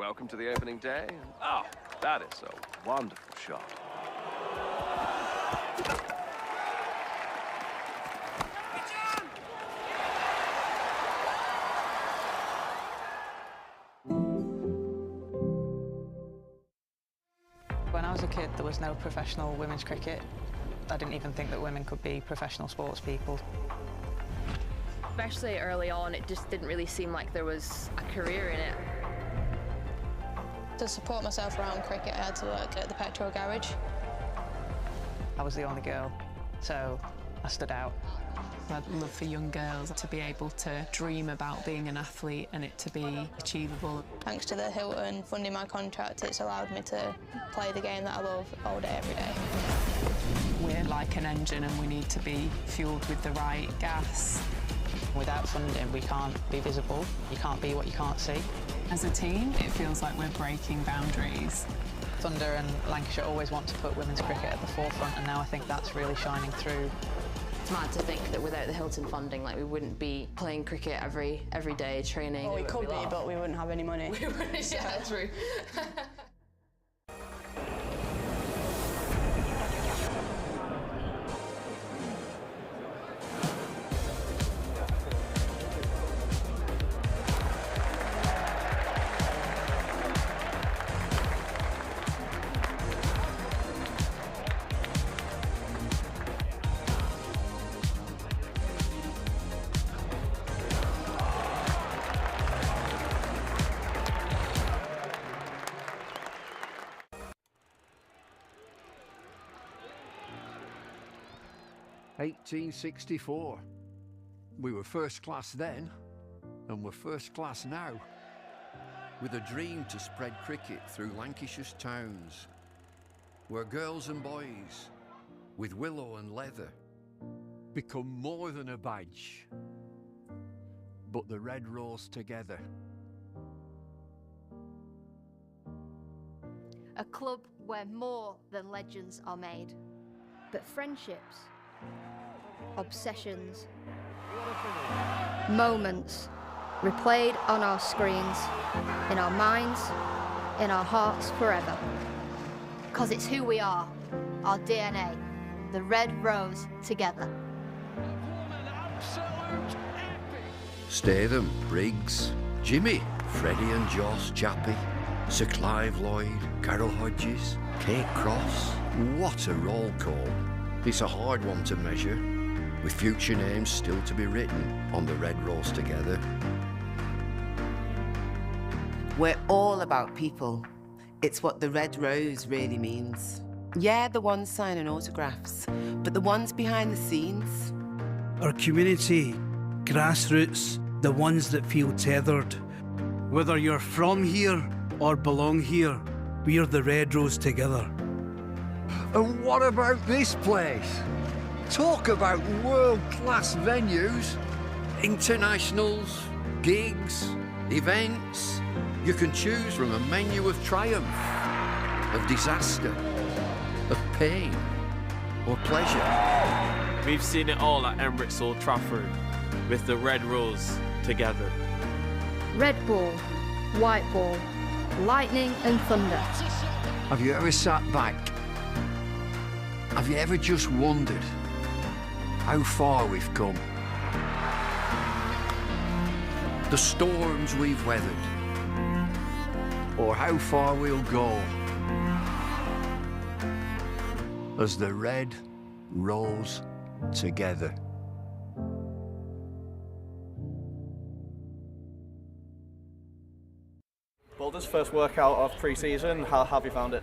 welcome to the opening day. Oh, that is a wonderful shot. When I was a kid, there was no professional women's cricket. I didn't even think that women could be professional sports people. Especially early on, it just didn't really seem like there was a career in it. To support myself around cricket, I had to work at the petrol garage. I was the only girl, so I stood out. I'd love for young girls to be able to dream about being an athlete and it to be achievable. Thanks to the Hilton funding my contract, it's allowed me to play the game that I love all day, every day. We're like an engine and we need to be fueled with the right gas. Without funding, we can't be visible. You can't be what you can't see. As a team, it feels like we're breaking boundaries. Thunder and Lancashire always want to put women's cricket at the forefront, and now I think that's really shining through. It's mad to think that without the Hilton funding, like, we wouldn't be playing cricket every day, training. Well, we could be, but we wouldn't have any money. We wouldn't, yeah, true. 1864. We were first class then, and we're first class now. With a dream to spread cricket through Lancashire's towns, where girls and boys, with willow and leather, become more than a badge, but the red rose together. A club where more than legends are made, but friendships, obsessions, moments replayed on our screens, in our minds, in our hearts forever. 'Cause it's who we are, our DNA, the red rose together. Statham, Briggs, Jimmy, Freddie and Joss, Chappie, Sir Clive Lloyd, Carol Hodges, Kate Cross. What a roll call. It's a hard one to measure, with future names still to be written on the red rose together. We're all about people. It's what the red rose really means. Yeah, the ones signing autographs, but the ones behind the scenes. Our community, grassroots, the ones that feel tethered. Whether you're from here or belong here, we're the red rose together. And what about this place? Talk about world-class venues. Internationals, gigs, events. You can choose from a menu of triumph, of disaster, of pain, or pleasure. We've seen it all at Emirates Old Trafford, with the red rose together. Red ball, white ball, lightning and thunder. Have you ever sat back? Have you ever just wondered how far we've come? The storms we've weathered. Or how far we'll go as the red rose together. Boulder's first workout of pre-season, how have you found it?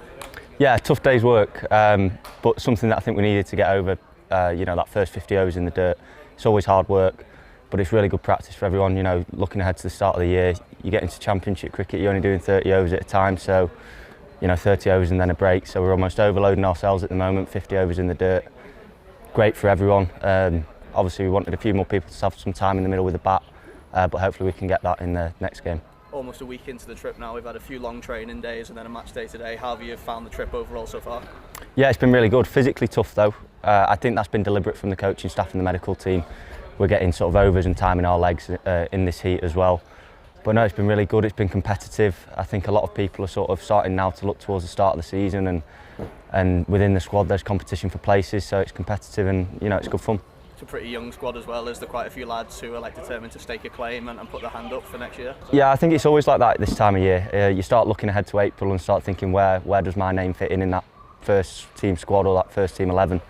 Yeah, tough day's work, but something that I think we needed to get over, that first 50 overs in the dirt. It's always hard work, but it's really good practice for everyone. Looking ahead to the start of the year, you get into championship cricket, you're only doing 30 overs at a time, so 30 overs and then a break, so we're almost overloading ourselves at the moment. 50 overs in the dirt, great for everyone. Obviously we wanted a few more people to have some time in the middle with the bat, but hopefully we can get that in the next game. Almost a week into the trip now, we've had a few long training days and then a match day today. How have you found the trip overall so far? Yeah, it's been really good. Physically tough though. I think that's been deliberate from the coaching staff and the medical team. We're getting sort of overs and time in our legs in this heat as well. But no, it's been really good. It's been competitive. I think a lot of people are sort of starting now to look towards the start of the season, and within the squad there's competition for places, so it's competitive and it's good fun. It's a pretty young squad as well. Is there quite a few lads who are determined to stake a claim and put their hand up for next year? Yeah, I think it's always like that this time of year. You start looking ahead to April and start thinking where does my name fit in that first team squad or that first team 11.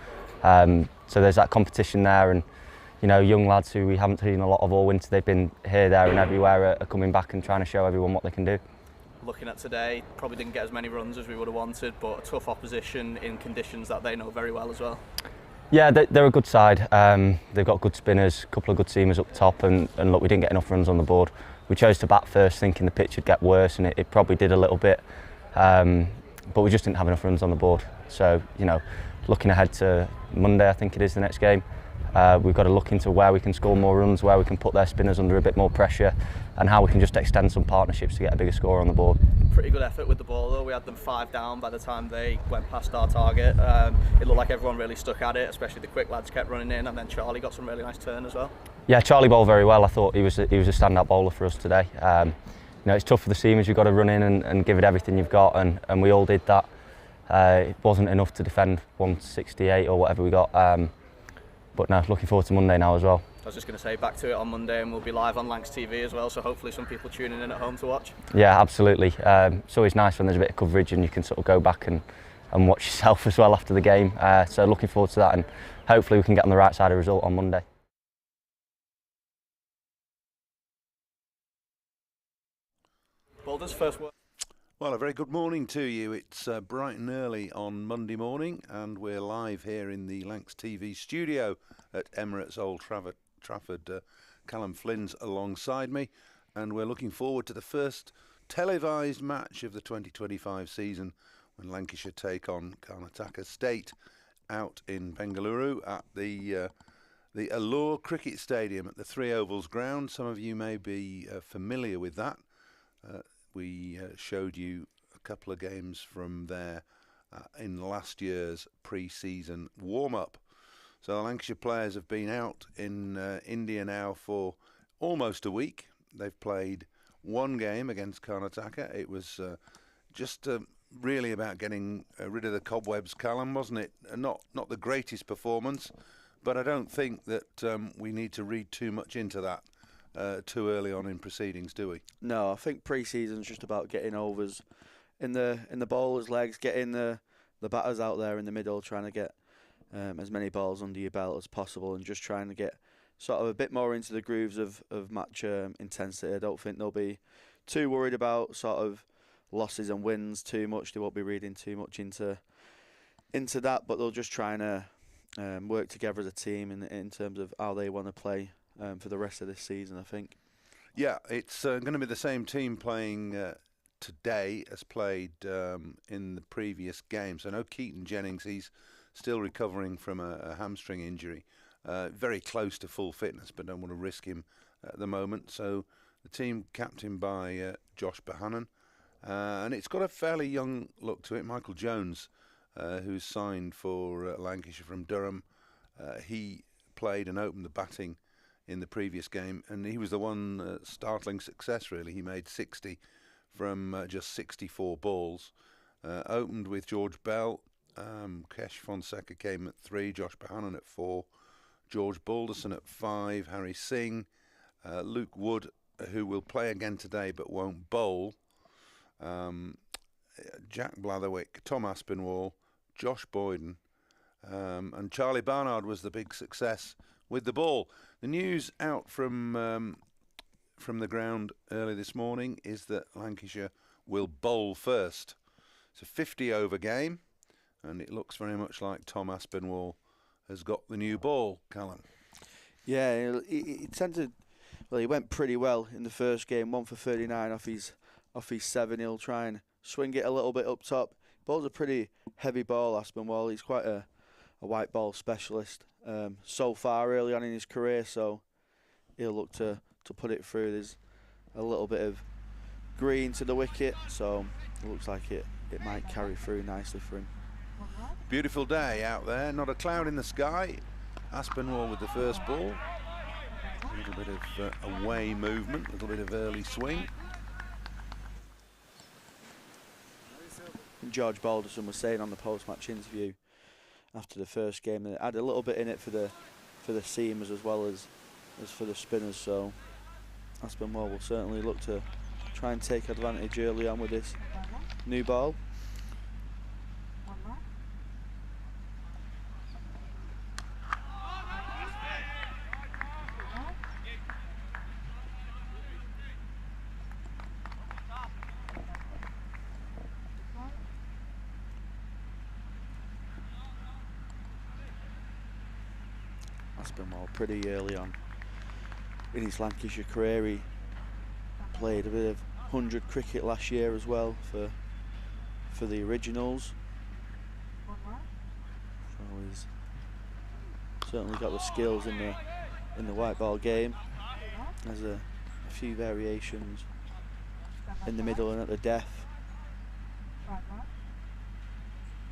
So there's that competition there, and young lads who we haven't seen a lot of all winter, they've been here, there and everywhere, are coming back and trying to show everyone what they can do. Looking at today, probably didn't get as many runs as we would have wanted, but a tough opposition in conditions that they know very well as well. Yeah, they're a good side. They've got good spinners, a couple of good seamers up top, and look, we didn't get enough runs on the board. We chose to bat first thinking the pitch would get worse, and it probably did a little bit, but we just didn't have enough runs on the board. So, looking ahead to Monday, I think it is the next game, we've got to look into where we can score more runs, where we can put their spinners under a bit more pressure, and how we can just extend some partnerships to get a bigger score on the board. Pretty good effort with the ball though. We had them 5 down by the time they went past our target. It looked like everyone really stuck at it, especially the quick lads kept running in, and then Charlie got some really nice turn as well. Yeah, Charlie bowled very well. I thought he was a standout bowler for us today. It's tough for the seamers. You've got to run in and give it everything you've got, and we all did that. It wasn't enough to defend 168 or whatever we got, but no, looking forward to Monday now as well. I was just going to say, back to it on Monday, and we'll be live on Lancs TV as well, so hopefully some people tuning in at home to watch. Yeah, absolutely. It's always nice when there's a bit of coverage and you can sort of go back and watch yourself as well after the game. So looking forward to that, and hopefully we can get on the right side of the result on Monday. Boulders, first word. Well, a very good morning to you. It's bright and early on Monday morning, and we're live here in the Lancs TV studio at Emirates Old Trafford. Callum Flynn's alongside me, and we're looking forward to the first televised match of the 2025 season when Lancashire take on Karnataka State out in Bengaluru at the Allure Cricket Stadium at the Three Ovals ground. Some of you may be familiar with that. We showed you a couple of games from there in last year's pre-season warm-up. So the Lancashire players have been out in India now for almost a week. They've played one game against Karnataka. It was just really about getting rid of the cobwebs, Callum, wasn't it? Not the greatest performance, but I don't think that we need to read too much into that too early on in proceedings, do we? No, I think pre-season's just about getting overs in the bowlers' legs, getting the batters out there in the middle, trying to get as many balls under your belt as possible, and just trying to get sort of a bit more into the grooves of match intensity. I don't think they'll be too worried about sort of losses and wins too much. They won't be reading too much into that, but they'll just try and work together as a team in terms of how they want to play for the rest of this season, I think. Yeah, it's going to be the same team playing today as played in the previous games. I know Keaton Jennings, he's still recovering from a hamstring injury. Very close to full fitness, but don't want to risk him at the moment. So the team captained by Josh Bohannon. And it's got a fairly young look to it. Michael Jones, who's signed for Lancashire from Durham, he played and opened the batting in the previous game, and he was the one startling success, really. He made 60 from just 64 balls. Opened with George Bell. Kesh Fonseca came at 3, Josh Bohannon at 4, George Balderson at 5, Harry Singh, Luke Wood, who will play again today but won't bowl, Jack Blatherwick, Tom Aspinwall, Josh Boyden, and Charlie Barnard was the big success with the ball. The news out from the ground early this morning is that Lancashire will bowl first. It's a 50-over game, and it looks very much like Tom Aspinwall has got the new ball, Callum. Yeah, he went pretty well in the first game, 1 for 39 off his 7. He'll try and swing it a little bit up top. Bowls a pretty heavy ball, Aspinwall. He's quite a white ball specialist so far early on in his career, so he'll look to put it through. There's a little bit of green to the wicket, so it looks like it might carry through nicely for him. Beautiful day out there, not a cloud in the sky. Aspinwall with the first ball. A little bit of away movement, a little bit of early swing. And George Balderson was saying on the post-match interview after the first game that it had a little bit in it for the seamers as well as for the spinners. So Aspinwall will certainly look to try and take advantage early on with this new ball. Aspinwall pretty early on in his Lancashire career. He played a bit of 100 cricket last year as well for the Originals. So he's certainly got the skills in the white ball game. There's a few variations in the middle and at the death.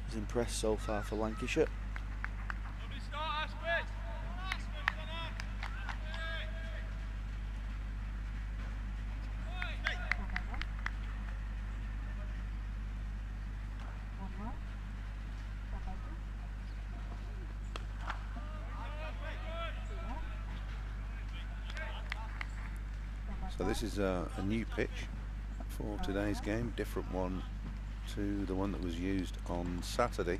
He's impressed so far for Lancashire. So this is a new pitch for today's game, different one to the one that was used on Saturday.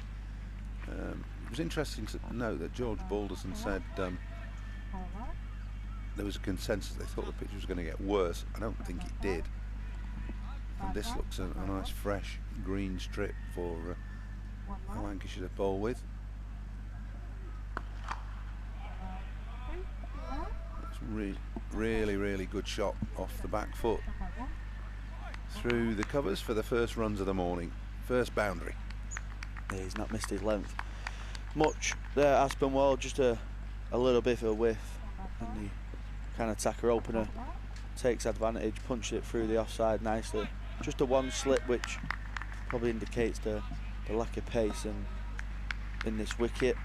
It was interesting to note that George Balderson said there was a consensus they thought the pitch was going to get worse. I don't think it did. And this looks a nice fresh green strip for Lancashire to bowl with. Really good shot off the back foot through the covers for the first runs of the morning. First boundary. Yeah, he's not missed his length much there. Aspinwall just a little bit of a whiff, and the kind of attacker opener takes advantage, punched it through the offside nicely. Just a one slip, which probably indicates the lack of pace in this wicket,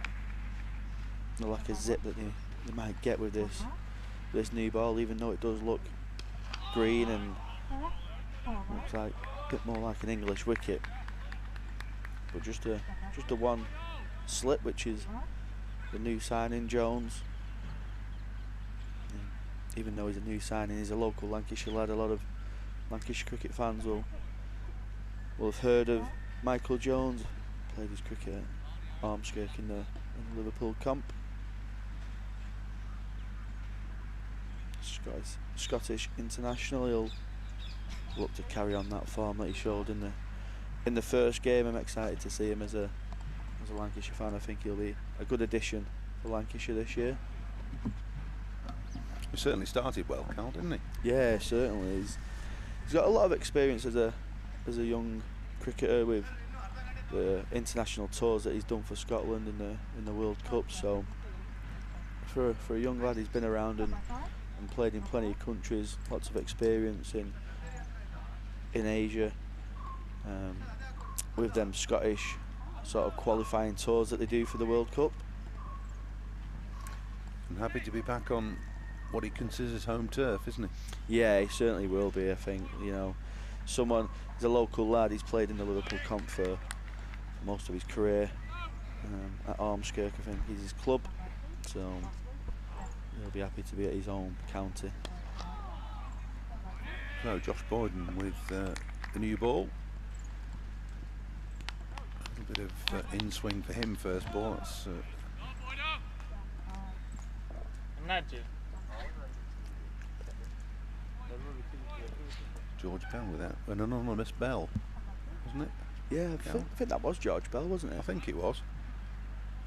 the lack of zip that they might get with this new ball, even though it does look green and looks like a bit more like an English wicket. But just a one slip, which is the new signing Jones. And even though he's a new signing, he's a local Lancashire lad. A lot of Lancashire cricket fans will have heard of Michael Jones. Played his cricket at Armskirk in the Liverpool comp. Scottish international. He'll look to carry on that form that he showed in the first game. I'm excited to see him as a Lancashire fan. I think he'll be a good addition for Lancashire this year. He certainly started well, Carl, didn't he? Yeah, certainly. He's got a lot of experience as a young cricketer with the international tours that he's done for Scotland in the World Cup. So for a young lad, he's been around and played in plenty of countries, lots of experience in Asia, with them Scottish sort of qualifying tours that they do for the World Cup. I'm happy to be back on what he considers home turf, isn't he? Yeah, he certainly will be. I think, you know, he's a local lad. He's played in the Liverpool comp for most of his career. At Armskirk, I think, he's his club, so he'll be happy to be at his own county. So Josh Boyden with the new ball. A little bit of in-swing for him first ball. That's George Bell with that, an anonymous Bell, wasn't it? Yeah, I think that was George Bell, wasn't it? I think it was.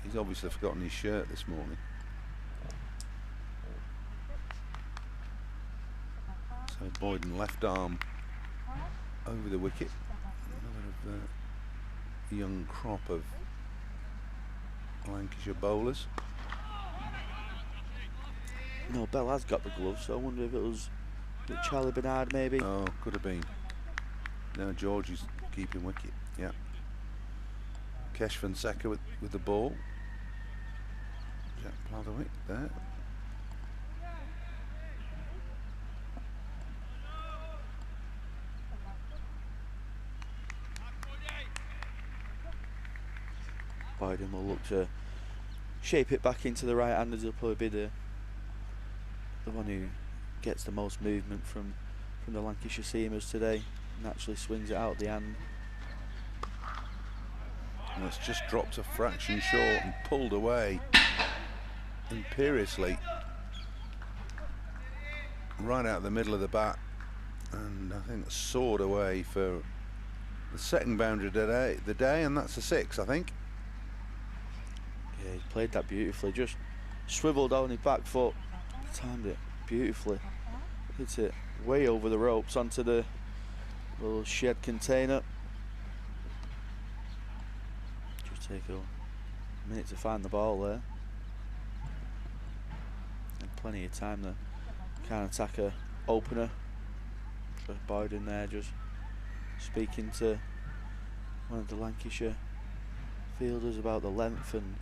He's obviously forgotten his shirt this morning. So Boyden left arm over the wicket. Another young crop of Lancashire bowlers. No, Bell has got the gloves, so I wonder if it was Charlie Bernard maybe. Oh, could have been. Now George is keeping wicket. Yeah. Kesh Fonseca with the ball. Jack Blatherwick there. Boyden will look to shape it back into the right-handers. He'll probably be the one who gets the most movement from the Lancashire seamers today and actually swings it out the hand. And it's just dropped a fraction short and pulled away imperiously right out the middle of the bat, and I think soared away for the second boundary of the day, and that's a 6, I think. Yeah, he's played that beautifully, just swiveled on his back foot, timed it beautifully, hit it way over the ropes onto the little shed container. Just take a minute to find the ball there, and plenty of time the counter-attacker opener. Just Boyden there, just speaking to one of the Lancashire fielders about the length and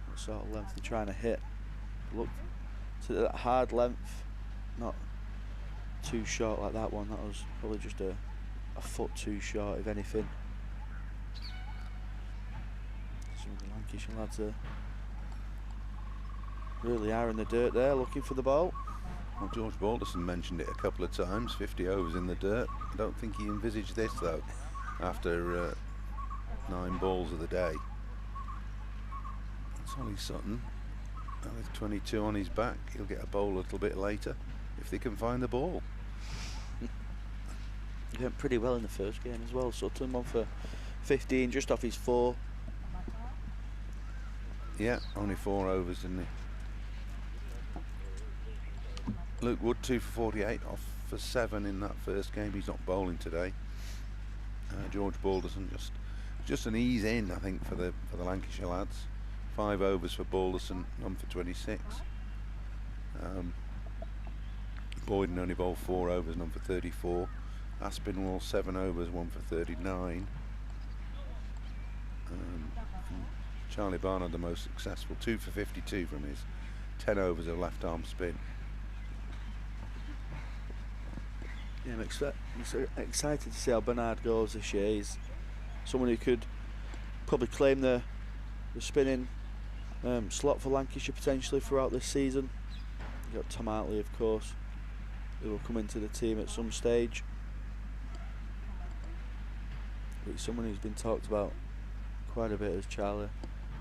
what sort of length they're trying to hit. Look to that hard length, not too short like that one. That was probably just a foot too short, if anything. Some of the Lancashire lads really are in the dirt there, looking for the ball. Well, George Balderson mentioned it a couple of times, 50 overs in the dirt. I don't think he envisaged this, though, after 9 balls of the day. Solly Sutton, with 22 on his back, he'll get a bowl a little bit later, if they can find the ball. He went pretty well in the first game as well. Sutton, 1 for 15, just off his 4. Yeah, only 4 overs, didn't he? Luke Wood 2 for 48, off for 7 in that first game. He's not bowling today. George Balderson just an ease in, I think, for the Lancashire lads. 5 overs for Balderson, none for 26. Boyden only bowled 4 overs, none for 34. Aspinwall 7 overs, 1 for 39. Charlie Barnard the most successful, 2 for 52 from his 10 overs of left arm spin. Yeah, I'm excited to see how Bernard goes this year. He's someone who could probably claim the spinning slot for Lancashire potentially throughout this season. You've got Tom Hartley, of course, who will come into the team at some stage. But someone who's been talked about quite a bit as Charlie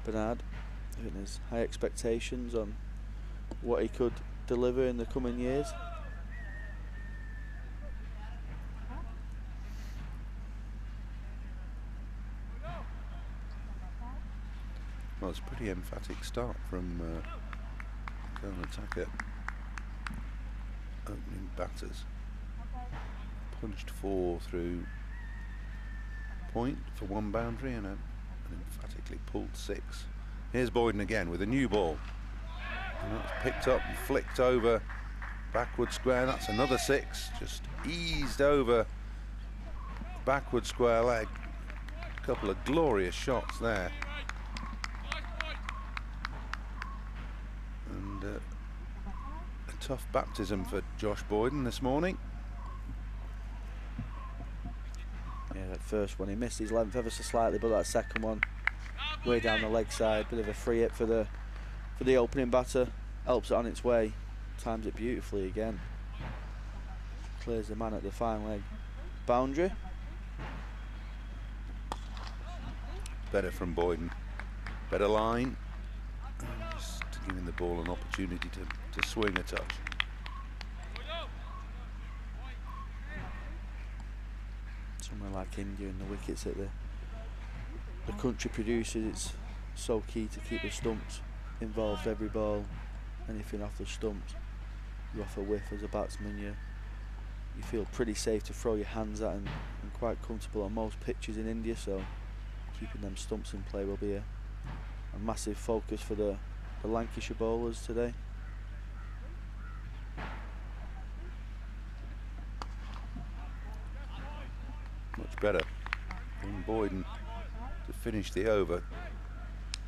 Bernard. I think there's high expectations on what he could deliver in the coming years. Well, it's a pretty emphatic start from counter-attacker opening batters. Punched 4 through point for 1 boundary and an emphatically pulled 6. Here's Boyden again with a new ball. And that's picked up and flicked over backward square. That's another 6. Just eased over backward square leg. A couple of glorious shots there. And a tough baptism for Josh Boyden this morning. Yeah, that first one he missed his length ever so slightly, but that second one way down the leg side, bit of a free hit for the opening batter, helps it on its way, times it beautifully again, clears the man at the fine leg boundary. Better from Boyden, better line, just giving the ball an opportunity to swing a touch. Somewhere like India and the wickets that the country produces, it's so key to keep the stumps involved every ball. Anything off the stumps, you off a whiff as a batsman, you feel pretty safe to throw your hands at and quite comfortable on most pitches in India, so keeping them stumps in play will be a massive focus for the Lancashire bowlers today. Much better from Boyden to finish the over.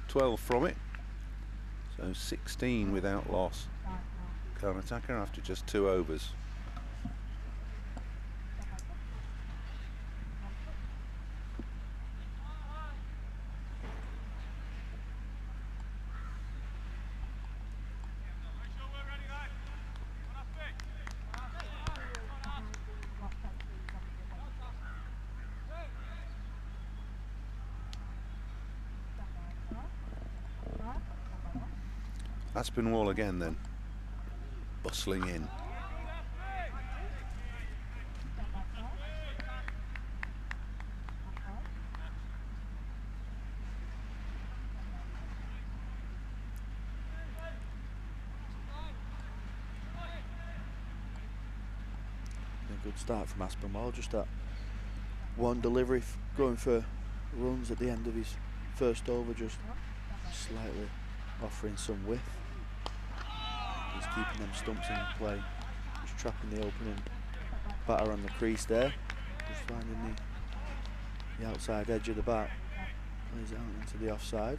12 from it, so 16 without loss. Counter-attacker after just 2 overs. Aspinwall again then, bustling in. A good start from Aspinwall, just that one delivery going for runs at the end of his first over, just slightly offering some width. He's keeping them stumps in play, just trapping the opening batter on the crease there, just finding the outside edge of the bat, plays it out into the offside.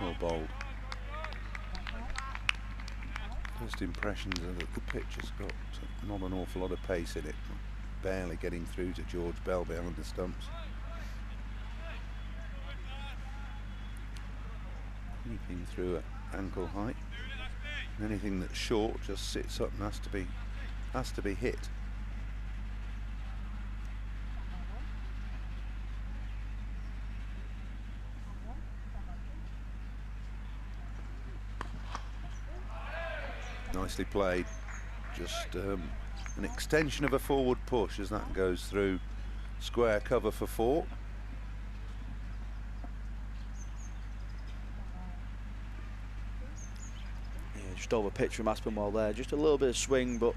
Well bowled. First impressions are that the pitch has got not an awful lot of pace in it, barely getting through to George Bell behind the stumps. Leaping through at ankle height. And anything that's short just sits up and has to be hit. Nicely played. Just an extension of a forward push as that goes through square cover for 4. Yeah, just over pitch from Aspinwall there. Just a little bit of swing, but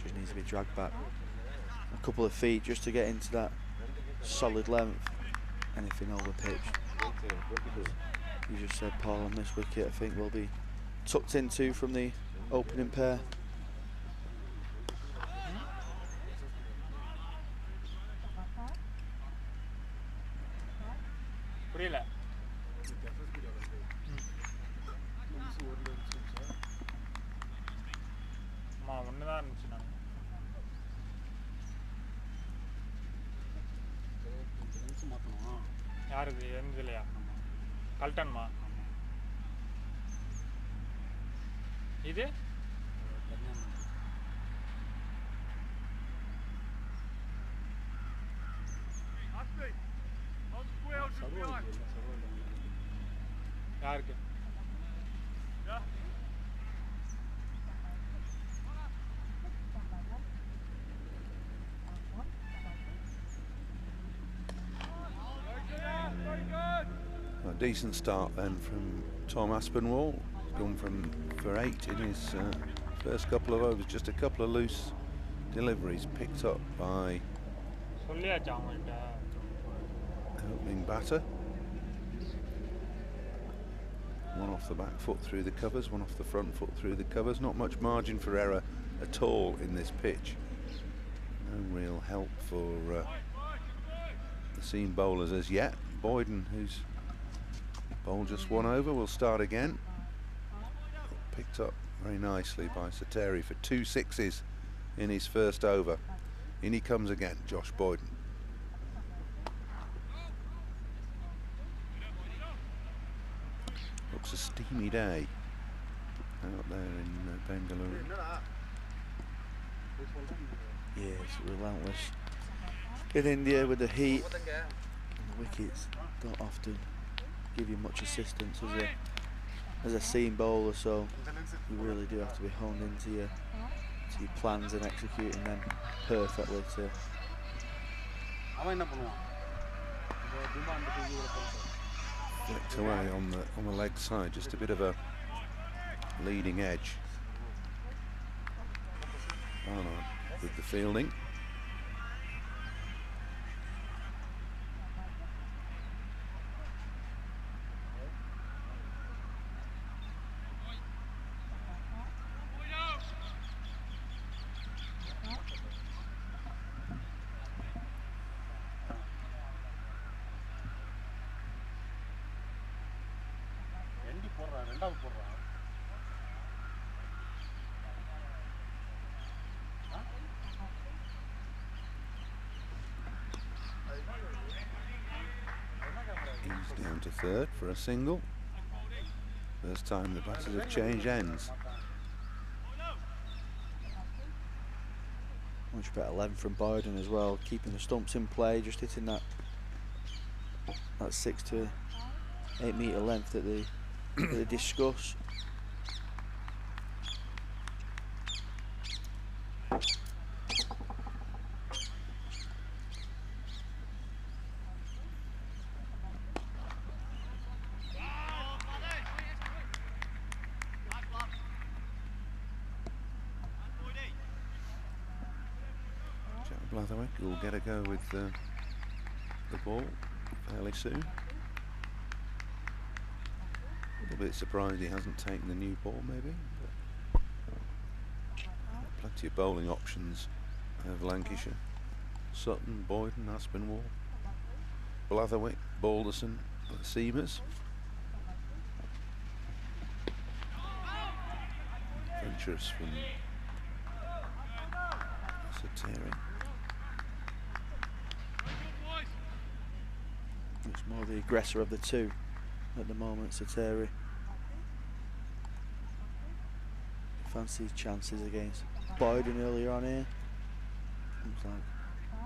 just needs to be dragged back a couple of feet just to get into that solid length. Anything over pitch. You just said, Paul, on this wicket, I think we'll be tucked into from the opening pair. இது யாருக்கு A decent start then from Tom Aspinwall. Gone for 8 in his first couple of overs. Just a couple of loose deliveries picked up by the opening batter. One off the back foot through the covers, one off the front foot through the covers. Not much margin for error at all in this pitch. No real help for the seam bowlers as yet. Boyden, who's bowled just one over, will start again. Picked up very nicely by Sateri for 2 sixes in his first over. In he comes again, Josh Boyden. Looks a steamy day out there in Bengaluru. Yeah, it's relentless in India with the heat. And the wickets don't often give you much assistance as a seam bowler, so you really do have to be honed into your plans and executing them perfectly to flicked away on the leg side, just a bit of a leading edge. Barnard with the fielding. to third for a single. First time the batters have changed ends. Much better length from Boyden as well, keeping the stumps in play, just hitting that 6 to 8 metre length that they discuss. Blatherwick will get a go with the ball fairly soon. A little bit surprised he hasn't taken the new ball, maybe. But plenty of bowling options over Lancashire. Sutton, Boyden, Aspinwall, Blatherwick, Balderson, Seamers. Ventures from Sateri. It's more the aggressor of the two at the moment, Sateri. Fancy his chances against Boyden earlier on here. Looks like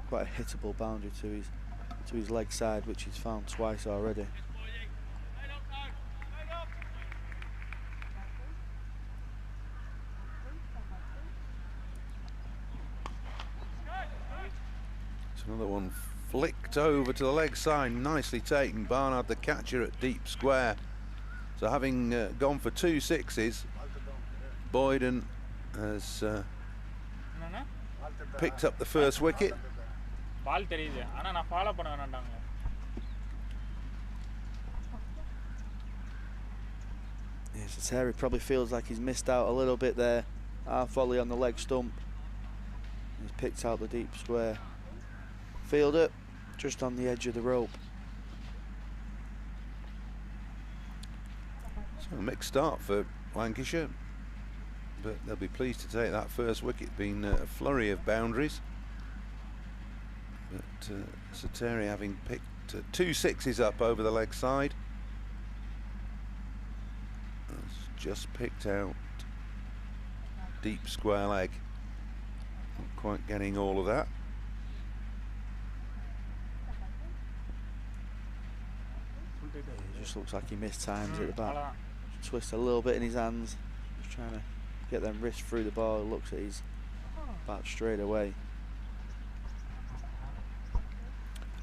quite a hittable boundary to his leg side, which he's found twice already. It's another one flicked over to the leg side, nicely taken. Barnard the catcher at deep square. So having gone for 2 sixes, Boyden has picked up the first wicket. Yes, Terry probably feels like he's missed out a little bit there. Half volley on the leg stump. He's picked out the deep square. Fielder just on the edge of the rope. So a mixed start for Lancashire, but they'll be pleased to take that first wicket. Been a flurry of boundaries, but Sateri having picked 2 sixes up over the leg side, has just picked out deep square leg. Not quite getting all of that. It just looks like he missed times at the bat. Twist a little bit in his hands, just trying to get them wrists through the ball. Looks at his bat straight away.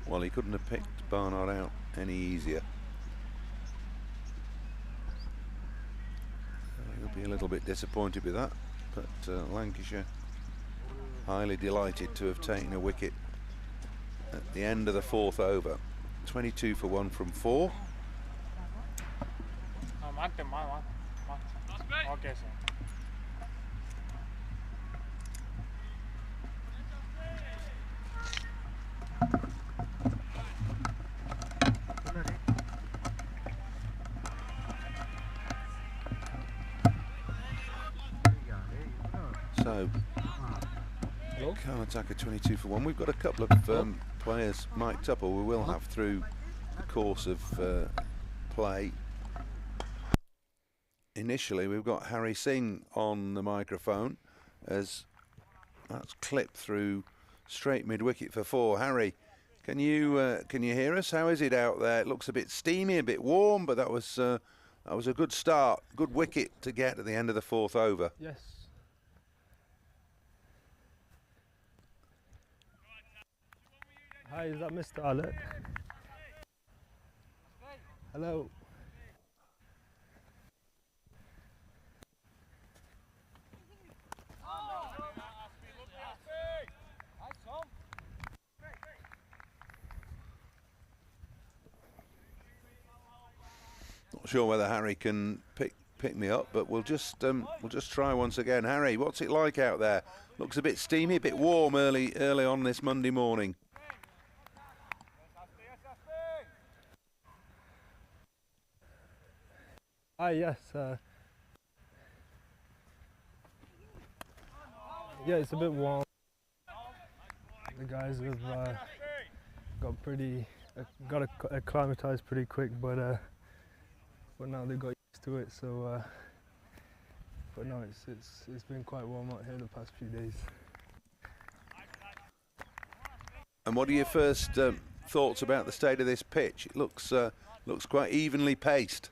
Well, he couldn't have picked Barnard out any easier. He'll be a little bit disappointed with that, but Lancashire highly delighted to have taken a wicket at the end of the 4th over. 22 for 1 from 4. Okay, sir. So, Khan attacker 22 for 1. We've got a couple of players mic'd up, or we will have through the course of play. Initially, we've got Harry Singh on the microphone as that's clipped through straight mid-wicket for 4. Harry, can you hear us? How is it out there? It looks a bit steamy, a bit warm, but that was a good start, good wicket to get at the end of the 4th over. Yes. Hi, is that Mr. Alec? Hello. Not sure whether Harry can pick me up, but we'll just try once again. Harry, what's it like out there? Looks a bit steamy, a bit warm early on this Monday morning. Hi, yes. Yeah, it's a bit warm. The guys have got pretty got acclimatised pretty quick, but now they got used to it. So, but no, it's been quite warm out here the past few days. And what are your first thoughts about the state of this pitch? It looks quite evenly paced.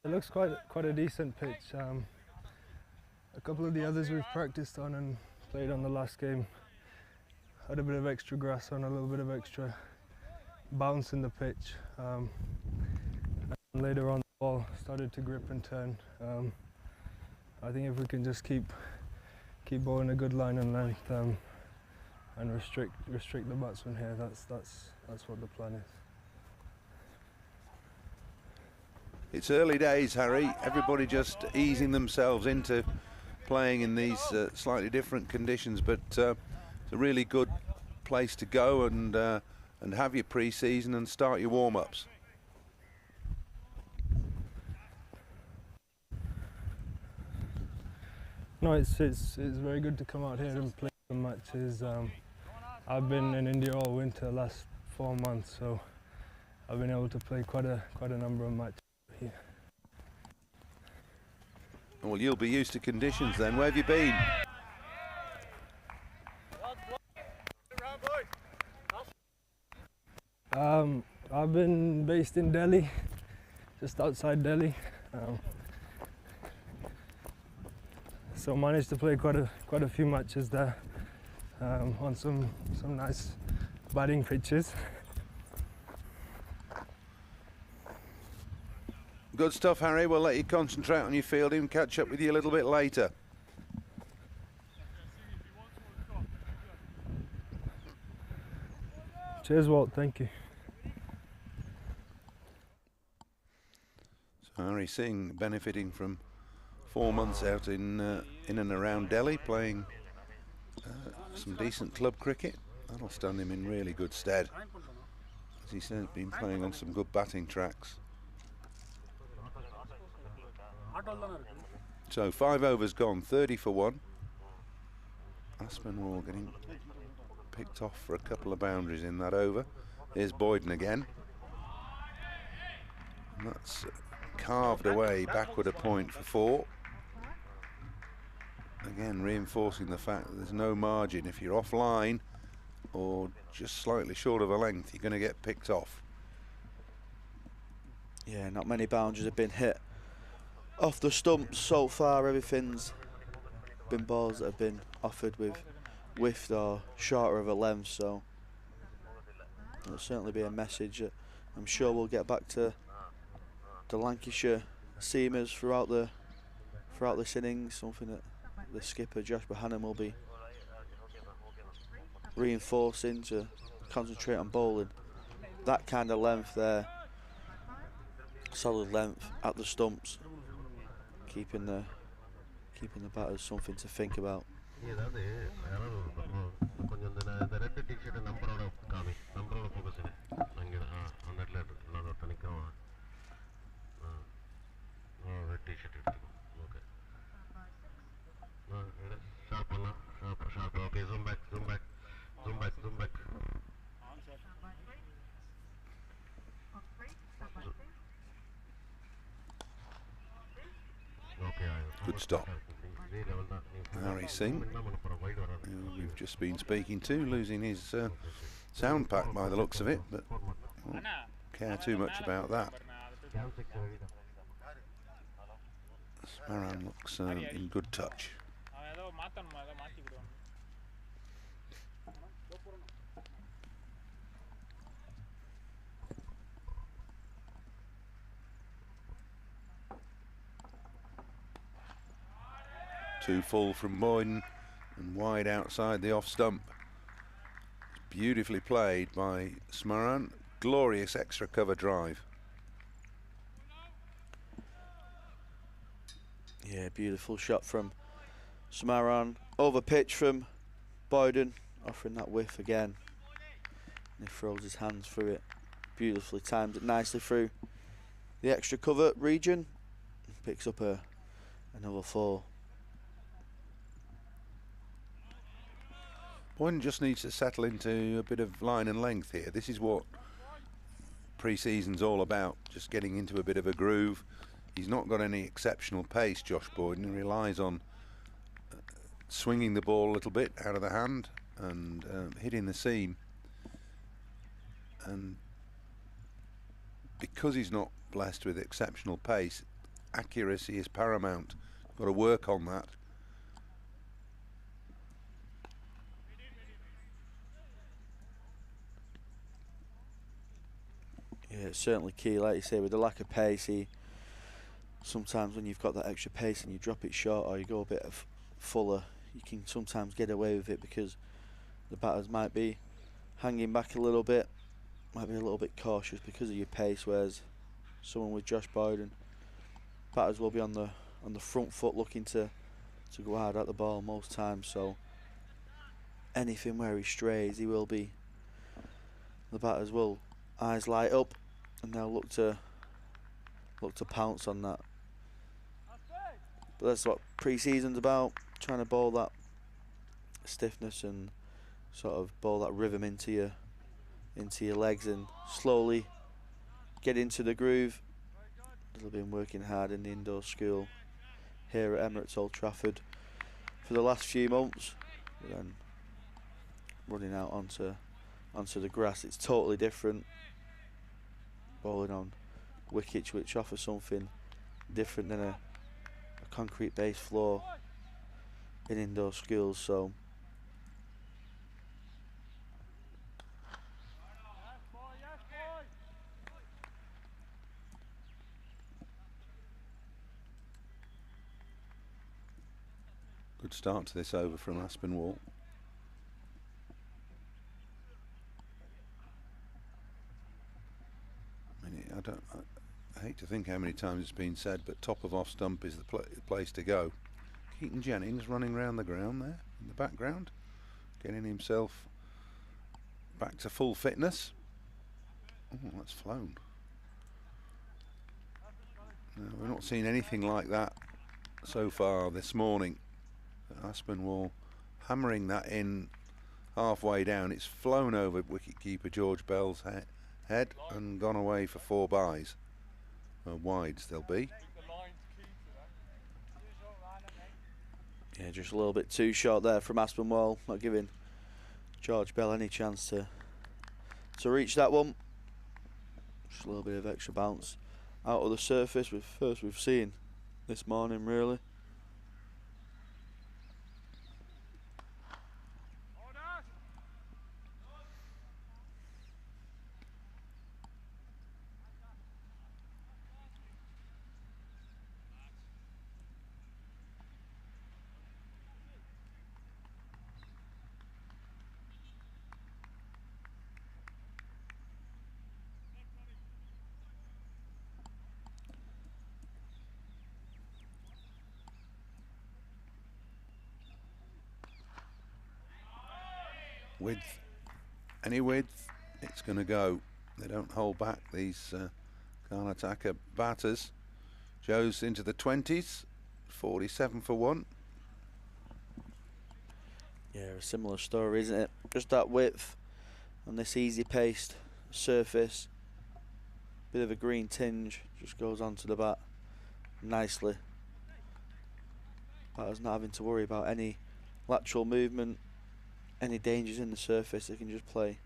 It looks quite a decent pitch. A couple of the others we've practiced on and played on the last game had a bit of extra grass on, a little bit of extra bounce in the pitch. And later on, the ball started to grip and turn. I think if we can just keep bowling a good line and length and restrict the batsman here, that's what the plan is. It's early days, Harry. Everybody just easing themselves into playing in these slightly different conditions, but it's a really good place to go and have your pre-season and start your warm-ups. No, it's very good to come out here and play some matches. I've been in India all winter, last 4 months, so I've been able to play quite a number of matches here. Well, you'll be used to conditions then. Where have you been? I've been based in Delhi, just outside Delhi. So managed to play quite a few matches there on some nice batting pitches. Good stuff, Harry. We'll let you concentrate on your fielding and catch up with you a little bit later. Cheers, Walt. Thank you. So Harry Singh benefiting from 4 months out in and around Delhi, playing some decent club cricket. That'll stand him in really good stead. As he said, been playing on some good batting tracks. So 5 overs gone, 30 for 1. Aspinwall getting picked off for a couple of boundaries in that over. Here's Boyden again. And that's carved away backward a point for 4. Again, reinforcing the fact that there's no margin. If you're offline or just slightly short of a length, you're going to get picked off. Yeah, not many boundaries have been hit off the stumps so far. Everything's been balls that have been offered with whiffed or shorter of a length, so it'll certainly be a message that I'm sure we'll get back to the Lancashire seamers throughout this innings, something that the skipper Josh Bohannon will be reinforcing to concentrate on bowling that kind of length there, solid length at the stumps, keeping the batters something to think about. Good stop. Harry Singh, who we've just been speaking to, losing his sound pack by the looks of it, but won't care too much about that. Smaran looks in good touch. Too full from Boyden and wide outside the off stump. Beautifully played by Smaran. Glorious extra cover drive. Yeah, beautiful shot from Smaran. Over pitch from Boyden, offering that whiff again. And he throws his hands through it. Beautifully timed it nicely through the extra cover region. Picks up another 4. Boyden just needs to settle into a bit of line and length here. This is what pre-season's all about, just getting into a bit of a groove. He's not got any exceptional pace, Josh Boyden. He relies on swinging the ball a little bit out of the hand and hitting the seam. And because he's not blessed with exceptional pace, accuracy is paramount. Got to work on that. Yeah, it's certainly key, like you say, with the lack of pace. Sometimes when you've got that extra pace and you drop it short or you go a bit fuller, you can sometimes get away with it because the batters might be hanging back a little bit, might be a little bit cautious because of your pace, whereas someone with Josh Boyden, batters will be on the front foot looking to go hard at the ball most times, so anything where he strays, he will be, the batters will eyes light up and they'll look to pounce on that. But that's what pre-season's about, trying to bowl that stiffness and sort of bowl that rhythm into your legs and slowly get into the groove. They've been working hard in the indoor school here at Emirates Old Trafford for the last few months, but then running out onto the grass, it's totally different. Bowling on wickets which offer something different than a concrete based floor in indoor schools, so good start to this over from Aspinwall. I hate to think how many times it's been said, but top of off stump is the place to go. Keaton Jennings running around the ground there in the background, getting himself back to full fitness. Oh, that's flown. No, we're not seeing anything like that so far this morning. Aspinwall hammering that in halfway down. It's flown over wicketkeeper George Bell's head and gone away for 4 byes. Wides they'll be. Yeah, just a little bit too short there from Aspinwall, not giving George Bell any chance to reach that one. Just a little bit of extra bounce out of the surface, first we've seen this morning really. Width, any width, it's going to go. They don't hold back, these Karnataka batters. Joe's into the 20s, 47 for 1. Yeah, a similar story, isn't it? Just that width on this easy paced surface. Bit of a green tinge, just goes onto the bat nicely. Batter's not having to worry about any lateral movement, any dangers in the surface. They can just play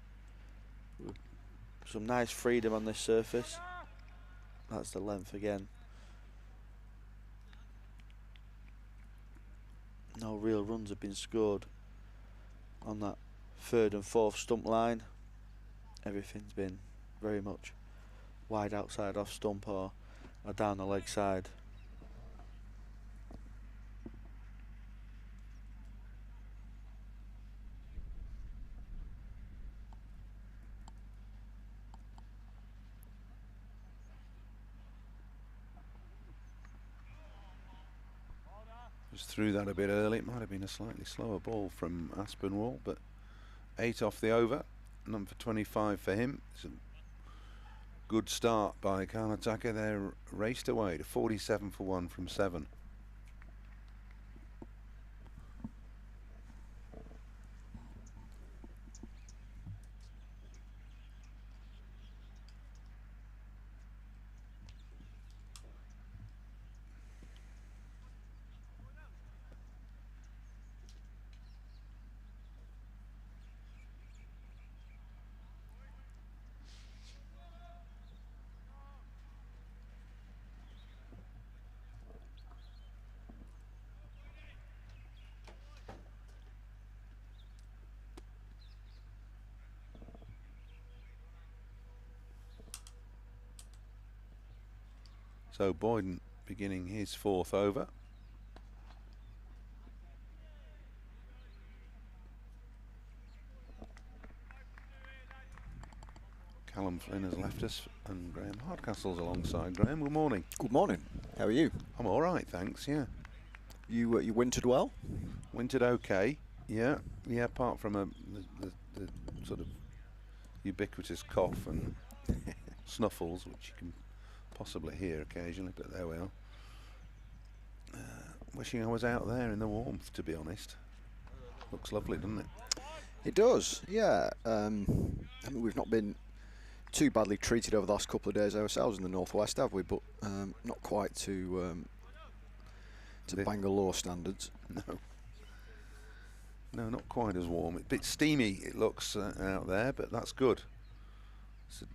with some nice freedom on this surface. That's the length again. No real runs have been scored on that 3rd and 4th stump line. Everything's been very much wide outside off stump or down the leg side. Just threw that a bit early. It might have been a slightly slower ball from Aspinwall, but 8 off the over. Number 25 for him. It's a good start by Karnataka. They're raced away to 47 for 1 from 7. So Boyden beginning his 4th over. Callum Flynn has left us, and Graham Hardcastle's alongside. Graham, good morning. Good morning. How are you? I'm all right, thanks. Yeah. You wintered well? Wintered okay. Yeah. Apart from the sort of ubiquitous cough and snuffles, which you can possibly hear occasionally, but there we are. Wishing I was out there in the warmth, to be honest. Looks lovely, doesn't it? It does. Yeah. I mean, we've not been too badly treated over the last couple of days ourselves in the northwest, have we? But not quite to Bengaluru standards. No, not quite as warm. It's a bit steamy, it looks out there, but that's good. It's a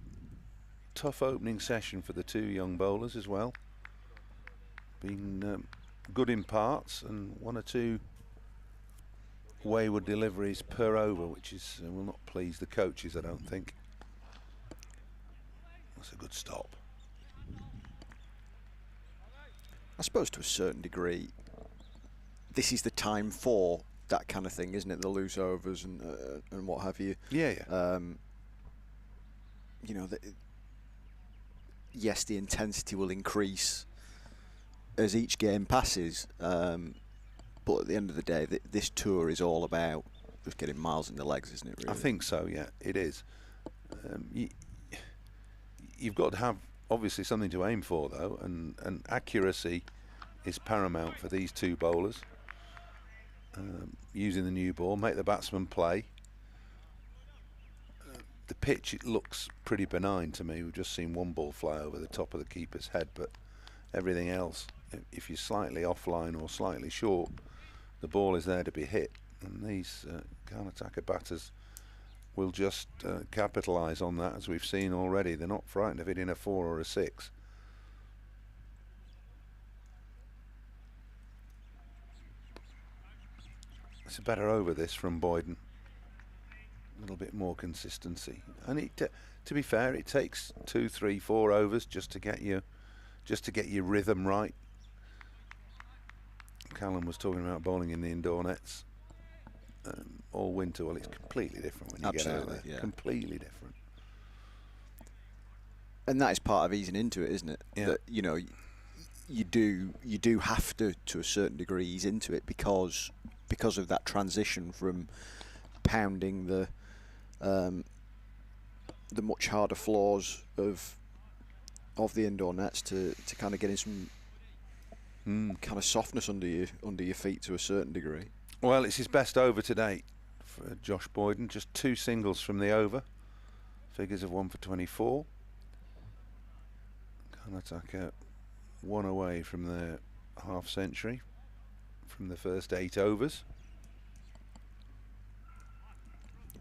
tough opening session for the 2 young bowlers as well. Been good in parts, and 1 or 2 wayward deliveries per over, which is will not please the coaches, I don't think. That's a good stop. I suppose to a certain degree, this is the time for that kind of thing, isn't it? The loose overs and what have you. Yeah. You know, yes, the intensity will increase as each game passes, but at the end of the day, this tour is all about just getting miles in the legs, isn't it? Really? I think so. Yeah, it is. You've got to have obviously something to aim for, though, and accuracy is paramount for these 2 bowlers. Using the new ball, make the batsman play. The pitch, it looks pretty benign to me. We've just seen 1 ball fly over the top of the keeper's head, but everything else, if you're slightly offline or slightly short, the ball is there to be hit, and these counter-attacker batters will just capitalise on that, as we've seen already. They're not frightened of hitting a 4 or a 6. It's a better over this from Boyden. A little bit more consistency, and to be fair, it takes 2, 3, 4 overs just to get your rhythm right. Callum was talking about bowling in the indoor nets all winter. Well, it's completely different when you get out there. Yeah. Completely different. And that is part of easing into it, isn't it? Yeah. That, you know, you do have to a certain degree, ease into it because of that transition from pounding the much harder floors of the indoor nets to kind of getting some kind of softness under your feet to a certain degree. Well, it's his best over to date for Josh Boyden. Just 2 singles from the over. Figures of 1 for 24. Kanataka 1 away from the half century from the first 8 overs.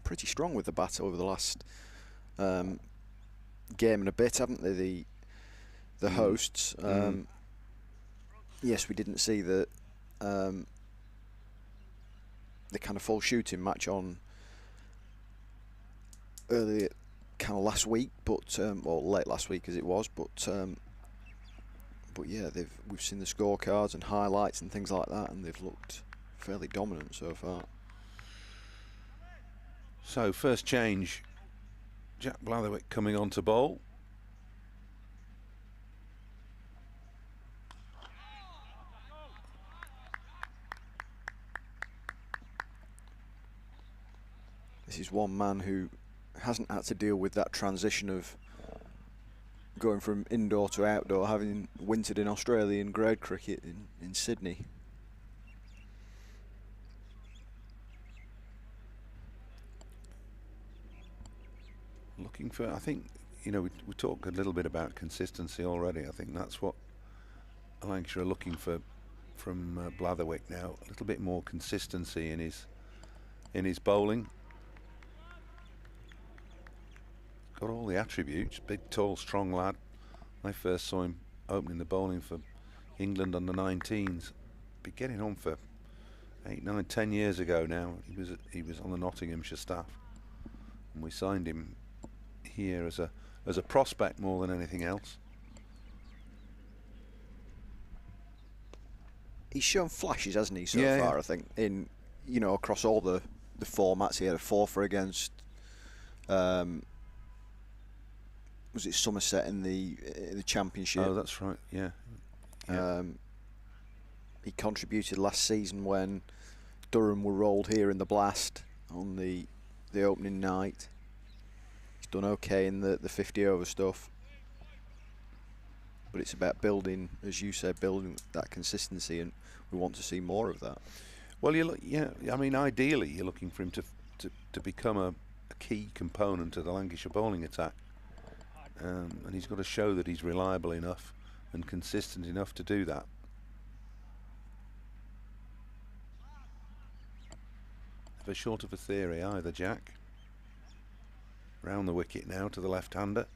Pretty strong with the bat over the last game and a bit, haven't they? The hosts. Yes, we didn't see the kind of full shooting match on early kind of last week, but or late last week as it was, but yeah, we've seen the scorecards and highlights and things like that, and they've looked fairly dominant so far. So first change, Jack Blatherwick coming on to bowl. This is one man who hasn't had to deal with that transition of going from indoor to outdoor, having wintered in Australian grade cricket in Sydney. Looking for, I think, you know, we talked a little bit about consistency already. I think that's what Lancashire are looking for from Blatherwick now. A little bit more consistency in his bowling. Got all the attributes. Big, tall, strong lad. I first saw him opening the bowling for England under 19s. Been getting on for 8, 9, 10 years ago now. He was on the Nottinghamshire staff, and we signed him here as a prospect more than anything else. he's shown flashes, hasn't he, so Yeah, far? yeah. I think across all the formats. He had a fourfer against was it Somerset in the Championship? Oh, that's right. Yeah. He contributed last season when Durham were rolled here in the Blast on the opening night. He's done okay in the 50 over stuff, but it's about building, as you said, building that consistency, and we want to see more of that. Well, I mean, ideally, you're looking for him to become a key component of the Lancashire bowling attack, and he's got to show that he's reliable enough and consistent enough to do that. Never short of a theory either, Jack. Round the wicket now to the left-hander.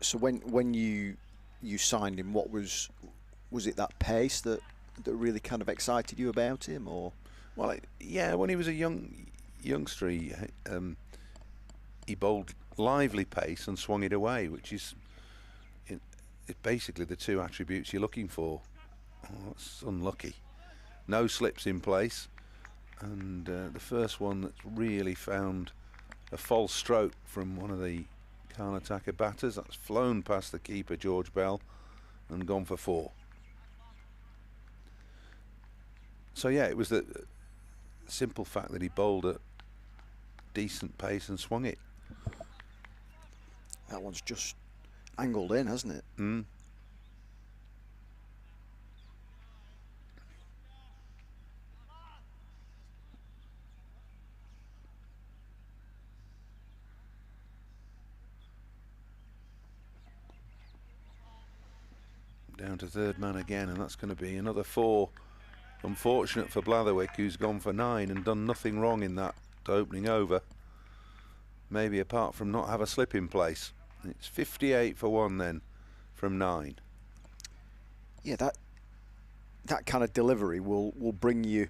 So when you signed him, what was it that pace that really kind of excited you about him, or? Well, yeah, when he was a youngster, he bowled lively pace and swung it away, which is basically the two attributes you're looking for. Oh, that's unlucky. No slips in place, and the first one that's really found a false stroke from one of the Karnataka batters. That's flown past the keeper, George Bell, and gone for 4. So yeah, it was the simple fact that he bowled at decent pace and swung it. That one's just angled in, hasn't it? Mm. Down to third man again, and that's going to be another 4. Unfortunate for Blatherwick, who's gone for 9 and done nothing wrong in that opening over. Maybe apart from not have a slip in place. It's 58 for 1 then from 9. Yeah, that kind of delivery will bring you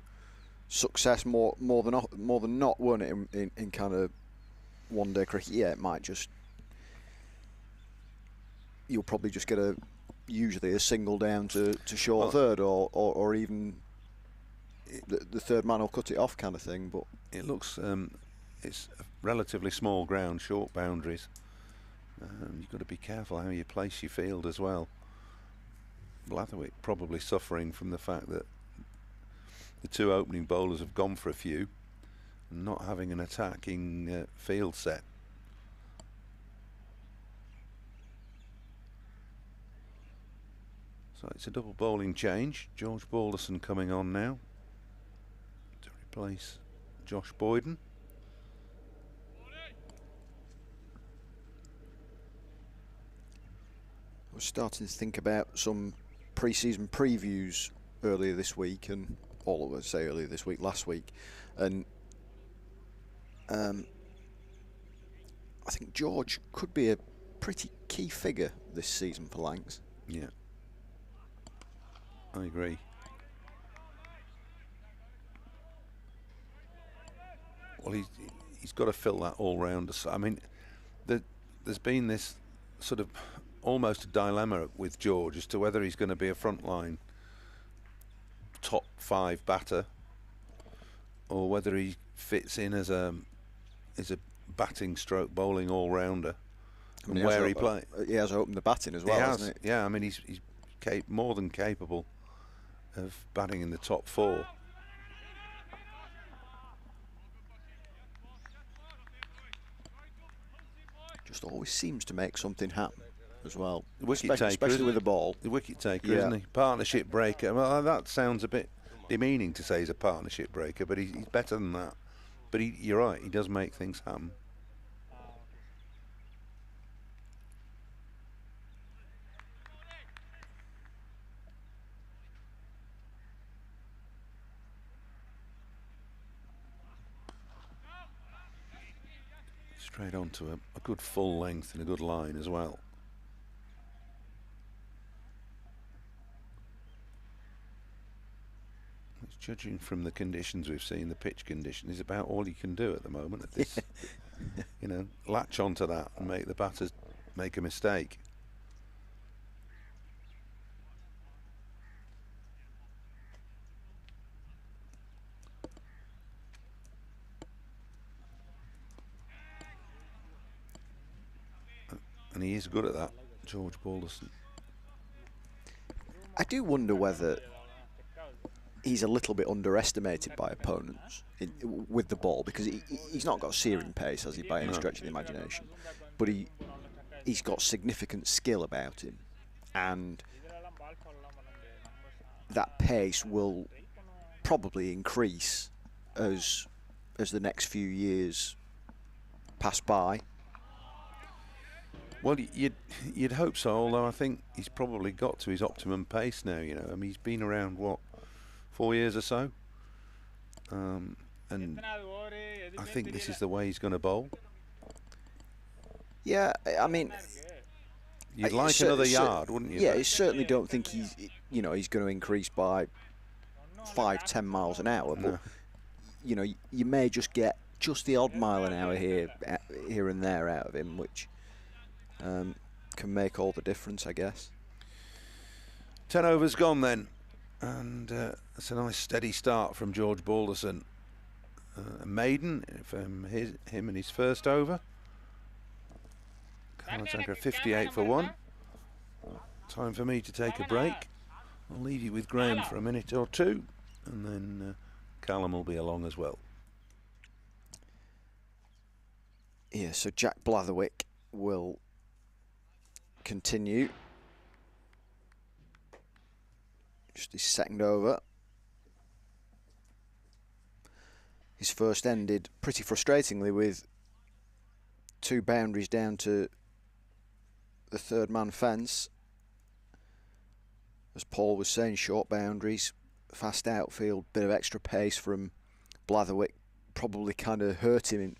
success more than not, won't it? In kind of one-day cricket. Yeah, it might just. You'll probably just get usually a single down to short third, or even the third man will cut it off, kind of thing. But it looks it's a relatively small ground, short boundaries. You've got to be careful how you place your field as well. Blatherwick probably suffering from the fact that the 2 opening bowlers have gone for a few, and not having an attacking field set. So it's a double bowling change. George Balderson coming on now to replace Josh Boyden. I was starting to think about some pre-season previews earlier this week, and all of us say earlier this week, last week, and I think George could be a pretty key figure this season for Lancs. Yeah, I agree. Well, he's got to fill that all-rounder. I mean, there's been this sort of almost a dilemma with George as to whether he's going to be a frontline top 5 batter, or whether he fits in as a batting stroke bowling all-rounder. I mean, and where he plays. He has opened the batting as well, hasn't he? Yeah, I mean, he's more than capable of batting in the top 4. Just always seems to make something happen as well, Wicket taker, especially with the ball. The wicket taker, Yeah. isn't he? Partnership breaker. Well, that sounds a bit demeaning to say he's a partnership breaker, but he's better than that. But you're right, he does make things happen. Straight onto a good full length and a good line as well. Judging from the conditions we've seen, the pitch condition is about all he can do at the moment. At this, you know, latch onto that and make the batters make a mistake. And he is good at that, George Balderson. I do wonder whether he's a little bit underestimated by opponents with the ball, because he's not got searing pace, has he, by any stretch of the imagination, but he's got significant skill about him, and that pace will probably increase as the next few years pass by. Well, you'd hope so, although I think he's probably got to his optimum pace now, you know. I mean, he's been around, what, 4 years or so? And I think this is the way he's going to bowl. Yeah, I mean... You'd like another yard, wouldn't you? Yeah, I certainly don't think he's going to increase by 5-10 miles an hour, but, you know, you may just get just the odd mile an hour here and there out of him, which... can make all the difference, I guess. 10 overs gone then, and it's a nice steady start from George Balderson. A maiden from him and his first over. Karlsson 58 for 1. Time for me to take a break. I'll leave you with Graham for a minute or two, and then Callum will be along as well. Yeah, so Jack Blatherwick will continue. Just his second over. His first ended pretty frustratingly with 2 boundaries down to the third man fence. As Paul was saying, short boundaries, fast outfield, bit of extra pace from Blatherwick probably kind of hurt him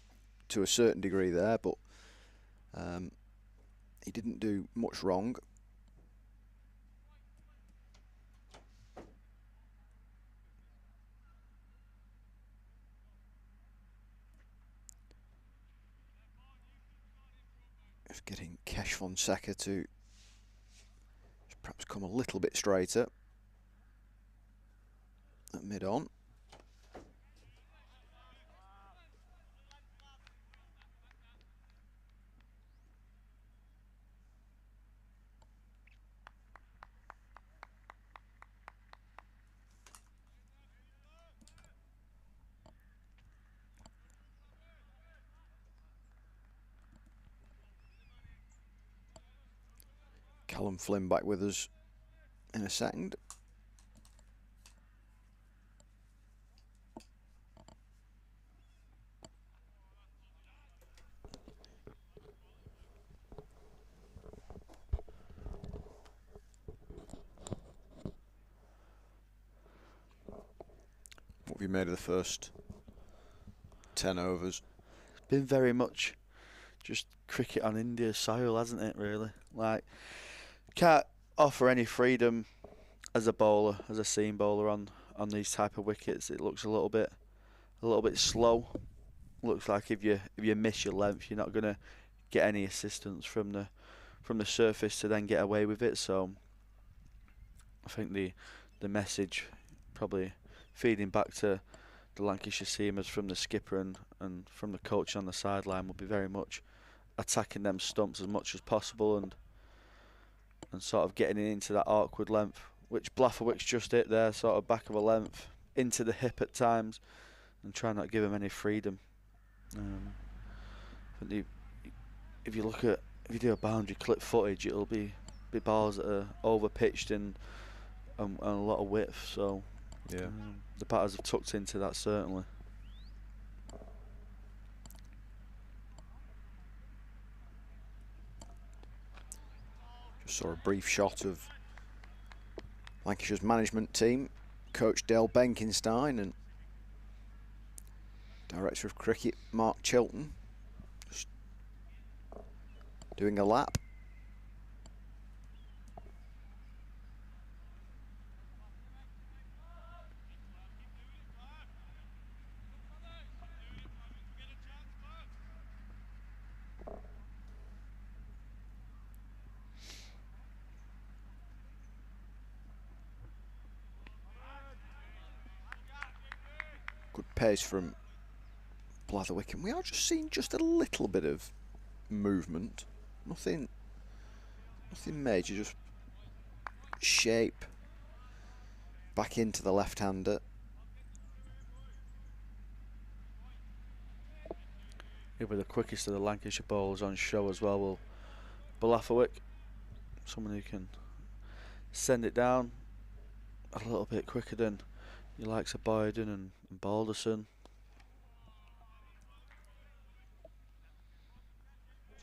to a certain degree there, but he didn't do much wrong. Just getting Kesh Fonseca to perhaps come a little bit straighter at mid-on. Callum Flynn back with us in a second. What have you made of the first 10 overs? It's been very much just cricket on India soil, hasn't it, really? Like, can't offer any freedom as a bowler, as a seam bowler on these type of wickets. It looks a little bit slow. Looks like if you miss your length, you're not gonna get any assistance from the surface to then get away with it. So I think the message probably feeding back to the Lancashire seamers from the skipper and from the coach on the sideline will be very much attacking them stumps as much as possible and sort of getting it into that awkward length, which Blatherwick's just hit there, sort of back of a length into the hip at times, and try not to give him any freedom. If you do a boundary clip footage, it'll be balls that are over pitched and a lot of width. So yeah, the batters have tucked into that certainly. Just saw a brief shot of Lancashire's management team, Coach Dale Benkenstein and Director of Cricket Mark Chilton, just doing a lap. pace from Blatherwick, and we are just seeing just a little bit of movement. Nothing major, just shape back into the left-hander. He'll be the quickest of the Lancashire bowlers on show as well, will Blatherwick. Someone who can send it down a little bit quicker than your likes of Boyden and Balderson.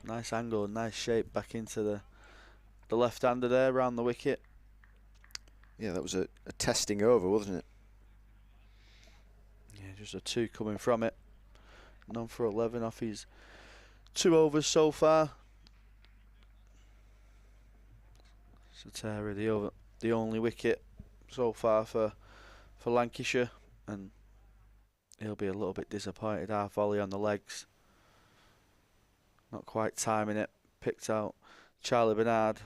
Nice angle and nice shape back into the left-hander there around the wicket. Yeah, that was a testing over, wasn't it? Yeah, just a 2 coming from it. None for 11 off his 2 overs so far. Satara, the only wicket so far for Lancashire, and he'll be a little bit disappointed. Half volley on the legs. Not quite timing it. Picked out Charlie Bernard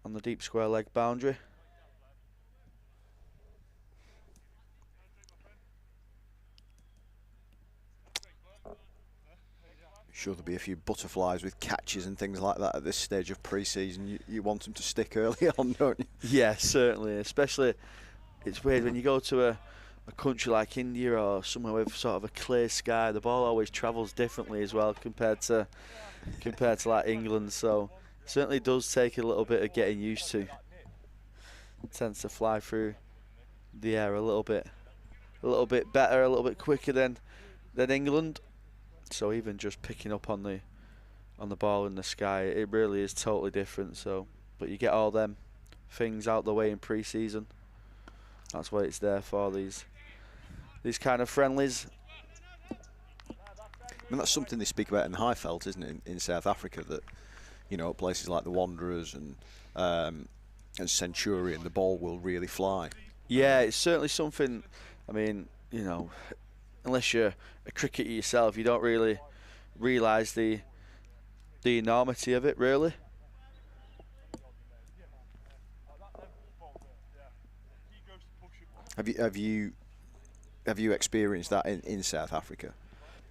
on the deep square leg boundary. Sure, there'll be a few butterflies with catches and things like that at this stage of pre-season. You want them to stick early on, don't you? Yeah, certainly. Especially, it's weird when you go to a country like India or somewhere with sort of a clear sky. The ball always travels differently as well compared to like England. So it certainly does take a little bit of getting used to. It tends to fly through the air a little bit better, a little bit quicker than England. So even just picking up on the ball in the sky, it really is totally different. So, but you get all them things out the way in pre-season. That's what it's there for, these kind of friendlies. I mean, that's something they speak about in Highveld, isn't it, in South Africa, that, you know, places like the Wanderers and Centurion, the ball will really fly. Yeah, it's certainly something. I mean, you know, unless you're a cricketer yourself, you don't really realise the enormity of it, really. Have you experienced that in South Africa?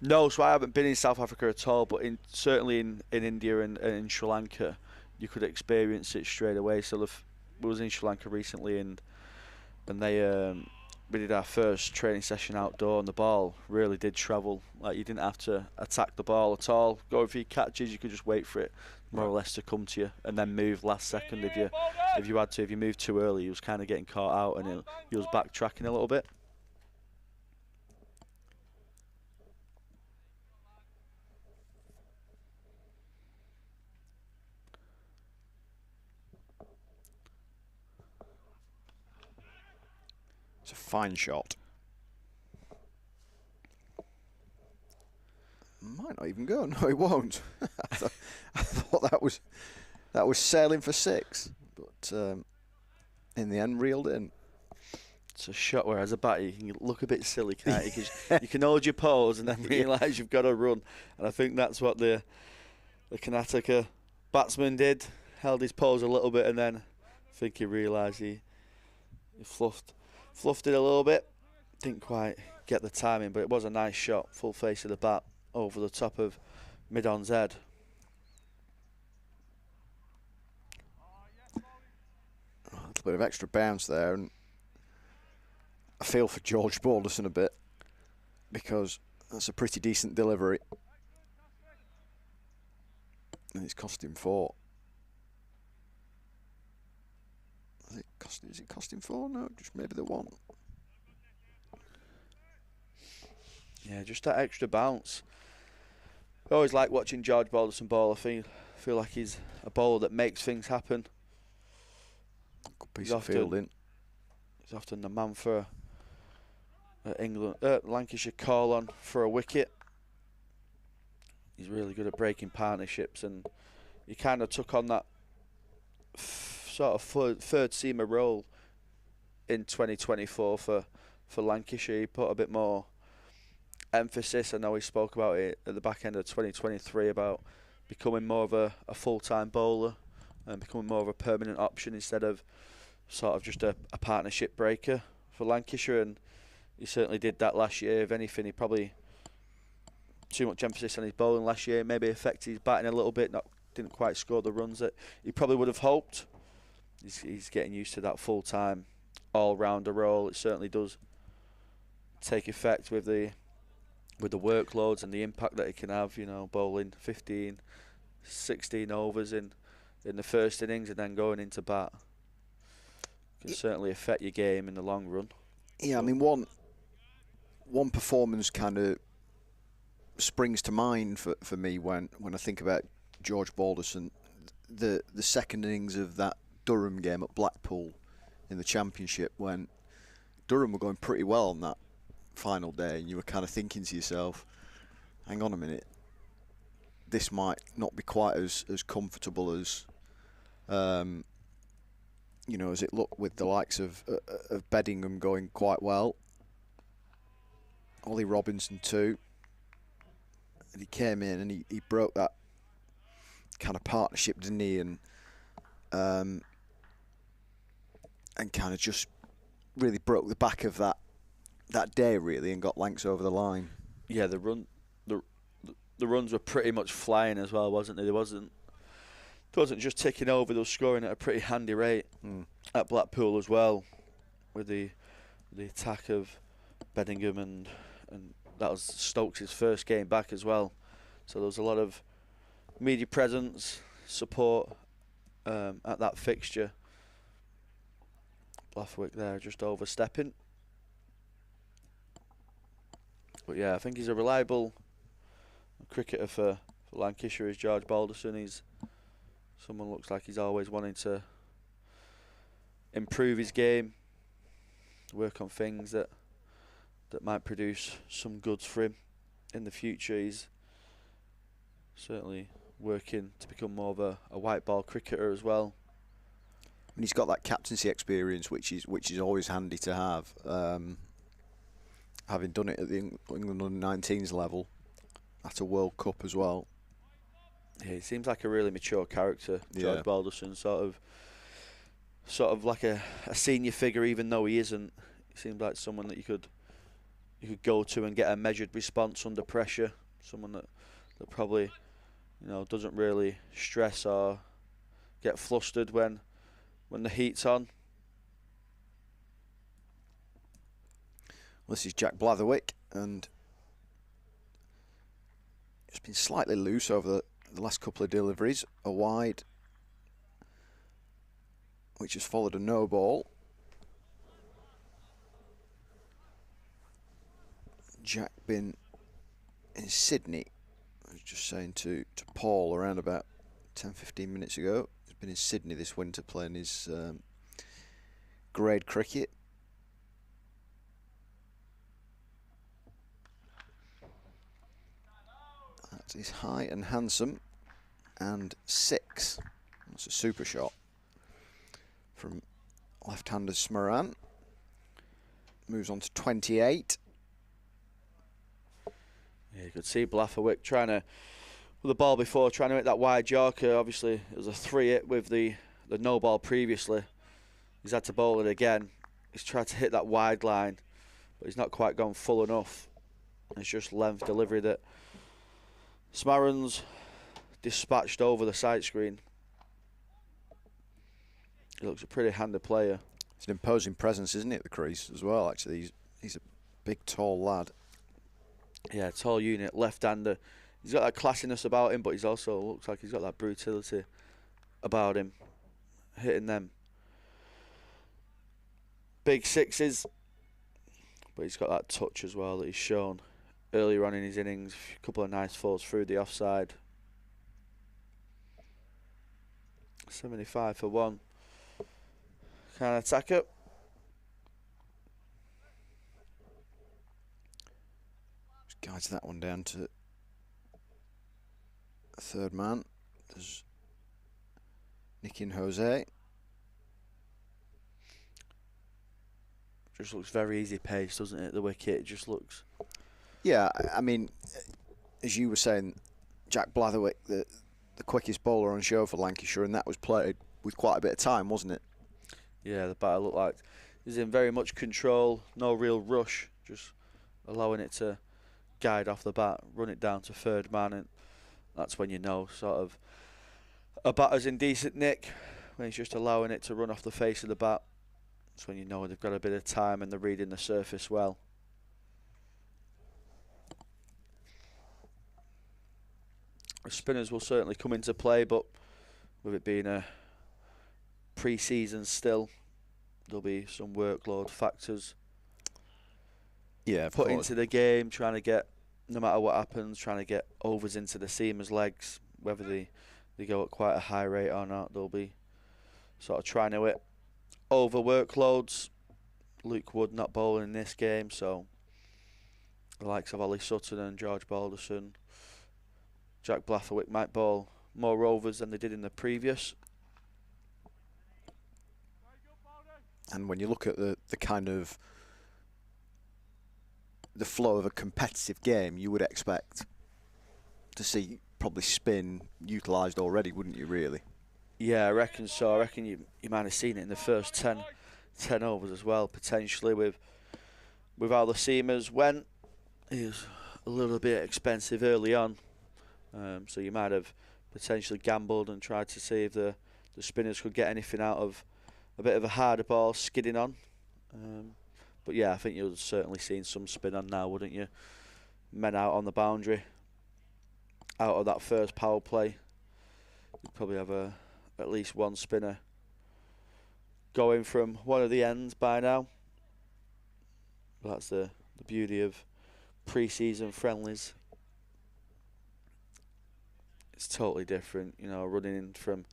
No, so I haven't been in South Africa at all, but certainly in India and in Sri Lanka, you could experience it straight away. So we was in Sri Lanka recently, and we did our first training session outdoor, and the ball really did travel. Like, you didn't have to attack the ball at all. Go for your catches, you could just wait for it more or less to come to you, and then move last second if you had to. If you moved too early, you was kind of getting caught out, and you was backtracking a little bit. It's a fine shot. Might not even go. No, it won't. I thought that was sailing for 6, but in the end, reeled in. It's a shot where, as a batter, you can look a bit silly, can't you? Because you can hold your pose and then realise you've got to run. And I think that's what the Karnataka batsman did. Held his pose a little bit, and then I think he realised he fluffed it a little bit. Didn't quite get the timing, but it was a nice shot, full face of the bat over the top of mid-on's head. A little bit of extra bounce there, and I feel for George Balderson a bit, because that's a pretty decent delivery, and it's cost him 4. Is it costing 4? No, just maybe the 1. Yeah, just that extra bounce. I always like watching George Balderson bowl. I feel like he's a bowler that makes things happen. Good piece of fielding. He's often the man for Lancashire call on for a wicket. He's really good at breaking partnerships, and he kind of took on that sort of third seamer role in 2024 for Lancashire. He put a bit more emphasis. I know he spoke about it at the back end of 2023 about becoming more of a full-time bowler and becoming more of a permanent option instead of sort of just a partnership breaker for Lancashire. And he certainly did that last year. If anything, he probably too much emphasis on his bowling last year, maybe affected his batting a little bit. Didn't quite score the runs that he probably would have hoped. He's getting used to that full-time all-rounder role. It certainly does take effect with the workloads and the impact that it can have. You know, bowling 15, 16 overs in the first innings and then going into bat can certainly affect your game in the long run. Yeah, I mean, one performance kind of springs to mind for me when I think about George Balderson. The second innings of that Durham game at Blackpool in the Championship, when Durham were going pretty well on that final day, and you were kind of thinking to yourself, hang on a minute, this might not be quite as comfortable as you know, as it looked, with the likes of Beddingham going quite well, Ollie Robinson too, and he came in and he broke that kind of partnership, didn't he, and kind of just really broke the back of that day really, and got Lancs over the line. Yeah, the runs were pretty much flying as well, wasn't it? It wasn't just ticking over, they were scoring at a pretty handy rate at Blackpool as well, with the attack of Beddingham, and that was Stokes' first game back as well. So there was a lot of media presence, support at that fixture. Blatherwick there just overstepping. But yeah, I think he's a reliable cricketer for Lancashire, is George Balderson. He's someone looks like he's always wanting to improve his game, work on things that might produce some goods for him in the future. He's certainly working to become more of a white ball cricketer as well. And he's got that captaincy experience, which is always handy to have. Having done it at the England under-19s level at a World Cup as well. Yeah, he seems like a really mature character, George Balderson, sort of like a senior figure, even though he isn't. He seems like someone that you could go to and get a measured response under pressure. Someone that probably, you know, doesn't really stress or get flustered when the heat's on. Well, this is Jack Blatherwick, and it's been slightly loose over the last couple of deliveries. A wide, which has followed a no ball. Jack been in Sydney. I was just saying to Paul around about 10-15 minutes ago. He's been in Sydney this winter playing his grade cricket. That is high and handsome, and 6. That's a super shot from left-hander Smaran. Moves on to 28. Yeah, you could see Blatherwick trying to, with the ball before, trying to hit that wide Yorker. Obviously, it was a 3-hit with the no ball previously. He's had to bowl it again. He's tried to hit that wide line, but he's not quite gone full enough. It's just length delivery that Smaran's dispatched over the side screen. He looks a pretty handy player. It's an imposing presence, isn't it, at the crease as well, actually. He's a big, tall lad. Yeah, tall unit, left-hander. He's got that classiness about him, but he's also looks like he's got that brutality about him, hitting them big sixes. But he's got that touch as well that he's shown earlier on in his innings. A couple of nice falls through the offside. 75 for 1. Can attack it. Guides that one down to a third man. There's Nicky and Jose. Just looks very easy paced, doesn't it? The wicket, it just looks. Yeah, I mean, as you were saying, Jack Blatherwick, the quickest bowler on show for Lancashire, and that was played with quite a bit of time, wasn't it? Yeah, the batter looked like he's in very much control, no real rush, just allowing it to guide off the bat, run it down to third man, and that's when you know sort of a batter's in decent nick, when he's just allowing it to run off the face of the bat. That's when you know they've got a bit of time and they're reading the surface well. The spinners will certainly come into play, but with it being a pre-season still, there'll be some workload factors put into the game, trying to get, no matter what happens, trying to get overs into the seamers' legs, whether they go at quite a high rate or not. They'll be sort of trying to hit over workloads. Luke Wood not bowling in this game, so the likes of Ollie Sutton and George Balderson, Jack Blatherwick might bowl more overs than they did in the previous. And when you look at the kind of the flow of a competitive game, you would expect to see probably spin utilised already, wouldn't you, really? Yeah, I reckon so. I reckon you might have seen it in the first 10 overs as well, potentially, with how the seamers went. It was a little bit expensive early on, so you might have potentially gambled and tried to see if the spinners could get anything out of a bit of a harder ball skidding on. But yeah, I think you'll certainly seen some spin on now, wouldn't you? Men out on the boundary, out of that first power play. You'd probably have at least one spinner going from one of the ends by now. But that's the beauty of pre-season friendlies. It's totally different, you know, running in from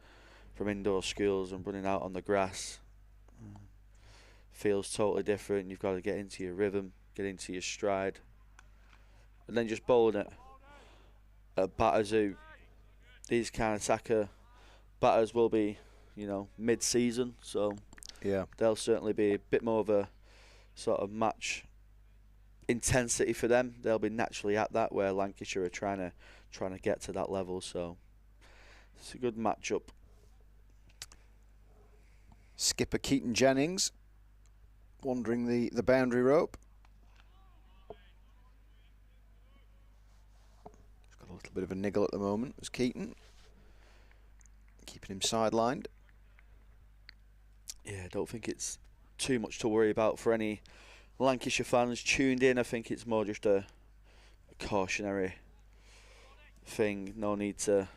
indoor schools and running out on the grass. Feels totally different. You've got to get into your rhythm, get into your stride, and then just bowling at batters who, these kind of attacker batters will be, you know, mid-season, so yeah, they'll certainly be a bit more of a sort of match intensity for them. They'll be naturally at that, where Lancashire are trying to get to that level, so it's a good matchup. Skipper Keaton Jennings wandering the boundary rope. He's got a little bit of a niggle at the moment as Keaton, keeping him sidelined. Yeah, I don't think it's too much to worry about for any Lancashire fans tuned in. I think it's more just a cautionary thing. No need to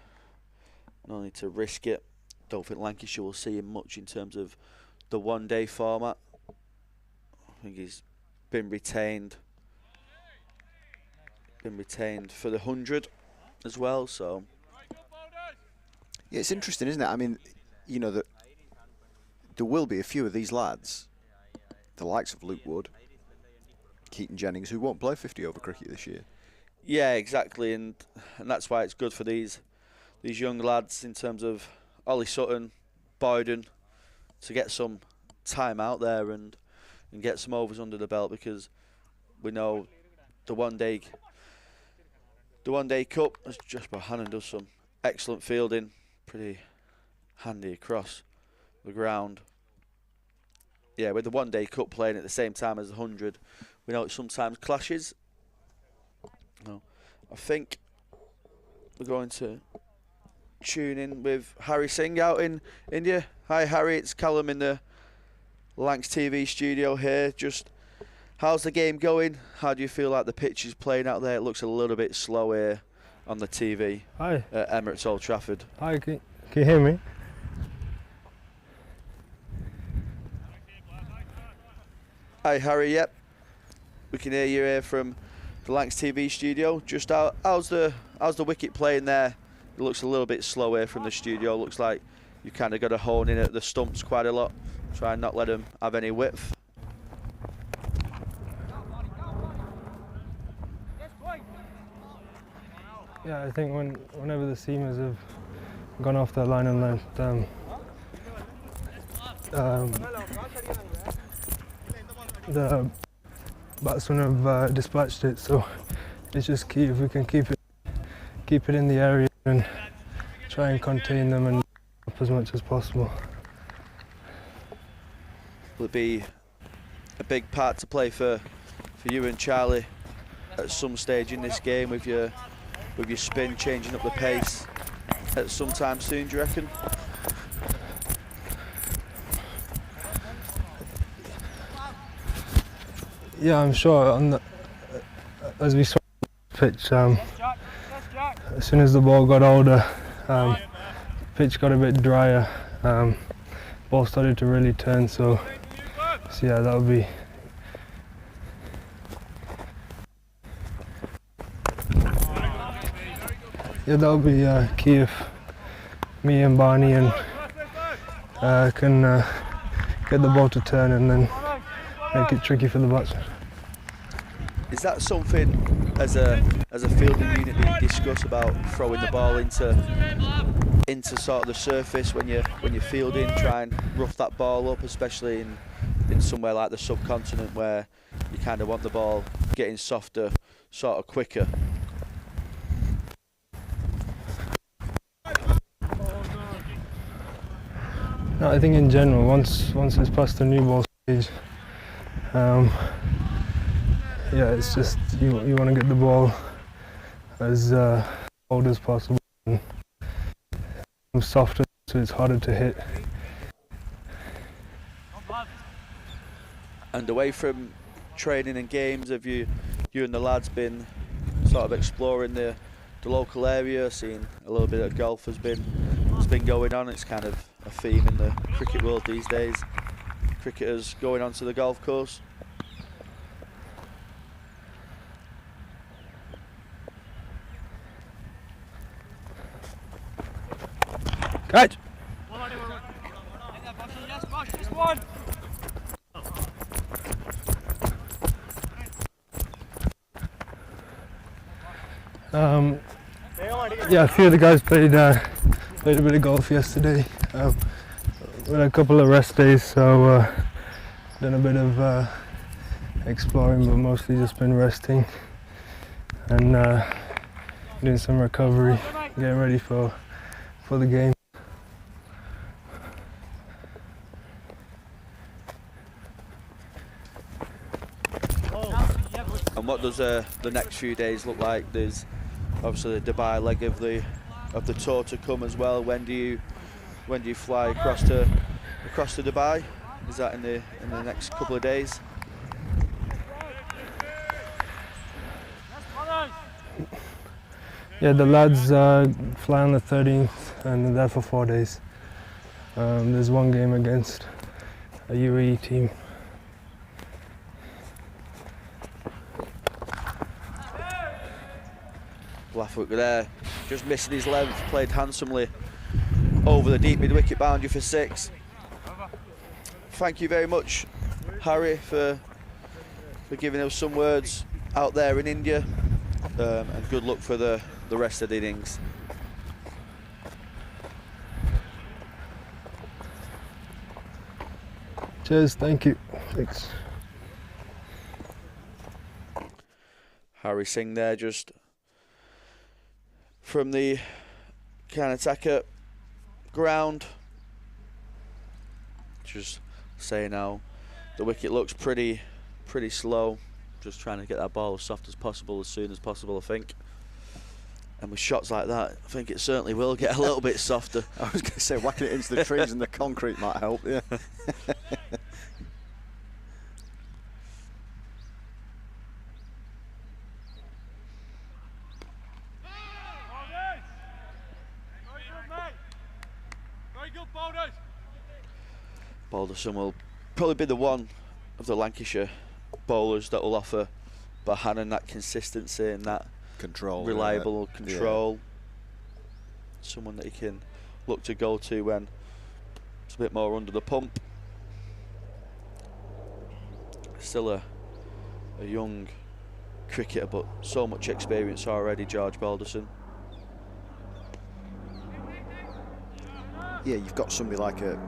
risk it. Don't think Lancashire will see him much in terms of the one-day format. I think he's been retained for the 100 as well. So yeah, it's interesting, isn't it? I mean, you know, that there will be a few of these lads, the likes of Luke Wood, Keaton Jennings, who won't play 50 over cricket this year. Yeah, exactly, and that's why it's good for these young lads in terms of Ollie Sutton, Boyden, to get some time out there and get some overs under the belt, because we know the one day cup, as Josh Bohannon does some excellent fielding, pretty handy across the ground. Yeah, with the one day cup playing at the same time as the 100, we know it sometimes clashes. No, I think we're going to tune in with Harry Singh out in India. Hi Harry, it's Callum in the Lancs TV studio here. Just, how's the game going? How do you feel like the pitch is playing out there? It looks a little bit slow here on the TV. Hi. At Emirates Old Trafford. Hi, can you hear me? Hi Harry, yep. We can hear you here from the Lancs TV studio. Just how's the wicket playing there? It looks a little bit slow here from the studio. Looks like you kind of got to hone in at the stumps quite a lot. Try and not let them have any width. Yeah, I think whenever the seamers have gone off their line and length, the batsmen have dispatched it. So it's just key if we can keep it in the area and try and contain them and up as much as possible. Will it be a big part to play for for you and Charlie at some stage in this game with your spin, changing up the pace at some time soon, do you reckon? Yeah, I'm sure. As we saw on the pitch, as soon as the ball got older, pitch got a bit drier. Ball started to really turn. So yeah, that would be. Yeah, that would be key if me and Barney can get the ball to turn and then make it tricky for the batsman. Is that something as a fielding unit that you discuss about throwing the ball into sort of the surface when you're fielding, try and rough that ball up, especially in somewhere like the subcontinent where you kind of want the ball getting softer, sort of quicker? No, I think in general, once it's past the new ball stage, yeah, it's just you want to get the ball as old as possible and softer, so it's harder to hit. And away from training and games, have you and the lads been sort of exploring the local area, seeing a little bit of golf has been going on? It's kind of a theme in the cricket world these days. Cricketers going onto the golf course. Catch! Yeah, a few of the guys played a bit of golf yesterday. We had a couple of rest days, so done a bit of exploring, but mostly just been resting and doing some recovery, getting ready for the game. And what does the next few days look like? There's obviously the Dubai leg of the tour to come as well. When do you fly across to Dubai? Is that in the next couple of days? Yeah, the lads fly on the 13th and they're there for 4 days. There's one game against a UAE team. Blathwick there, just missing his length, played handsomely over the deep mid-wicket boundary for 6. Thank you very much, Harry, for giving us some words out there in India, and good luck for the rest of the innings. Cheers, thank you. Thanks. Harry Singh there, just from the Karnataka ground. Just saying how the wicket looks pretty slow. Just trying to get that ball as soft as possible, as soon as possible, I think. And with shots like that, I think it certainly will get a little bit softer. I was going to say, whacking it into the trees and the concrete might help, yeah. Balderson will probably be the one of the Lancashire bowlers that will offer Bohannon that consistency and that control, reliable control. Yeah. Someone that he can look to go to when it's a bit more under the pump. Still a young cricketer, but so much experience already, George Balderson. Yeah, you've got somebody like a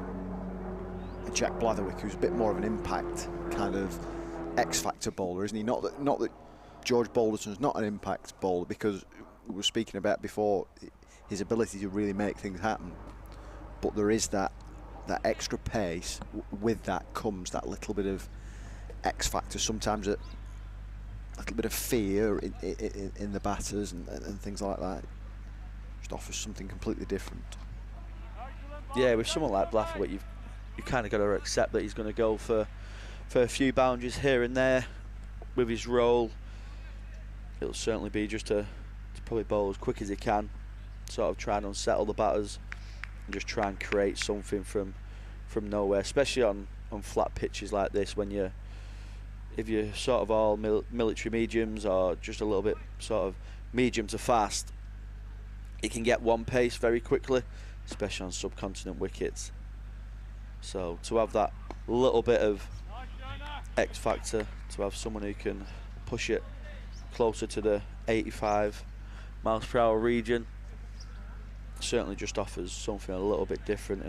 Jack Blatherwick, who's a bit more of an impact kind of X-factor bowler, isn't he? Not that George Balderson's not an impact bowler, because we were speaking about before his ability to really make things happen, but there is that extra pace. With that comes that little bit of X-factor. Sometimes little bit of fear in the batters and things like that. Just offers something completely different. Yeah, with someone like Blathwaite, you kind of got to accept that he's going to go for a few boundaries here and there with his role. It'll certainly be just to probably bowl as quick as he can, sort of try and unsettle the batters and just try and create something from nowhere, especially on flat pitches like this, when if you're sort of all military mediums or just a little bit sort of medium to fast, it can get one pace very quickly, especially on subcontinent wickets. So to have that little bit of X factor, to have someone who can push it closer to the 85 miles per hour region, certainly just offers something a little bit different,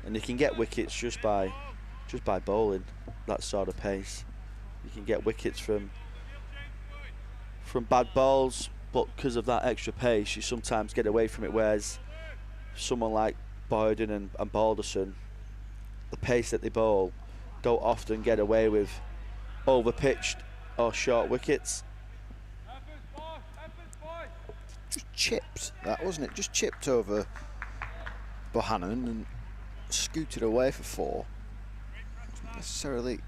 and you can get wickets just by bowling that sort of pace. You can get wickets from bad balls, but because of that extra pace, you sometimes get away from it. Whereas someone like Boyden and Balderson, the pace that they bowl, don't often get away with over-pitched or short wickets. Just chipped, that wasn't it? Just chipped over Bohannon and scooted away for 4. Wasn't necessarily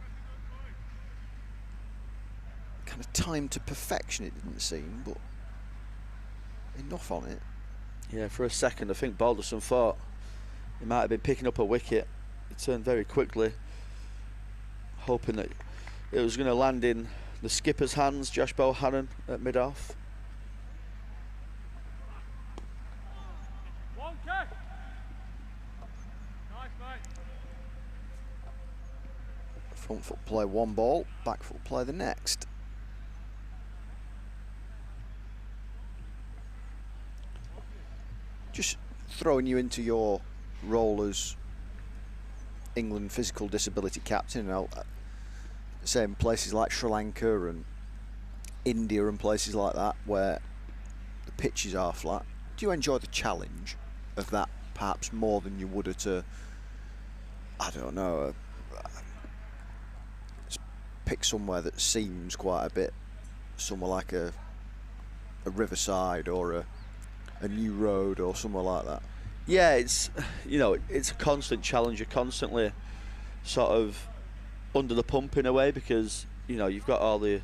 kind of timed to perfection, it didn't seem, but enough on it. Yeah, for a second I think Balderson thought he might have been picking up a wicket. He turned very quickly, hoping that it was going to land in the skipper's hands, Josh Bohannon, at mid-off. Front foot play 1 ball, back foot play the next. Just throwing you into your role as England physical disability captain, and say in places like Sri Lanka and India and places like that where the pitches are flat, do you enjoy the challenge of that perhaps more than you would at a, I don't know, pick somewhere that seems quite a bit, somewhere like a riverside or a new road or somewhere like that? Yeah, it's it's a constant challenge. You're constantly sort of under the pump in a way, because you've got all the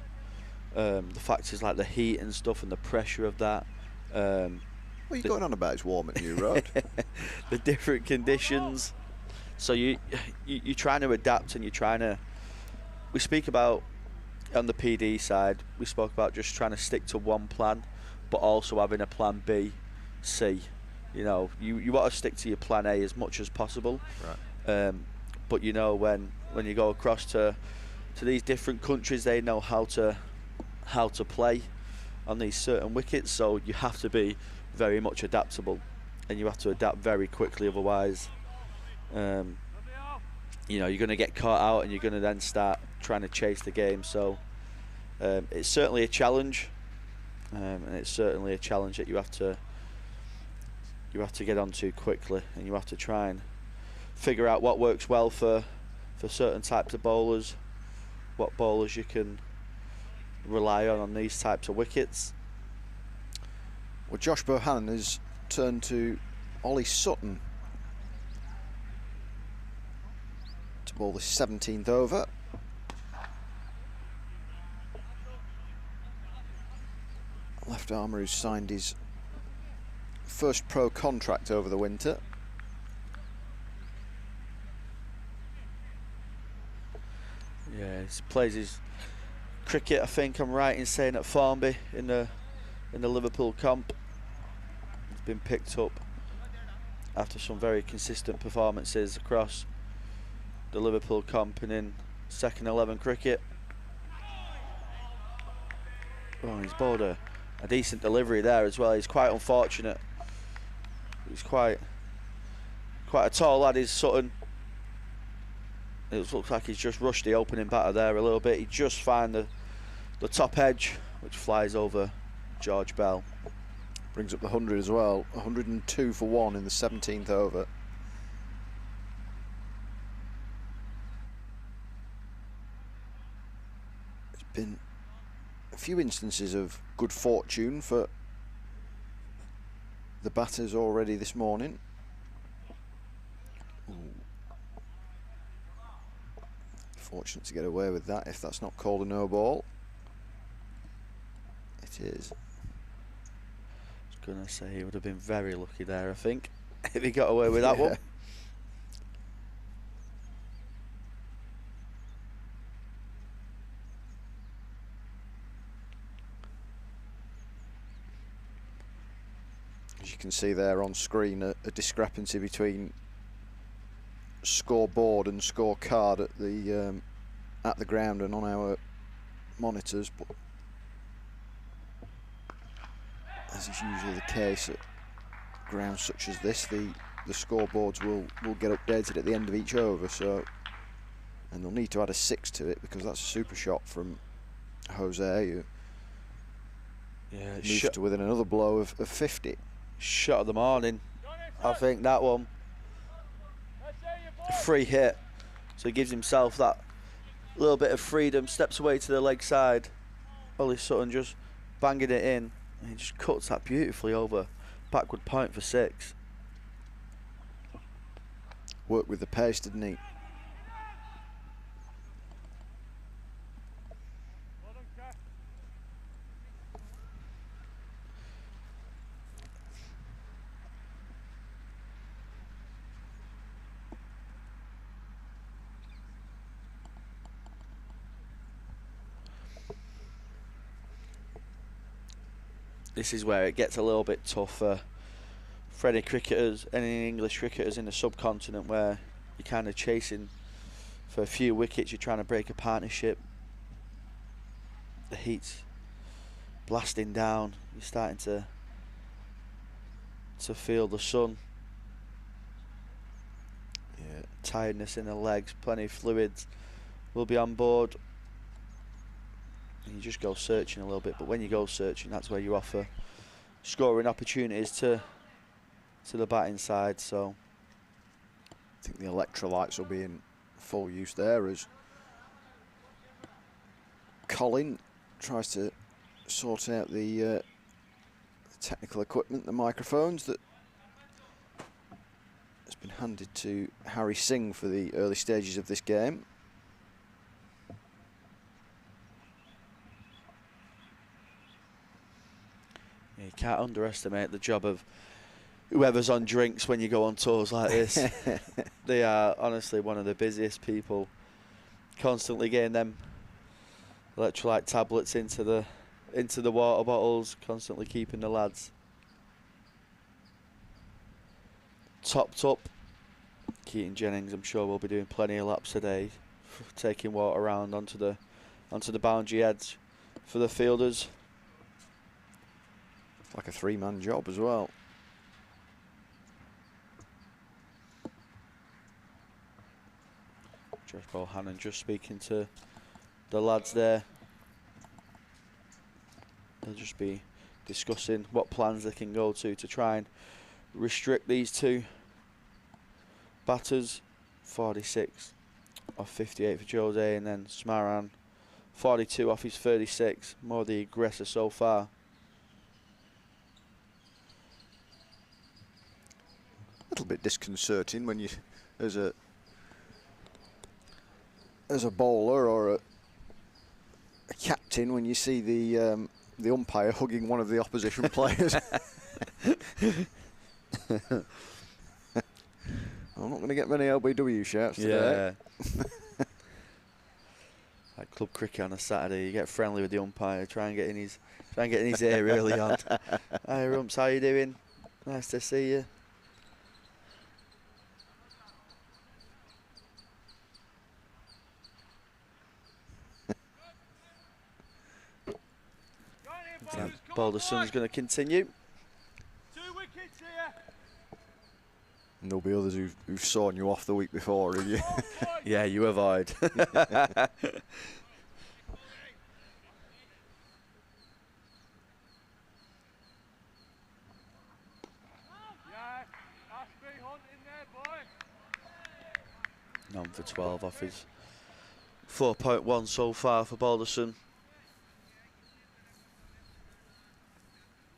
factors like the heat and stuff and the pressure of that. What are you going on about? It's warm at New Road. The different conditions. So you're trying to adapt, and you're trying to. We speak about on the PD side. We spoke about just trying to stick to one plan, but also having a plan B, C. You want to stick to your plan A as much as possible. Right. But when you go across to these different countries, they know how to play on these certain wickets. So you have to be very much adaptable, and you have to adapt very quickly. Otherwise, you're going to get caught out, and you're going to then start trying to chase the game. So it's certainly a challenge, and it's certainly a challenge that you have to get onto quickly, and you have to try and figure out what works well for certain types of bowlers, what bowlers you can rely on these types of wickets. Well, Josh Bohannon has turned to Ollie Sutton to bowl the 17th over. Left armour who's signed his first pro contract over the winter. Yeah, he plays his cricket, I think I'm right in saying, at Formby in the Liverpool comp. He's been picked up after some very consistent performances across the Liverpool comp and in second 11 cricket. Oh, he's bowled a decent delivery there as well. He's quite unfortunate. He's quite a tall lad, is Sutton. It looks like he's just rushed the opening batter there a little bit. He just found the top edge, which flies over George Bell. Brings up the 100 as well. 102 for 1 in the 17th over. It's been a few instances of good fortune for the batters already this morning. Ooh. Fortunate to get away with that, if that's not called a no ball. It is. I was going to say he would have been very lucky there, I think, if he got away with that one. As you can see there on screen, a discrepancy between scoreboard and scorecard at the ground and on our monitors, but as is usually the case at grounds such as this, the scoreboards will get updated at the end of each over, so, and they'll need to add a 6 to it because that's a super shot from Jose, who moves to within another blow of 50. Shot of the morning, I think, that one. Free hit, so he gives himself that little bit of freedom, steps away to the leg side. Ollie Sutton just banging it in, and he just cuts that beautifully over backward point for 6. Worked with the pace, didn't he? This is where it gets a little bit tougher for any cricketers, any English cricketers in the subcontinent, where you're kind of chasing for a few wickets, you're trying to break a partnership. The heat's blasting down, you're starting to feel the sun. Yeah. Tiredness in the legs, plenty of fluids will be on board. And you just go searching a little bit, but when you go searching, that's where you offer scoring opportunities to the batting side. So I think the electrolytes will be in full use there as Colin tries to sort out the technical equipment, the microphones that has been handed to Harry Singh for the early stages of this game. You can't underestimate the job of whoever's on drinks when you go on tours like this. They are honestly one of the busiest people, constantly getting them electrolyte tablets into the water bottles, constantly keeping the lads topped up. Keaton Jennings, I'm sure, will be doing plenty of laps today, taking water around onto the boundary edge for the fielders. Like a 3-man job as well. Josh Bohannon just speaking to the lads there. They'll just be discussing what plans they can go to try and restrict these two batters. 46 off 58 for Jose, and then Smaran 42 off his 36. More the aggressor so far. A little bit disconcerting when you, as a bowler or a captain, when you see the umpire hugging one of the opposition players. I'm not going to get many LBW shouts today. Yeah. Like club cricket on a Saturday, you get friendly with the umpire, try and get in his ear early on. Hi Rumps, how you doing? Nice to see you. Balderson's going to continue. 2 wickets here. And there'll be others who've sawn you off the week before, have you? Yeah, you avoid. None for 12 off his 4.1 so far for Balderson.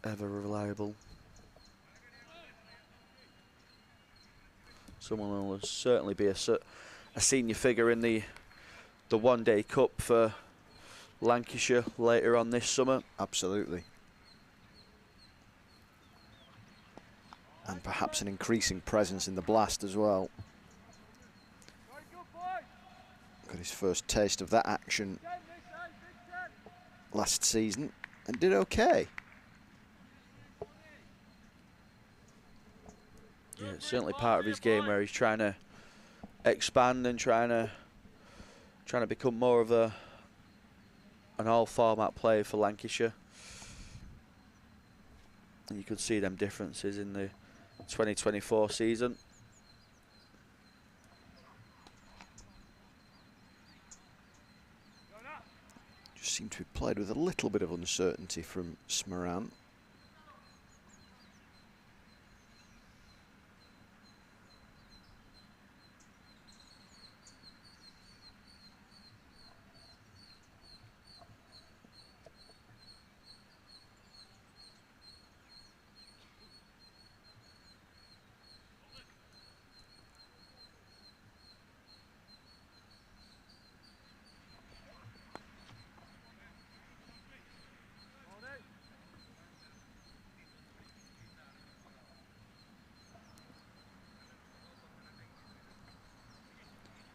ever reliable. Someone who will certainly be a senior figure in the one-day cup for Lancashire later on this summer. Absolutely. And perhaps an increasing presence in the Blast as well. Got his first taste of that action last season and did okay. Yeah, it's certainly part of his game where he's trying to expand and trying to become more of an all-format player for Lancashire. And you could see them differences in the 2024 season. Just seemed to be played with a little bit of uncertainty from Smaran.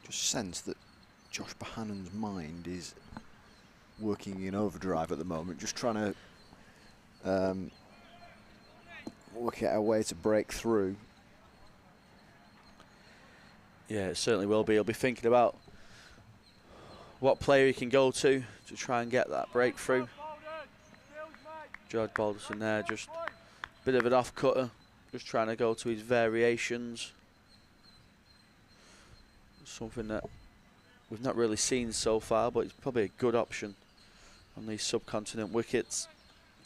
Just sense that Josh Bohannon's mind is working in overdrive at the moment, just trying to work out a way to break through. Yeah, it certainly will be. He'll be thinking about what player he can go to try and get that breakthrough. George Balderson there, just a bit of an off-cutter, just trying to go to his variations. Something that we've not really seen so far, but it's probably a good option on these subcontinent wickets.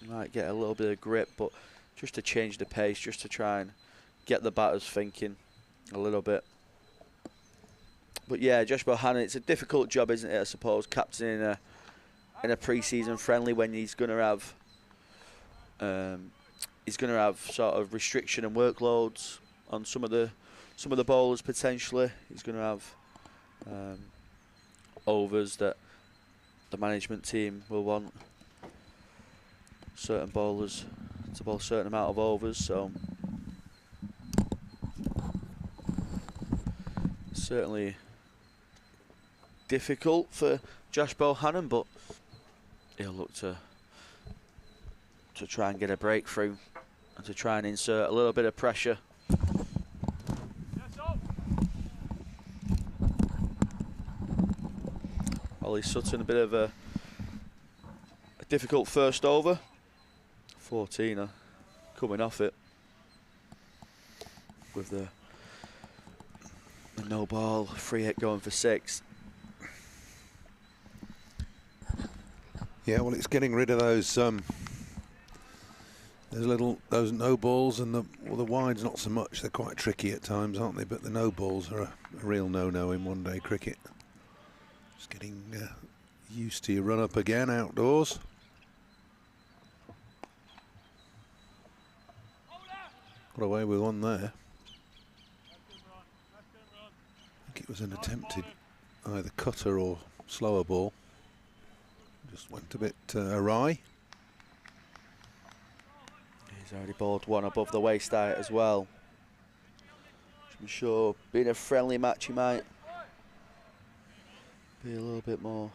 You might get a little bit of grip, but just to change the pace, just to try and get the batters thinking a little bit. But yeah, Josh Bohannon, it's a difficult job, isn't it, I suppose, captaining in a pre-season friendly when he's going to have sort of restriction and workloads on some of the bowlers potentially. He's going to have overs that the management team will want certain bowlers to bowl a certain amount of overs, so certainly difficult for Josh Bohannon, but he'll look to try and get a breakthrough and to try and insert a little bit of pressure. Ollie Sutton, a bit of a difficult first over. 14er coming off it with the no ball, free hit going for 6. Yeah, well, it's getting rid of those no balls, and the wides not so much. They're quite tricky at times, aren't they? But the no balls are a real no-no in one-day cricket. Just getting used to your run-up again outdoors. Got away with one there. I think it was an attempted either cutter or slower ball. Just went a bit awry. He's already bowled one above the waist height as well. I'm sure being a friendly match he might be a little bit more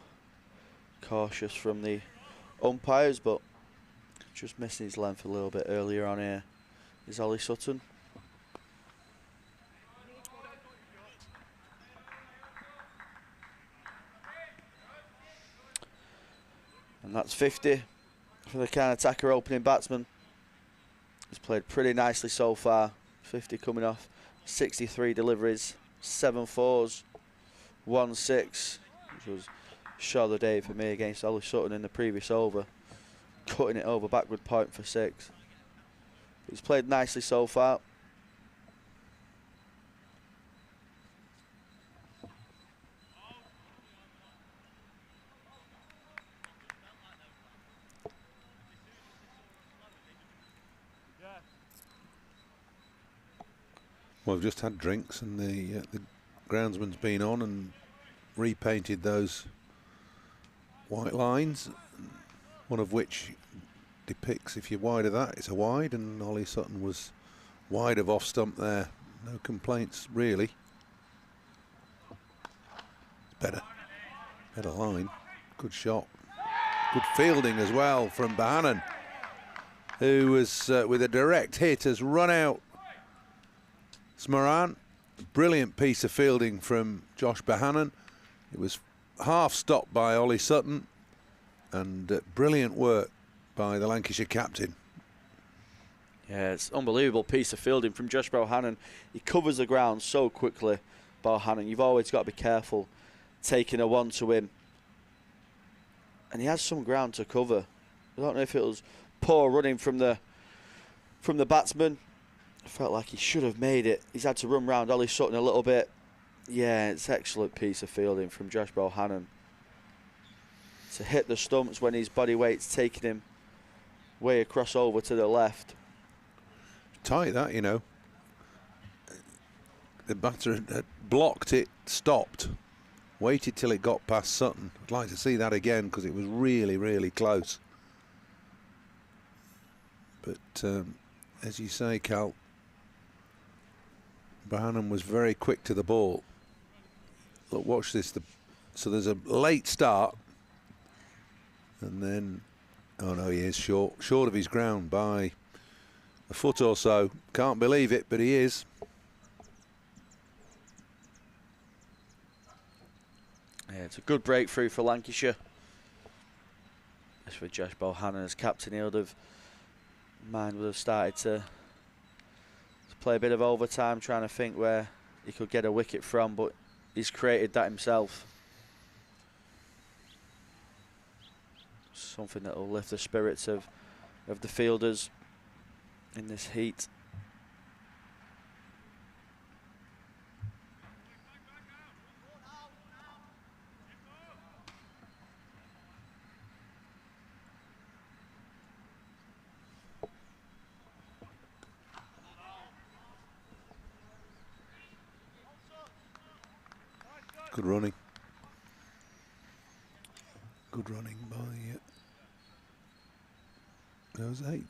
cautious from the umpires, but just missing his length a little bit earlier on here is Ollie Sutton. And that's 50 for the kind of attacker opening batsman. He's played pretty nicely so far. 50 coming off 63 deliveries, 7 fours, 1 6, which was shot of the day for me against Ollie Sutton in the previous over, cutting it over backward point for 6. He's played nicely so far. Well, we've just had drinks and the groundsman's been on and repainted those white lines, one of which depicts if you're wide of that, it's a wide, and Ollie Sutton was wide of off stump there. No complaints, really. Better line. Good shot. Good fielding as well from Bohannon, who was, with a direct hit, has run out Smoran. Brilliant piece of fielding from Josh Bohannon. It was half stopped by Ollie Sutton, and brilliant work by the Lancashire captain. Yeah, it's an unbelievable piece of fielding from Josh Bohannon. He covers the ground so quickly, Bohannon. You've always got to be careful taking a one to him. And he has some ground to cover. I don't know if it was poor running from the batsman. I felt like he should have made it. He's had to run round Ollie Sutton a little bit. Yeah, it's an excellent piece of fielding from Josh Bohannon to hit the stumps when his body weight's taking him way across over to the left. Tight that, you know. The batter had blocked it, stopped, waited till it got past Sutton. I'd like to see that again because it was really, really close. But as you say, Cal, Bohannon was very quick to the ball. Look, watch this. So there's a late start, and then, oh no, he is short of his ground by a foot or so. Can't believe it, but he is. Yeah, it's a good breakthrough for Lancashire. That's with Josh Bohannon as captain. He would have, mind would have started to play a bit of overtime, trying to think where he could get a wicket from, but he's created that himself. Something that will lift the spirits of the fielders in this heat. Good running. Good running by Jose.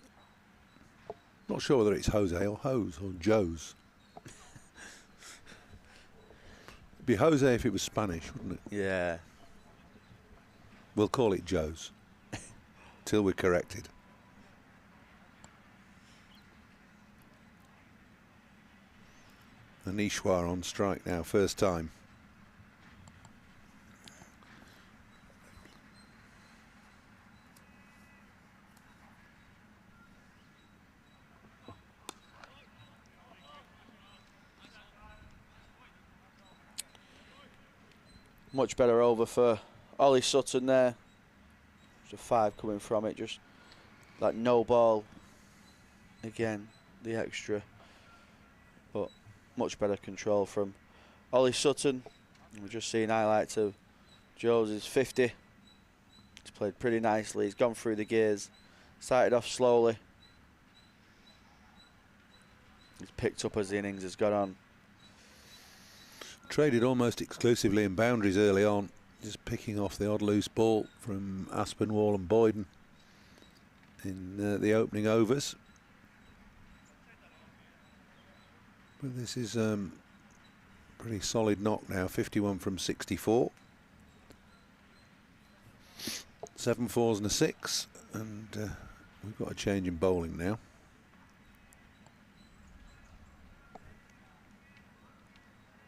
Not sure whether it's Jose or Hose or Joe's. It'd be Jose if it was Spanish, wouldn't it? Yeah. We'll call it Joe's till we're corrected. Anishwar on strike now, first time. Much better over for Ollie Sutton there. There's a 5 coming from it, just like no ball. Again, the extra. But much better control from Ollie Sutton. We're just seeing highlights of Joe's 50. He's played pretty nicely. He's gone through the gears. Started off slowly. He's picked up as the innings has gone on. Traded almost exclusively in boundaries early on, just picking off the odd loose ball from Aspinwall and Boyden in the opening overs. But this is pretty solid knock now, 51 from 64. 7 fours and a 6, and we've got a change in bowling now.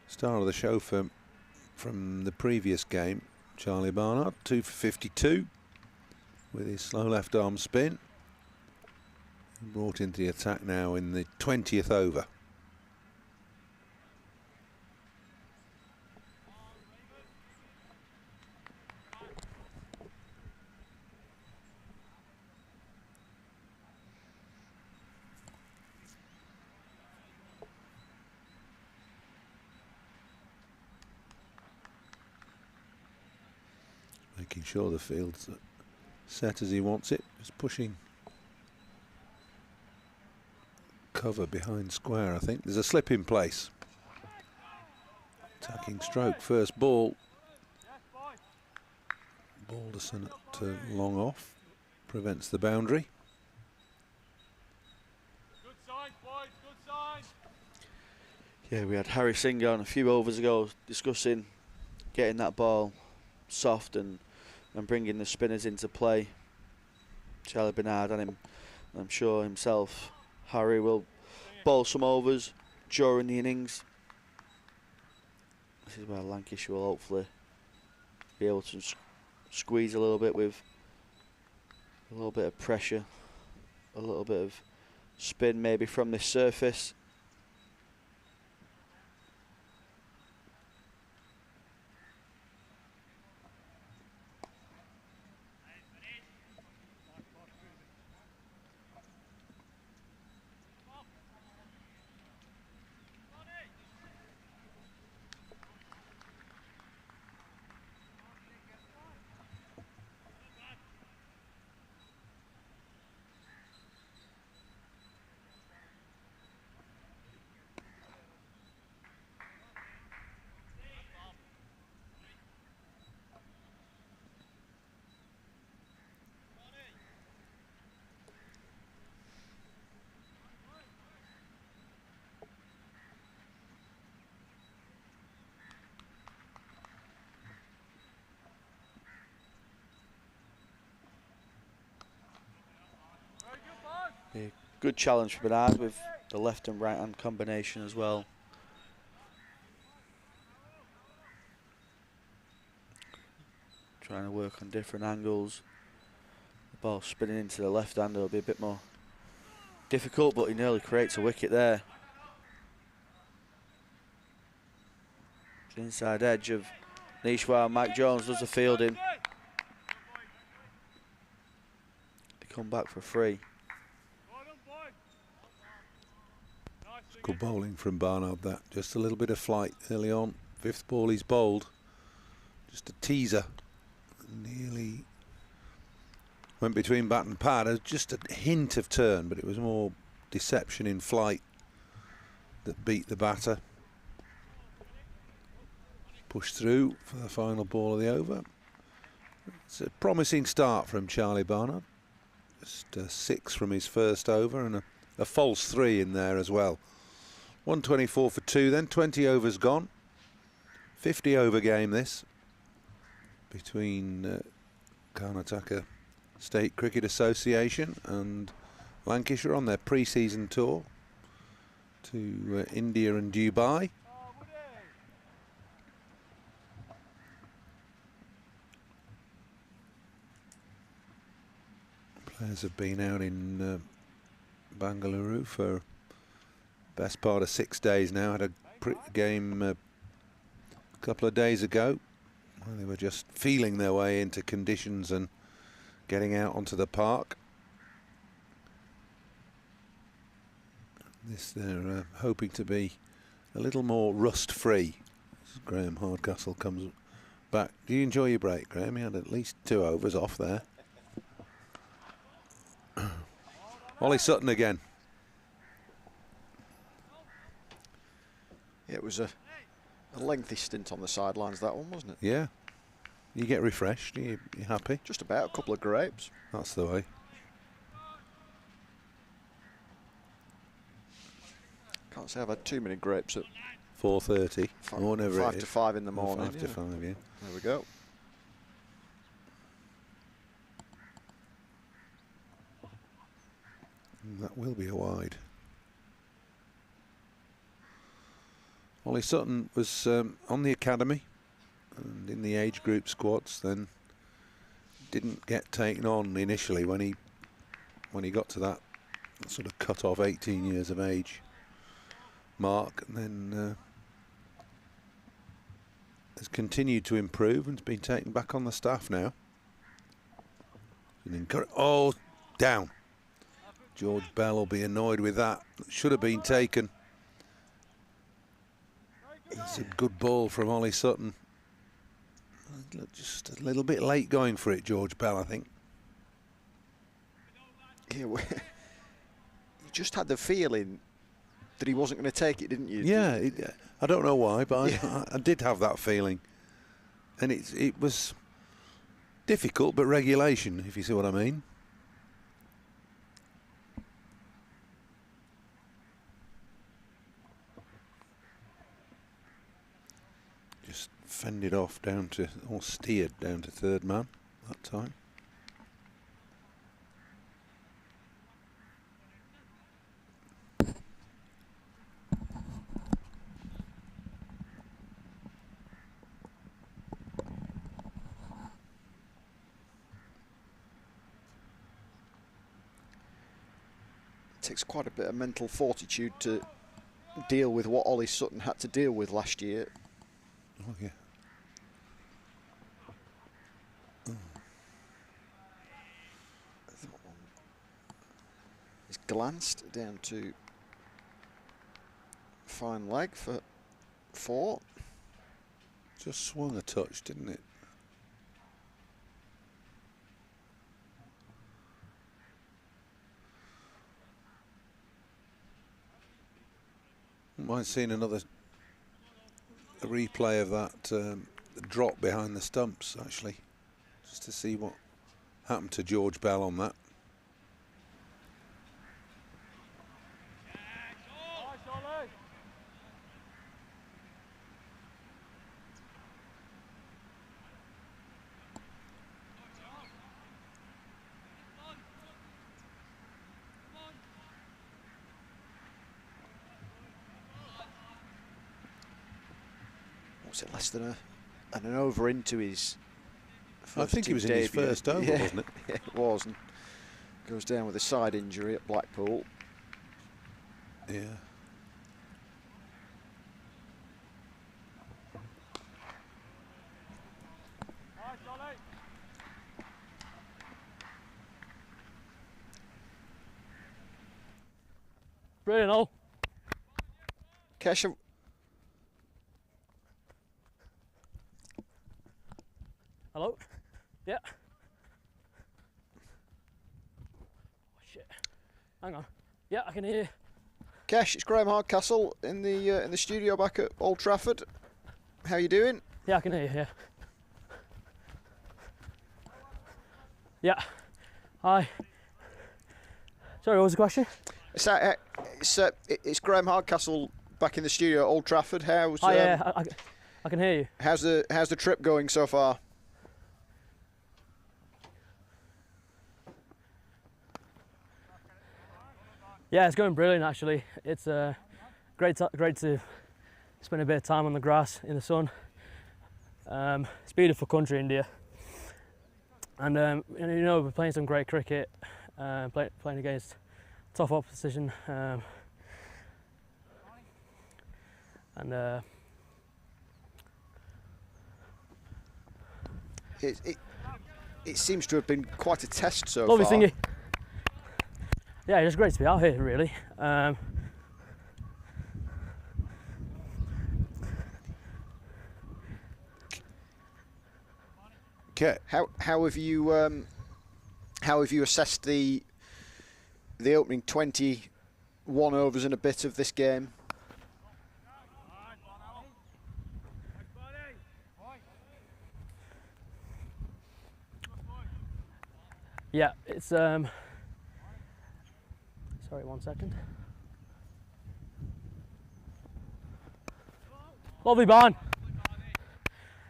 Star of the show from the previous game, Charlie Barnard, 2 for 52 with his slow left arm spin. Brought into the attack now in the 20th over. Making sure the field's set as he wants it. Just pushing cover behind square, I think. There's a slip in place. Attacking stroke, first ball. Balderson at long off, prevents the boundary. Good signs, boys, good signs. Yeah, we had Harry Singer on a few overs ago discussing getting that ball soft and bringing the spinners into play. Charlie Bernard and him, I'm sure himself, Harry will bowl some overs during the innings. This is where Lancashire will hopefully be able to squeeze a little bit with a little bit of pressure, a little bit of spin maybe from this surface. A good challenge for Bernard with the left and right hand combination as well. Trying to work on different angles. The ball spinning into the left hand will be a bit more difficult, but he nearly creates a wicket there. The inside edge of niche while Mike Jones does the fielding. They come back for free. Good bowling from Barnard, that. Just a little bit of flight early on. Fifth ball he's bowled. Just a teaser. Nearly went between bat and pad. Just a hint of turn, but it was more deception in flight that beat the batter. Pushed through for the final ball of the over. It's a promising start from Charlie Barnard. Just a 6 from his first over and a false 3 in there as well. 124 for 2, then 20 overs gone. 50 over game this between Karnataka State Cricket Association and Lancashire on their pre-season tour to India and Dubai. Players have been out in Bengaluru for best part of 6 days now. Had a game a couple of days ago. Well, they were just feeling their way into conditions and getting out onto the park. This they're hoping to be a little more rust-free. Graham Hardcastle comes back. Do you enjoy your break, Graham? He had at least 2 overs off there. Ollie Sutton again. Yeah, it was a lengthy stint on the sidelines, that one, wasn't it? Yeah. You get refreshed. You happy? Just about. A couple of grapes. That's the way. Can't say I've had too many grapes at 4:30 or whatever. 5 to 5 in the morning. 5 to 5, yeah. There we go. And that will be a wide. Ollie Sutton was on the academy and in the age group squads, then didn't get taken on initially when he got to that sort of cut off 18 years of age mark, and then has continued to improve and has been taken back on the staff now. Oh, down. George Bell will be annoyed with that. Should have been taken. It's a good ball from Ollie Sutton. Just a little bit late going for it, George Bell, I think. Yeah, you just had the feeling that he wasn't going to take it, didn't you? Yeah, I don't know why, but I did have that feeling. And it was difficult, but regulation, if you see what I mean. Just fended off down to, or steered down to third man that time. Takes quite a bit of mental fortitude to deal with what Ollie Sutton had to deal with last year. Oh, yeah. He's glanced down to fine leg for 4. Just swung a touch, didn't it? Might have seen a replay of that drop behind the stumps, actually, just to see what happened to George Bell on that. Was it less than an over into his first I think he was in his first over, yeah, wasn't it? Yeah, it was. And goes down with a side injury at Blackpool. Yeah. Brilliant, all. Kesha. Hello? Yeah. Oh, shit. Hang on. Yeah, I can hear you. Kesh, it's Graham Hardcastle in the studio back at Old Trafford. How you doing? Yeah, I can hear you, yeah. Yeah. Hi. Sorry, what was the question? It's Graham Hardcastle back in the studio at Old Trafford. How's yeah, I can hear you. How's the trip going so far? Yeah, it's going brilliant actually. It's great to spend a bit of time on the grass in the sun. It's a beautiful country, India, and you know, we're playing some great cricket, playing against tough opposition, and it seems to have been quite a test so lovely far. Thingy. Yeah, it's great to be out here, really. Okay. How have you assessed the opening 21 overs and a bit of this game? Yeah, it's sorry, 1 second. Lovely Barn.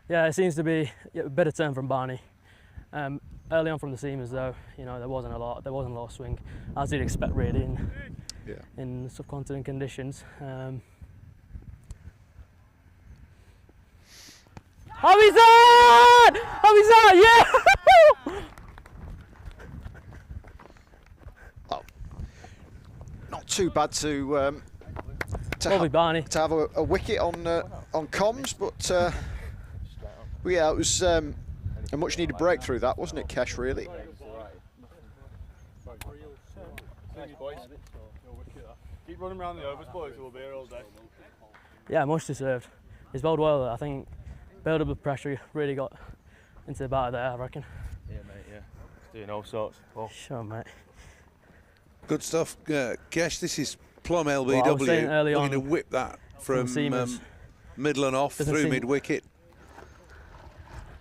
Yeah, it seems to be a better turn from Barney. Early on from the seamers, though, you know, there wasn't a lot of swing, as you'd expect really in subcontinent conditions. Hamizan! Yeah! Not too bad to Barney. To have a wicket on comms, but yeah, it was a much needed breakthrough, that, wasn't it, Kesh? Really. Keep running around the overs, boys. We'll be here all day. Yeah, much deserved. He's bowled well. I think build up the pressure really got into the batter there, I reckon. Yeah, mate. Yeah, he's doing all sorts. Oh. Sure, mate. Good stuff, Kesh. This is Plum Well, I was saying LBW early looking to on whip that from seamers. middle and off Doesn't through seem- mid-wicket.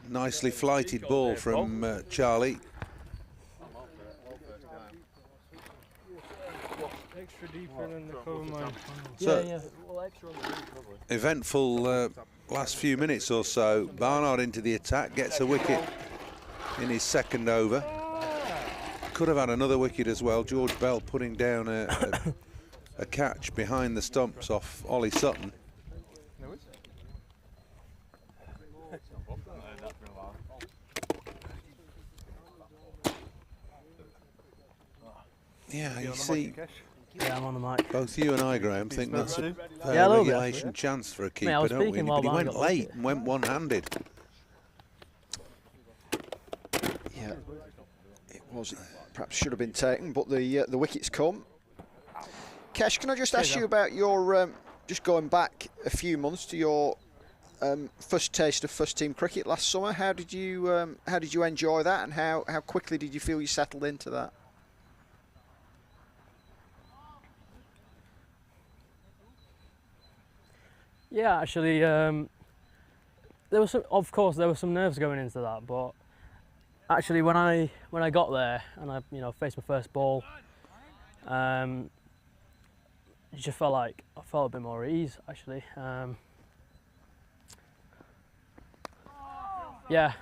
Nicely flighted ball from Charlie. Extra deeper than the cover mine. So, eventful last few minutes or so. Barnard into the attack, gets a wicket in his second over. Could have had another wicket as well. George Bell putting down a catch behind the stumps off Ollie Sutton. Yeah, you see, Yeah, I'm on the mic. both you and I, Graham, think that's a fair Yeah, a little bit, regulation actually. chance for a Mate, I keeper, was don't we? speaking But while he Barnard went got late wicket. and went one-handed. Yeah, it was. Perhaps should have been taken, but the wicket's come. Kesh, can I just ask you about your just going back a few months to your first taste of first-team cricket last summer? How did you enjoy that, and how quickly did you feel you settled into that? Yeah, actually, there was of course there were some nerves going into that, but actually when I got there and I faced my first ball, it just felt like I felt a bit more at ease actually. Yeah,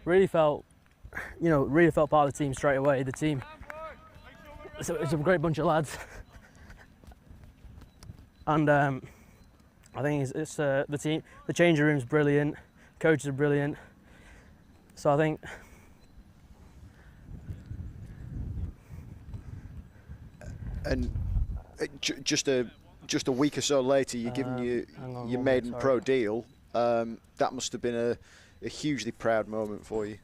really felt part of the team straight away. The team, it's a great bunch of lads, and I think it's the team. The changing room's brilliant. Coaches are brilliant. So I think. And just a week or so later, you're giving your maiden pro deal. That must have been a hugely proud moment for you.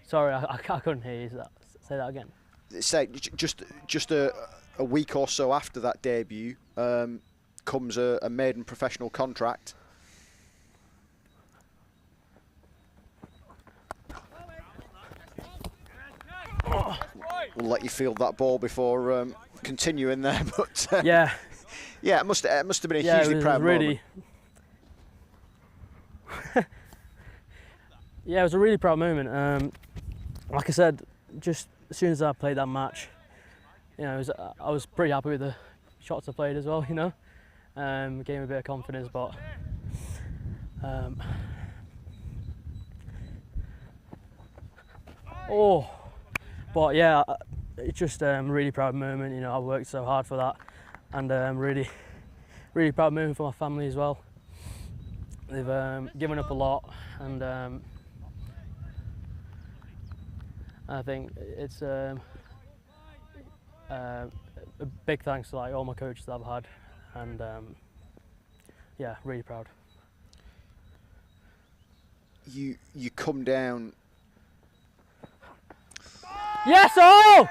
Sorry, I couldn't hear you. Say that again. Say just a week or so after that debut comes a maiden professional contract. We'll let you field that ball before continuing there, but yeah, it must have been a hugely proud moment. Yeah, it was a really proud moment. Like I said, just as soon as I played that match, I was pretty happy with the shots I played as well. Gave me a bit of confidence, but but yeah, it's just a really proud moment. I worked so hard for that, and really proud moment for my family as well. They've given up a lot, and I think it's a big thanks to all my coaches that I've had, and yeah, really proud. You come down. Yes! Oh!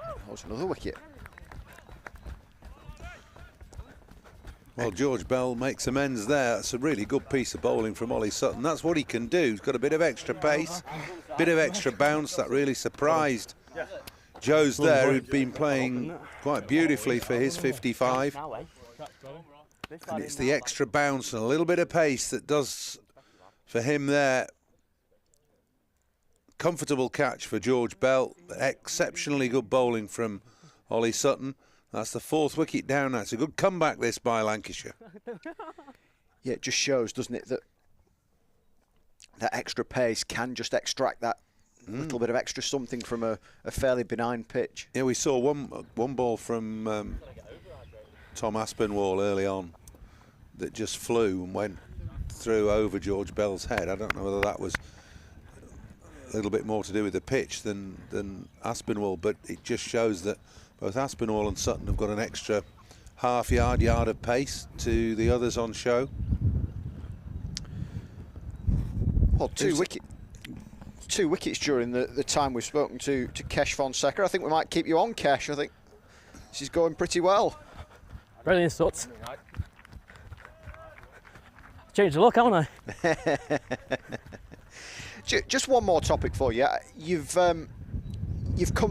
That was another wicket. Well, George Bell makes amends there. That's a really good piece of bowling from Ollie Sutton. That's what he can do. He's got a bit of extra pace, bit of extra bounce. That really surprised Joe's there, who'd been playing quite beautifully for his 55. And it's the extra bounce and a little bit of pace that does for him there. Comfortable catch for George Bell. Exceptionally good bowling from Ollie Sutton. That's the fourth wicket down. That's a good comeback this by Lancashire. Yeah, it just shows, doesn't it, that extra pace can just extract that little bit of extra something from a fairly benign pitch. Yeah, we saw one ball from Tom Aspinwall early on that just flew and went through over George Bell's head. I don't know whether that was a little bit more to do with the pitch than Aspinwall, but it just shows that both Aspinwall and Sutton have got an extra yard of pace to the others on show. Well, two wickets during the time we've spoken to Kesh Fonseca. I think we might keep you on, Kesh. I think this is going pretty well. Brilliant, Suts. Changed the look, haven't I? Just one more topic for you. You've come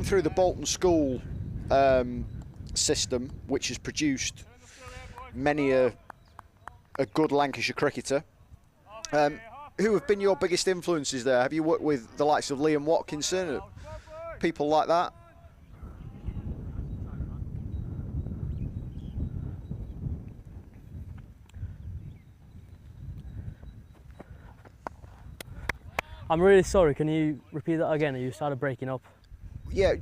through the Bolton School system, which has produced many a good Lancashire cricketer. Who have been your biggest influences there? Have you worked with the likes of Liam Watkinson, people like that? I'm really sorry, can you repeat that again? You started breaking up. Yeah,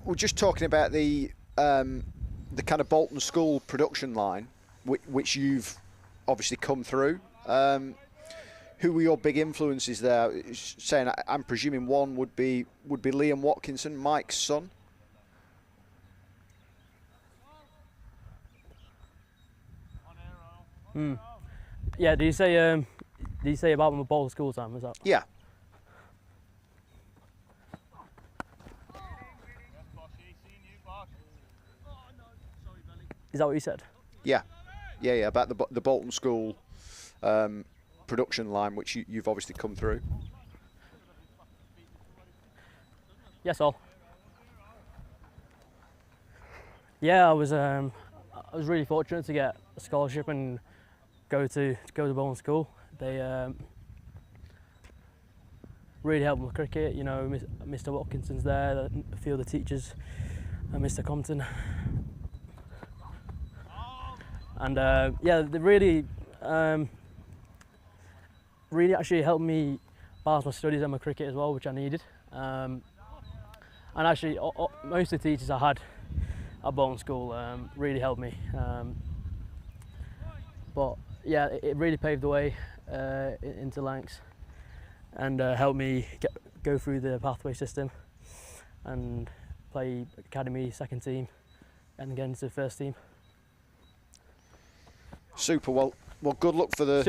we're just talking about the kind of Bolton School production line, which you've obviously come through. Who were your big influences there? Saying, I'm presuming one would be Liam Watkinson, Mike's son. Yeah, did you say about my Bolton School time? Was that? Yeah. Is that what you said? Yeah, about the Bolton School production line, which you've obviously come through. Yes, all. Yeah, I was really fortunate to get a scholarship and go to Bolton School. They really helped with cricket. You know, Mr. Watkinson's there, a few of the teachers, and Mr. Compton. And yeah, they really actually helped me balance my studies and my cricket as well, which I needed. And actually, most of the teachers I had at Bolton School really helped me. But yeah, it really paved the way into Lancs and helped me go through the pathway system and play academy, second team, and get into the first team. Super. Well, good luck for the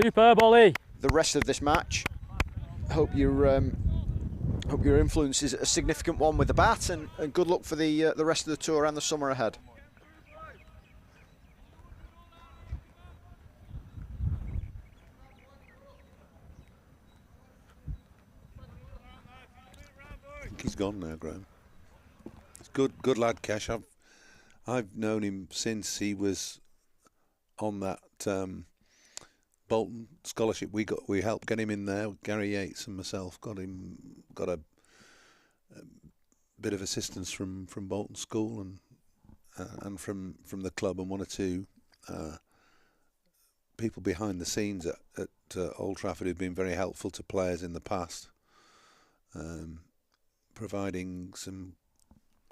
rest of this match. Hope your influence is a significant one with the bat, and good luck for the rest of the tour and the summer ahead. I think he's gone now, Graham. It's good lad, Kesh. I've known him since he was on that Bolton scholarship. We helped get him in there. Gary Yates and myself got a bit of assistance from Bolton School and from the club, and one or two people behind the scenes at Old Trafford who've been very helpful to players in the past, providing some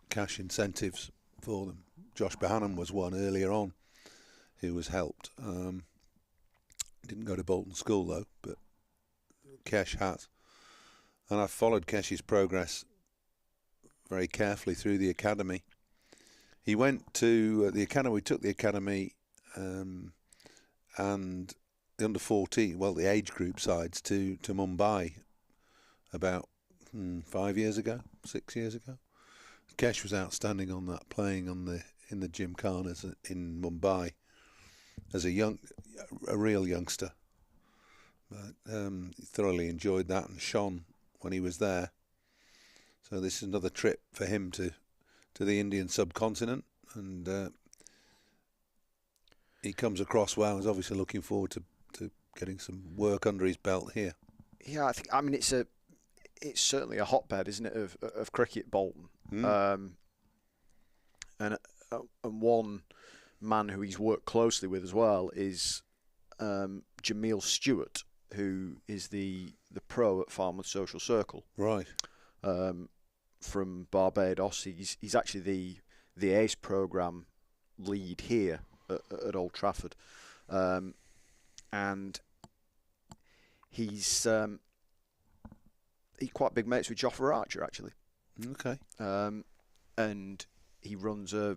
cash incentives for them. Josh Bohannon was one earlier on who was helped. Didn't go to Bolton School though, but Kesh has. And I've followed Kesh's progress very carefully through the academy. He went to the academy, we took the academy and the under-14, well, the age group sides to Mumbai about 5 years ago, 6 years ago. Kesh was outstanding on that, playing in the Gymkhanas in Mumbai as a real youngster. But he thoroughly enjoyed that and shone when he was there. So this is another trip for him to the Indian subcontinent, and he comes across well. He's obviously looking forward to getting some work under his belt here. Yeah, I mean it's certainly a hotbed, isn't it, of cricket, Bolton. And one man who he's worked closely with as well is Jamil Stewart, who is the pro at Farmwood Social Circle. Right. From Barbados. He's actually the ACE programme lead here at Old Trafford. And he's quite big mates with Jofra Archer, actually. Okay. And he runs a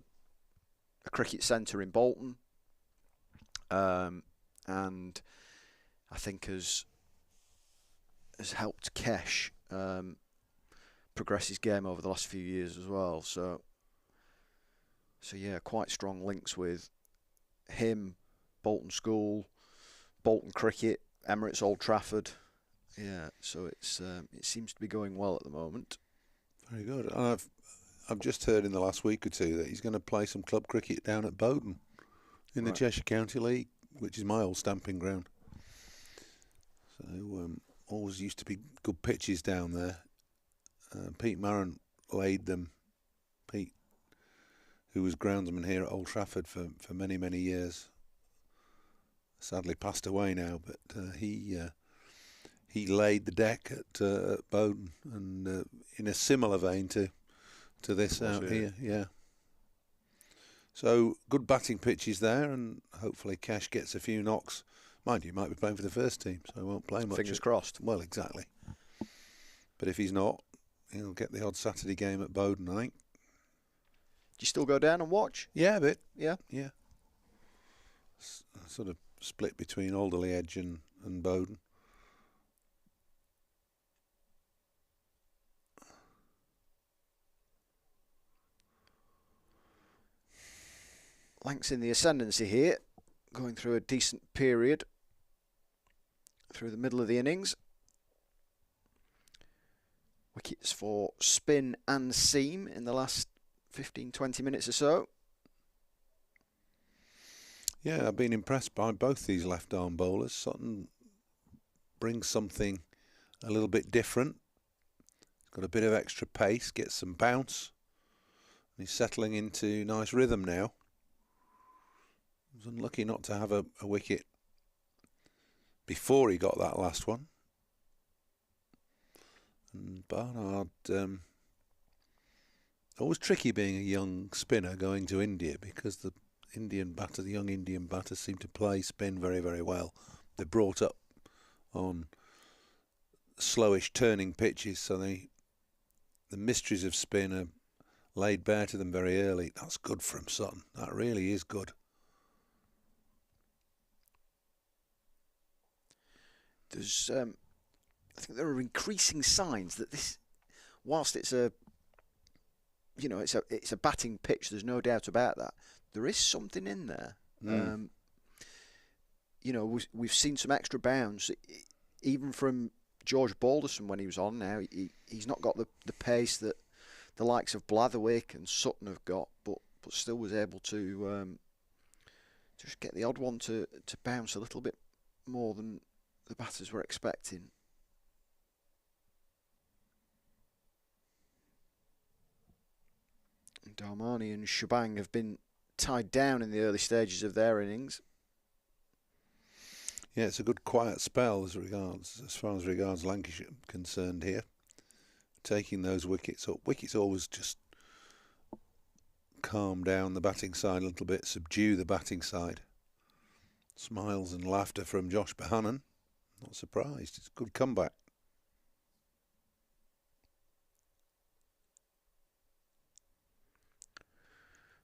cricket centre in Bolton, and I think has helped Kesh progress his game over the last few years as well. So yeah, quite strong links with him, Bolton School, Bolton Cricket, Emirates Old Trafford, Yeah, so it's it seems to be going well at the moment. Very good. And I've just heard in the last week or two that he's going to play some club cricket down at Bowden in the Cheshire County League, which is my old stamping ground. So always used to be good pitches down there. Pete Marron laid them. Pete, who was groundsman here at Old Trafford for many, many years, sadly passed away now, but he laid the deck at Bowden, and in a similar vein to this out here, yeah. So good batting pitches there, and hopefully Cash gets a few knocks. Mind you, he might be playing for the first team, so he won't play much. Fingers crossed. Well, exactly. But if he's not, he'll get the odd Saturday game at Bowden, I think. Do you still go down and watch? Yeah, a bit. Yeah? Yeah. Sort of split between Alderley Edge and Bowden. Lancs in the ascendancy here, going through a decent period through the middle of the innings. Wickets for spin and seam in the last 15-20 minutes or so. Yeah, I've been impressed by both these left-arm bowlers. Sutton brings something a little bit different. He's got a bit of extra pace, gets some bounce. He's settling into nice rhythm now. He was unlucky not to have a wicket before he got that last one. And Barnard, always tricky being a young spinner going to India, because the young Indian batters seem to play spin very, very well. They're brought up on slowish turning pitches, so the mysteries of spin are laid bare to them very early. That's good from Sutton. That really is good. There's, I think there are increasing signs that this, whilst it's a batting pitch, there's no doubt about that. There is something in there. We've seen some extra bounce, even from George Balderson when he was on. Now he's not got the pace that the likes of Blatherwick and Sutton have got, but still was able to just get the odd one to bounce a little bit more than the batters were expecting. Darmani and Shubang have been tied down in the early stages of their innings. Yeah, it's a good quiet spell as far as regards Lancashire concerned here. Taking those wickets up. Wickets always just calm down the batting side a little bit, subdue the batting side. Smiles and laughter from Josh Bohannon. Not surprised. It's a good comeback.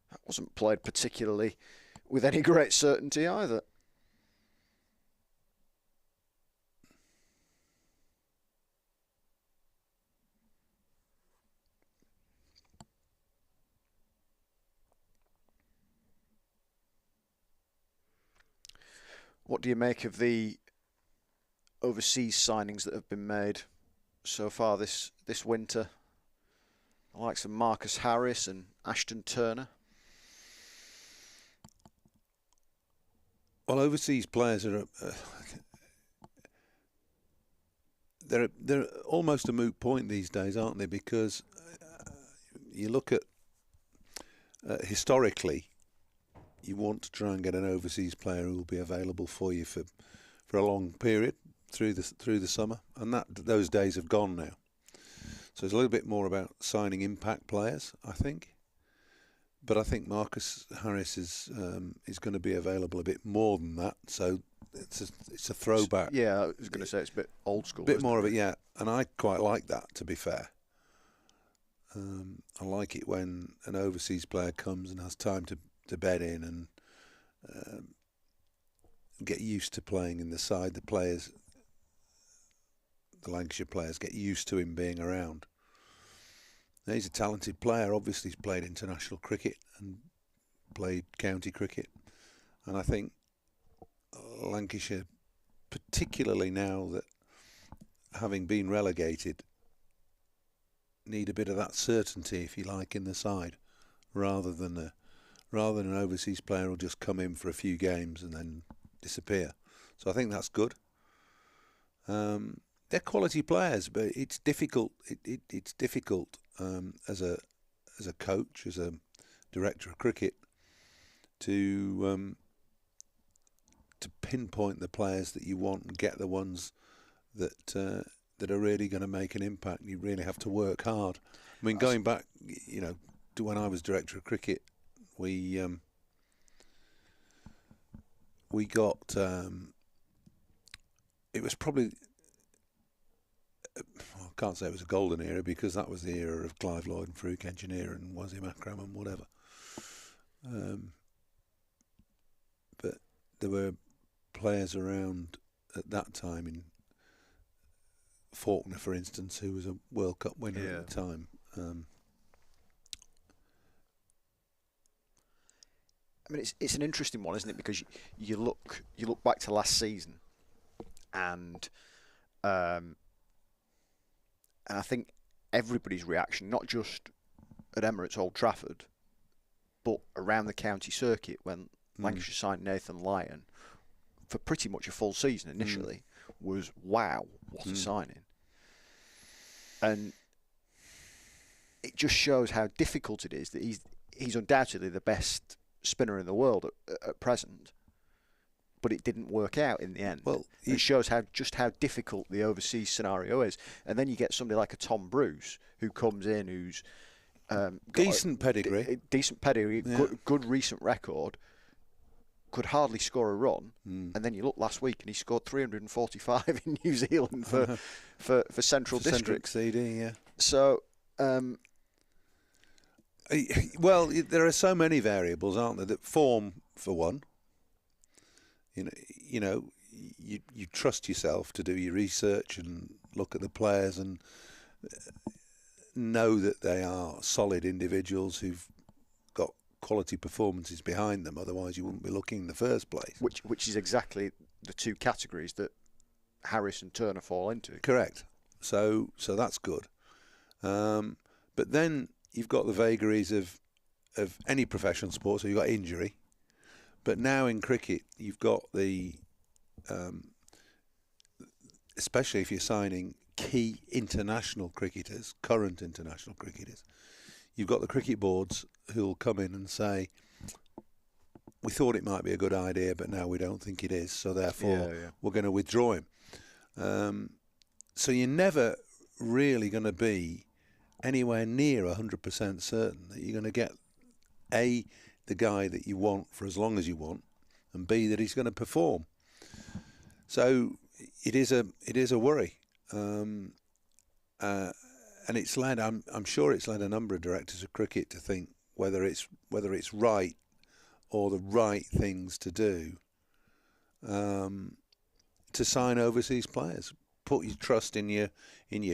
That wasn't played particularly with any great certainty either. What do you make of the overseas signings that have been made so far this winter? The likes of Marcus Harris and Ashton Turner. Well, overseas players are they're almost a moot point these days, aren't they? Because you look at historically, you want to try and get an overseas player who will be available for you for a long period through the summer, and those days have gone now. So it's a little bit more about signing impact players, I think. But I think Marcus Harris is going to be available a bit more than that. So it's a throwback. Yeah, I was going to say it's a bit old school. A bit more of it, yeah. And I quite like that, to be fair. I like it when an overseas player comes and has time to bed in and get used to playing in the side. The Lancashire players get used to him being around. Now, he's a talented player. Obviously, he's played international cricket and played county cricket. And I think Lancashire, particularly now that having been relegated, need a bit of that certainty, if you like, in the side, rather than an overseas player who'll just come in for a few games and then disappear. So I think that's good. They're quality players, but it's difficult. It's difficult as a coach, as a director of cricket, to pinpoint the players that you want and get the ones that are really going to make an impact. You really have to work hard. I mean, going back, to when I was director of cricket, we got it was probably, I can't say it was a golden era, because that was the era of Clive Lloyd and Farouk Engineer and Wasim Akram and whatever. But there were players around at that time, in Faulkner, for instance, who was a World Cup winner at the time. I mean, it's an interesting one, isn't it? Because you look back to last season, and I think everybody's reaction, not just at Emirates Old Trafford, but around the county circuit, when Lancashire signed Nathan Lyon for pretty much a full season initially, was, wow, what a signing. And it just shows how difficult it is that he's undoubtedly the best spinner in the world at present, but it didn't work out in the end. Well, it shows how difficult the overseas scenario is. And then you get somebody like a Tom Bruce who comes in, who's decent pedigree, good recent record, could hardly score a run, and then you look last week and he scored 345 in New Zealand for Central District. Central CD, yeah. So. Well, there are so many variables, aren't there? That form, for one. You trust yourself to do your research and look at the players and know that they are solid individuals who've got quality performances behind them. Otherwise, you wouldn't be looking in the first place. Which is exactly the two categories that Harris and Turner fall into. Correct. So that's good. But then you've got the vagaries of any professional sport. So you've got injury, but now in cricket you've got the especially if you're signing key international cricketers, current international cricketers, you've got the cricket boards who'll come in and say, we thought it might be a good idea, but now we don't think it is, so therefore we're going to withdraw him. So you're never really going to be anywhere near 100% certain that you're going to get A, the guy that you want for as long as you want, and B, that he's going to perform. So it is a worry, and it's led. I'm sure it's led a number of directors of cricket to think whether it's right or the right things to do to sign overseas players. Put your trust in your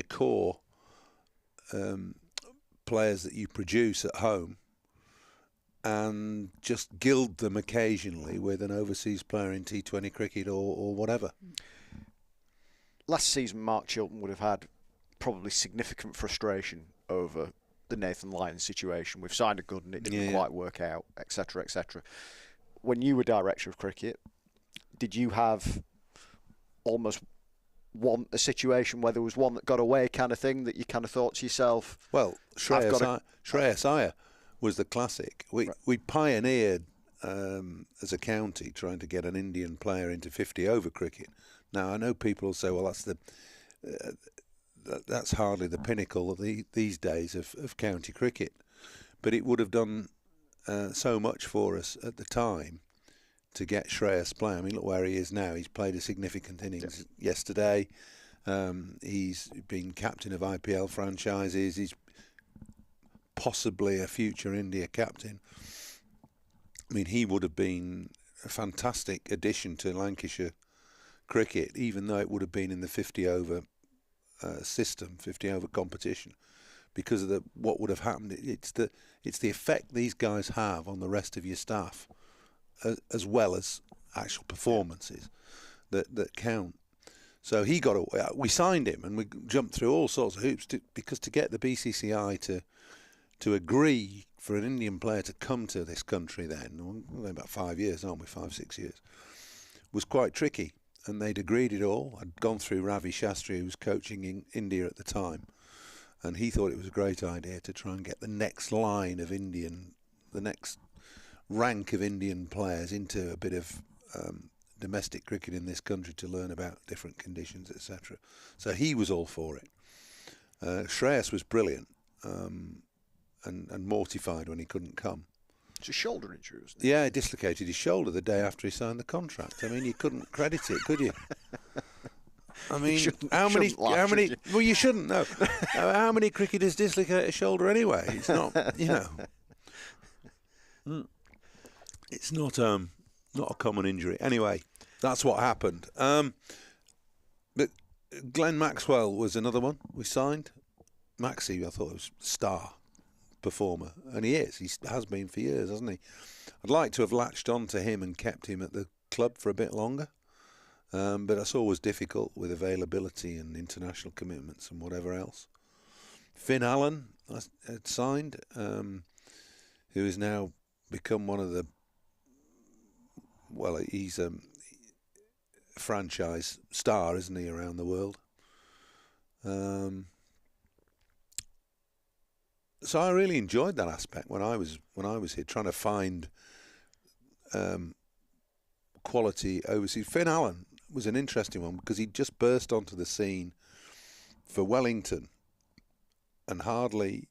core players that you produce at home, and just gild them occasionally with an overseas player in T20 cricket or whatever. Last season, Mark Chilton would have had probably significant frustration over the Nathan Lyon situation. We've signed a good and it didn't quite work out, etc., etc. When you were director of cricket, did you have almost a situation where there was one that got away kind of thing that you kind of thought to yourself, well, Shreyas Iyer was the classic. We pioneered as a county trying to get an Indian player into 50 over cricket. Now I know people will say, well, that's hardly the pinnacle of these days of county cricket, but it would have done so much for us at the time to get Shreyas playing. I mean, look where he is now. He's played a significant innings yesterday. He's been captain of IPL franchises. He's possibly a future India captain. I mean, he would have been a fantastic addition to Lancashire cricket, even though it would have been in the 50 over system, 50 over competition, because of what would have happened. It's the effect these guys have on the rest of your staff, as well as actual performances that count. So he got away. We signed him, and we jumped through all sorts of hoops because to get the BCCI to agree for an Indian player to come to this country then, about 5 years, aren't we? 5-6 years, was quite tricky. And they'd agreed it all. I'd gone through Ravi Shastri, who was coaching in India at the time, and he thought it was a great idea to try and get the next line of the next rank of Indian players into a bit of domestic cricket in this country to learn about different conditions, etc. So he was all for it. Shreyas was brilliant and mortified when he couldn't come. It's a shoulder injury, wasn't it? Yeah, he dislocated his shoulder the day after he signed the contract. I mean, you couldn't credit it, could you? I mean, how many? Well, you shouldn't know. How many cricketers dislocate a shoulder anyway? It's not, it's not a common injury. Anyway, that's what happened. But Glenn Maxwell was another one we signed. Maxie, I thought was star performer, and he is. He has been for years, hasn't he? I'd like to have latched on to him and kept him at the club for a bit longer, but that's always difficult with availability and international commitments and whatever else. Finn Allen had signed, who has now become one of the, well, he's a franchise star, isn't he, around the world. So I really enjoyed that aspect when I was here, trying to find quality overseas. Finn Allen was an interesting one because he just burst onto the scene for Wellington and hardly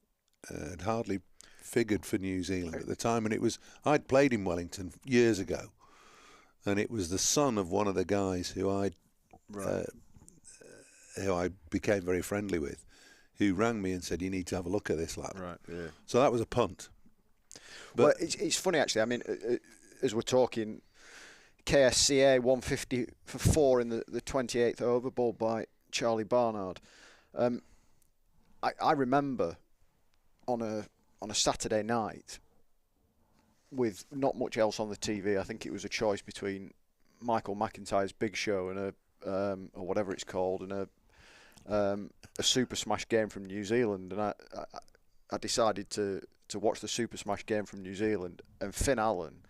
figured for New Zealand at the time. And I'd played in Wellington years ago, and it was the son of one of the guys who I became very friendly with, who rang me and said, "You need to have a look at this lad." Right. Yeah. So that was a punt. But well, it's funny actually. I mean, as we're talking, KSCA 150 for 4 in the 28th over, bowled by Charlie Barnard. I remember on a Saturday night with not much else on the TV. I think it was a choice between Michael McIntyre's Big Show and or whatever it's called, and a Super Smash game from New Zealand, and I decided to watch the Super Smash game from New Zealand, and Finn Allen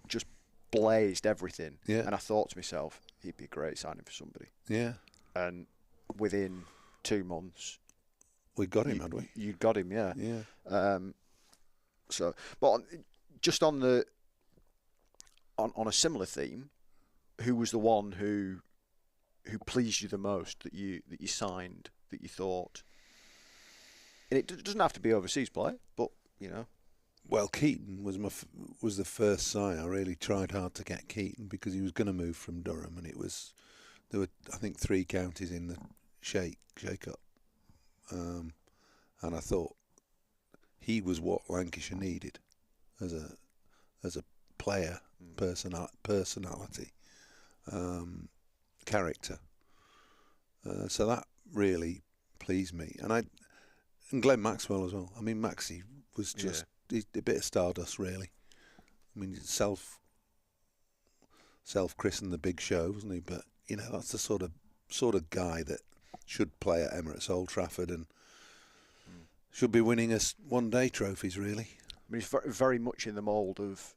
just blazed everything. Yeah. And I thought to myself, he'd be a great signing for somebody. Yeah. And within 2 months, we got him, had we? You got him, yeah. Yeah. So, but just on a similar theme, who was the one who pleased you the most that you signed, that you thought? And it doesn't have to be overseas play, but Well, Keaton was the first sign. I really tried hard to get Keaton because he was going to move from Durham, and there were I think 3 counties in the shake up, and I thought he was what Lancashire needed as a player, personality, character. So that really pleased me, and Glenn Maxwell as well. I mean, Maxie was just he's a bit of stardust, really. I mean, self-christened the Big Show, wasn't he? But that's the sort of guy that should play at Emirates Old Trafford and should be winning us one-day trophies, really. I mean, he's very much in the mould of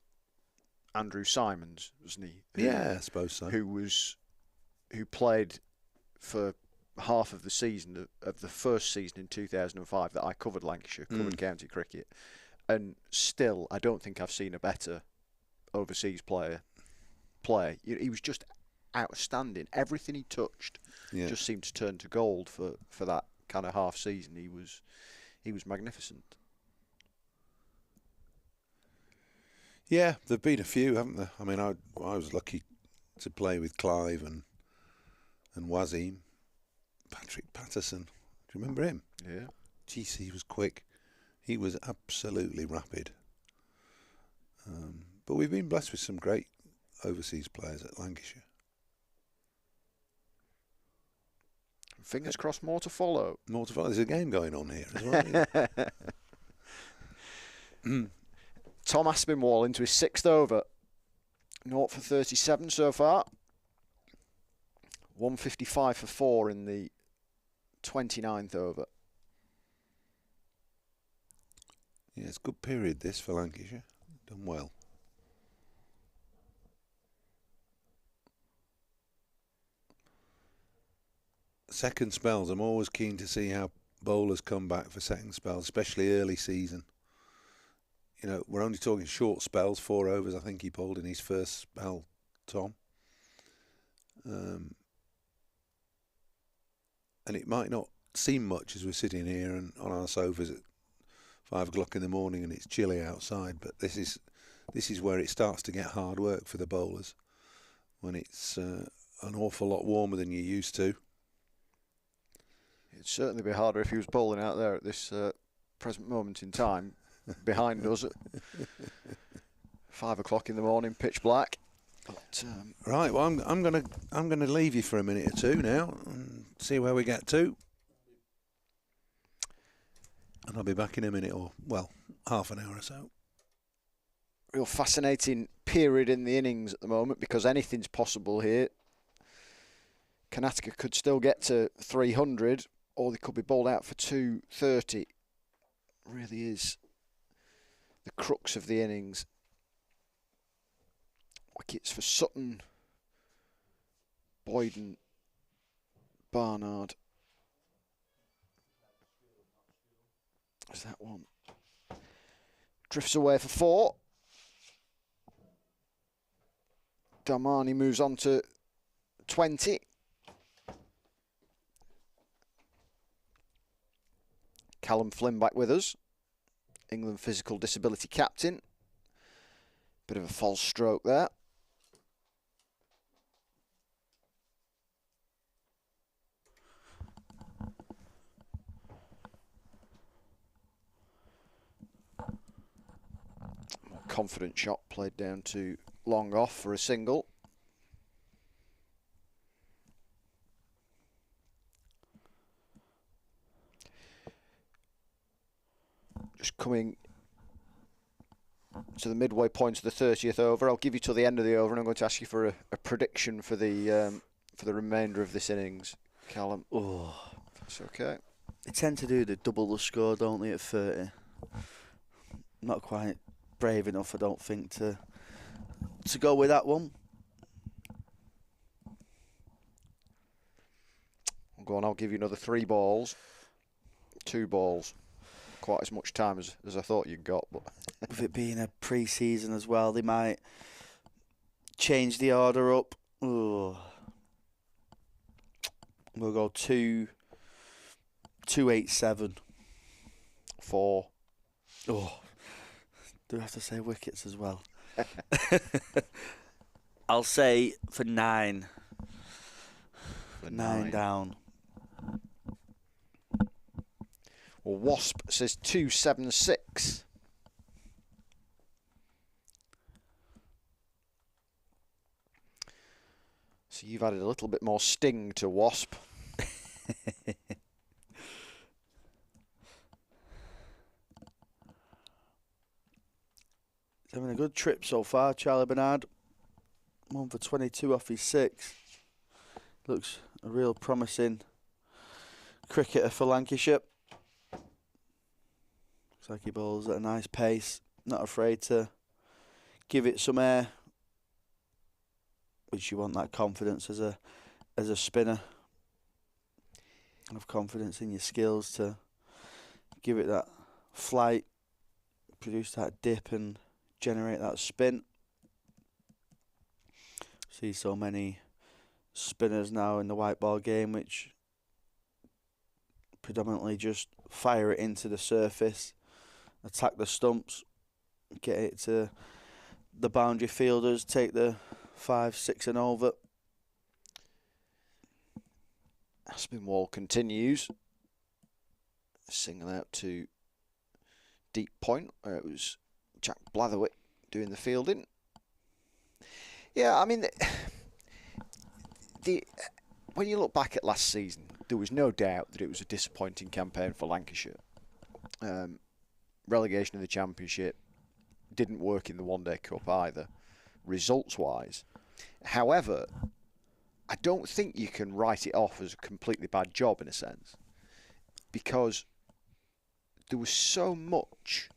Andrew Simons, wasn't he? Yeah, I suppose so. Who played for half of the season of the first season in 2005 that I covered Lancashire, covered county cricket, and still I don't think I've seen a better overseas player play. He was just outstanding. Everything he touched just seemed to turn to gold for that kind of half season. He was magnificent. Yeah, there've been a few, haven't there? I mean, I was lucky to play with Clive and Wazim. Patrick Patterson, do you remember him? Yeah. Jeez, he was quick. He was absolutely rapid. But we've been blessed with some great overseas players at Lancashire. Fingers crossed, more to follow. More to follow. There's a game going on here as well. Tom Aspinwall into his 6th over. 0 for 37 so far. 155 for 4 in the 29th over. Yeah, it's a good period this for Lancashire. Done well. Second spells, I'm always keen to see how bowlers come back for second spells, especially early season. You know, we're only talking short spells, 4 overs I think he bowled in his first spell, Tom. And it might not seem much as we're sitting here and on our sofas at 5 o'clock in the morning and it's chilly outside, but this is where it starts to get hard work for the bowlers, when it's an awful lot warmer than you're used to. It'd certainly be harder if he was bowling out there at this present moment in time, behind us at 5 o'clock in the morning, pitch black. But, right, well, I'm gonna leave you for a minute or two now and see where we get to, and I'll be back in a minute, or well, half an hour or so. Real fascinating period in the innings at the moment, because anything's possible here. Karnataka could still get to 300, or they could be bowled out for 230. Really is the crux of the innings. Wickets for Sutton, Boyden, Barnard. Is that one? Drifts away for 4. Damani moves on to 20. Callum Flynn back with us. England physical disability captain. Bit of a false stroke there. More confident shot played down to long off for a single. Just coming to the midway point of the 30th over. I'll give you till the end of the over, and I'm going to ask you for a prediction for the remainder of this innings, Callum. Oh, that's okay. They tend to do the double the score, don't they, at 30? Not quite brave enough, I don't think, to go with that one. Go on, I'll give you another 3 balls. 2 balls. Quite as much time as I thought you'd got, but with it being a pre-season as well, they might change the order up. Ooh. We'll go 287 4. Oh, do I have to say wickets as well? I'll say for 9. For 9 down. Well, Wasp says 276. So you've added a little bit more sting to Wasp. He's having a good trip so far, Charlie Bernard. 1 for 22 off his 6. Looks a real promising cricketer for Lancashire. Looks like he bowls at a nice pace, not afraid to give it some air, which you want that confidence as a spinner. Have confidence in your skills to give it that flight, produce that dip and generate that spin. See so many spinners now in the white ball game which predominantly just fire it into the surface, attack the stumps, get it to the boundary fielders, take the 5, 6 and over. Aspinwall continues. Single out to deep point, where it was Jack Blatherwick doing the fielding. Yeah, I mean, when you look back at last season, there was no doubt that it was a disappointing campaign for Lancashire. Relegation of the Championship didn't work in the One Day Cup either, results-wise. However, I don't think you can write it off as a completely bad job in a sense, because there was so much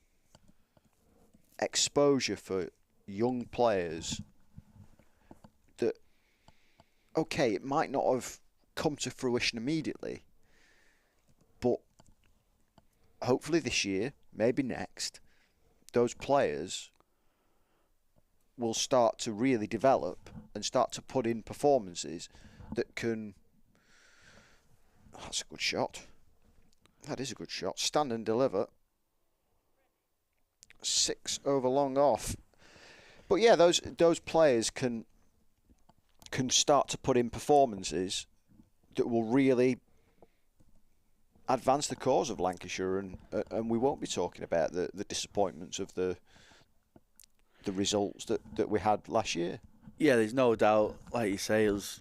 exposure for young players that, okay, it might not have come to fruition immediately, but hopefully this year, maybe next, those players will start to really develop and start to put in performances that can... Oh, that's a good shot. That is a good shot. Stand and deliver. 6 over long off. But yeah, those players can start to put in performances that will really advance the cause of Lancashire, and we won't be talking about the disappointments of the results that we had last year. Yeah, there's no doubt, like you say, it was,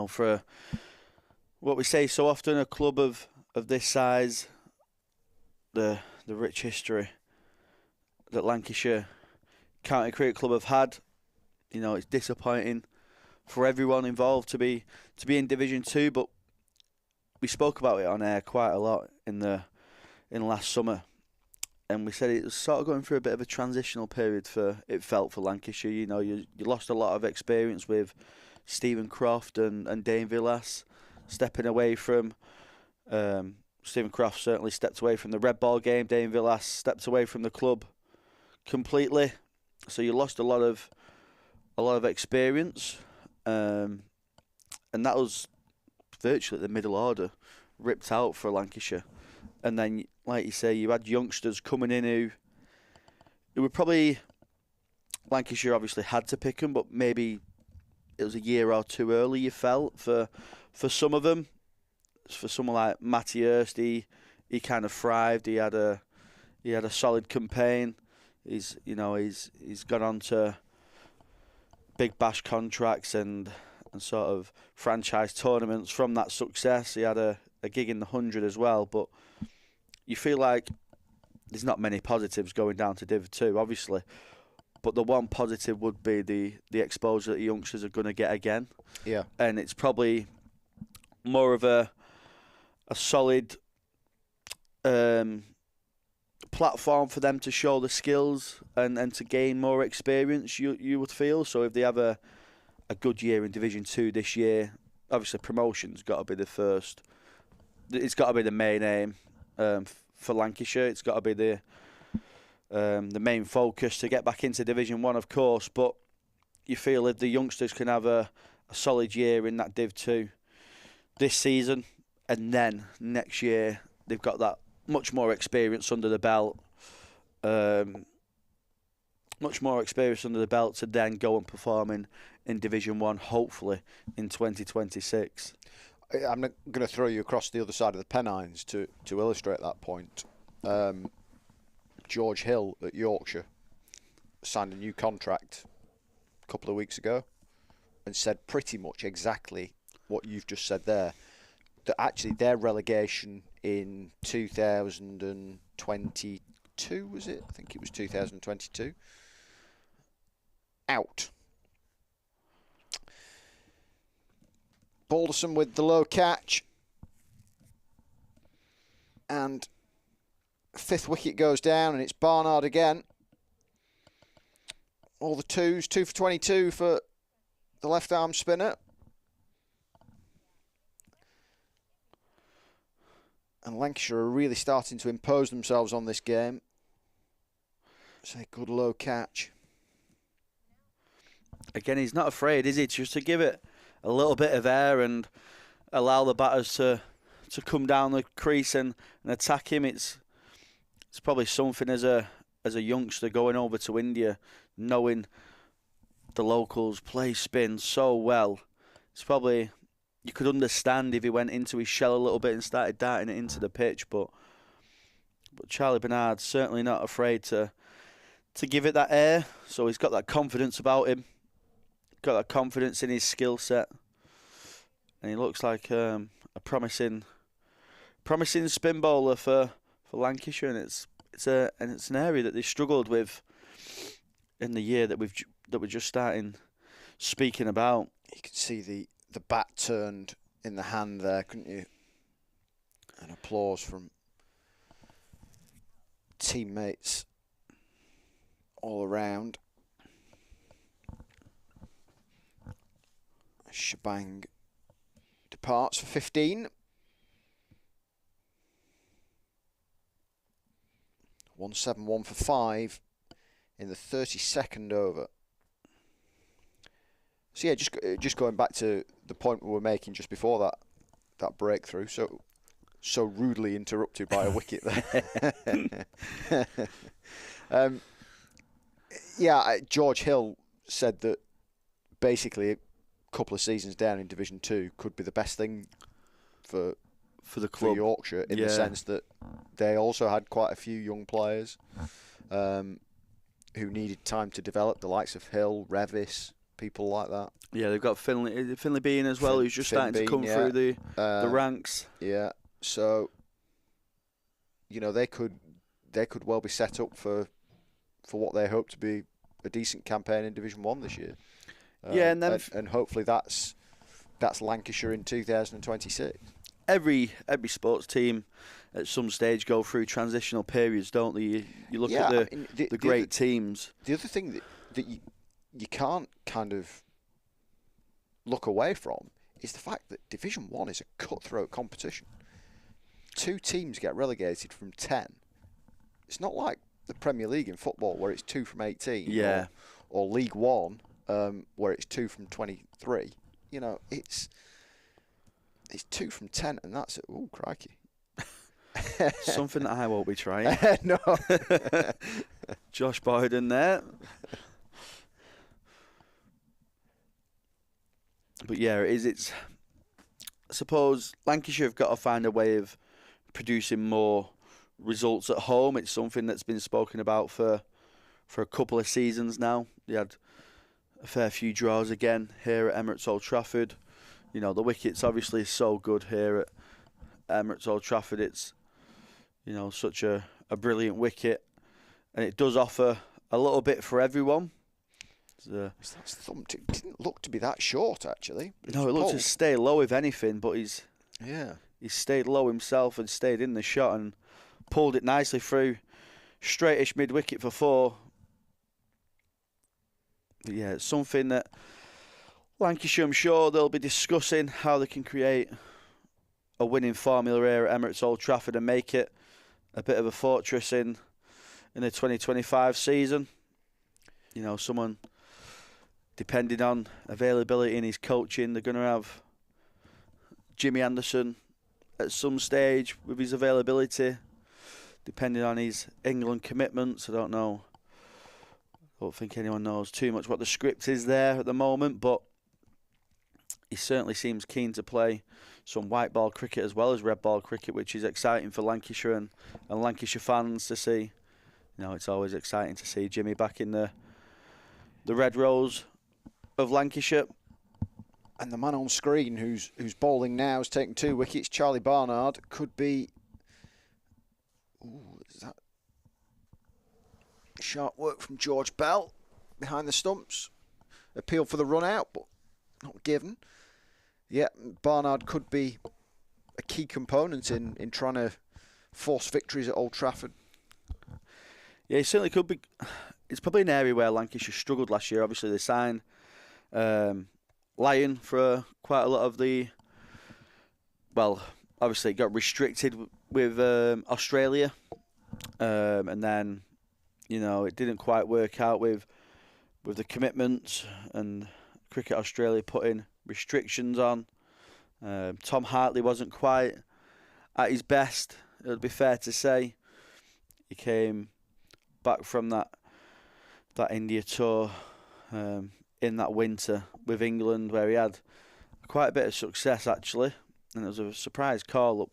for what we say so often, a club of this size, the rich history that Lancashire County Cricket Club have had, it's disappointing for everyone involved to be in Division 2, but we spoke about it on air quite a lot in last summer, and we said it was sort of going through a bit of a transitional period for Lancashire. You lost a lot of experience with Stephen Croft and Dane Villas stepping away from. Stephen Croft certainly stepped away from the red ball game. Dane Villas stepped away from the club completely. So you lost a lot of experience, and that was virtually the middle order ripped out for Lancashire. And then, like you say, you had youngsters coming in who were probably, Lancashire obviously had to pick them, but maybe it was a year or two early, you felt, for some of them. For someone like Matty Hurst, he kind of thrived. He had a solid campaign. He's gone on to big bash contracts and sort of franchise tournaments from that success. He had a gig in the 100 as well, but you feel like there's not many positives going down to Div 2, obviously. But the one positive would be the exposure that the youngsters are going to get again. Yeah. And it's probably more of a solid platform for them to show the skills and to gain more experience, you would feel. So if they have a good year in Division 2 this year, obviously promotion's got to be the first. It's got to be the main aim for Lancashire. It's got to be the main focus to get back into Division 1, of course. But you feel if the youngsters can have a solid year in that Div 2 this season, and then next year they've got that much more experience under the belt, to then go and perform in Division 1, hopefully in 2026. I'm going to throw you across the other side of the Pennines to illustrate that point. George Hill at Yorkshire signed a new contract a couple of weeks ago and said pretty much exactly what you've just said there, that actually their relegation in 2022, was it? I think it was 2022. Out. Balderson with the low catch. And fifth wicket goes down, and it's Barnard again. All the twos, 2 for 22 for the left arm spinner. And Lancashire are really starting to impose themselves on this game. It's a good low catch. Again, he's not afraid, is he? Just to give it a little bit of air and allow the batters to come down the crease and attack him. It's probably something as a youngster going over to India, knowing the locals play spin so well. It's probably, you could understand if he went into his shell a little bit and started darting it into the pitch, but Charlie Bernard's certainly not afraid to give it that air. So he's got that confidence about him, got that confidence in his skill set, and he looks like a promising spin bowler for Lancashire, and it's an area that they struggled with in the year that we're just starting speaking about. You can see the the bat turned in the hand there, couldn't you? And applause from teammates all around. Shebang departs for 15. 171 for 5 in the 32nd over. So yeah, just going back to the point we were making just before that breakthrough, so rudely interrupted by a wicket there. George Hill said that basically a couple of seasons down in Division 2 could be the best thing for the club, for Yorkshire, in the sense that they also had quite a few young players who needed time to develop, the likes of Hill, Revis, people like that. Yeah, they've got Finley Bean as well, who's just starting to come through the ranks. Yeah, so they could well be set up for what they hope to be a decent campaign in Division 1 this year. And hopefully that's Lancashire in 2026. Every sports team at some stage go through transitional periods, don't they? You look at the great teams. The other thing that you can't kind of look away from is the fact that Division 1 is a cutthroat competition. 2 teams get relegated from 10. It's not like the Premier League in football where it's 2 from 18. Yeah. Or League 1 where it's 2 from 23. It's 2 from 10, and that's it. Oh, crikey. Something that I won't be trying. No. Josh Boyden there. But yeah, I suppose Lancashire have got to find a way of producing more results at home. It's something that's been spoken about for a couple of seasons now. They had a fair few draws again here at Emirates Old Trafford. The wicket's obviously so good here at Emirates Old Trafford. It's, such a brilliant wicket. And it does offer a little bit for everyone. That's thumped. It didn't look to be that short, actually. No, it looked to stay low, if anything, but he's stayed low himself and stayed in the shot and pulled it nicely through. Straightish mid-wicket for 4. But yeah, it's something that Lancashire, I'm sure they'll be discussing how they can create a winning formula here at Emirates Old Trafford and make it a bit of a fortress in the 2025 season. Someone, depending on availability in his coaching, they're going to have Jimmy Anderson at some stage with his availability, depending on his England commitments. I don't know. I don't think anyone knows too much what the script is there at the moment, but he certainly seems keen to play some white ball cricket as well as red ball cricket, which is exciting for Lancashire and Lancashire fans to see. It's always exciting to see Jimmy back in the Red Rose of Lancashire. And the man on screen who's bowling now has taken 2 wickets. Charlie Barnard could be. Ooh, is that sharp work from George Bell behind the stumps? Appeal for the run out, but not given. Yeah, Barnard could be a key component in trying to force victories at Old Trafford. Yeah, he certainly could be. It's probably an area where Lancashire struggled last year. Obviously, they signed Lyon for quite a lot of the. Well, obviously, it got restricted with Australia, and then it didn't quite work out with the commitments, and Cricket Australia putting restrictions on. Tom Hartley wasn't quite at his best, it would be fair to say. He came back from that India tour in that winter with England, where he had quite a bit of success actually, and it was a surprise call up,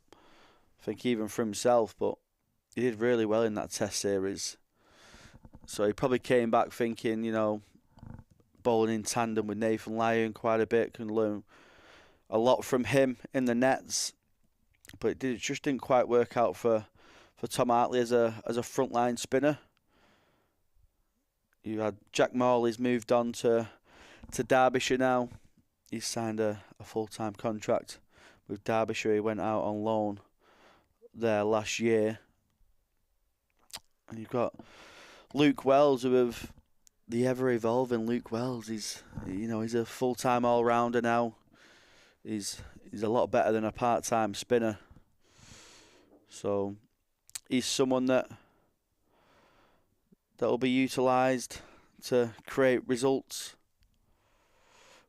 I think, even for himself, but he did really well in that Test series. So he probably came back thinking, bowling in tandem with Nathan Lyon quite a bit, can learn a lot from him in the nets, but it just didn't quite work out for Tom Hartley as a frontline spinner. You had Jack Morley's moved on to Derbyshire now. he's signed a full-time contract with Derbyshire. He went out on loan there last year. And you've got Luke Wells, who have the ever-evolving Luke Wells. He's a full-time all-rounder now. He's a lot better than a part-time spinner. So he's someone that will be utilised to create results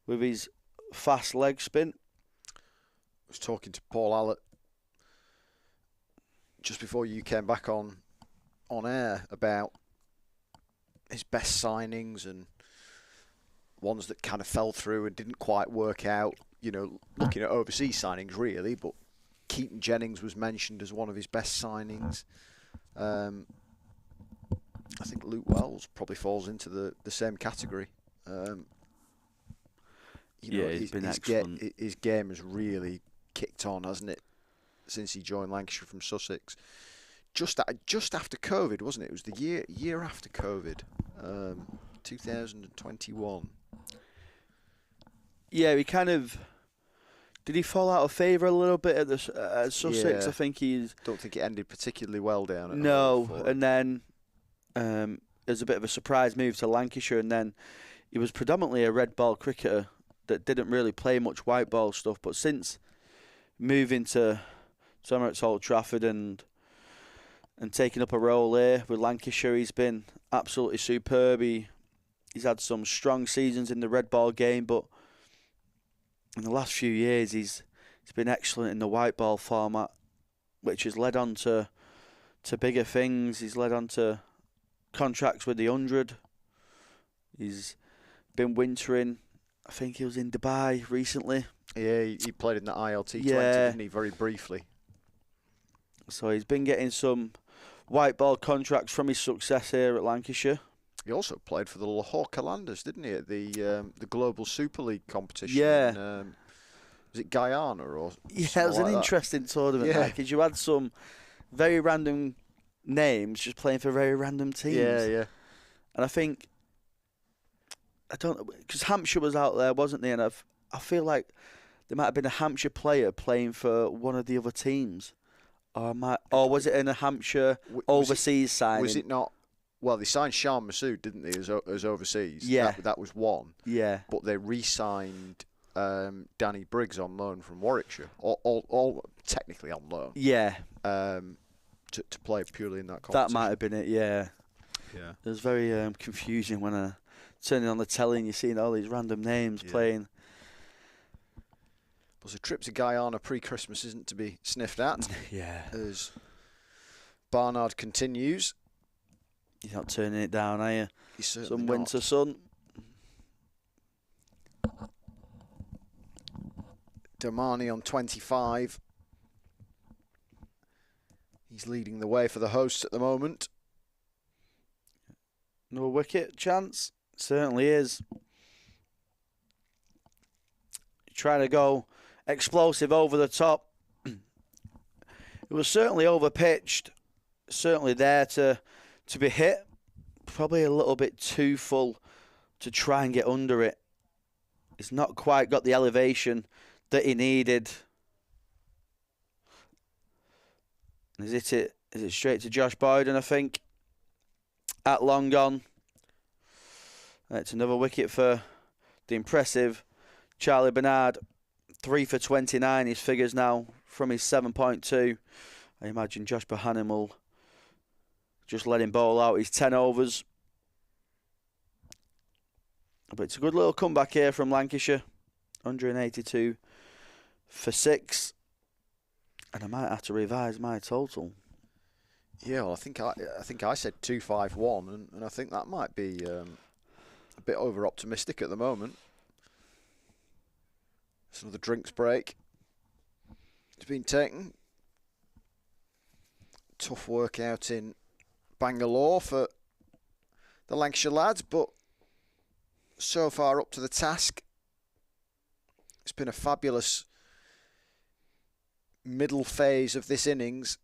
with his fast leg spin. I was talking to Paul Allett just before you came back on air about his best signings and ones that kind of fell through and didn't quite work out. Looking at overseas signings really, but Keaton Jennings was mentioned as one of his best signings. I think Luke Wells probably falls into the same category. He's been excellent. His game has really kicked on, hasn't it, since he joined Lancashire from Sussex? Just after COVID, wasn't it? It was the year after COVID, 2021. Yeah, he kind of... Did he fall out of favour a little bit at Sussex? Yeah. I think he's... Don't think it ended particularly well down at No, and then there's a bit of a surprise move to Lancashire, and then he was predominantly a red ball cricketer that didn't really play much white ball stuff, but since moving to Emirates Old Trafford and taking up a role here with Lancashire, he's been absolutely superb. He's had some strong seasons in the red ball game, but in the last few years he's been excellent in the white ball format, which has led on to bigger things. He's led on to contracts with the 100. He's been wintering. I think he was in Dubai recently. Yeah, he played in the ILT 20, Yeah. didn't he, very briefly. So he's been getting some white ball contracts from his success here at Lancashire. He also played for the Lahore Qalandars, didn't he, at the Global Super League competition? Yeah. In, was it Guyana or? Yeah, it was an interesting tournament, because you had some very random names just playing for very random teams. Yeah. And I think, because Hampshire was out there, wasn't they? And I feel like there might have been a Hampshire player playing for one of the other teams. Or was it in a Hampshire overseas signing? Was it not? Well, they signed Shan Massoud, didn't they, as overseas? Yeah. That was one. Yeah. But they re-signed Danny Briggs on loan from Warwickshire, all technically on loan. Yeah. To play purely in that competition. That might have been it, yeah. Yeah. It was very confusing when I turning on the telly and you're seeing all these random names playing. But a trip to Guyana pre-Christmas isn't to be sniffed at. Yeah. As Barnard continues. You're not turning it down, are you? He's certainly Some not. winter sun. Domani on 25. He's leading the way for the hosts at the moment. No wicket chance? Certainly is. Trying to go explosive over the top. It was certainly over-pitched. Certainly there to be hit. Probably a little bit too full to try and get under it. It's not quite got the elevation that he needed. Is it straight to Josh Boyden, I think? At long on. It's another wicket for the impressive Charlie Bernard. 3 for 29, his figures now from his 7.2. I imagine Josh Bohannon will just let him bowl out his 10 overs. But it's a good little comeback here from Lancashire. 182 for 6. And I might have to revise my total. Yeah, well, I think I said 251, and I think that might be a bit over optimistic at the moment. It's another drinks break. It's been taken. Tough work out in Bangalore for the Lancashire lads, but so far up to the task. It's been a fabulous middle phase of this innings.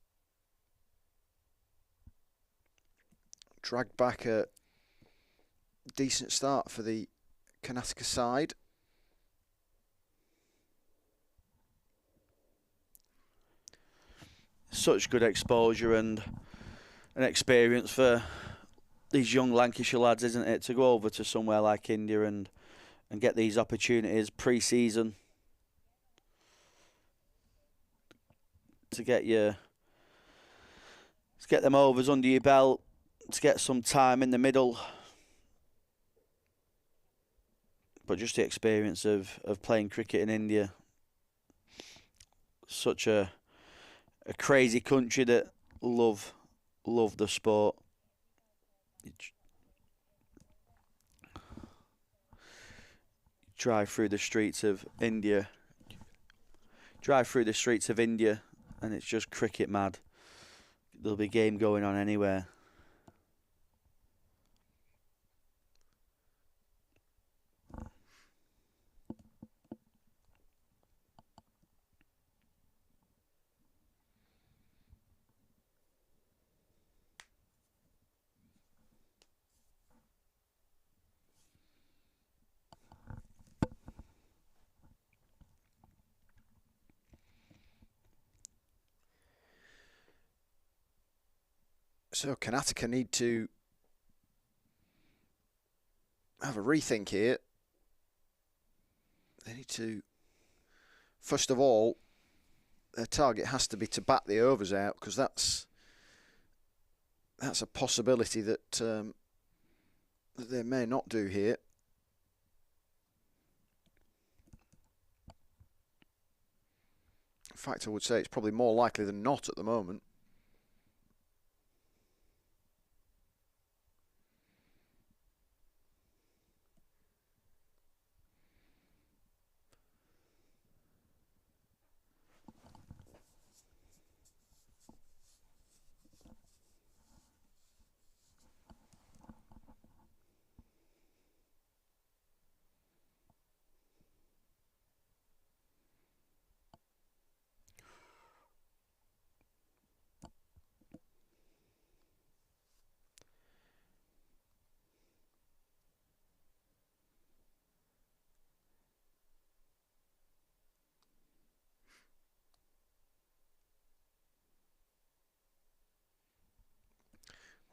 Dragged back a decent start for the Karnataka side. such good exposure and an experience for these young Lancashire lads, isn't it, to go over to somewhere like India and get these opportunities pre-season to get them overs under your belt, to get some time in the middle. But just the experience of playing cricket in India, such a crazy country that love the sport. Drive through the streets of India, and it's just cricket mad. There'll be a game going on anywhere. So Karnataka need to have a rethink here. They need to, first of all, their target has to be to bat the overs out, because that's a possibility that that they may not do here. In fact, I would say it's probably more likely than not at the moment.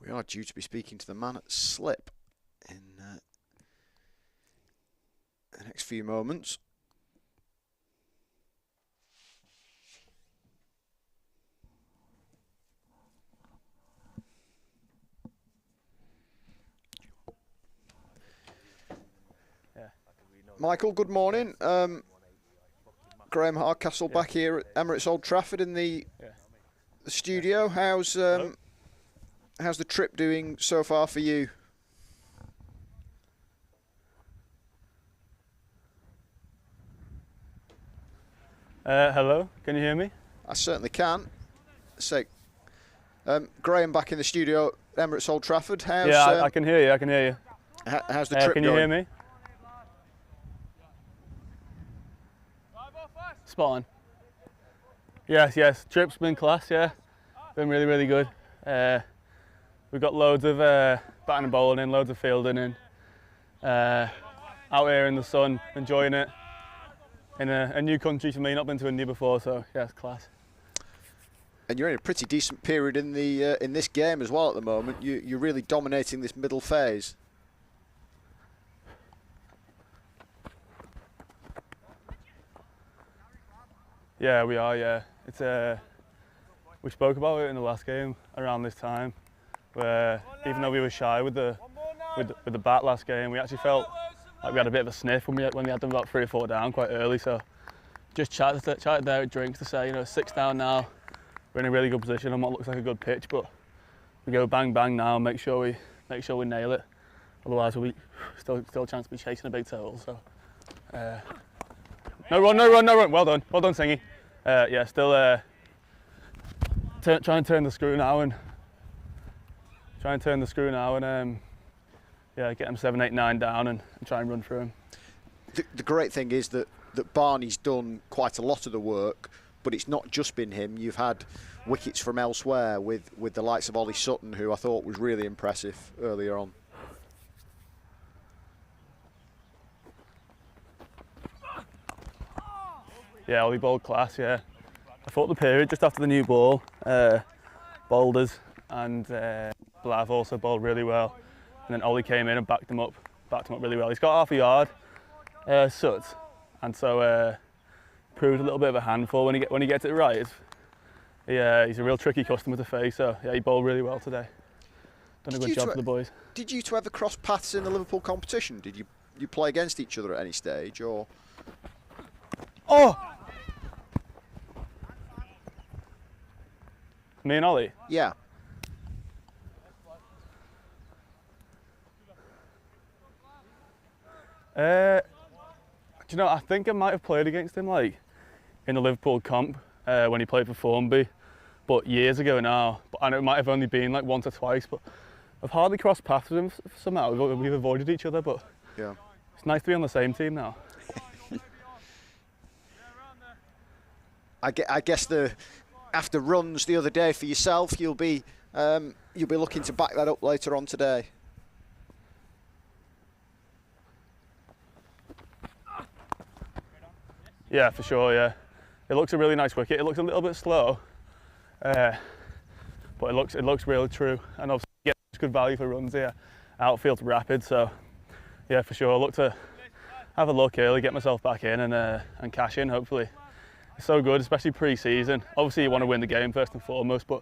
We are due to be speaking to the man at slip in the next few moments. Michael, good morning. Graham Hardcastle back here at Emirates Old Trafford in the studio. How's the trip doing so far for you? Hello, can you hear me? I certainly can. So, Graham back in the studio at Emirates Old Trafford. How's, I can hear you, I can hear you. How's the trip can going? you hear me? Spot on. Yes, trip's been class, yeah. Been really, really good. We've got loads of batting and bowling in, loads of fielding in. Out here in the sun, enjoying it. In a new country for me, not been to India before, so yeah, it's class. And you're in a pretty decent period in the in this game as well at the moment. You're really dominating this middle phase. Yeah, we are. Yeah, it's we spoke about it in the last game around this time, where even though we were shy with the bat last game, we actually felt like we had a bit of a sniff when we had them about 3 or 4 down quite early. So just chatted there at drinks to say, 6 down now, we're in a really good position on what looks like a good pitch, but we go bang bang now, make sure we nail it. Otherwise, we still a chance to be chasing a big total. So no run. Well done, Singy. Yeah, still try and turn the screw now and yeah, get them 7, 8, 9 down and try and run through them. The great thing is that Barney's done quite a lot of the work, but it's not just been him. You've had wickets from elsewhere with the likes of Ollie Sutton, who I thought was really impressive earlier on. Yeah, Ollie bowled class, yeah. I thought the period just after the new ball, Boulders and Blav also bowled really well, and then Ollie came in and backed him up really well. He's got half a yard, Sut, and so proved a little bit of a handful when he gets it right. He's a real tricky customer to face. So yeah, he bowled really well today. Done a good job for the boys. Did you two ever cross paths in the Liverpool competition? Did you play against each other at any stage, or? Oh! Me and Ollie? Yeah. Do you know, I think I might have played against him like in the Liverpool comp when he played for Formby, but years ago now. But I know it might have only been like once or twice, but I've hardly crossed paths with him somehow. We've avoided each other, but yeah, it's nice to be on the same team now. I guess after runs the other day for yourself, you'll be looking to back that up later on today. Yeah, for sure. Yeah, it looks a really nice wicket. It looks a little bit slow, but it looks really true, and obviously you get good value for runs here. Outfield's rapid, so yeah, for sure. I look to have a look early, get myself back in, and cash in hopefully. It's so good, especially pre-season. Obviously you want to win the game first and foremost, but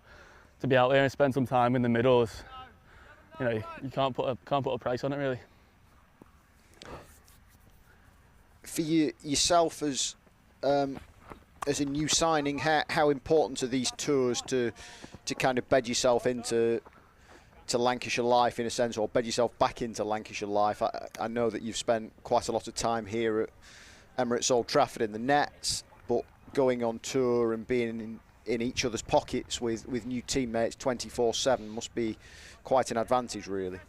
to be out there and spend some time in the middle is, you know, you can't put a price on it really. For yourself as a new signing, how important are these tours to kind of bed yourself into Lancashire life in a sense, or bed yourself back into Lancashire life? I know that you've spent quite a lot of time here at Emirates Old Trafford in the nets, but going on tour and being in each other's pockets with new teammates 24/7 must be quite an advantage, really.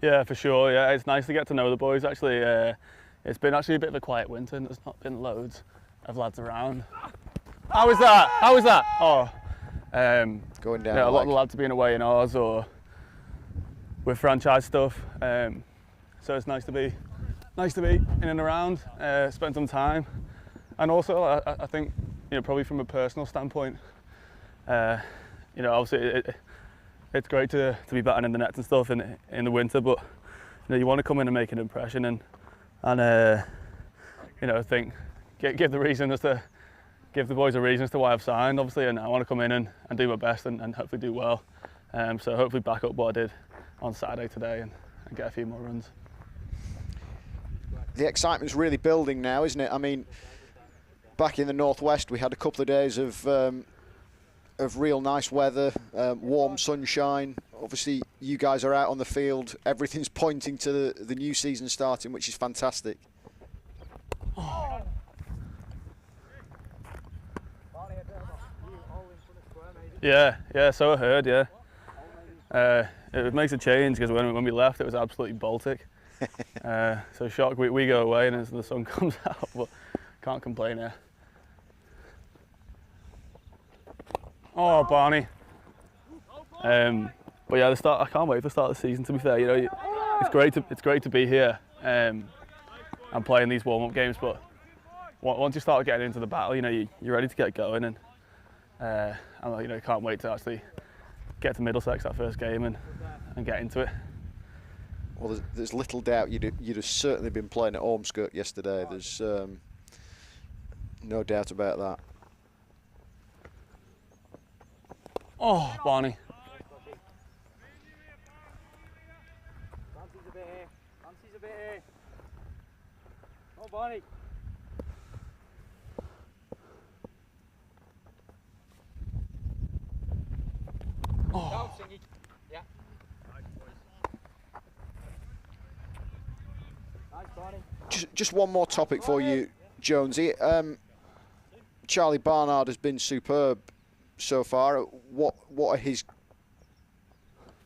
Yeah, for sure. Yeah, it's nice to get to know the boys. Actually, it's been actually a bit of a quiet winter, and there's not been loads of lads around. How was that? How was that? Oh, going down. Yeah, a lot of the lads have been away in Oz or with franchise stuff. So it's nice to be in and around, spend some time, and also I think, you know, probably from a personal standpoint, you know, obviously it's great to be batting in the nets and stuff in the winter, but you know, you want to come in and make an impression and you know, give the boys a reason as to why I've signed, obviously, and I want to come in and do my best and hopefully do well. So hopefully back up what I did on Saturday today and get a few more runs. The excitement's really building now, isn't it? I mean, back in the northwest, we had a couple of days of real nice weather, warm sunshine. Obviously, you guys are out on the field. Everything's pointing to the new season starting, which is fantastic. Yeah, so I heard, yeah. It makes a change because when we left, it was absolutely Baltic. So shock, we go away and as the sun comes out, but can't complain here. Oh, Barney. But yeah, I can't wait for the start of the season, to be fair. You know, it's great to be here and playing these warm-up games, but once you start getting into the battle, you know, you're ready to get going, and you know, can't wait to actually get to Middlesex that first game and get into it. Well, there's little doubt you'd have certainly been playing at Ormskirk yesterday. There's no doubt about that. Oh, Barney. Fancy's a bit here. Oh, Barney. Oh. Yeah. Nice, Barney. Just one more topic for you, Jonesy. Charlie Barnard has been superb so far. What are his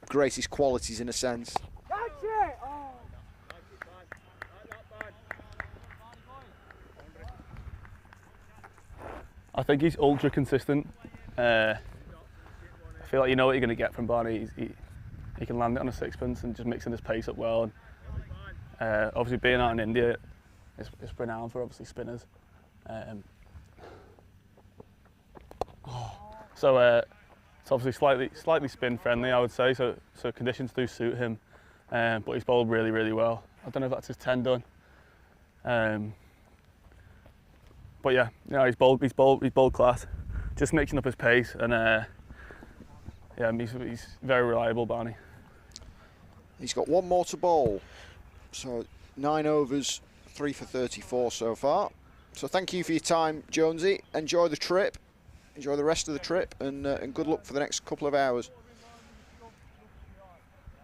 greatest qualities, in a sense? I think he's ultra consistent. I feel like you know what you're going to get from Barney. He can land it on a sixpence and just mixing his pace up well. Obviously being out in India, it's renowned for obviously spinners. So it's obviously slightly spin friendly, I would say. So conditions do suit him, but he's bowled really well. I don't know if that's his 10 done. But yeah, he's bowled class. Just mixing up his pace, and yeah, he's very reliable, Barney. He's got one more to bowl. So 9 overs, 3 for 34 so far. So thank you for your time, Jonesy. Enjoy the trip. Enjoy the rest of the trip, and good luck for the next couple of hours.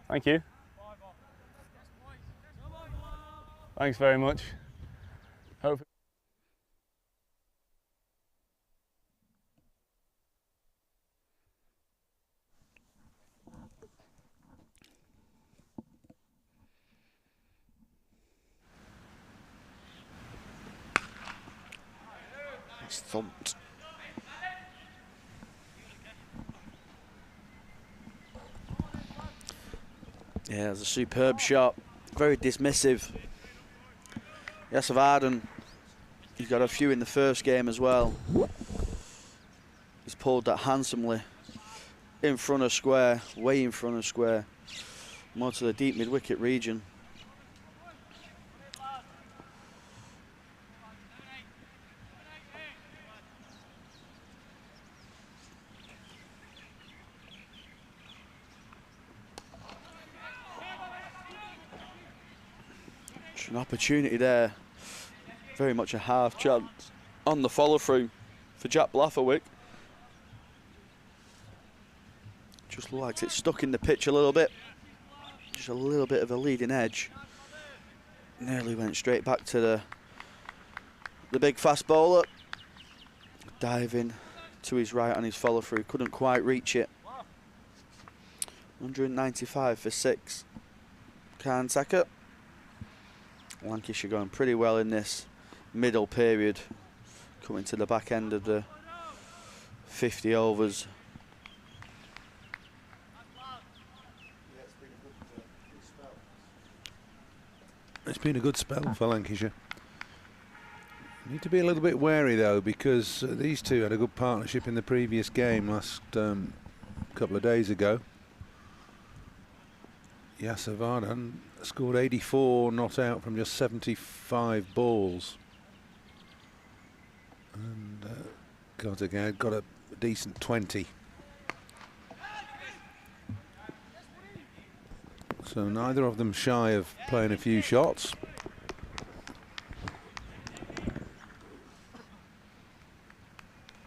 Thank you. Thanks very much. Hope. It's thumped. Yeah, it was a superb shot. Very dismissive. Yasavardhan, he's got a few in the first game as well. He's pulled that handsomely in front of square, way in front of square, more to the deep mid-wicket region. An opportunity there, very much a half chance on the follow through for Jack Blatherwick. Just looked like it's stuck in the pitch a little bit, just a little bit of a leading edge. Nearly went straight back to the big fast bowler, diving to his right on his follow through, couldn't quite reach it. 195 for 6. Karntaka. Lancashire going pretty well in this middle period, coming to the back end of the 50 overs. It's been a good spell for Lancashire. Need to be a little bit wary though, because these two had a good partnership in the previous game last couple of days ago. Yasavardhan scored 84 not out from just 75 balls. And Karntaka got a decent 20. So neither of them shy of playing a few shots.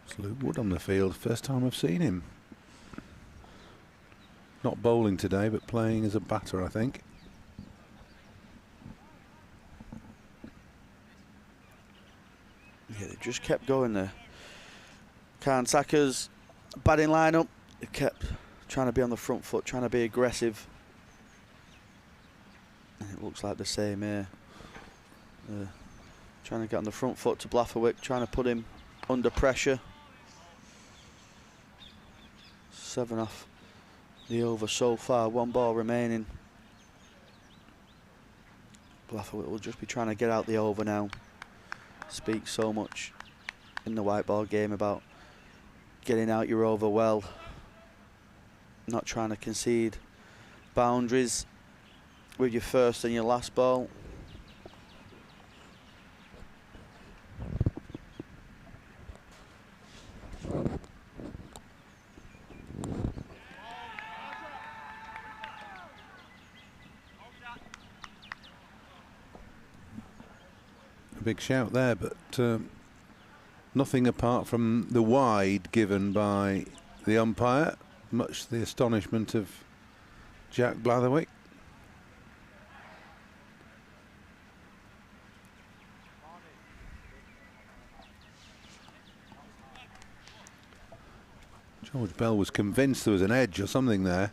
It's Luke Wood on the field, first time I've seen him. Not bowling today, but playing as a batter, I think. Yeah, they just kept going there. Karntaka's batting lineup, they kept trying to be on the front foot, trying to be aggressive. And it looks like the same here. Trying to get on the front foot to Blatherwick, trying to put him under pressure. 7 off the over so far, 1 ball remaining. Blatherwick will just be trying to get out the over now. Speaks so much in the white ball game about getting out your over well, not trying to concede boundaries with your first and your last ball. Big shout there, but nothing apart from the wide given by the umpire, much to the astonishment of Jack Blatherwick. George Bell was convinced there was an edge or something there.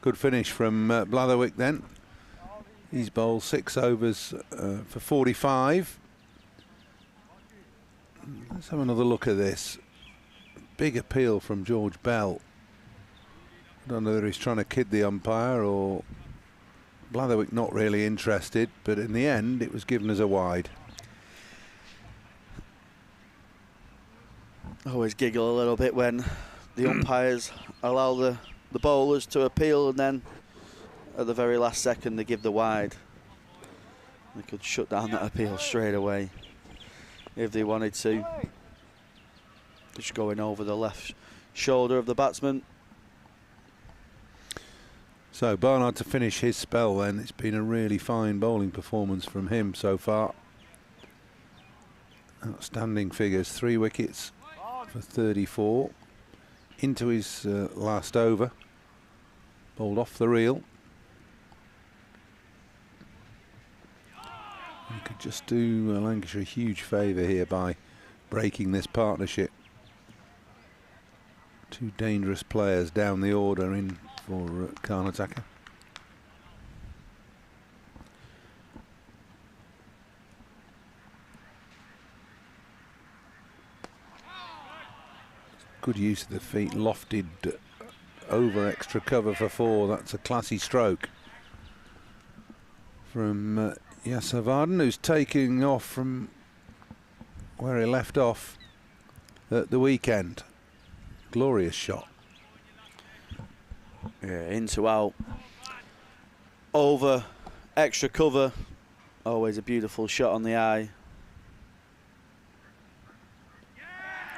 Good finish from Blatherwick then. He's bowled 6 overs for 45. Let's have another look at this. Big appeal from George Bell. I don't know whether he's trying to kid the umpire or Blatherwick not really interested, but in the end it was given as a wide. I always giggle a little bit when the umpires allow the bowlers to appeal, and then at the very last second they give the wide. They could shut down that appeal straight away if they wanted to. Just going over the left shoulder of the batsman. So Barnard to finish his spell then. It's been a really fine bowling performance from him so far. Outstanding figures, 3 wickets for 34. Into his last over. Bowled off the reel. He could just do Lancashire a huge favour here by breaking this partnership. 2 dangerous players down the order in for Karnataka. Good use of the feet, lofted over extra cover for 4. That's a classy stroke from Yasavardan, who's taking off from where he left off at the weekend. Glorious shot. Yeah, into out. Over extra cover. Always a beautiful shot on the eye.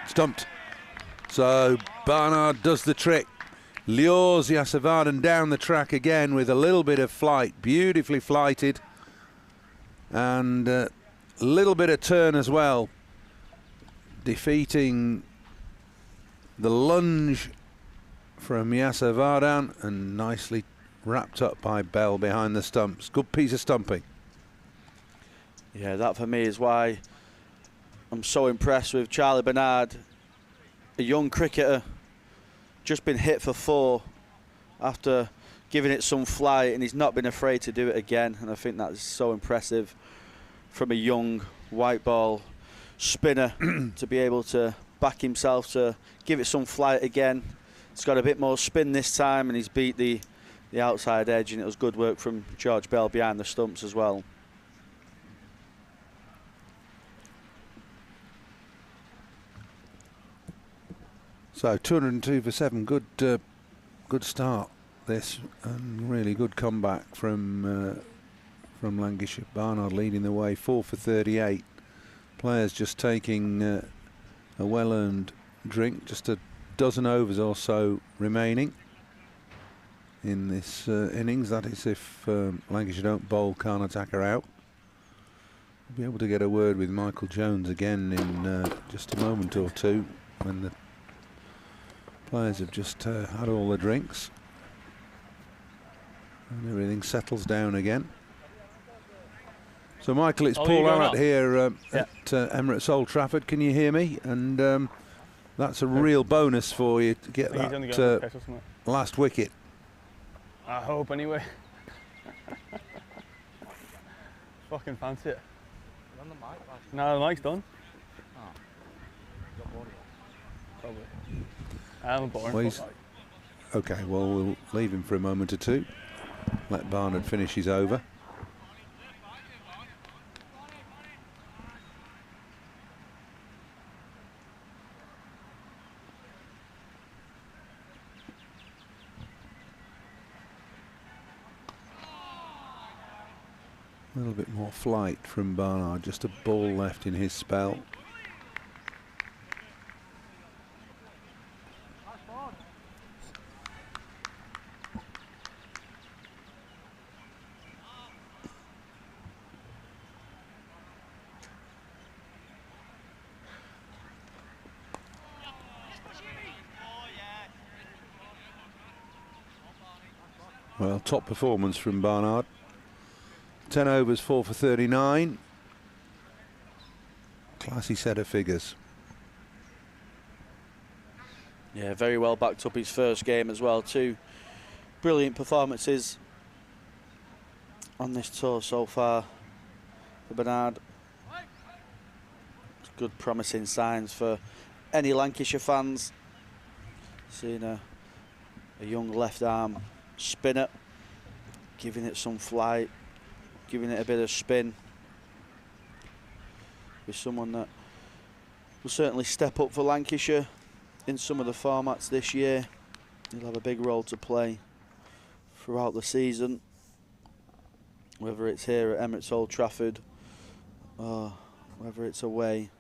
Stumped. So Barnard does the trick. Lures Yasavardan down the track again with a little bit of flight. Beautifully flighted. And a little bit of turn as well. Defeating the lunge from Yasavardan and nicely wrapped up by Bell behind the stumps. Good piece of stumping. Yeah, that for me is why I'm so impressed with Charlie Bernard, a young cricketer, just been hit for 4 after giving it some flight, and he's not been afraid to do it again, and I think that's so impressive from a young white ball spinner to be able to back himself to give it some flight again. It's got a bit more spin this time, and he's beat the outside edge, and it was good work from George Bell behind the stumps as well. So 202 for 7, good start this, and really good comeback from Lancashire. Barnard leading the way, 4 for 38. Players just taking a well-earned drink, just a dozen overs or so remaining in this innings. That is if Lancashire don't bowl Karnataka out. We'll be able to get a word with Michael Jones again in just a moment or two when the players have just had all the drinks and everything settles down again. So Michael, it's Paul Arrett here at Emirates Old Trafford. Can you hear me? And that's a real bonus for you to get that last wicket. I hope anyway. Fucking fancy it. On the mic, no, the mic's done. Oh. Probably. I'm boring. Okay, well, we'll leave him for a moment or two. Let Barnard finish his over. A little bit more flight from Barnard, just a ball left in his spell. Well, top performance from Barnard. 10 overs, 4 for 39. Classy set of figures. Yeah, very well backed up his first game as well too. brilliant performances on this tour so far for Bernard. It's good promising signs for any Lancashire fans. Seeing a young left arm spinner, giving it some flight, giving it a bit of spin. With someone that will certainly step up for Lancashire in some of the formats this year. He'll have a big role to play throughout the season, whether it's here at Emirates Old Trafford or whether it's away.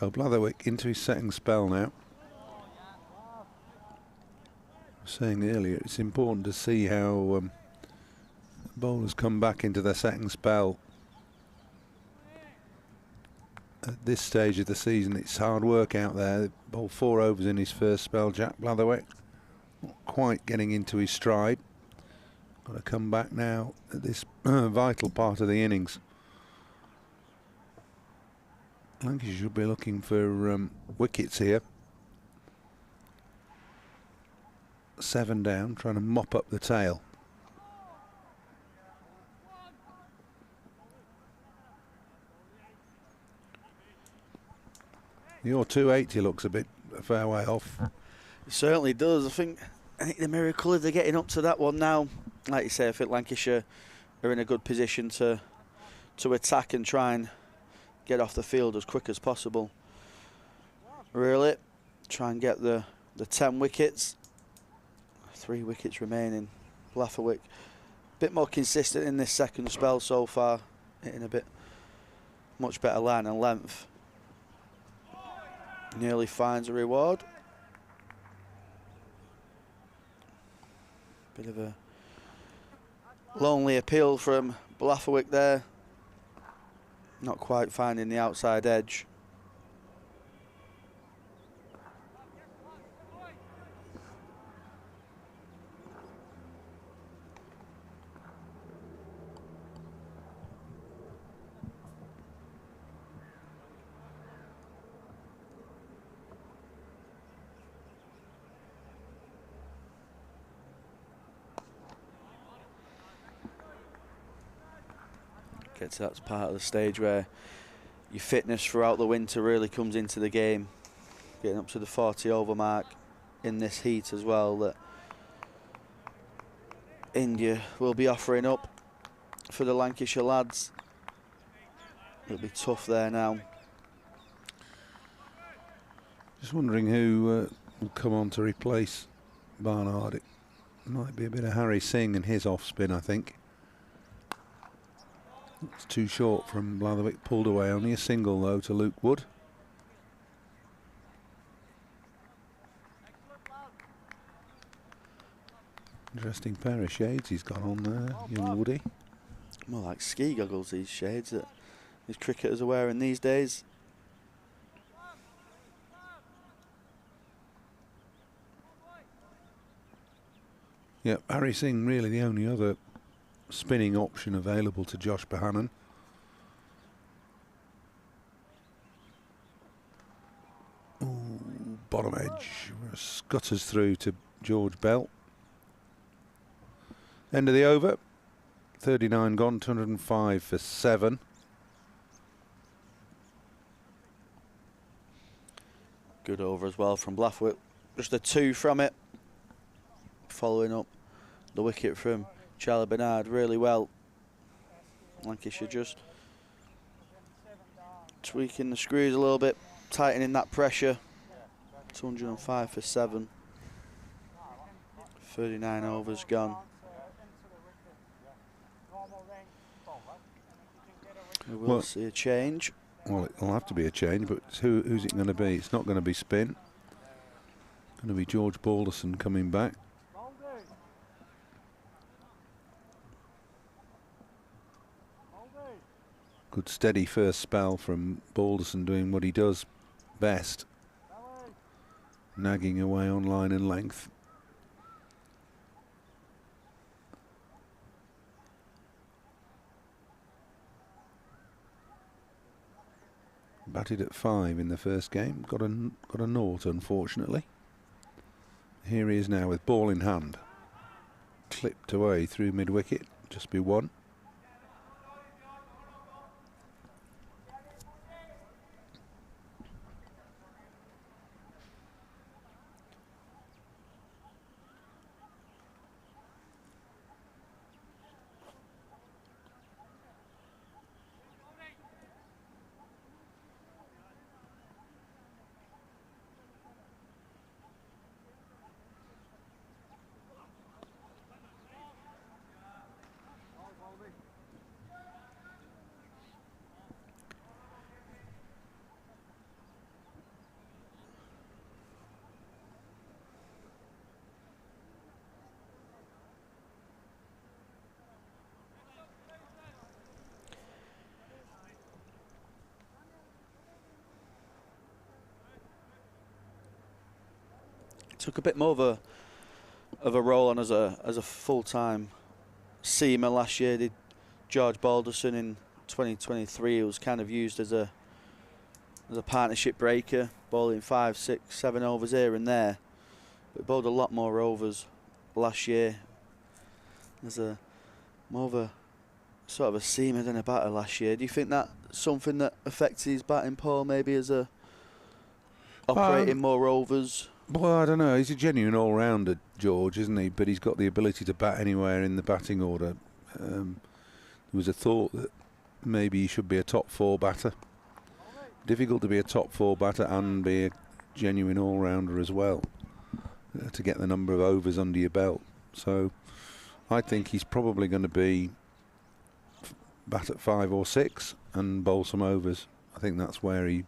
So Blatherwick into his second spell now. I was saying earlier, it's important to see how bowlers come back into their second spell. At this stage of the season, it's hard work out there. They bowled 4 overs in his first spell, Jack Blatherwick. Not quite getting into his stride. Got to come back now at this vital part of the innings. Lancashire should be looking for wickets here. 7 down, trying to mop up the tail. Your 280 looks a fair way off. It certainly does. I think the miracle is they're getting up to that one now. Like you say, I think Lancashire are in a good position to attack and try and get off the field as quick as possible. Really, try and get the 10 wickets. 3 wickets remaining. Blatherwick, a bit more consistent in this second spell so far, hitting a bit much better line and length. Nearly finds a reward. Bit of a lonely appeal from Blatherwick there. Not quite finding the outside edge. Get to that part of the stage where your fitness throughout the winter really comes into the game. Getting up to the 40 over mark in this heat as well, that India will be offering up for the Lancashire lads. It'll be tough there now. Just wondering who will come on to replace Barnard. It might be a bit of Harry Singh and his off spin, I think. It's too short from Blatherwick, pulled away. Only a single though to Luke Wood. Interesting pair of shades he's got on there, young Woody. More like ski goggles, these shades that these cricketers are wearing these days. Yep, Harry Singh really the only other spinning option available to Josh Bohannon. Ooh, bottom edge, scutters through to George Bell. End of the over, 39 gone, 205 for 7. Good over as well from Blatherwick. Just a 2 from it. Following up the wicket from Charlie Bernard really well. Lancashire just tweaking the screws a little bit, tightening that pressure. 205 for 7. 39 overs gone. We will see a change. Well, it'll have to be a change, but who's it going to be? It's not going to be spin. It's going to be George Balderson coming back. Good steady first spell from Balderson, doing what he does best, nagging away on line and length. Batted at 5 in the first game. Got a naught, unfortunately. Here he is now with ball in hand. Clipped away through mid-wicket. Just be 1. Took a bit more of a role on as a full-time seamer last year. Did George Balderson in 2023? It was kind of used as a partnership breaker, bowling 5, 6, 7 overs here and there. But bowled a lot more overs last year. As a more of a sort of a seamer than a batter last year. Do you think that's something that affects his batting, Paul? Maybe as a operating more overs. Well, I don't know. He's a genuine all-rounder, George, isn't he? But he's got the ability to bat anywhere in the batting order. There was a thought that maybe he should be a top 4 batter. Difficult to be a top 4 batter and be a genuine all-rounder as well, to get the number of overs under your belt. So I think he's probably going to be bat at 5 or 6 and bowl some overs. I think that's where he...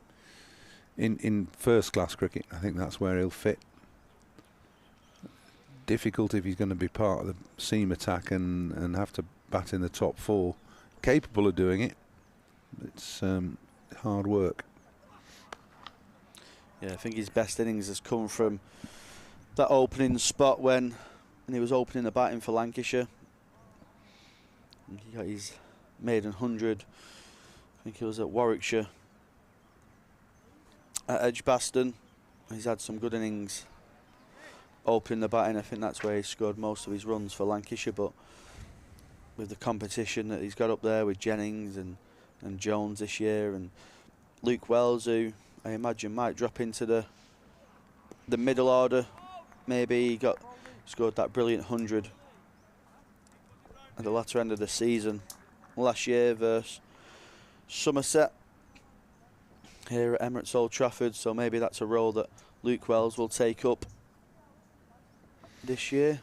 In first-class cricket, I think that's where he'll fit. Difficult if he's going to be part of the seam attack and have to bat in the top 4. Capable of doing it. It's hard work. Yeah, I think his best innings has come from that opening spot when he was opening the batting for Lancashire. And he got his maiden 100. I think it was at Warwickshire. At Edgbaston, he's had some good innings opening the batting. I think that's where he scored most of his runs for Lancashire, but with the competition that he's got up there with Jennings and Jones this year, and Luke Wells, who I imagine might drop into the middle order. Maybe he scored that brilliant 100 at the latter end of the season last year versus Somerset here at Emirates Old Trafford, so maybe that's a role that Luke Wells will take up this year.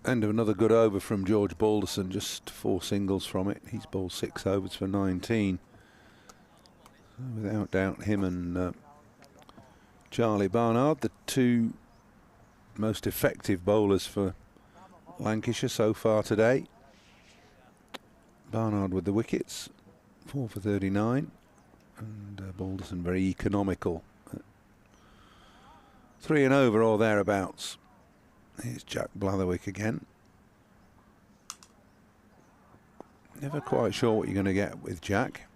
End of another good over from George Balderson, just 4 singles from it. He's bowled 6 overs for 19. Without doubt, him and Charlie Barnard, the 2 most effective bowlers for Lancashire so far today. Barnard with the wickets, 4 for 39, and Balderson very economical. 3 and over or thereabouts. Here's Jack Blatherwick again. Never quite sure what you're going to get with Jack.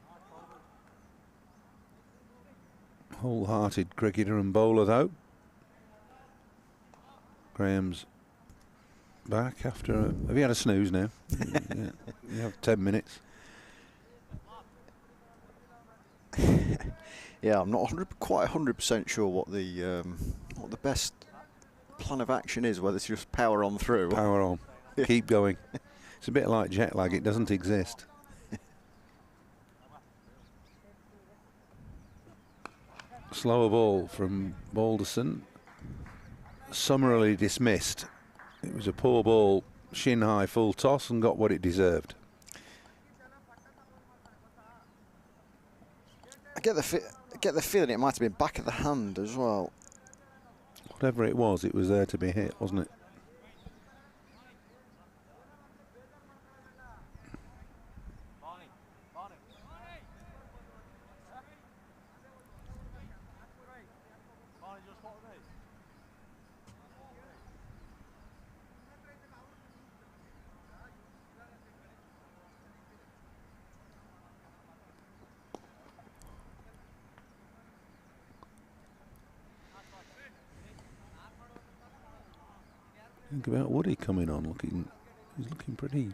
Wholehearted cricketer and bowler though. Graham's back after have you had a snooze now? Yeah, you have 10 minutes. Yeah, I'm not quite 100% sure what the best plan of action is, whether it's just power on through. Power on. Keep going. It's a bit like jet lag, it doesn't exist. Slower ball from Balderson. Summarily dismissed. It was a poor ball, shin high, full toss, and got what it deserved. I get the feeling it might have been back of the hand as well. Whatever it was there to be hit, wasn't it? Think about Woody coming on. He's looking pretty.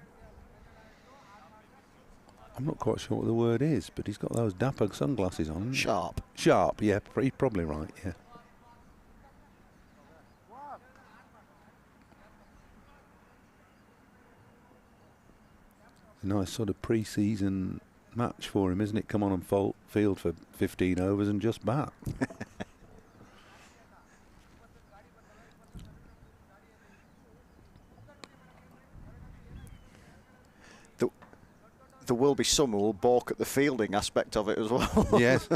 I'm not quite sure what the word is, but he's got those dapper sunglasses on. Sharp. Sharp, yeah, he's probably right, yeah. A nice sort of pre-season match for him, isn't it? Come on and field for 15 overs and just bat. There will be some who will balk at the fielding aspect of it as well. Yes.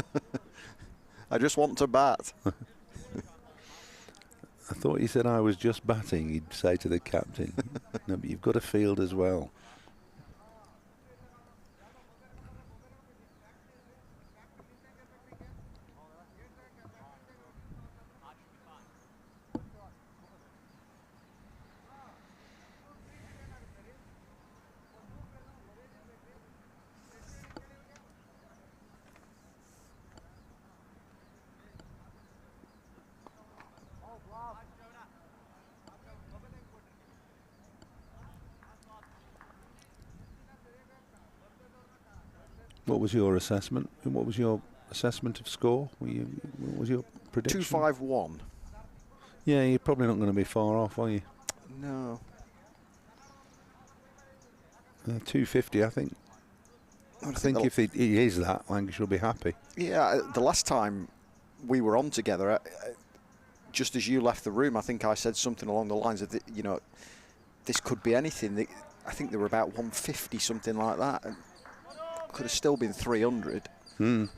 I just want to bat. I thought you said I was just batting, he'd say to the captain. No, but you've got to field as well. What was your assessment? What was your assessment of score? What was your prediction? 251. Yeah, you're probably not going to be far off, are you? No. 250, I think. I think if he is that, Lancashire will be happy. Yeah, the last time we were on together, just as you left the room, I think I said something along the lines of, you know, this could be anything. I think they were about 150, something like that. And could have still been 300,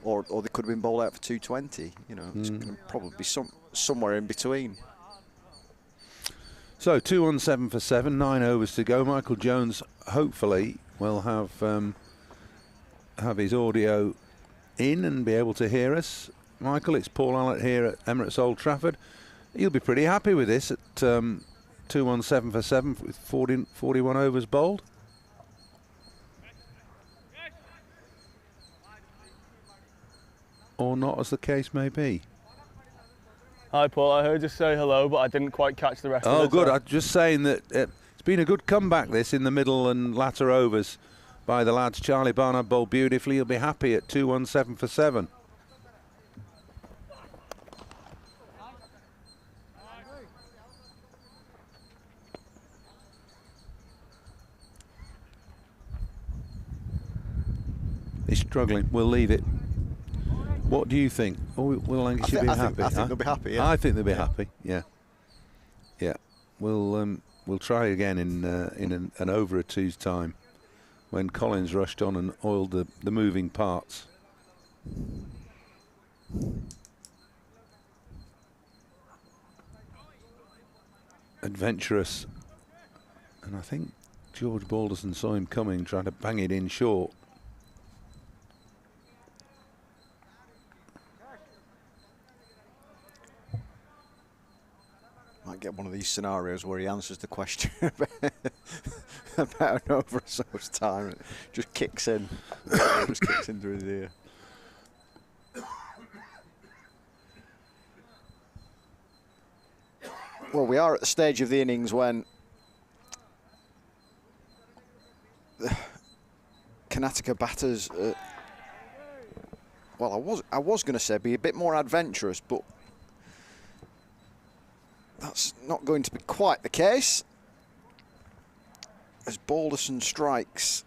or they could have been bowled out for 220. You know, it's going to probably be somewhere in between. So 217 for 7, 9 overs to go. Michael Jones hopefully will have his audio in and be able to hear us. Michael, it's Paul Allott here at Emirates Old Trafford. You'll be pretty happy with this at 217 for 7 with 41 overs bowled. Or not, as the case may be. Hi Paul, I heard you say hello, but I didn't quite catch the rest of it. Oh, good. I'm just saying that it's been a good comeback, this, in the middle and latter overs by the lads. Charlie Barnard bowled beautifully. He'll be happy at 217 for 7. He's struggling. We'll leave it. What do you think? Oh, will Lancashire be happy? I think they'll be happy. Yeah. I think they'll be happy. Yeah. Yeah. We'll try again in an over a two's time, when Collins rushed on and oiled the moving parts. Adventurous, and I think George Balderson saw him coming, trying to bang it in short. Might get one of these scenarios where he answers the question about an over so's time. It just kicks in. Just kicks in through his ear. Well, we are at the stage of the innings when the Karnataka batters, well, I was going to say be a bit more adventurous, but that's not going to be quite the case, as Balderson strikes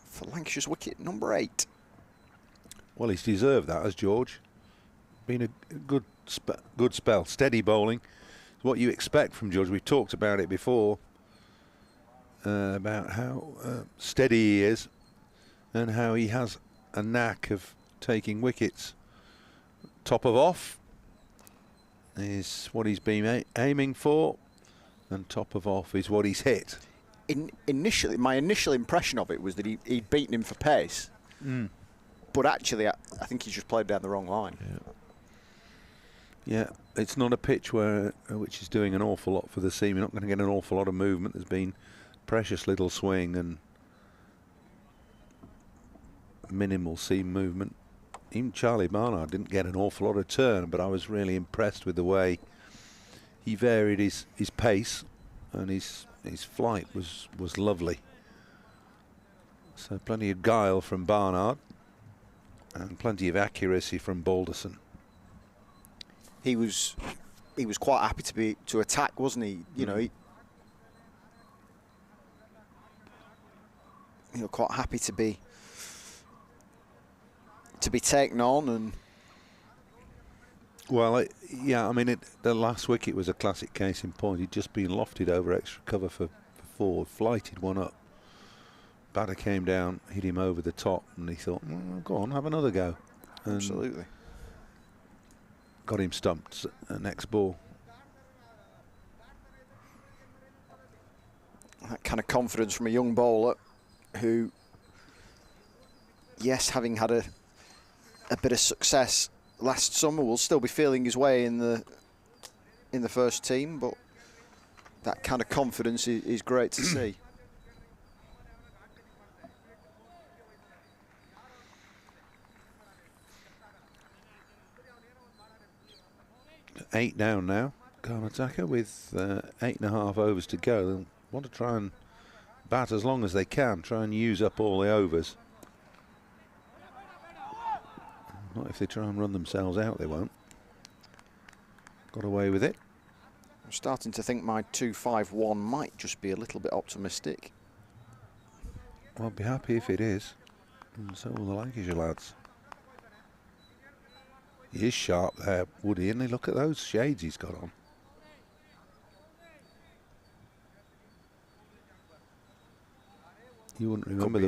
for Lancashire's wicket number 8. Well, he's deserved that, has George. Been a good spell. Steady bowling. It's what you expect from George. We've talked about it before, about how steady he is and how he has a knack of taking wickets. Top of off is what he's been aiming for, and top of off is what he's hit. Initially, my initial impression of it was that he'd beaten him for pace, but actually I think he's just played down the wrong line. Yeah, it's not a pitch which is doing an awful lot for the seam. You're not going to get an awful lot of movement. There's been precious little swing and minimal seam movement. Even Charlie Barnard didn't get an awful lot of turn, but I was really impressed with the way he varied his pace, and his flight was lovely. So plenty of guile from Barnard, and plenty of accuracy from Balderson. He was quite happy to attack, wasn't he? You know, quite happy to be taken on. And well, yeah, I mean, the last wicket was a classic case in point. He'd just been lofted over extra cover for 4, flighted one up. Batter came down, hit him over the top, and he thought, go on, have another go. And absolutely. Got him stumped next ball. That kind of confidence from a young bowler who, yes, having had a bit of success last summer, will still be feeling his way in the first team, but that kind of confidence is great to see. 8 down now, Karnataka, with 8.5 overs to go. They'll want to try and bat as long as they can, try and use up all the overs. Not if they try and run themselves out, they won't. Got away with it. I'm starting to think my 2-5-1 might just be a little bit optimistic. I'll be happy if it is, and so will the Lancashire lads. He is sharp there, Woody, isn't he? Look at those shades he's got on. You wouldn't remember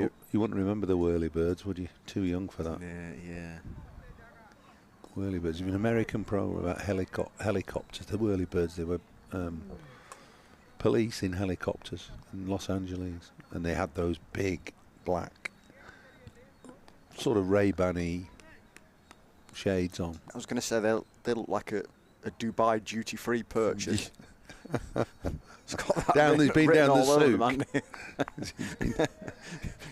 the whirlybirds, would you? Too young for that. Yeah. Whirlybirds. You've an American program about helicopters. The whirlybirds, they were police in helicopters in Los Angeles, and they had those big black sort of Ray-Ban-y shades on. I was going to say they look like a Dubai duty-free purchase. It's got that he's been down the souk.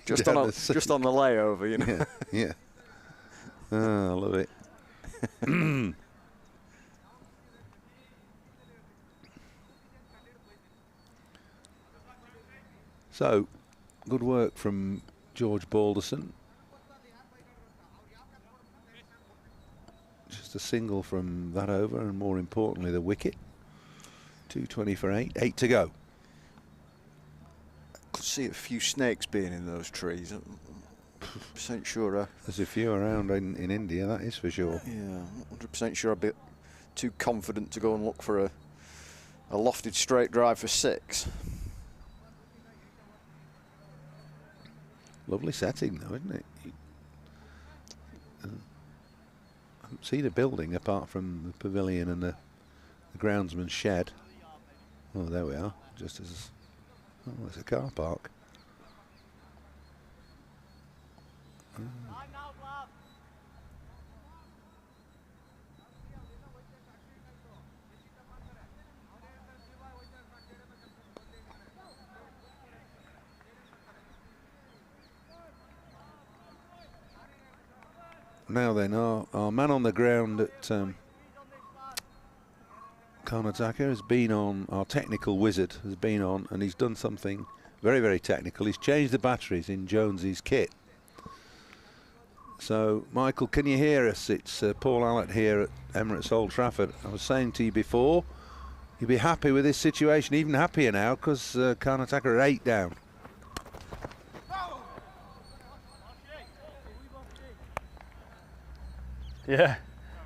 just on the layover, you know. Yeah. Oh, I love it. So, good work from George Balderson. Just a single from that over, and more importantly, the wicket. 220 for 8. 8 to go. Could see a few snakes being in those trees. 100% sure. There's a few around in India, that is for sure. Yeah, 100% sure. I'd be too confident to go and look for a lofted straight drive for 6. Lovely setting, though, isn't it? I haven't seen a building apart from the pavilion and the groundsman's shed. Oh, there we are. Just as it's a car park. Now then, our man on the ground at Karnataka has been on, our technical wizard has been on, and he's done something very, very technical. He's changed the batteries in Jonesy's kit. So, Michael, can you hear us? It's Paul Allott here at Emirates Old Trafford. I was saying to you before, you'd be happy with this situation, even happier now, because Karnataka are 8 down. Yeah,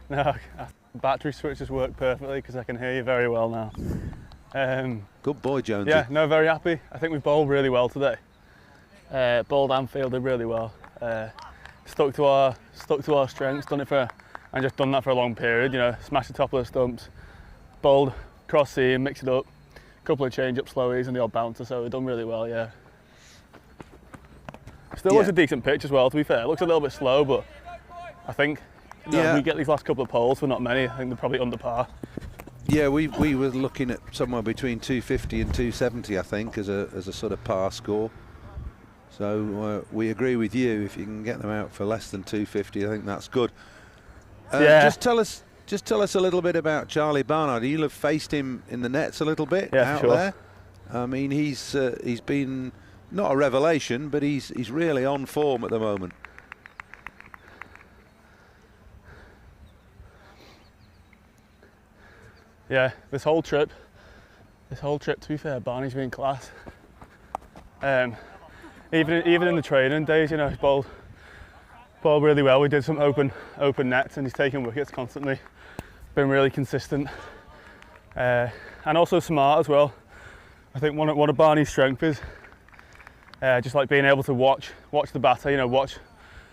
no, battery switches work perfectly because I can hear you very well now. Good boy, Jonesy. Yeah, no, very happy. I think we bowled really well today. Bowled and fielded really well. Stuck to our strengths. Done that for a long period. You know, smashed the top of the stumps, bowled cross seam, mix it up, a couple of change-up slowies and the odd bouncer. So we've done really well. Yeah. Still looks a decent pitch as well. To be fair, it looks a little bit slow, but I think. We get these last couple of poles for not many. I think they're probably under par. Yeah, we were looking at somewhere between 250 and 270, I think, as a sort of par score. So we agree with you. If you can get them out for less than 250, I think that's good. Just tell us Just tell us a little bit about Charlie Barnard. You'll have faced him in the nets a little bit out sure. there. I mean, he's been not a revelation, but he's really on form at the moment. Yeah, this whole trip, to be fair, Barney's been class. Even in the training days, you know, he's bowled really well. We did some open nets, and he's taken wickets constantly. Been really consistent, and also smart as well. I think one of Barney's strengths is just like being able to watch the batter. You know, watch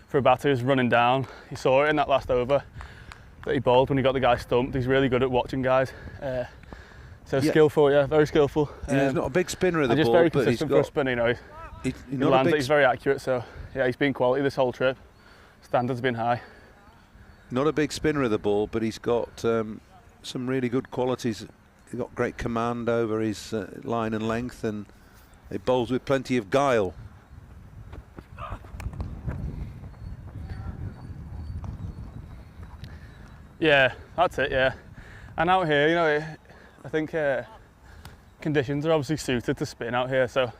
for a batter who's running down. You saw it in that last over that he bowled when he got the guy stumped. He's really good at watching guys. So skillful, very skillful. Yeah, he's not a big spinner of the and ball, just very but consistent for a spinner. You know, he's very accurate. So yeah, he's been quality this whole trip. Standards have been high. Not a big spinner of the ball, but he's got some really good qualities. He's got great command over his line and length, and he bowls with plenty of guile. Yeah, that's it, yeah. And out here, you know, I think conditions are obviously suited to spin out here, so,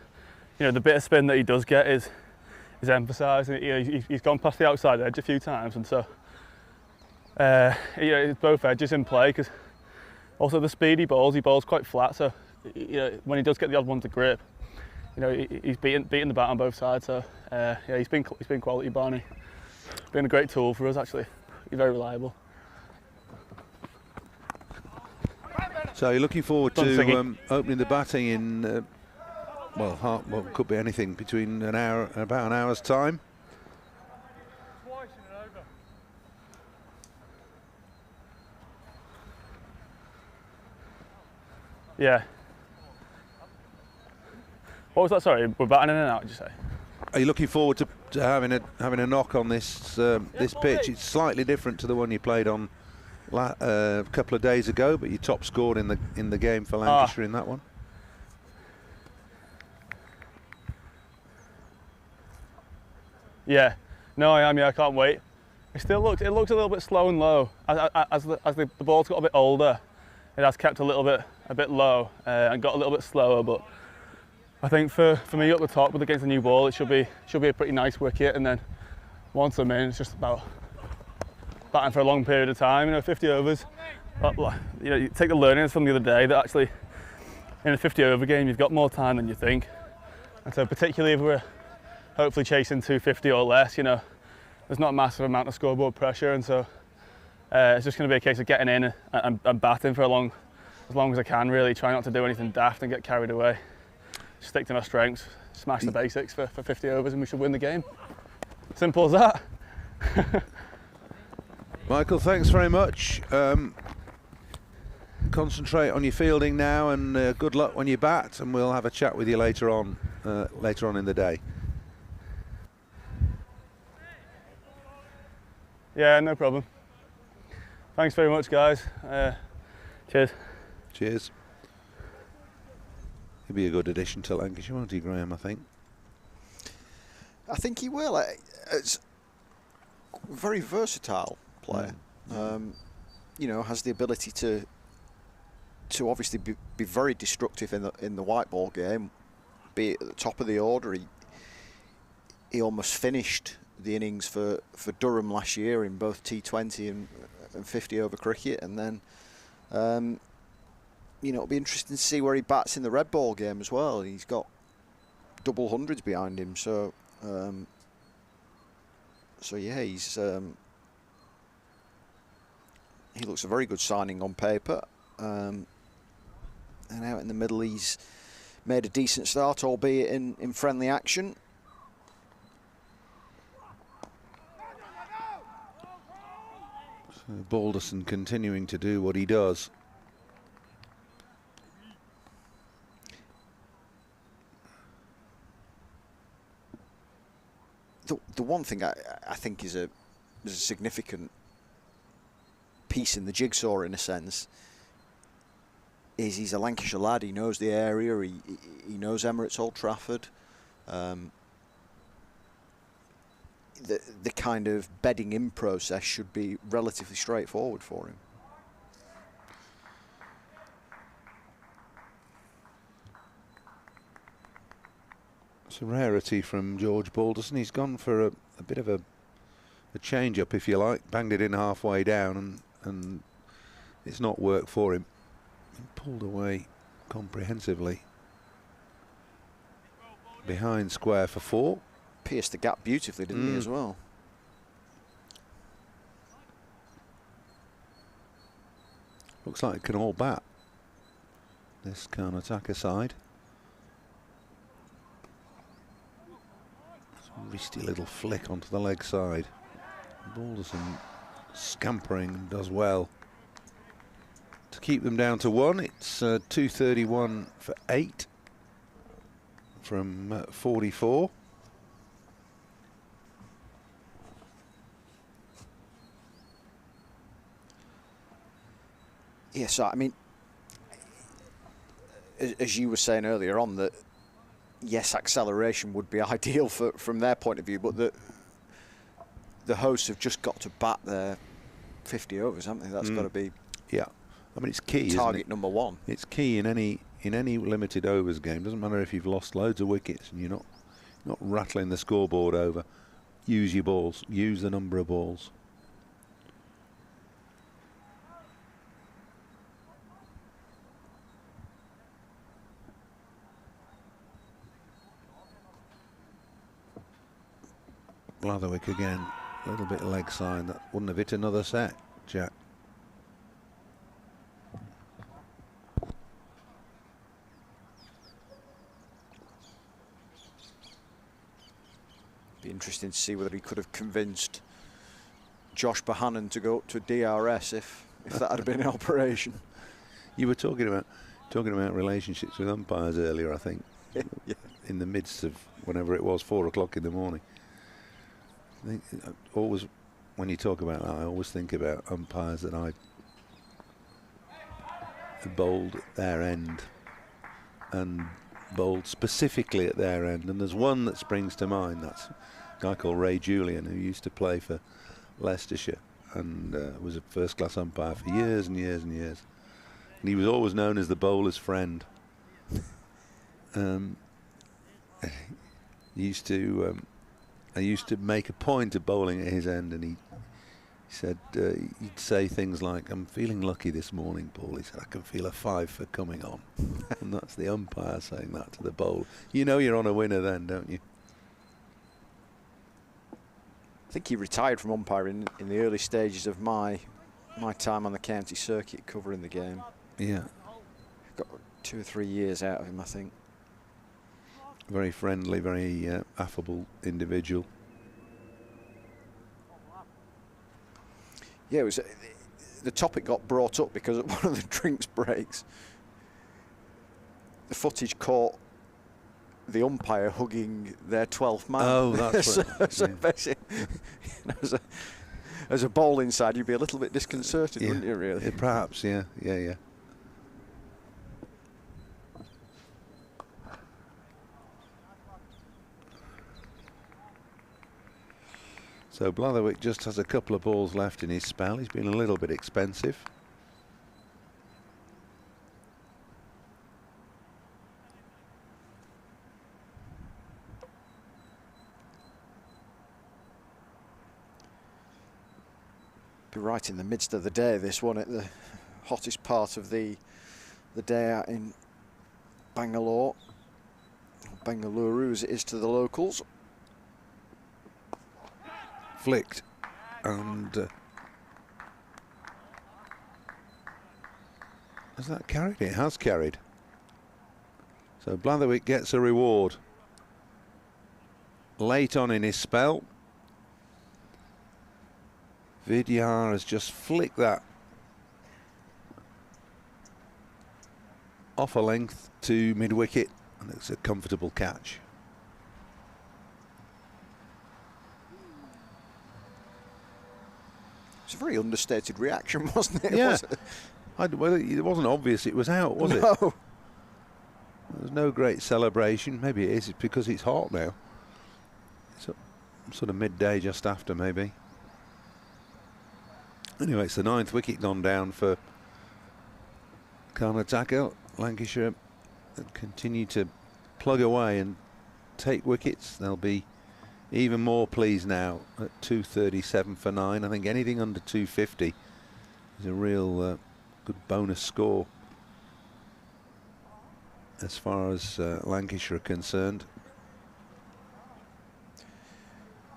you know, the bit of spin that he does get is emphasised. You know, he's gone past the outside edge a few times, and so, you know, both edges in play, because also the speed he bowls quite flat, so, you know, when he does get the odd one to grip, you know, he's beating the bat on both sides, so, yeah, he's been quality, Barney. Been a great tool for us, actually. He's very reliable. So you're looking forward to opening the batting in, well, could be anything between about an hour's time. Yeah. What was that? Sorry, we're batting in and out. Did you say? Are you looking forward to having a knock on this this pitch? It's slightly different to the one you played on a couple of days ago, but you top scored in the game for Lancashire in that one. Yeah, no, I am. Yeah, I can't wait. It looks a little bit slow and low as the ball's got a bit older. It has kept a bit low and got a little bit slower. But I think for me up the top against the new ball, it should be a pretty nice wicket. And then once I'm in, it's just about batting for a long period of time. You know, 50 overs. But, you know, you take the learnings from the other day that actually in a 50 over game you've got more time than you think. And so particularly if we're hopefully chasing 250 or less, you know, there's not a massive amount of scoreboard pressure, and so it's just going to be a case of getting in and batting for as long as I can, really. Try not to do anything daft and get carried away. Stick to my strengths, smash the basics for 50 overs and we should win the game. Simple as that. Michael, thanks very much. Concentrate on your fielding now, and good luck when you bat, and we'll have a chat with you later on in the day. Yeah, no problem. Thanks very much, guys. Cheers. Cheers. He'll be a good addition to Lancashire, won't he, Graham, I think? I think he will. It's a very versatile player. You know, has the ability to obviously be very destructive in the white ball game. Be at the top of the order. He almost finished the innings for Durham last year in both T20 and 50 over cricket, and then you know, it'll be interesting to see where he bats in the red ball game as well. He's got double hundreds behind him, so yeah, he's he looks a very good signing on paper, and out in the middle he's made a decent start, albeit in friendly action. Balderson continuing to do what he does. The one thing I think is a significant piece in the jigsaw, in a sense, is he's a Lancashire lad. He knows the area. He knows Emirates Old Trafford. The kind of bedding in process should be relatively straightforward for him. It's a rarity from George Balderson. He's gone for a bit of a change-up, if you like. Banged it in halfway down, and it's not worked for him. He pulled away comprehensively. Behind square for 4. Pierced the gap beautifully, didn't he, as well? Looks like it can all bat, this Karnataka side. Risky little flick onto the leg side. Balderson scampering does well to keep them down to 1. It's 231 for 8 from 44. Yes, I mean, as you were saying earlier on, that yes, acceleration would be ideal from their point of view, but the hosts have just got to bat their 50 overs, haven't they? That's got to be I mean, it's key. Target number 1. It's key in any limited overs game. Doesn't matter if you've lost loads of wickets and you're not rattling the scoreboard over. Use your balls. Use the number of balls. Blatherwick again, a little bit of leg side. That wouldn't have hit another set, Jack. Be interesting to see whether he could have convinced Josh Bohannon to go up to DRS if that had been in operation. You were talking about relationships with umpires earlier, I think. Yeah. In the midst of whenever it was, 4 o'clock in the morning. I think always, when you talk about that, I always think about umpires that I bowled at their end and bowled specifically at their end. And there's one that springs to mind. That's a guy called Ray Julian, who used to play for Leicestershire and was a first-class umpire for years and years and years. And he was always known as the bowler's friend. I used to make a point of bowling at his end, and he said he'd say things like, "I'm feeling lucky this morning, Paul." He said, "I can feel a 5 for coming on." And that's the umpire saying that to the bowler. You know you're on a winner then, don't you? I think he retired from umpiring in the early stages of my time on the county circuit covering the game. Yeah. Got 2 or 3 years out of him, I think. Very friendly, very affable individual. Yeah, it was. The topic got brought up because at one of the drinks breaks, the footage caught the umpire hugging their 12th man. Oh, that's what. So basically, you know, as a bowling side, you'd be a little bit disconcerted, wouldn't you? Really? Perhaps, yeah. So Blatherwick just has a couple of balls left in his spell. He's been a little bit expensive. Be right in the midst of the day, this one, at the hottest part of the day out in Bangalore. Bengaluru as it is to the locals. Flicked and has that carried? It has carried. So Blatherwick gets a reward. Late on in his spell, Vidyar has just flicked that off a length to mid-wicket, and it's a comfortable catch. It's a very understated reaction, wasn't it? Yeah. Well, it wasn't obvious it was out, was it? No. There's no great celebration. Maybe it is because it's hot now. It's sort of midday, just after, maybe. Anyway, it's the 9th wicket gone down for Karnataka. Lancashire continue to plug away and take wickets, they'll be even more pleased now at 237 for 9. I think anything under 250 is a real good bonus score as far as Lancashire are concerned.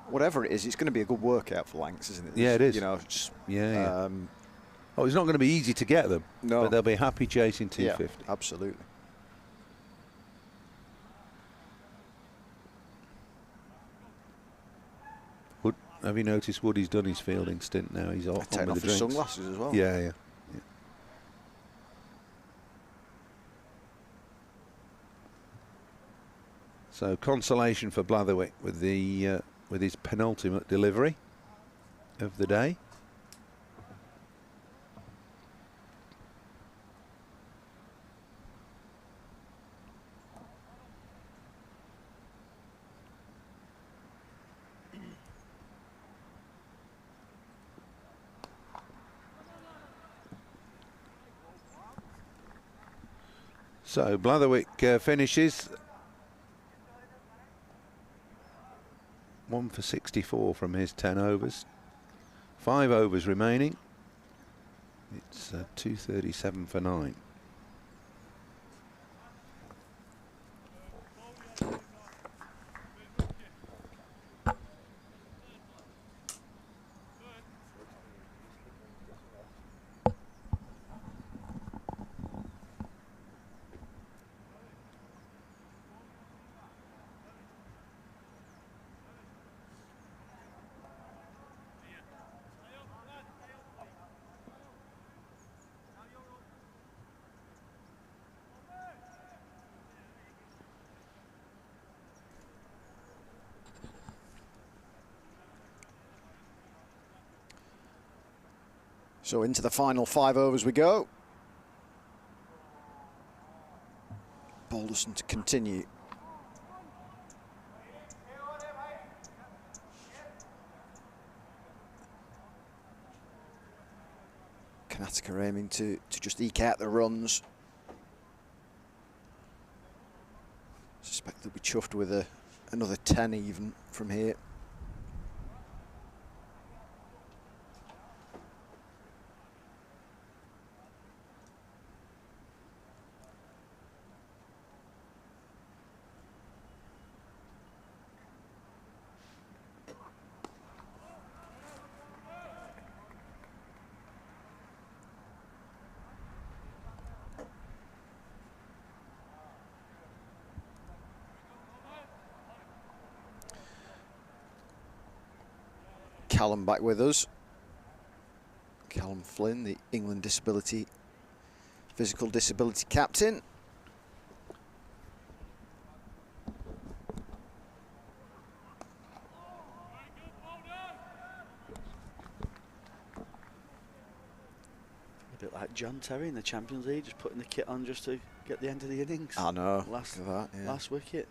Whatever it is, it's going to be a good workout for Lancs, isn't it? Yeah, it is. You know, just, yeah. Oh, it's not going to be easy to get them, no, but they'll be happy chasing 250. Yeah, absolutely. Have you noticed Woody's done his fielding stint now? He's off taken off his sunglasses as well. Yeah, yeah. So consolation for Blatherwick with the with his penultimate delivery of the day. So Blatherwick finishes 1 for 64 from his 10 overs. 5 overs remaining. It's 237 for 9. So into the final 5 overs we go. Balderson to continue. Karnataka aiming to just eke out the runs. Suspect they'll be chuffed with another 10 even from here. Callum back with us. Callum Flynn, the England physical disability captain. A bit like John Terry in the Champions League, just putting the kit on just to get the end of the innings. I know. Last wicket.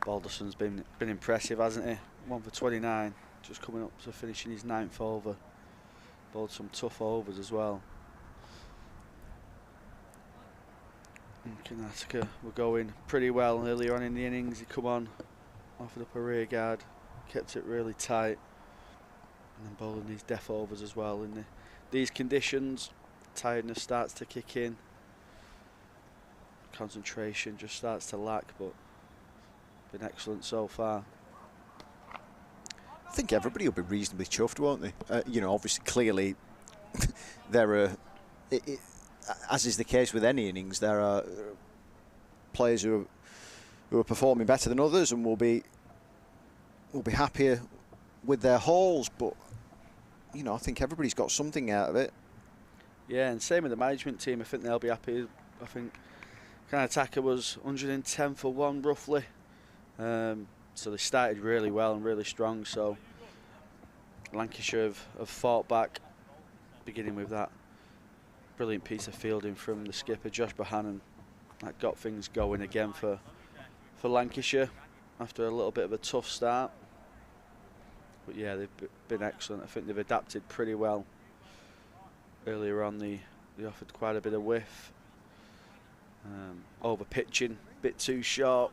Balderson's been impressive, hasn't he? 1 for 29, just coming up to finishing his 9th over. Bowled some tough overs as well. And Karnataka were going pretty well earlier on in the innings. He come on, offered up a rear guard, kept it really tight, and then bowling these death overs as well. In these conditions, tiredness starts to kick in. Concentration just starts to lack, but been excellent so far. I think everybody will be reasonably chuffed, won't they? You know, obviously, clearly, they're as is the case with any innings, there are players who are performing better than others and will be happier with their hauls, but you know, I think everybody's got something out of it. Yeah, and same with the management team. I think they'll be happy. I think Kind Attacker was 110 for 1 roughly. So they started really well and really strong. So Lancashire have fought back, beginning with that brilliant piece of fielding from the skipper Josh Bohannon. That got things going again for Lancashire after a little bit of a tough start. But yeah, they've been excellent. I think they've adapted pretty well. Earlier on, they offered quite a bit of whiff. Over pitching, bit too short,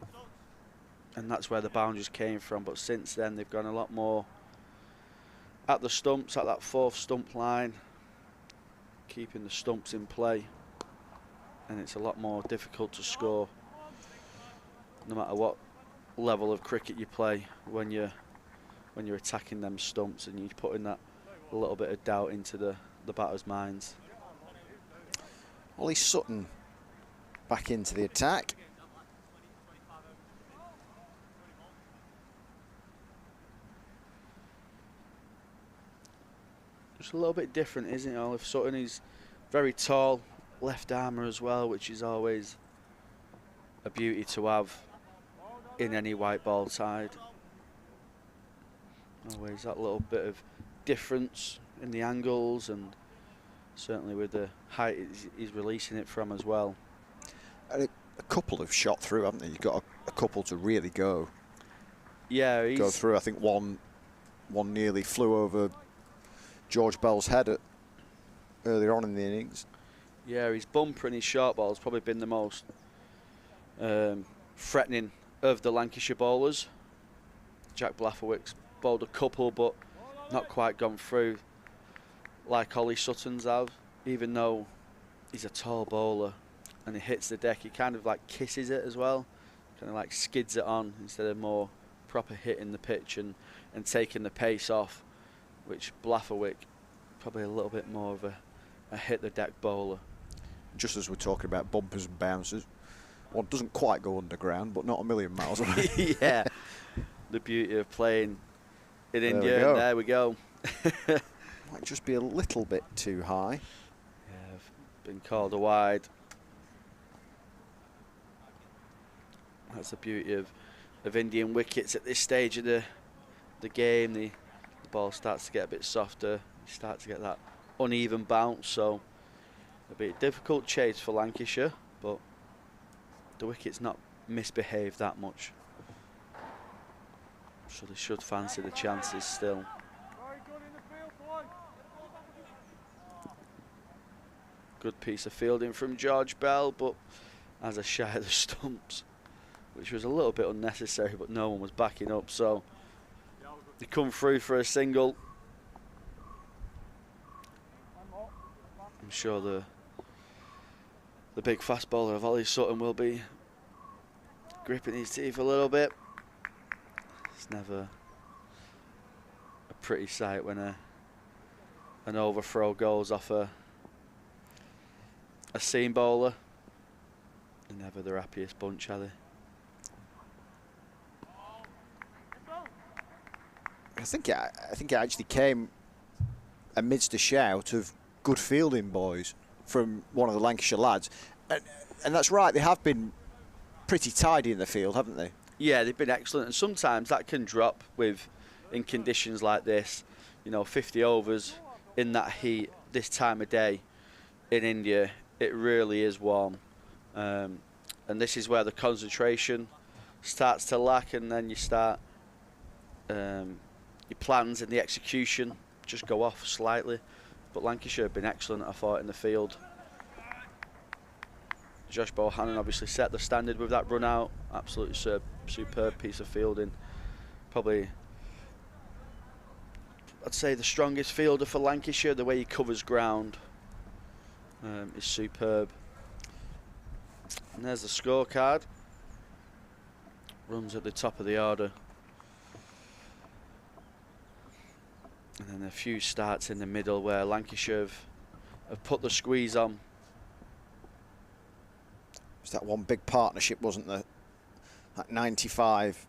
and that's where the boundaries came from. But since then, they've gone a lot more at the stumps, at that 4th stump line, keeping the stumps in play, and it's a lot more difficult to score, no matter what level of cricket you play, when you're attacking them stumps, and you're putting that a little bit of doubt into the batter's minds. Ollie Sutton back into the attack. Just a little bit different, isn't it, Olive Sutton? He's very tall, left armour as well, which is always a beauty to have in any white ball side. Always that little bit of difference in the angles, and certainly with the height he's releasing it from as well. A couple have shot through, haven't they? You've got a couple to really go. Yeah, go through. I think one nearly flew over George Bell's head earlier on in the innings. Yeah, his bumper and his short ball has probably been the most threatening of the Lancashire bowlers. Jack Blafferwick's bowled a couple, but not quite gone through like Ollie Sutton's have. Even though he's a tall bowler and he hits the deck, he kind of like kisses it as well, kind of like skids it on instead of more proper hitting the pitch and taking the pace off, which Blafferwick probably a little bit more of a hit the deck bowler. Just as we're talking about bumpers and bounces, one doesn't quite go underground, but not a million miles away. Yeah, the beauty of playing in There India. we go. And there we go. Might just be a little bit too high. Yeah, I've been called a wide. That's the beauty of Indian wickets at this stage of the game. The ball starts to get a bit softer. You start to get that uneven bounce, so it'll be a difficult chase for Lancashire, but the wicket's not misbehaved that much, so they should fancy the chances still. Good piece of fielding from George Bell, but as a shy of the stumps, which was a little bit unnecessary, but no one was backing up, so they come through for a single. I'm sure the big fast bowler of Ollie Sutton will be gripping his teeth a little bit. It's never a pretty sight when an overthrow goes off a seam bowler. They're never the happiest bunch, are they? I think it actually came amidst a shout of good fielding, boys, from one of the Lancashire lads. And that's right, they have been pretty tidy in the field, haven't they? Yeah, they've been excellent, and sometimes that can drop in conditions like this. You know, 50 overs in that heat this time of day in India, it really is warm. And this is where the concentration starts to lack, and then you start your plans and the execution just go off slightly. But Lancashire have been excellent, I thought, in the field. Josh Bohannon obviously set the standard with that run out. Absolutely superb piece of fielding. Probably, I'd say, the strongest fielder for Lancashire. The way he covers ground is superb. And there's the scorecard. Runs at the top of the order. And then a few starts in the middle where Lancashire have put the squeeze on was that one big partnership, wasn't there? That 95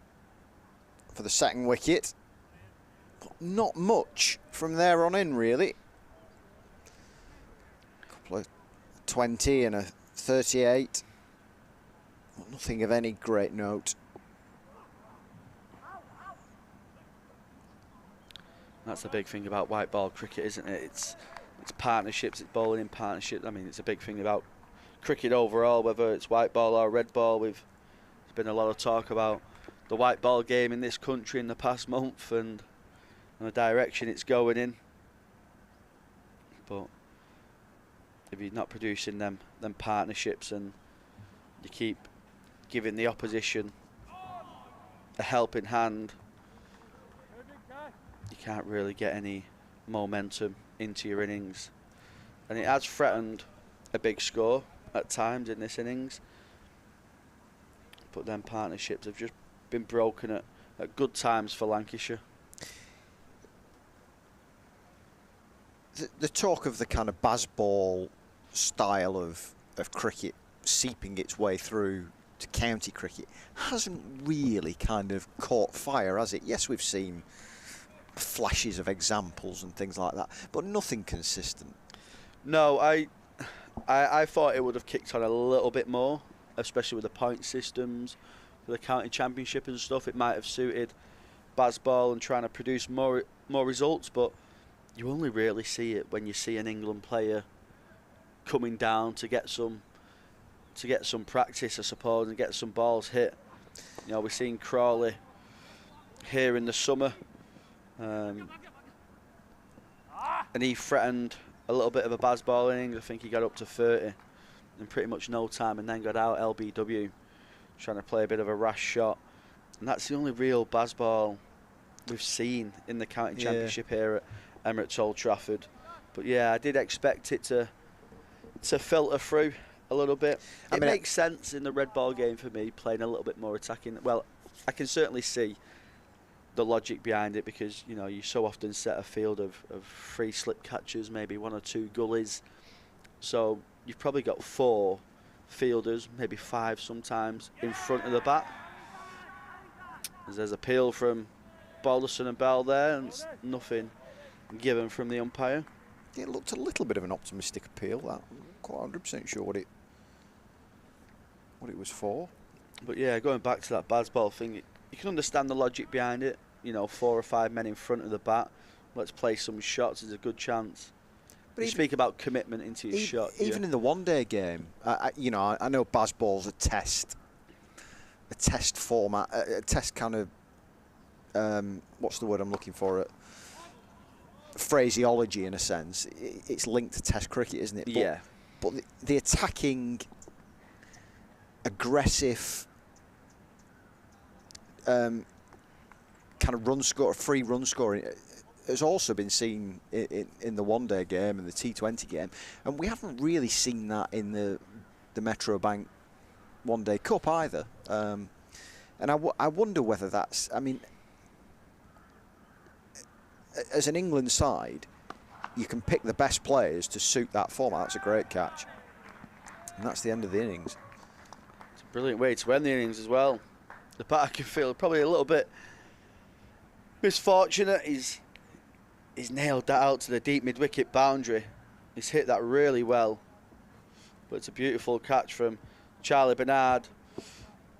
for the second wicket. But not much from there on in, really. A couple of 20 and a 38. Nothing of any great note. That's the big thing about white ball cricket, isn't it? It's partnerships, it's bowling in partnership. I mean, it's a big thing about cricket overall, whether it's white ball or red ball. There's been a lot of talk about the white ball game in this country in the past month and the direction it's going in. But if you're not producing them partnerships and you keep giving the opposition a helping hand, you can't really get any momentum into your innings. And it has threatened a big score at times in this innings, but then partnerships have just been broken at good times for Lancashire. The talk of the kind of baseball style of cricket seeping its way through to county cricket hasn't really kind of caught fire, has it? Yes, we've seen flashes of examples and things like that, but nothing consistent. No, I thought it would have kicked on a little bit more, especially with the point systems for the county championship and stuff. It might have suited baseball and trying to produce more results, but you only really see it when you see an England player coming down to get some practice, I suppose, and get some balls hit. You know, we've seen Crawley here in the summer, and he threatened a little bit of a baseball innings. I think he got up to 30 in pretty much no time, and then got out LBW trying to play a bit of a rash shot. And that's the only real baseball we've seen in the county championship here at Emirates Old Trafford. But yeah, I did expect it to filter through a little bit. It makes sense in the red ball game for me, playing a little bit more attacking. Well, I can certainly see the logic behind it, because you know, you so often set a field of 3 slip catchers, maybe 1 or 2 gullies, so you've probably got 4 fielders, maybe 5 sometimes, in front of the bat. There's appeal from Balderson and Bell there, and nothing given from the umpire. It looked a little bit of an optimistic appeal. That, I'm quite 100% sure what it was for. But yeah, going back to that baseball thing, you can understand the logic behind it. You know, 4 or 5 men in front of the bat. Let's play some shots. There's a good chance. But you speak about commitment into your shot. Even in the one-day game, you know, I know baseball's a test format, a test kind of what's the word I'm looking for? Phraseology, in a sense. It's linked to Test cricket, isn't it? But, yeah. But the attacking, aggressive, kind of free run scoring has also been seen in the one-day game and the T20 game, and we haven't really seen that in the Metro Bank One-Day Cup either. And I wonder whether that's, I mean, as an England side, you can pick the best players to suit that format. That's a great catch. And that's the end of the innings. It's a brilliant way to end the innings as well. The batter can feel probably a little bit misfortunate. He's nailed that out to the deep mid-wicket boundary. He's hit that really well. But it's a beautiful catch from Charlie Bernard,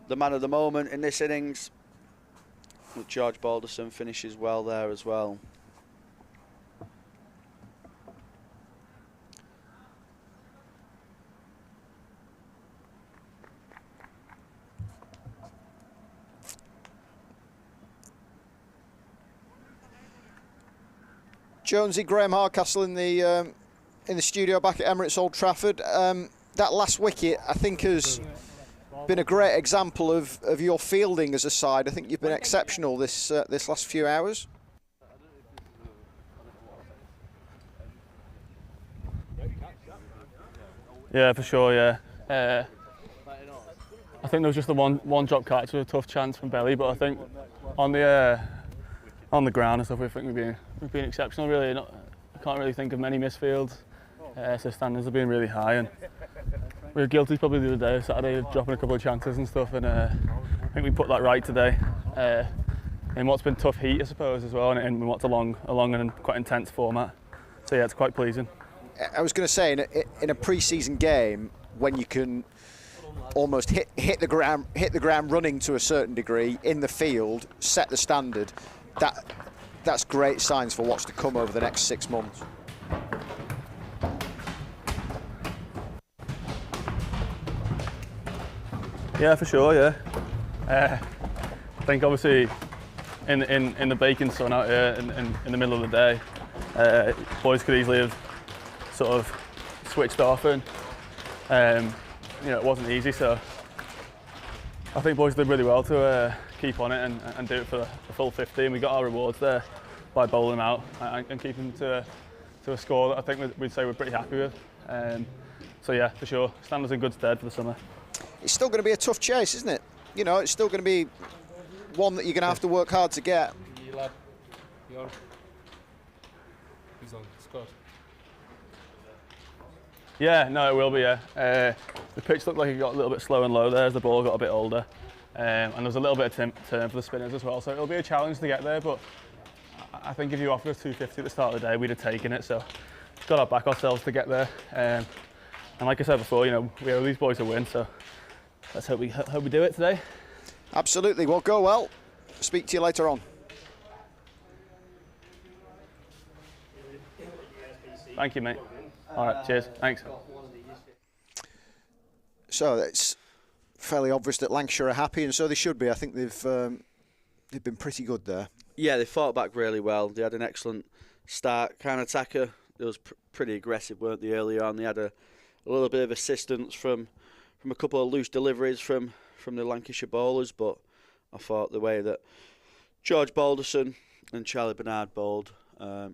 the man of the moment in this innings. But George Balderson finishes well there as well. Jonesy, Graham Hardcastle in the studio back at Emirates Old Trafford. That last wicket, I think, has been a great example of your fielding as a side. I think you've been exceptional this last few hours. Yeah, for sure. Yeah, I think there was just the one drop catch with a tough chance from Belly, but I think on the ground and stuff, I think we've been exceptional. Really, I can't really think of many misfields. So standards have been really high, and We were guilty probably the other day, Saturday, of dropping a couple of chances and stuff, and I think we put that right today. In what's been tough heat, I suppose, as well, and in what's a long and quite intense format. So yeah, it's quite pleasing. I was going to say, in a pre-season game, when you can almost hit the ground running to a certain degree in the field, set the standard, that's great signs for what's to come over the next 6 months. Yeah, for sure. Yeah, I think obviously in the baking sun out here in the middle of the day, boys could easily have sort of switched off, and it wasn't easy. So I think boys did really well to keep on it and do it for the full 50, and we got our rewards there by bowling them out and keeping to a score that I think we'd say we're pretty happy with. So yeah, for sure, stand us in good stead for the summer. It's still going to be a tough chase, isn't it? You know, it's still going to be one that you're going to have to work hard to get. You lad, you're on. Who's on? Scott. Yeah, no, it will be. Yeah, the pitch looked like it got a little bit slow and low there as the ball got a bit older, and there was a little bit of turn for the spinners as well. So it'll be a challenge to get there, but I think if you offered us 250 at the start of the day, we'd have taken it. So got to back ourselves to get there. And like I said before, we owe these boys a win. So let's hope we do it today. Absolutely. Well, go well. Speak to you later on. Thank you, mate. All right, cheers. Thanks. So it's fairly obvious that Lancashire are happy, and so they should be. I think they've been pretty good there. Yeah, they fought back really well. They had an excellent start. Counter-attacker, they was pretty aggressive, weren't they, earlier on? They had a little bit of assistance from a couple of loose deliveries from the Lancashire bowlers, but I thought the way that George Balderson and Charlie Bernard bowled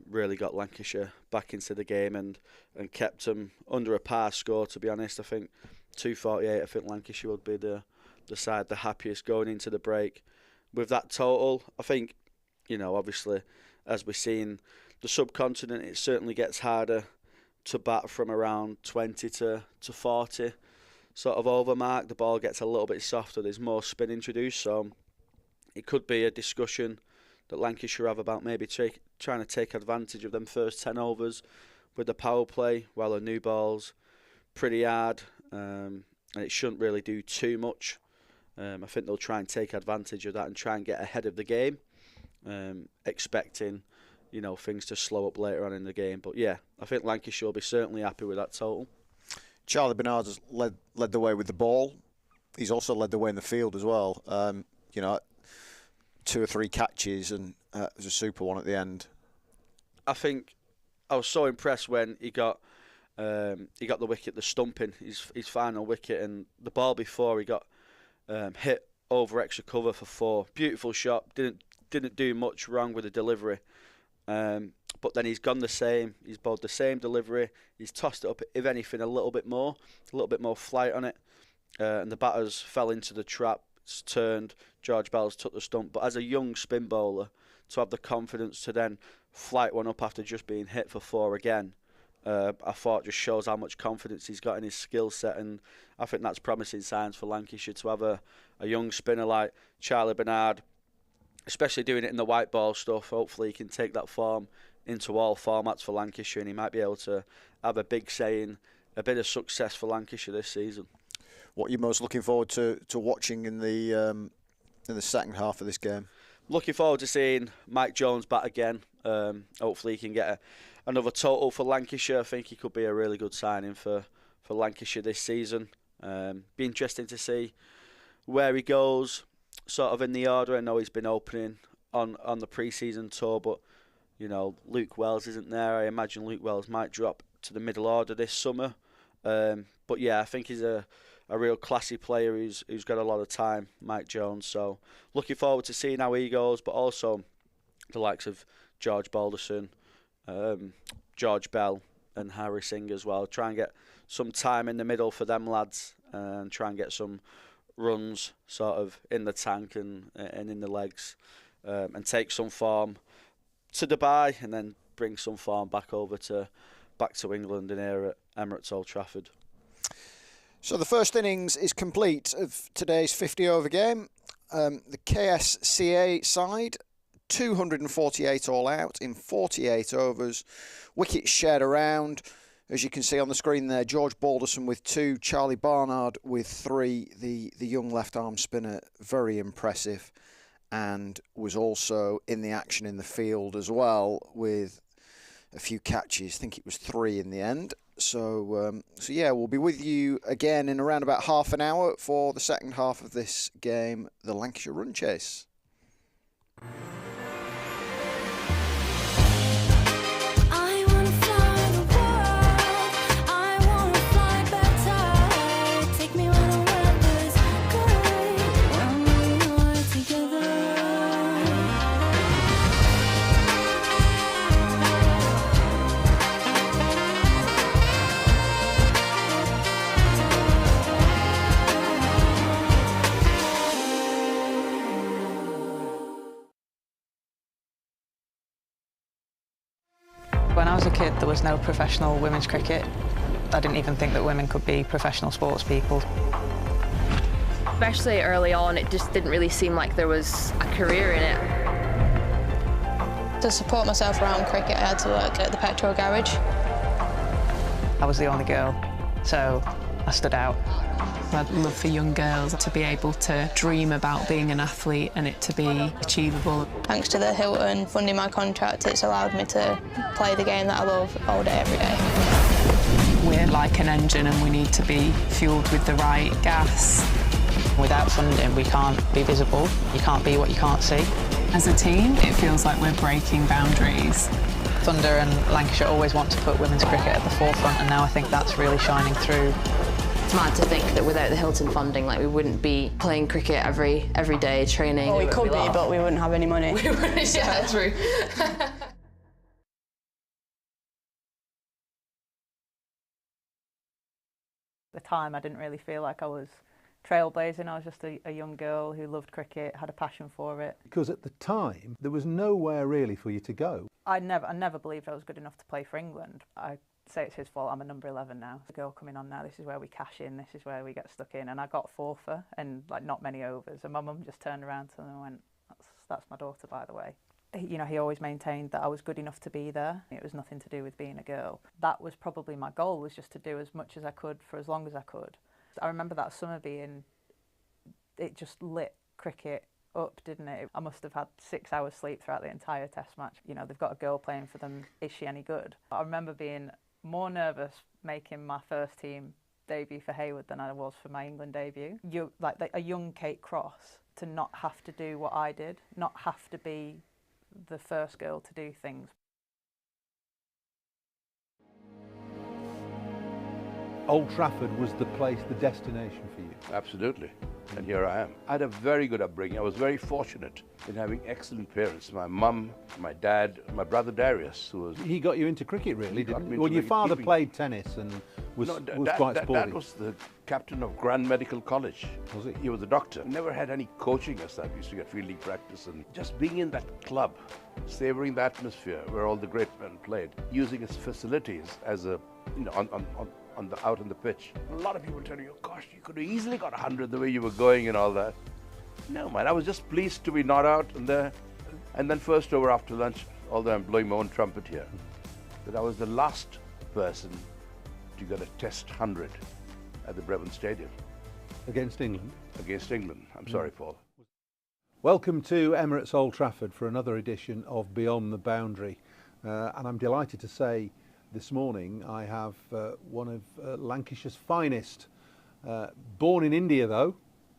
really got Lancashire back into the game and kept them under a par score, to be honest. I think 248, I think Lancashire would be the side the happiest going into the break. With that total, I think, obviously, as we're seeing the subcontinent, it certainly gets harder to bat from around 20 to 40 sort of over mark. The ball gets a little bit softer, there's more spin introduced, so it could be a discussion that Lancashire have about maybe trying to take advantage of them first 10 overs with the power play, while the new ball's pretty hard, and it shouldn't really do too much. I think they'll try and take advantage of that and try and get ahead of the game, expecting things to slow up later on in the game. But yeah, I think Lancashire will be certainly happy with that total. Charlie Bernard has led the way with the ball. He's also led the way in the field as well. 2 or 3 catches, and it was a super one at the end. I think I was so impressed when he got the wicket, the stumping, his final wicket, and the ball before he got hit over extra cover for 4. Beautiful shot. Didn't do much wrong with the delivery. But then he's gone the same. He's bowled the same delivery. He's tossed it up, if anything, a little bit more flight on it. And the batters fell into the trap. It's turned. George Bell's took the stump. But as a young spin bowler, to have the confidence to then flight one up after just being hit for 4 again, I thought just shows how much confidence he's got in his skill set. And I think that's promising signs for Lancashire to have a young spinner like Charlie Bernard, especially doing it in the white ball stuff. Hopefully he can take that form into all formats for Lancashire, and he might be able to have a big say in a bit of success for Lancashire this season. What are you most looking forward to watching in the second half of this game? Looking forward to seeing Mike Jones bat again. Hopefully he can get another total for Lancashire. I think he could be a really good signing for Lancashire this season. Be interesting to see where he goes sort of in the order. I know he's been opening on the pre-season tour, but Luke Wells isn't there. I imagine Luke Wells might drop to the middle order this summer. But yeah, I think he's a real classy player who's got a lot of time, Mike Jones. So looking forward to seeing how he goes, but also the likes of George Balderson, George Bell and Harry Singh as well. Try and get some time in the middle for them lads and try and get some runs sort of in the tank and in the legs, and take some form to Dubai and then bring some form back to England and here at Emirates Old Trafford. So the first innings is complete of today's 50-over game. The KSCA side, 248 all out in 48 overs. Wickets shared around. As you can see on the screen there, George Balderson with 2, Charlie Barnard with 3. The young left-arm spinner, very impressive, and was also in the action in the field as well with a few catches. I think it was 3 in the end. So yeah, we'll be with you again in around about half an hour for the second half of this game, the Lancashire Run Chase. When I was a kid, there was no professional women's cricket. I didn't even think that women could be professional sports people. Especially early on, it just didn't really seem like there was a career in it. To support myself around cricket, I had to work at the petrol garage. I was the only girl, so I stood out. I'd love for young girls to be able to dream about being an athlete and it to be achievable. Thanks to the Hilton funding my contract, it's allowed me to play the game that I love all day, every day. We're like an engine and we need to be fuelled with the right gas. Without funding, we can't be visible. You can't be what you can't see. As a team, it feels like we're breaking boundaries. Thunder and Lancashire always want to put women's cricket at the forefront, and now I think that's really shining through. It's mad to think that without the Hilton funding, like, we wouldn't be playing cricket every day, training. Well, we could be, but we wouldn't have any money. We wouldn't, yeah, true. At the time, I didn't really feel like I was trailblazing. I was just a young girl who loved cricket, had a passion for it. Because at the time, there was nowhere really for you to go. I never believed I was good enough to play for England. I say it's his fault, I'm a number 11 now. The girl coming on now, this is where we cash in, this is where we get stuck in. And I got 4 for, and like not many overs. And my mum just turned around to them and went, that's my daughter, by the way. You know, he always maintained that I was good enough to be there. It was nothing to do with being a girl. That was probably my goal, was just to do as much as I could for as long as I could. I remember that summer it just lit cricket up, didn't it? I must have had 6 hours sleep throughout the entire test match. You know, they've got a girl playing for them, is she any good? I remember being more nervous making my first team debut for Hayward than I was for my England debut. You're like a young Kate Cross, to not have to do what I did, not have to be the first girl to do things. Old Trafford was the place, the destination for you. Absolutely. And here I am. I had a very good upbringing. I was very fortunate in having excellent parents. My mum, my dad, my brother Darius, who was... He got you into cricket, really, didn't he? Well, your father played tennis and was quite sporty. Dad was the captain of Grand Medical College. Was he? He was a doctor. Never had any coaching as such. We used to get field league practice, and just being in that club, savouring the atmosphere where all the great men played, using its facilities as a, you know, out on the pitch. A lot of people tell you, oh, gosh, you could have easily got 100 the way you were going and all that. No, man, I was just pleased to be not out and there. And then first over after lunch, although I'm blowing my own trumpet here, that I was the last person to get a test 100 at the Brevin Stadium. Against England? Against England. I'm sorry, Paul. Welcome to Emirates Old Trafford for another edition of Beyond the Boundary. And I'm delighted to say this morning I have one of Lancashire's finest, born in India though,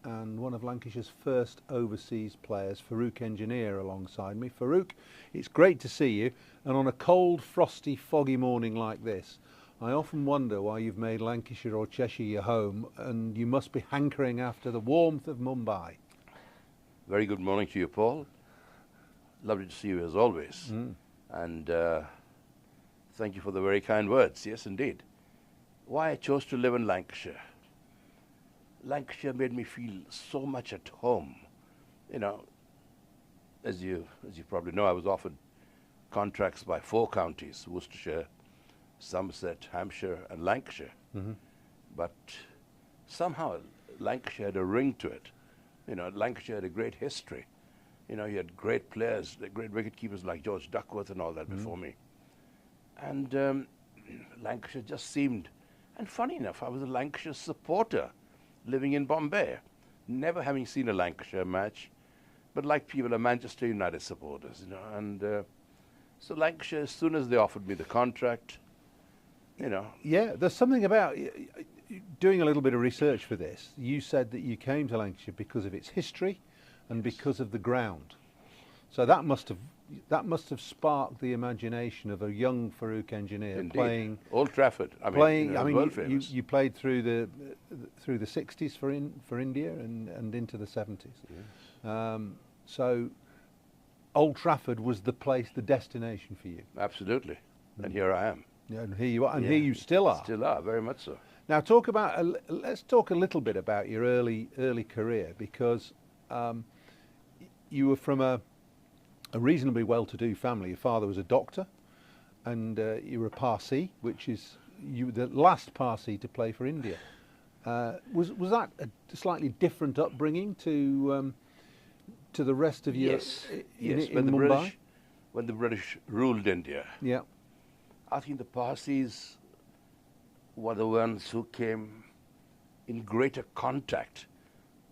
and one of Lancashire's first overseas players, Farouk Engineer, alongside me. Farouk, it's great to see you, and on a cold, frosty, foggy morning like this, I often wonder why you've made Lancashire or Cheshire your home, and you must be hankering after the warmth of Mumbai. Very good morning to you, Paul. Lovely to see you as always. And thank you for the very kind words. Yes, indeed. Why I chose to live in Lancashire. Lancashire made me feel so much at home. You know, as you probably know, I was offered contracts by 4 counties, Worcestershire, Somerset, Hampshire and Lancashire. But somehow Lancashire had a ring to it. You know, Lancashire had a great history. You know, you had great players, the great wicket keepers like George Duckworth and all that before me. And Lancashire just seemed, and funny enough, I was a Lancashire supporter living in Bombay, never having seen a Lancashire match, but like people are Manchester United supporters, you know. And so Lancashire, as soon as they offered me the contract, you know. Yeah, there's something about doing a little bit of research for this. You said that you came to Lancashire because of its history and because of the ground. So that must have sparked the imagination of a young Farouk engineer. Indeed. Playing Old Trafford. I mean, you played through the 60s for India and into the 70s. Yeah. So Old Trafford was the place, the destination for you. Absolutely. And here I am. Yeah, and here you are, and here you still are. Still are, very much so. Now, let's talk a little bit about your early career, because you were from a reasonably well-to-do family. Your father was a doctor, and you were a Parsi, which is the last Parsi to play for India. Was that a slightly different upbringing to the rest of you? Yes. In Mumbai? When the British ruled India, yeah, I think the Parsis were the ones who came in greater contact,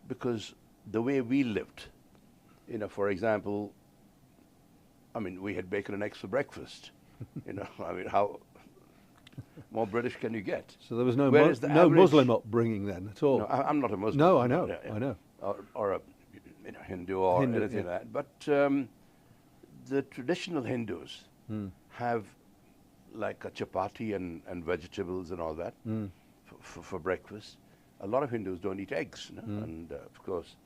because the way we lived, you know, for example, I mean, we had bacon and eggs for breakfast. You know, I mean, how more British can you get? So there was no Muslim upbringing then at all? No, I'm not a Muslim. No, I know, I know. Or a Hindu or anything like that. But the traditional Hindus have like a chapati and vegetables and all that for breakfast. A lot of Hindus don't eat eggs, you know? And of course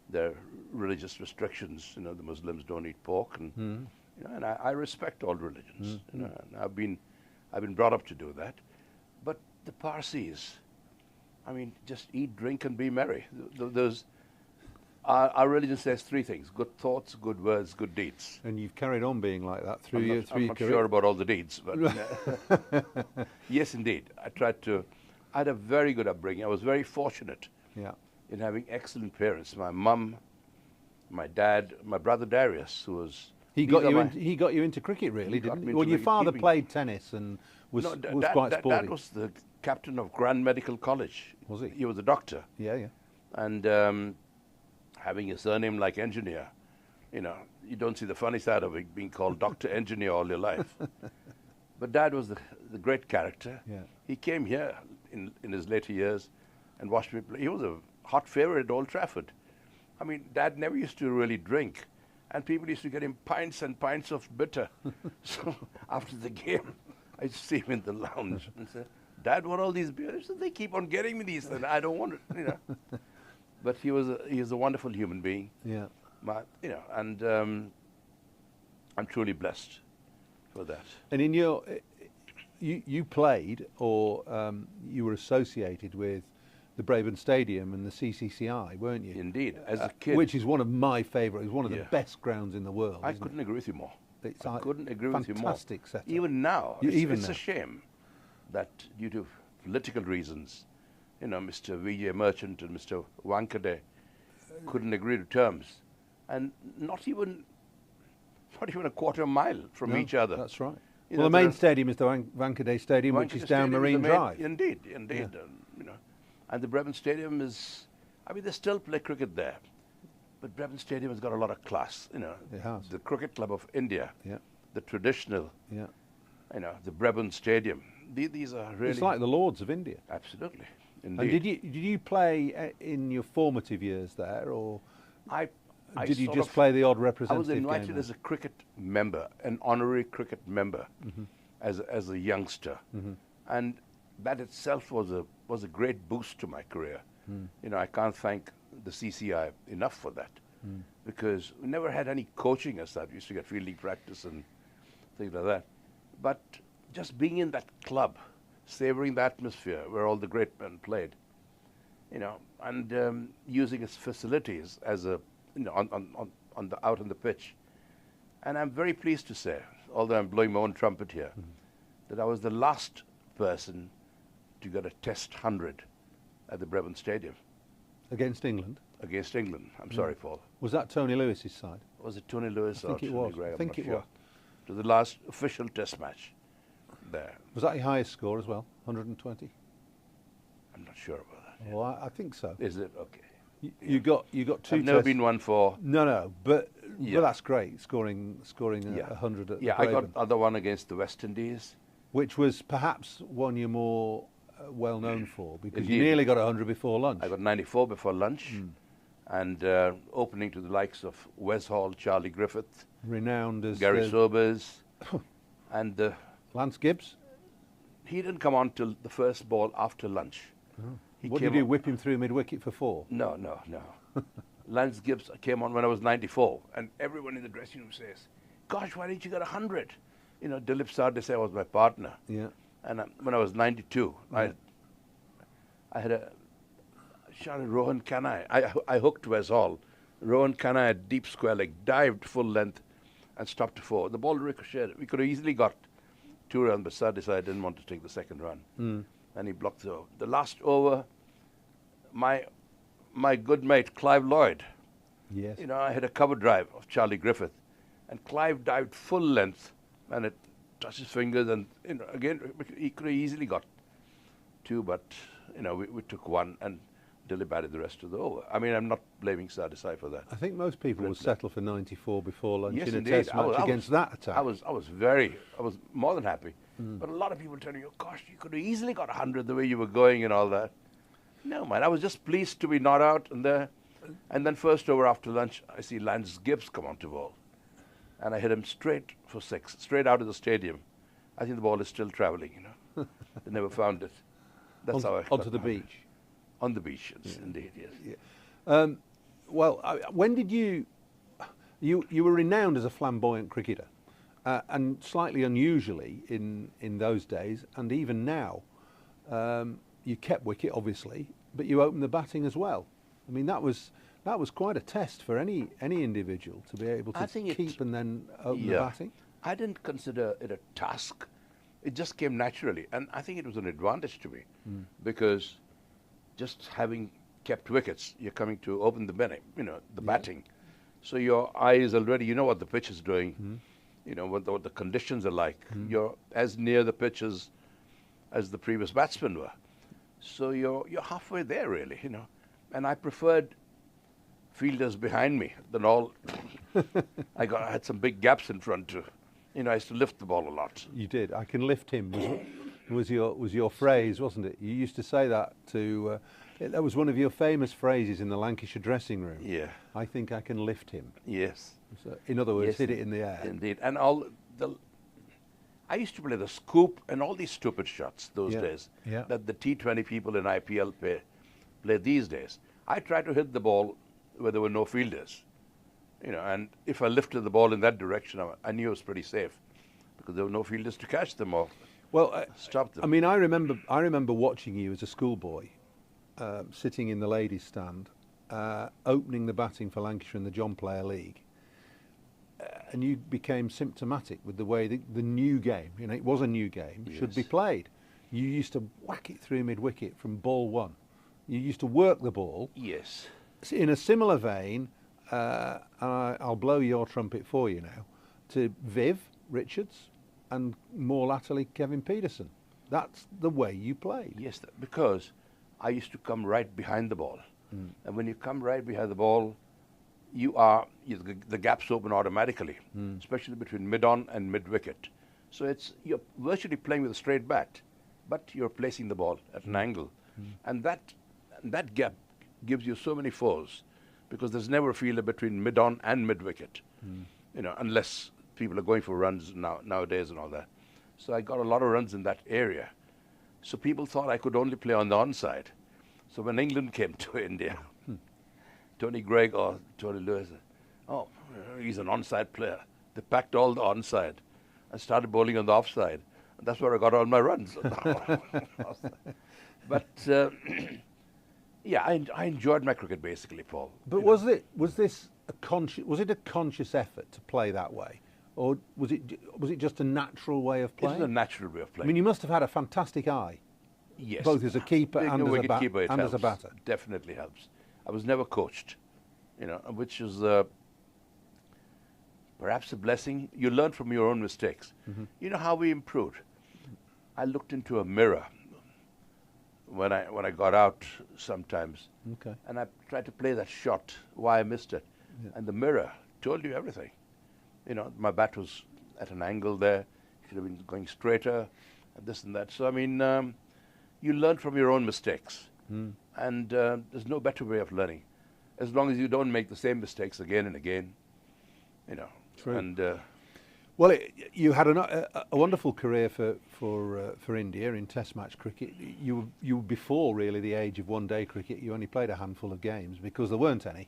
there are religious restrictions. You know, the Muslims don't eat pork, and you know, and I respect all religions. You know, and I've been brought up to do that. But the Parsis, I mean, just eat, drink, and be merry. Our religion says three things: good thoughts, good words, good deeds. And you've carried on being like that through your career. I'm not sure about all the deeds, but yes, indeed. I had a very good upbringing. I was very fortunate in having excellent parents. My mum, my dad, my brother Darius, who was... He got you into cricket, really, didn't he? Well, your father played tennis and was quite sporty. Dad was the captain of Grand Medical College. Was he? He was a doctor. Yeah, yeah. And having a surname like Engineer, you know, you don't see the funny side of it, being called Dr. Engineer all your life. But Dad was the great character. Yeah. He came here in his later years and watched me play. He was a hot favorite at Old Trafford. I mean, Dad never used to really drink, and people used to get him pints and pints of bitter. So after the game, I'd see him in the lounge and say, "Dad, what are all these beers?" So they keep on getting me these things. I don't want it, you know. But he was a wonderful human being. Yeah. You know, and I'm truly blessed for that. And in your, you played, or you were associated with the Brabourne Stadium and the CCCI, weren't you? Indeed, as a kid. Which is one of my favourite. It's one of the best grounds in the world. I couldn't agree with you more. I couldn't agree with you more. Fantastic setup. Even now, it's now. a shame that due to political reasons, you know, Mr. Vijay Merchant and Mr. Wankade couldn't agree to terms, and not even a quarter mile from each other. That's right. You the main stadium is the Wankade Stadium, which is down Marine Drive. Indeed. Yeah. You know, and the Brabourne Stadium is, I mean, they still play cricket there, but Brabourne Stadium has got a lot of class. You know, it has. The Cricket Club of India, the traditional, you know, the Brabourne Stadium. These are really. It's like the Lords of India. Absolutely. Indeed. And did you play in your formative years there, or did you just play the odd representative game? I was invited as a cricket member, an honorary cricket member, as a youngster, and that itself was a great boost to my career. You know, I can't thank the CCI enough for that, because we never had any coaching as such. We used to get field league practice and things like that, but just being in that club, savouring the atmosphere where all the great men played, you know, and using its facilities as a, you know, out on the pitch. And I'm very pleased to say, although I'm blowing my own trumpet here, that I was the last person to get a Test 100 at the Brevin Stadium. Against England? Against England. I'm sorry, Paul. Was that Tony Lewis's side? Was it Tony Lewis I or think it Tony was. Gray? I think I'm it not was. sure. To the last official Test match there. Was that your highest score as well? 120? I'm not sure about that. Well, I think so. Is it? Okay. You got two. I've never tests. been one for. No, but Yeah. that's great. Scoring 100 at Yeah, I got Craven, other one against the West Indies. which was perhaps one you're more well known for because you Indeed. nearly got 100 before lunch. I got 94 before lunch, and opening to the likes of Wes Hall, Charlie Griffith, Renowned as Gary Sobers, and Lance Gibbs. He didn't come on till the first ball after lunch. He What did came you do? on- Whip him through mid-wicket for 4? No. Lance Gibbs came on when I was 94, and everyone in the dressing room says, "Gosh, why didn't you get 100?" You know, Dilip Sardesai was my partner. Yeah. And when I was 92, I had a shot at Rohan Kanai. I hooked Wes Hall. Rohan Kanai at deep square leg, dived full length and stopped to 4. The ball ricocheted. We could have easily got 2 runs, but Sardesai didn't want to take the second run. And he blocked the last over. My good mate Clive Lloyd. Yes. You know, I had a cover drive of Charlie Griffith, and Clive dived full length, and it touched his fingers, and again he could have easily got 2, but we took 1, and Dilip batted the rest of the over. I mean, I'm not blaming Sardesai for that. I think most people would settle for 94 before lunch Yes, in a indeed. Test match against that attack. I was more than happy. But a lot of people tell me, "Oh gosh, you could have easily got 100 the way you were going and all that." No, man, I was just pleased to be not out and then first over after lunch, I see Lance Gibbs come onto ball, and I hit him straight for 6, straight out of the stadium. I think the ball is still travelling. They never found it. That's how I got onto the 100. beach. On the beach, yes, indeed, yes. Yeah. Well, when did you were renowned as a flamboyant cricketer, and slightly unusually in those days, and even now, you kept wicket obviously, but you opened the batting as well. I mean, that was quite a test for any individual to be able to keep and then open the batting. I didn't consider it a task. It just came naturally, and I think it was an advantage to me because just having kept wickets, you're coming to open the batting. So your eyes already, you know what the pitch is doing, what the conditions are like. You're as near the pitch as the previous batsmen were. So you're halfway there, really, And I preferred fielders behind me than all. I had some big gaps in front too. I used to lift the ball a lot. You did. I can lift him was your phrase, wasn't it? You used to say that to. That was one of your famous phrases in the Lancashire dressing room. Yeah. I think I can lift him. Yes. So, in other words, Yes, hit it in the air. Indeed. And I used to play the scoop and all these stupid shots those days that the T20 people in IPL play these days. I tried to hit the ball where there were no fielders. And if I lifted the ball in that direction, I knew it was pretty safe because there were no fielders to catch them or stop them. I mean, I remember watching you as a schoolboy, sitting in the ladies' stand, opening the batting for Lancashire in the John Player League, and you became symptomatic with the way the new game, it was a new game, should be played. You used to whack it through mid-wicket from ball 1. You used to work the ball. Yes. In a similar vein, I'll blow your trumpet for you now, to Viv Richards and more latterly Kevin Peterson. That's the way you played. Yes, because I used to come right behind the ball. And when you come right behind the ball, the gaps open automatically, especially between mid-on and mid-wicket. So you're virtually playing with a straight bat, but you're placing the ball at an angle. And that gap gives you so many fours because there's never a fielder between mid-on and mid-wicket, unless people are going for runs nowadays and all that. So I got a lot of runs in that area. So people thought I could only play on the onside. So when England came to India, Tony Gregg or Tony Lewis, he's an onside player. They packed all the onside and started bowling on the offside. And that's where I got all my runs. But I enjoyed my cricket basically, Paul. But was it a conscious effort to play that way, or was it just a natural way of playing? It's a natural way of playing. I mean, you must have had a fantastic eye. Yes. both as a keeper Being and as a wicket-keeper, it and as a helps. batter. Definitely helps. I was never coached, which is perhaps a blessing. You learn from your own mistakes. You know how we improved? I looked into a mirror when I got out sometimes, Okay. and I tried to play that shot, why I missed it. Yeah. And the mirror told you everything. My bat was at an angle there, should have been going straighter, and this and that. So, I mean, you learn from your own mistakes. And there's no better way of learning. As long as you don't make the same mistakes again and again, True. And well, you had a wonderful career for India in Test match cricket. You were before really the age of one-day cricket. You only played a handful of games because there weren't any.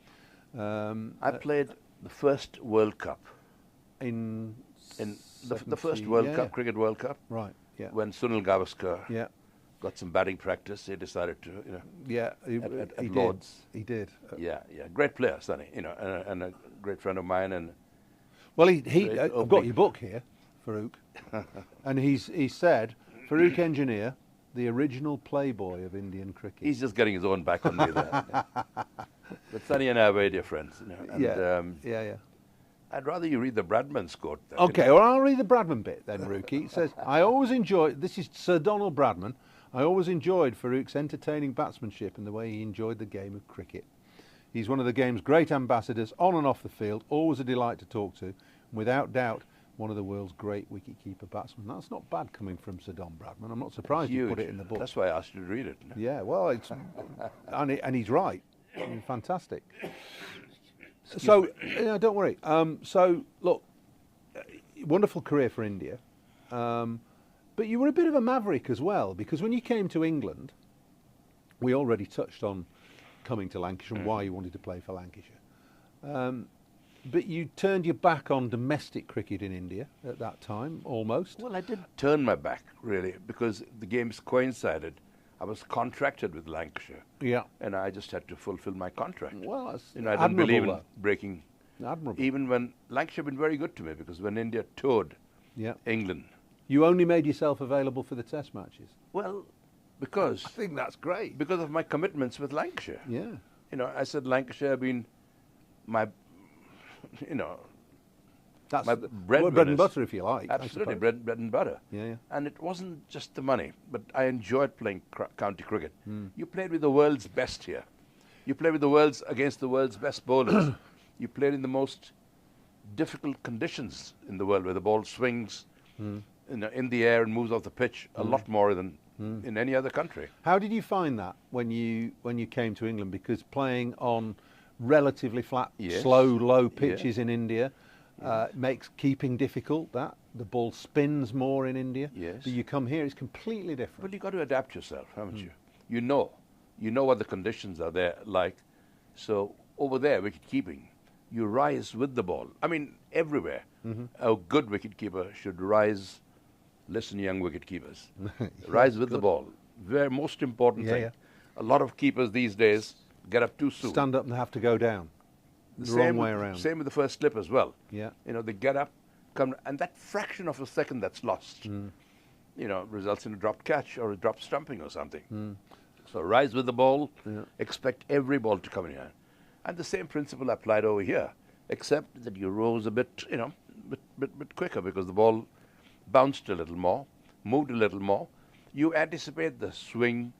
I played the first World Cup. In the first World Cup, Cricket World Cup. Right. Yeah. When Sunil Gavaskar got some batting practice, he decided to, at Lord's. He did. Yeah. Great player, Sonny. And a great friend of mine. And well, I've got your book here, Farouk, and he said, Farouk Engineer, the original playboy of Indian cricket. He's just getting his own back on me there. But Sonny and I are very dear friends. Yeah. I'd rather you read the Bradman's quote. Okay, well, I'll read the Bradman bit then, Rookie. It says, I always enjoyed, this is Sir Donald Bradman, I always enjoyed Farouk's entertaining batsmanship and the way he enjoyed the game of cricket. He's one of the game's great ambassadors, on and off the field, always a delight to talk to, and without doubt, one of the world's great wicket-keeper batsmen. That's not bad coming from Sir Don Bradman. I'm not surprised you put it in the book. That's why I asked you to read it. Yeah, well, it's and he's right. I mean, fantastic. So, don't worry. So, look, wonderful career for India. But you were a bit of a maverick as well, because when you came to England, we already touched on coming to Lancashire and why you wanted to play for Lancashire. But you turned your back on domestic cricket in India at that time, almost. Well, I did turn my back, really, because the games coincided. I was contracted with Lancashire. Yeah. And I just had to fulfill my contract. Well, that's I didn't believe in breaking. Admirable. Even when Lancashire had been very good to me, because when India toured England. You only made yourself available for the Test matches? Well, because... I think that's great. Because of my commitments with Lancashire. Yeah. I said Lancashire had been my, that's my bread and butter, if you like. Absolutely, bread and butter. Yeah. And it wasn't just the money, but I enjoyed playing county cricket. You played with the world's best here. You played with against the world's best bowlers. You played in the most difficult conditions in the world, where the ball swings in the air and moves off the pitch a lot more than in any other country. How did you find that when you came to England? Because playing on relatively flat, slow, low pitches in India makes keeping difficult. That the ball spins more in India. Yes. But you come here, it's completely different. Well, you've got to adapt yourself, haven't you? You know what the conditions are there like. So over there, wicket keeping, you rise with the ball. I mean, everywhere. A good wicket keeper should rise. Listen, young wicket keepers, rise with the ball. Very most important thing. A lot of keepers these days get up too soon. Stand up and have to go down. The wrong way around. Same with the first slip as well. Yeah. They get up, come, and that fraction of a second that's lost, results in a dropped catch or a dropped stumping or something. So rise with the ball. Expect every ball to come in here, and the same principle applied over here, except that you rose a bit, bit quicker because the ball bounced a little more, moved a little more. You anticipate the swing,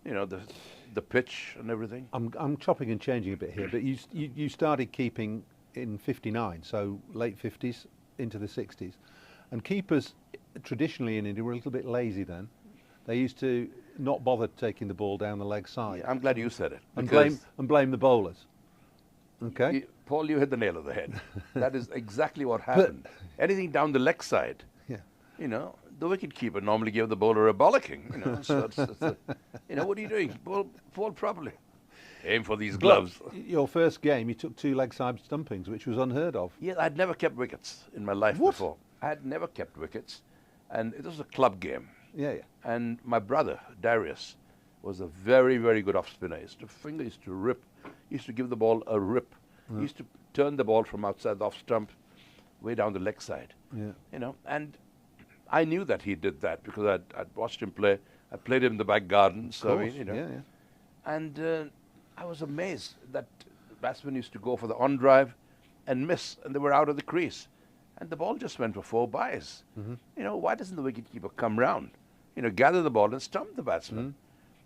the pitch and everything. I'm chopping and changing a bit here, but you started keeping in '59, so late '50s into the '60s, and keepers traditionally in India were a little bit lazy then. They used to not bother taking the ball down the leg side. I'm glad you said it. And blame the bowlers. Okay, Paul, you hit the nail on the head. That is exactly what happened. Anything down the leg side. The wicket-keeper normally gave the bowler a bollocking. So what are you doing? Ball properly. Aim for these gloves. Your first game, you took 2 leg side stumpings, which was unheard of. Yeah, I'd never kept wickets in my life before. I had never kept wickets, and it was a club game. Yeah. And my brother, Darius, was a very, very good off-spinner. He used to rip. He used to give the ball a rip. He used to turn the ball from outside the off stump way down the leg side. Yeah. And I knew that he did that because I'd watched him play. I played him in the back garden, so I course, mean, you know. yeah, yeah. And I was amazed that batsmen used to go for the on drive and miss, and they were out of the crease, and the ball just went for 4 byes. Mm-hmm. You know, why doesn't the wicketkeeper come round? You know, gather the ball and stump the batsman.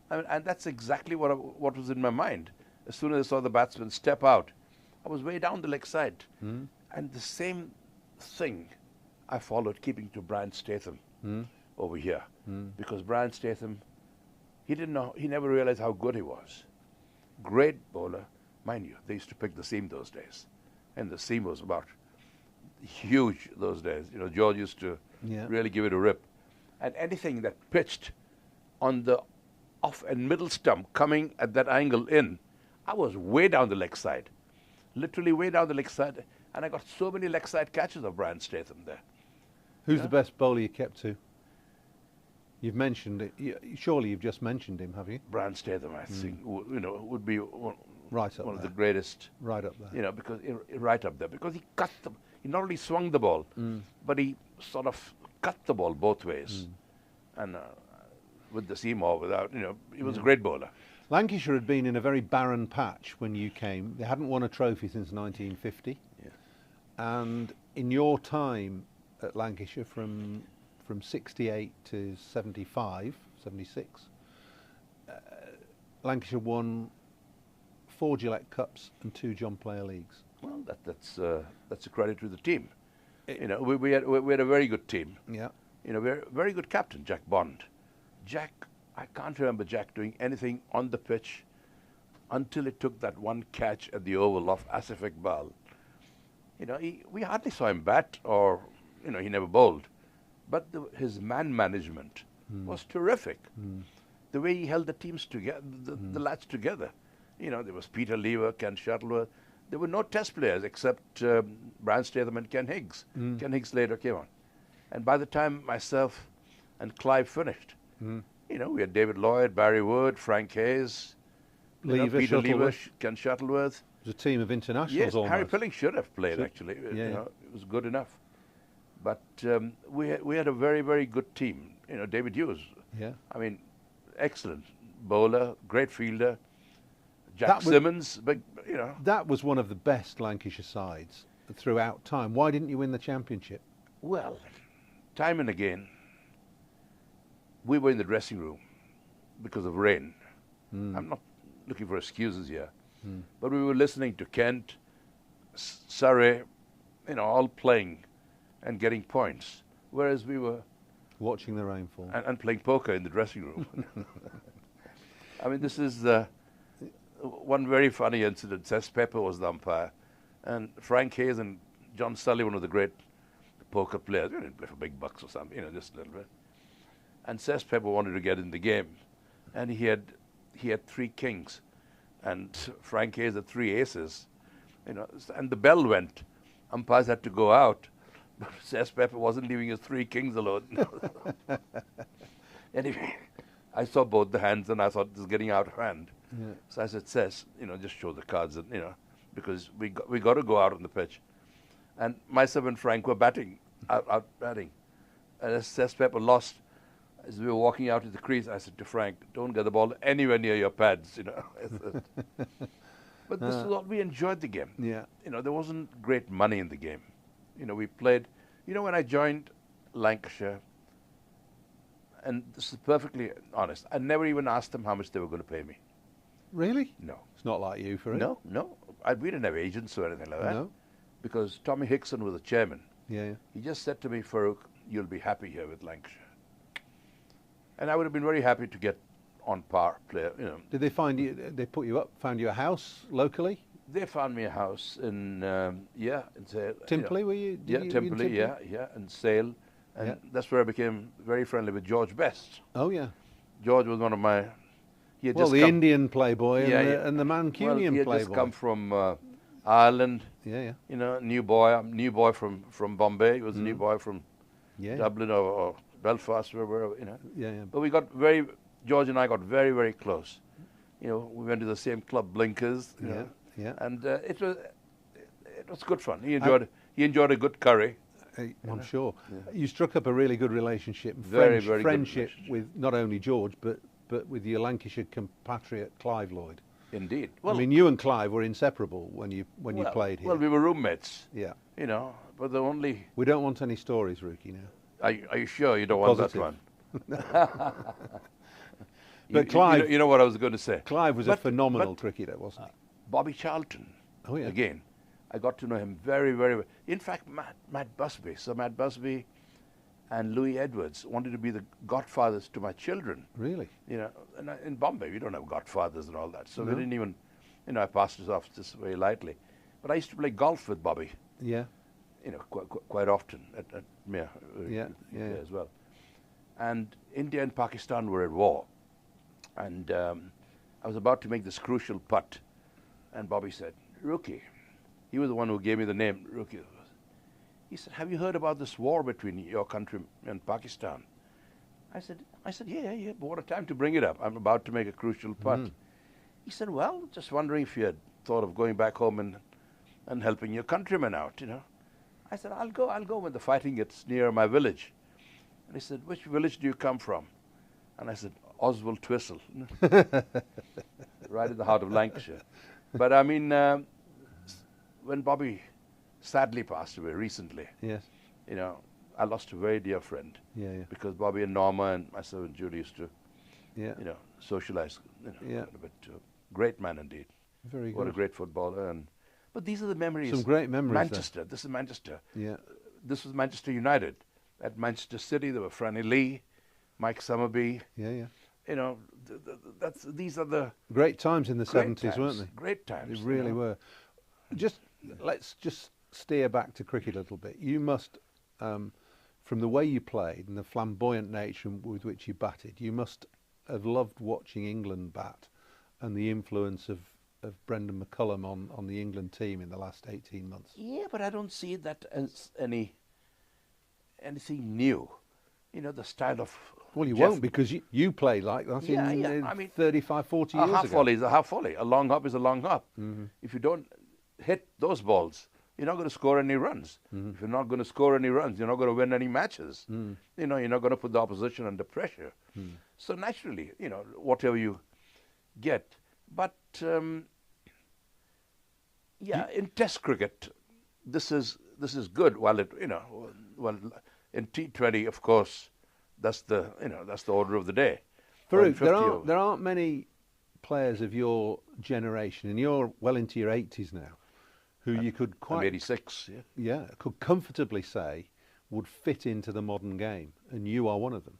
And that's exactly what was in my mind. As soon as I saw the batsman step out, I was way down the leg side. And the same thing I followed, keeping to Brian Statham over here. Because Brian Statham, he never realized how good he was. Great bowler. Mind you, they used to pick the seam those days. And the seam was about huge those days. You know, George used to really give it a rip. And anything that pitched on the off and middle stump coming at that angle in, I was way down the leg side. Literally way down the leg side. And I got so many leg side catches of Brian Statham there. Who's the best bowler you kept to? You've mentioned it. Surely you've just mentioned him, have you? Brian Statham, I think, you know, would be one of the greatest. Right up there. You know, because right up there, because he cut them. He not only swung the ball, but he sort of cut the ball both ways, and with the seam or without. You know, he was a great bowler. Lancashire had been in a very barren patch when you came. They hadn't won a trophy since 1950. Yeah. And in your time at Lancashire, from 68 to 75, 76, Lancashire won 4 Gillette Cups and 2 John Player Leagues. Well, that's a credit to the team. You know, we had a very good team. Yeah. You know, we had a very good captain, Jack Bond. Jack, I can't remember Jack doing anything on the pitch until he took that one catch at the Oval off Asif Iqbal. You know, we hardly saw him bat, or, you know, he never bowled. But his man management was terrific. The way he held the teams together, the lads together. You know, there was Peter Lever, Ken Shuttleworth. There were no test players except Brian Statham and Ken Higgs. Ken Higgs later came on. And by the time myself and Clive finished, you know, we had David Lloyd, Barry Wood, Frank Hayes, Peter Lever, Ken Shuttleworth. It was a team of internationals. Yes, almost. Harry Pilling should have played, actually. Yeah, you know, it was good enough. But we had a very, very good team. You know, David Hughes. Yeah. I mean, excellent bowler, great fielder. Jack Simmons, but you know. That was one of the best Lancashire sides throughout time. Why didn't you win the championship? Well, time and again, we were in the dressing room because of rain. I'm not looking for excuses here. But we were listening to Kent, Surrey, you know, all playing and getting points, whereas we were watching the rainfall and playing poker in the dressing room. I mean, this is one very funny incident. Cess Pepper was the umpire, and Frank Hayes and John Sullivan were the great poker players. We didn't play for big bucks or something, you know, just a little bit. And Cess Pepper wanted to get in the game, and he had 3 kings, and Frank Hayes had 3 aces, you know. And the bell went. Umpires had to go out, but Cess Pepper wasn't leaving his 3 kings alone. Anyway, I saw both the hands, and I thought this is getting out of hand. Yeah. So I said, Cess, you know, just show the cards, and you know, because we got to go out on the pitch. And myself and Frank were out batting. And as Cess Pepper lost, as we were walking out to the crease, I said to Frank, don't get the ball anywhere near your pads, you know. But this is what we enjoyed the game. Yeah. You know, there wasn't great money in the game. You know, we played, you know, when I joined Lancashire, and this is perfectly honest, I never even asked them how much they were going to pay me. Really? No. It's not like you for it. No. We didn't have agents or anything like that. No. Because Tommy Hickson was the chairman. Yeah. He just said to me, Farouk, you'll be happy here with Lancashire. And I would have been very happy to get on par player, you know. Did they find you, they put you up, found you a house locally? They found me a house in Sale. Timperley, you know. were you? Timperley, and Sale. And that's where I became very friendly with George Best. Oh, yeah. George was one of my... He had well, just the Indian playboy and the Mancunian well, he had playboy. just come from Ireland. Yeah. You know, new boy from Bombay. He was a new boy from Dublin or Belfast, wherever, you know. Yeah. But George and I got very, very close. You know, we went to the same club, Blinkers. You know, and it was good fun. He enjoyed a good curry. I'm sure. You struck up a really good relationship, and Very, very good friendship with not only George, but with your Lancashire compatriot Clive Lloyd. Indeed. I mean, you and Clive were inseparable when you played here. Well, we were roommates. Yeah. You know, but the only... We don't want any stories, Rookie, now. Are you sure you don't want that one? But Clive... You know what I was going to say. Clive was a phenomenal cricketer, wasn't he? Bobby Charlton. Oh, yeah. Again, I got to know him very, very well. In fact, Matt Busby, Sir Matt Busby and Louis Edwards wanted to be the godfathers to my children. Really? You know, and in Bombay, we don't have godfathers and all that. So No. we didn't even, you know, I passed it off just very lightly. But I used to play golf with Bobby. Yeah. You know, quite often at Mir as well. And India and Pakistan were at war. And I was about to make this crucial putt. And Bobby said, Rookie. He was the one who gave me the name, Rookie. He said, have you heard about this war between your country and Pakistan? I said, yeah, but what a time to bring it up. I'm about to make a crucial putt. He said, well, just wondering if you had thought of going back home and helping your countrymen out, you know. I said, I'll go when the fighting gets near my village. And he said, which village do you come from? And I said, Oswald Twistle. Right in the heart of Lancashire. But I mean, when Bobby sadly passed away recently, yes, you know, I lost a very dear friend. Yeah. Because Bobby and Norma and myself and Judy used to, you know, socialize, Yeah. a bit. Great man indeed. Very good. What a great footballer. But these are the memories. Some great memories. Manchester. This is Manchester. Yeah. This was Manchester United. At Manchester City, there were Franny Lee, Mike Summerby. Yeah. You know, these are the great times in the great 70s, times, weren't they? Great times. They really were. Let's just steer back to cricket a little bit. You must, from the way you played and the flamboyant nature with which you batted, you must have loved watching England bat and the influence of Brendan McCullum on the England team in the last 18 months. Yeah, but I don't see that as anything new. You know, the style of... Well, you won't, because you played like that in I mean, 35, 40 years ago. A half volley is a half volley. A long hop is a long hop. Mm-hmm. If you don't hit those balls, you're not going to score any runs. If you're not going to score any runs, you're not going to win any matches. You know, you're not going to put the opposition under pressure. So naturally, you know, whatever you get. But, in Test cricket, this is good. While in T20, of course, that's the order of the day. Farouk, there aren't many players of your generation, and you're well into your 80s now, who you could I'm 86, could comfortably say would fit into the modern game, and you are one of them.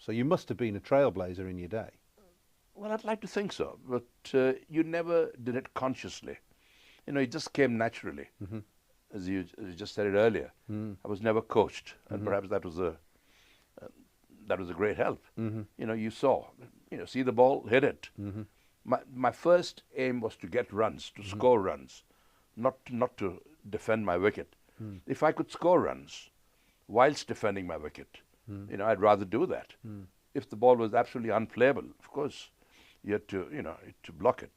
So you must have been a trailblazer in your day. Well, I'd like to think so, but you never did it consciously. You know, it just came naturally, as you just said it earlier. I was never coached, and perhaps that was a great help. You know, you see the ball, hit it. My first aim was to get runs, to score runs, not to defend my wicket. If I could score runs whilst defending my wicket, you know, I'd rather do that. If the ball was absolutely unplayable, of course, you had to, to block it.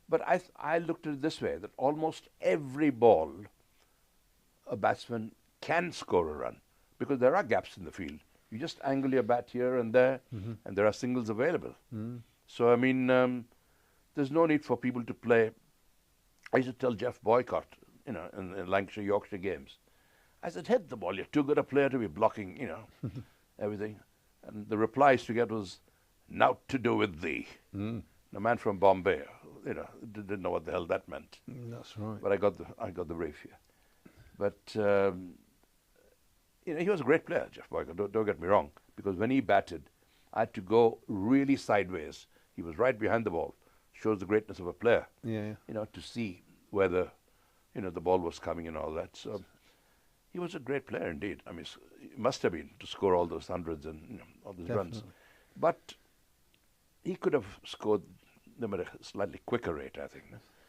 But I looked at it this way, that almost every ball a batsman can score a run, because there are gaps in the field. You just angle your bat here and there, and there are singles available. So, I mean, there's no need for people to play. I used to tell Jeff Boycott, in Lancashire, Yorkshire games, I said, hit the ball, you're too good a player to be blocking, everything. And the reply I used to get was, "Naught to do with thee." A man from Bombay, didn't know what the hell that meant. That's right. But I got the brief here. But he was a great player, Jeff Boycott. Don't get me wrong, because when he batted, I had to go really sideways. He was right behind the ball. Shows the greatness of a player. Yeah. To see where the ball was coming and all that. So he was a great player indeed. I mean, he must have been to score all those hundreds and all those runs. But he could have scored them at a slightly quicker rate, I think.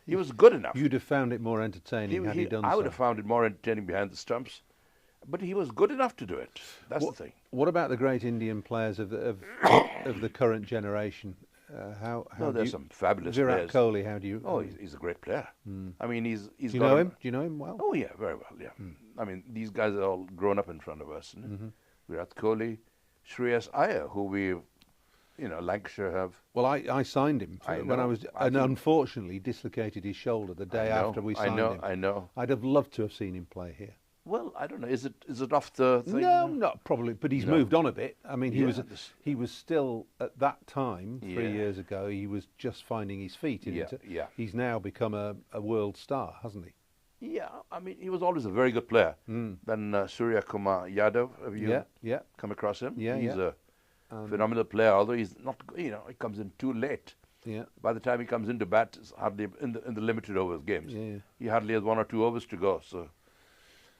He was good enough. You'd have found it more entertaining had he done so. I would have found it more entertaining behind the stumps. But he was good enough to do it. That's the thing. What about the great Indian players of the current generation? There's some fabulous Virat players. Kohli, how do you... Oh, he's a great player. I mean, he's Do you know him? Do you know him well? Oh, yeah, very well, yeah. I mean, these guys are all grown up in front of us. Virat Kohli, Shreyas Iyer, who we've, Lancashire have. Well, I signed him when I was, and unfortunately dislocated his shoulder the day after we signed him. I know. I'd have loved to have seen him play here. Well, I don't know. Is it off the thing? No, not probably, but he's moved on a bit. I mean, he Yeah, was still at that time 3 years ago. He was just finding his feet. He's now become a world star, hasn't he? Yeah, I mean, he was always a very good player. Then Surya Kumar Yadav, have you come across him? Yeah, he's a phenomenal player. Although he's not, he comes in too late. Yeah. By the time he comes into bat, it's hardly in the limited overs games. Yeah. He hardly has 1 or 2 overs to go. So.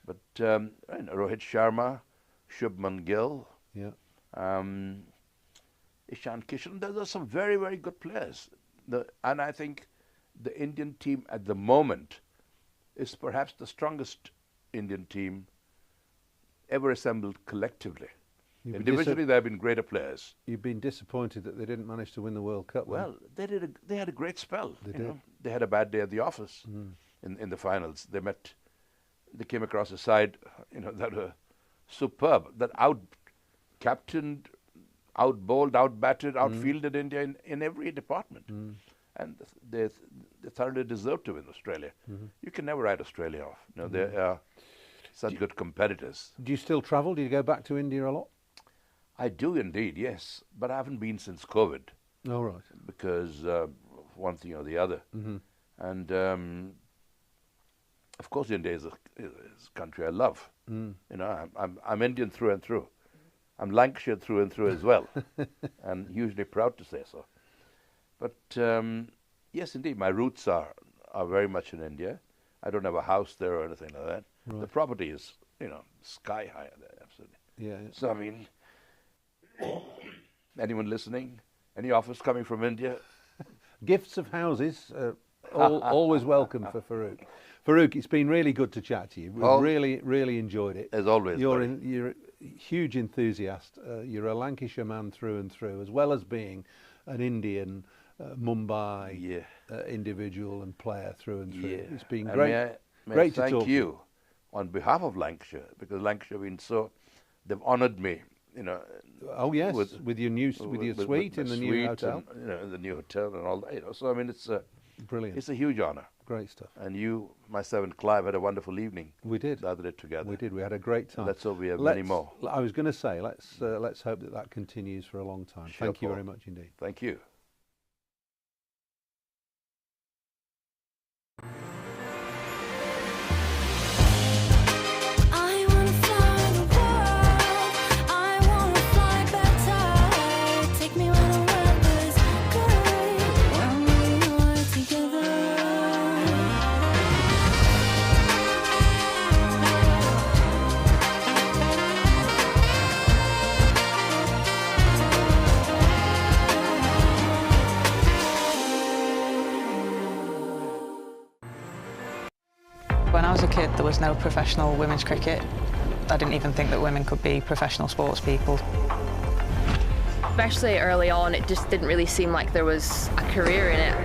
But Rohit Sharma, Shubman Gill, Ishan Kishan, those are some very, very good players. And I think the Indian team at the moment is perhaps the strongest Indian team ever assembled collectively. Individually, there have been greater players. You've been disappointed that they didn't manage to win the World Cup. Well, they had a great spell. They did. They had a bad day at the office in the finals. They came across a side, that were superb, that out-captained, out-bowled, out-batted, outfielded India in every department. And they thoroughly deserved to win Australia. You can never write Australia off. They are such good competitors. Do you still travel? Do you go back to India a lot? I do indeed, yes. But I haven't been since COVID. Oh, right. Because one thing or the other. And of course, India is a country I love. I'm Indian through and through. I'm Lancashire through and through as well, and hugely proud to say so. But yes, indeed, my roots are very much in India. I don't have a house there or anything like that. Right. The property is, sky high there, absolutely. Yeah. So I mean, anyone listening, any offers coming from India? Gifts of houses, always welcome for Farooq. Farooq, it's been really good to chat to you. We've really, really enjoyed it. As always. You're a huge enthusiast. You're a Lancashire man through and through, as well as being an Indian, Mumbai individual and player through and through. It's been great. May I to talk thank you on behalf of Lancashire, because Lancashire have been they've honoured me. Oh yes, with your suite in the new hotel. And, the new hotel and all that. So I mean, it's brilliant. It's a huge honour. Great stuff. And you, myself, and Clive had a wonderful evening. We did. The other day together. We did. We had a great time. Let's hope we have many more. I was going to say, let's hope that continues for a long time. Sure, Thank you Paul. very much indeed. Thank you. When I was a kid, there was no professional women's cricket. I didn't even think that women could be professional sports people. Especially early on, it just didn't really seem like there was a career in it.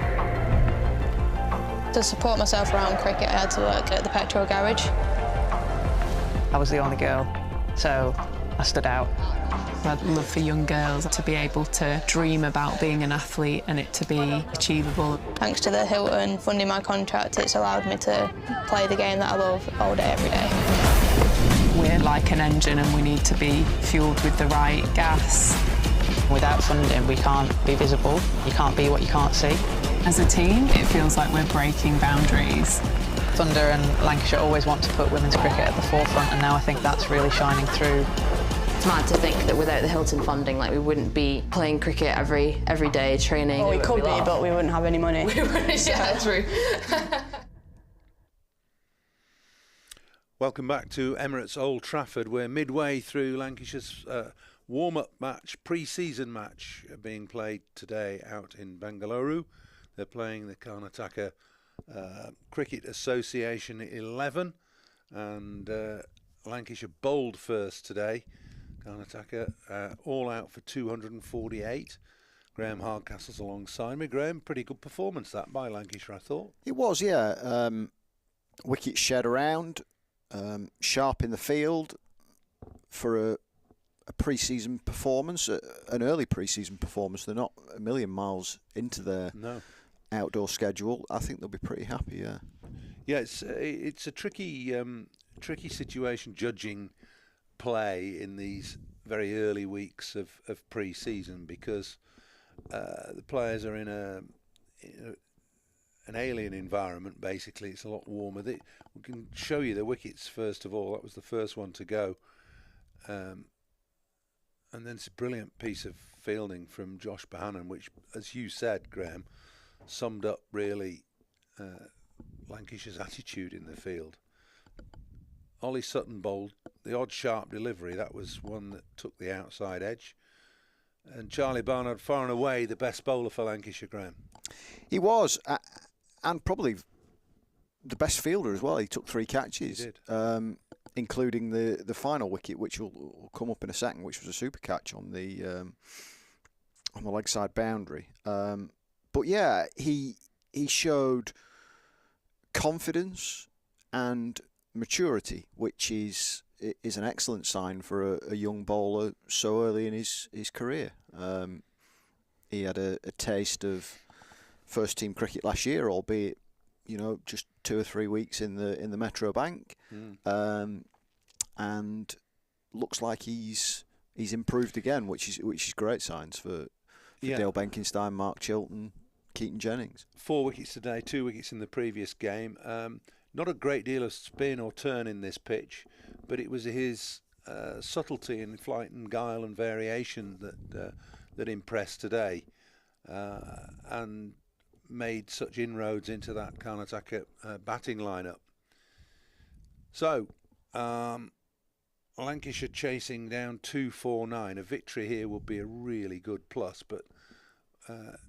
To support myself around cricket, I had to work at the petrol garage. I was the only girl, so I stood out. I'd love for young girls to be able to dream about being an athlete and it to be achievable. Thanks to the Hilton funding my contract, it's allowed me to play the game that I love all day, every day. We're like an engine and we need to be fueled with the right gas. Without funding, we can't be visible. You can't be what you can't see. As a team, it feels like we're breaking boundaries. Thunder and Lancashire always want to put women's cricket at the forefront, and now I think that's really shining through. It's mad to think that without the Hilton funding, we wouldn't be playing cricket every day, training. Well, we could be, but we wouldn't have any money. We wouldn't, yeah, true. Welcome back to Emirates Old Trafford. We're midway through Lancashire's warm-up match, pre-season match, being played today out in Bengaluru. They're playing the Karnataka Cricket Association 11, and Lancashire bowled first today. Karnataka all out for 248. Graham Hardcastle's alongside me. Graham, pretty good performance that by Lancashire, I thought. It was, yeah. Wickets shed around. Sharp in the field for a pre-season performance, an early pre-season performance. They're not a million miles into their outdoor schedule. I think they'll be pretty happy. Yeah. Yeah, it's a tricky situation judging play in these very early weeks of pre-season, because the players are in an alien environment. Basically, it's a lot warmer. We can show you the wickets first of all. That was the first one to go. And then it's a brilliant piece of fielding from Josh Bohannon, which, as you said, Graham, summed up really Lancashire's attitude in the field. Ollie Sutton bowled the odd sharp delivery. That was one that took the outside edge. And Charlie Barnard, far and away the best bowler for Lancashire, Graham. He was, and probably the best fielder as well. He took 3 catches. He did. Including the final wicket, which will come up in a second, which was a super catch on the leg side boundary. But yeah, he showed confidence and maturity, which is an excellent sign for a young bowler so early in his career. He had a taste of first team cricket last year, albeit just 2 or 3 weeks in the Metro Bank, and looks like he's improved again, which is great signs for Dale Benkenstein, Mark Chilton, Keaton Jennings. 4 wickets today, 2 wickets in the previous game. Not a great deal of spin or turn in this pitch, but it was his subtlety in flight and guile and variation that impressed today, and made such inroads into that Karnataka batting lineup. So, Lancashire chasing down 249. A victory here would be a really good plus, but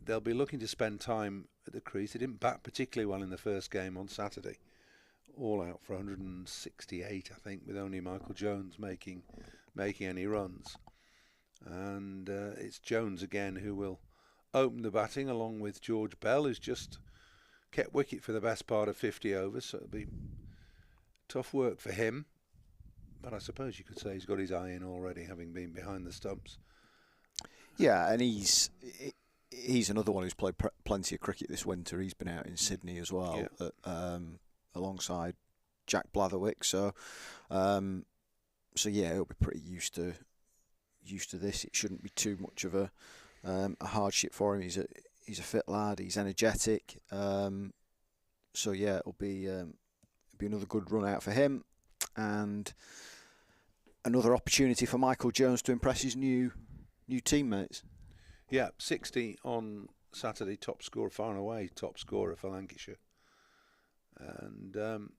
they'll be looking to spend time at the crease. They didn't bat particularly well in the first game on Saturday. All out for 168, I think, with only Michael Jones making any runs. And it's Jones again who will open the batting, along with George Bell, who's just kept wicket for the best part of 50 overs, so it'll be tough work for him. But I suppose you could say he's got his eye in already, having been behind the stumps. Yeah, and he's another one who's played plenty of cricket this winter. He's been out in Sydney as well, alongside Jack Blatherwick. So yeah, he'll be pretty used to this. It shouldn't be too much of a hardship for him. He's a fit lad. He's energetic. So yeah, it'll be another good run out for him, and another opportunity for Michael Jones to impress his new teammates. Yeah, 60 on Saturday, top scorer, far and away top scorer for Lancashire, and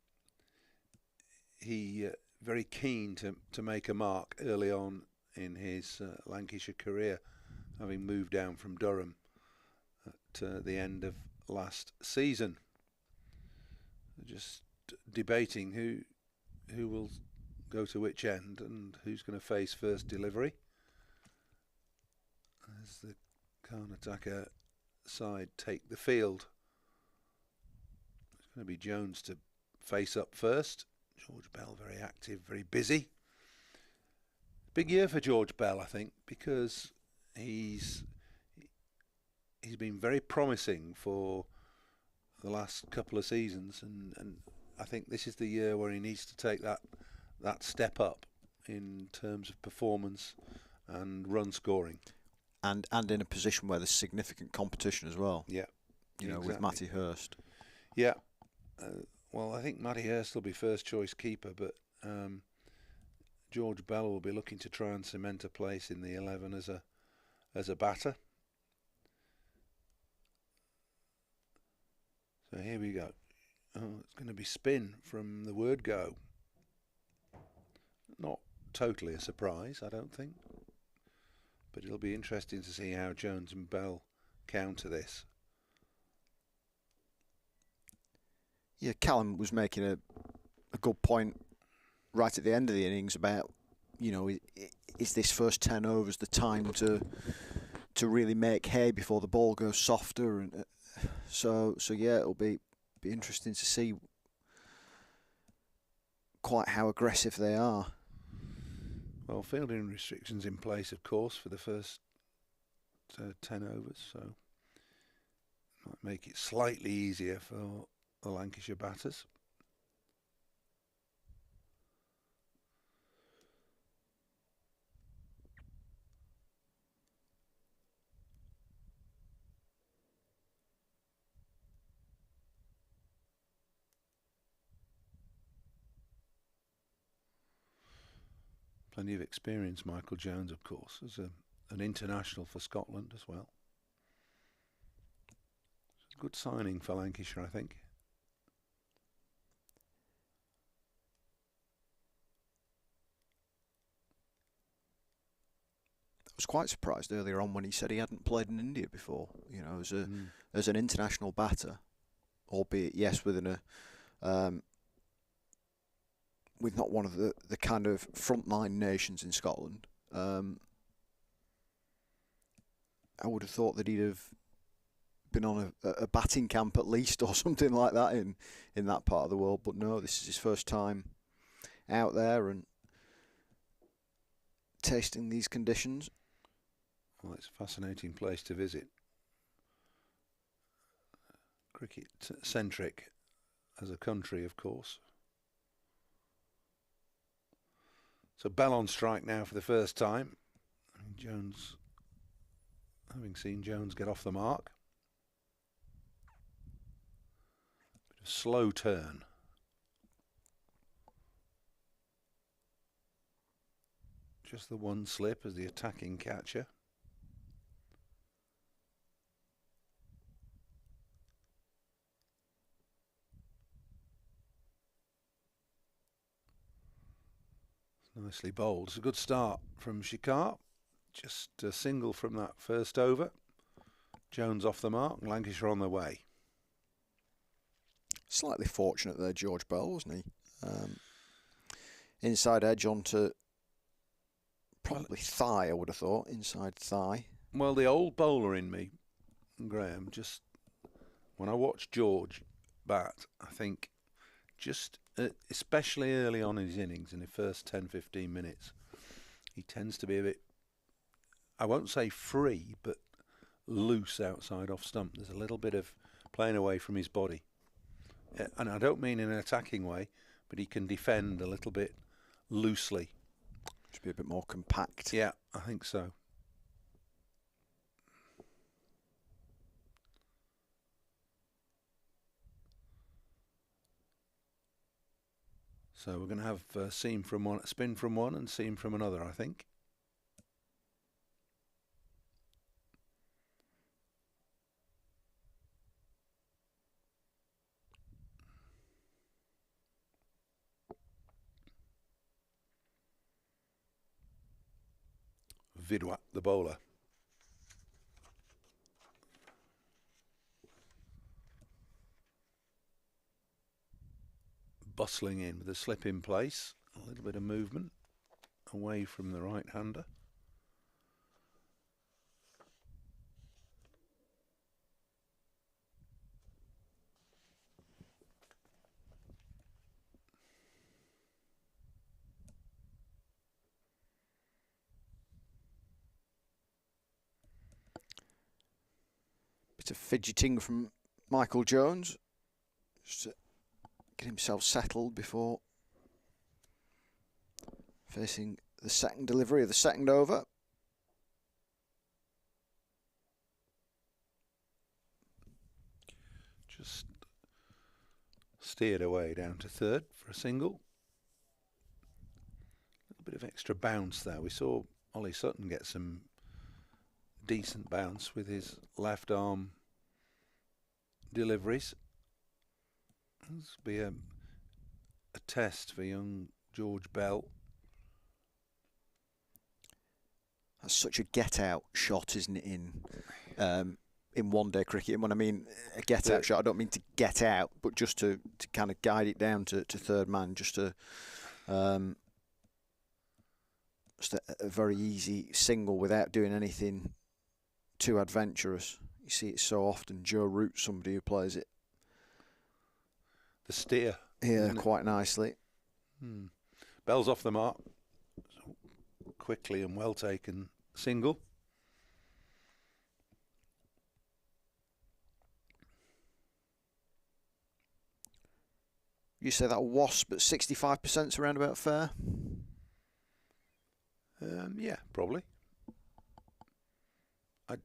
he very keen to make a mark early on in his Lancashire career, having moved down from Durham at the end of last season. Just debating who will go to which end and who's going to face first delivery. As the Karnataka side take the field, it's going to be Jones to face up first. George Bell very active, very busy. Big year for George Bell, I think, because he's been very promising for the last couple of seasons, and I think this is the year where he needs to take that step up in terms of performance and run scoring. And in a position where there's significant competition as well. Yeah. Exactly. With Matty Hurst. Yeah. Well, I think Matty Hurst will be first choice keeper, but George Bell will be looking to try and cement a place in the 11 as a batter. So here we go. Oh, it's going to be spin from the word go. Not totally a surprise, I don't think. But it'll be interesting to see how Jones and Bell counter this. Yeah, Callum was making a good point right at the end of the innings about, is this first 10 overs the time to really make hay before the ball goes softer? And so yeah, it'll be interesting to see quite how aggressive they are. Well, fielding restrictions in place, of course, for the first 10 overs, so might make it slightly easier for the Lancashire batters. Plenty of experience, Michael Jones, of course, as an international for Scotland as well. Good signing for Lancashire, I think. I was quite surprised earlier on when he said he hadn't played in India before. You know, as an international batter, albeit yes, within a with not one of the kind of frontline nations in Scotland. I would have thought that he'd have been on a batting camp at least or something like that in that part of the world, but no, this is his first time out there and tasting these conditions. Well, it's a fascinating place to visit. Cricket centric as a country, of course. So Bell on strike now for the first time. Jones, having seen Jones get off the mark. Bit of slow turn. Just the one slip as the attacking catcher. Nicely bowled. It's a good start from Shikar. Just a single from that first over. Jones off the mark. Lancashire on their way. Slightly fortunate there, George Bell, wasn't he? Inside edge onto probably thigh, I would have thought. Inside thigh. Well, the old bowler in me, Graham, just when I watch George bat, I think just especially early on in his innings, in the first 10-15 minutes, he tends to be a bit, I won't say free, but loose outside off stump. There's a little bit of playing away from his body. And I don't mean in an attacking way, but he can defend a little bit loosely. Should be a bit more compact. Yeah, I think so. So we're going to have seam from one, spin from one and seam from another, I think. Vidwat, the bowler. Bustling in with a slip in place, a little bit of movement away from the right-hander. Bit of fidgeting from Michael Jones. Just to get himself settled before facing the second delivery of the second over. Just steered away down to third for a single. A little bit of extra bounce there. We saw Ollie Sutton get some decent bounce with his left arm deliveries. This will be a test for young George Bell. That's such a get-out shot, isn't it, in one-day cricket? And when I mean a get-out shot, I don't mean to get out, but just to kind of guide it down to third man, just a very easy single without doing anything too adventurous. You see it so often. Joe Root's somebody who plays it. The steer. Yeah, quite nicely. Bell's off the mark. So quickly and well taken single. You say that wasp at 65% is around about fair? Yeah, probably. I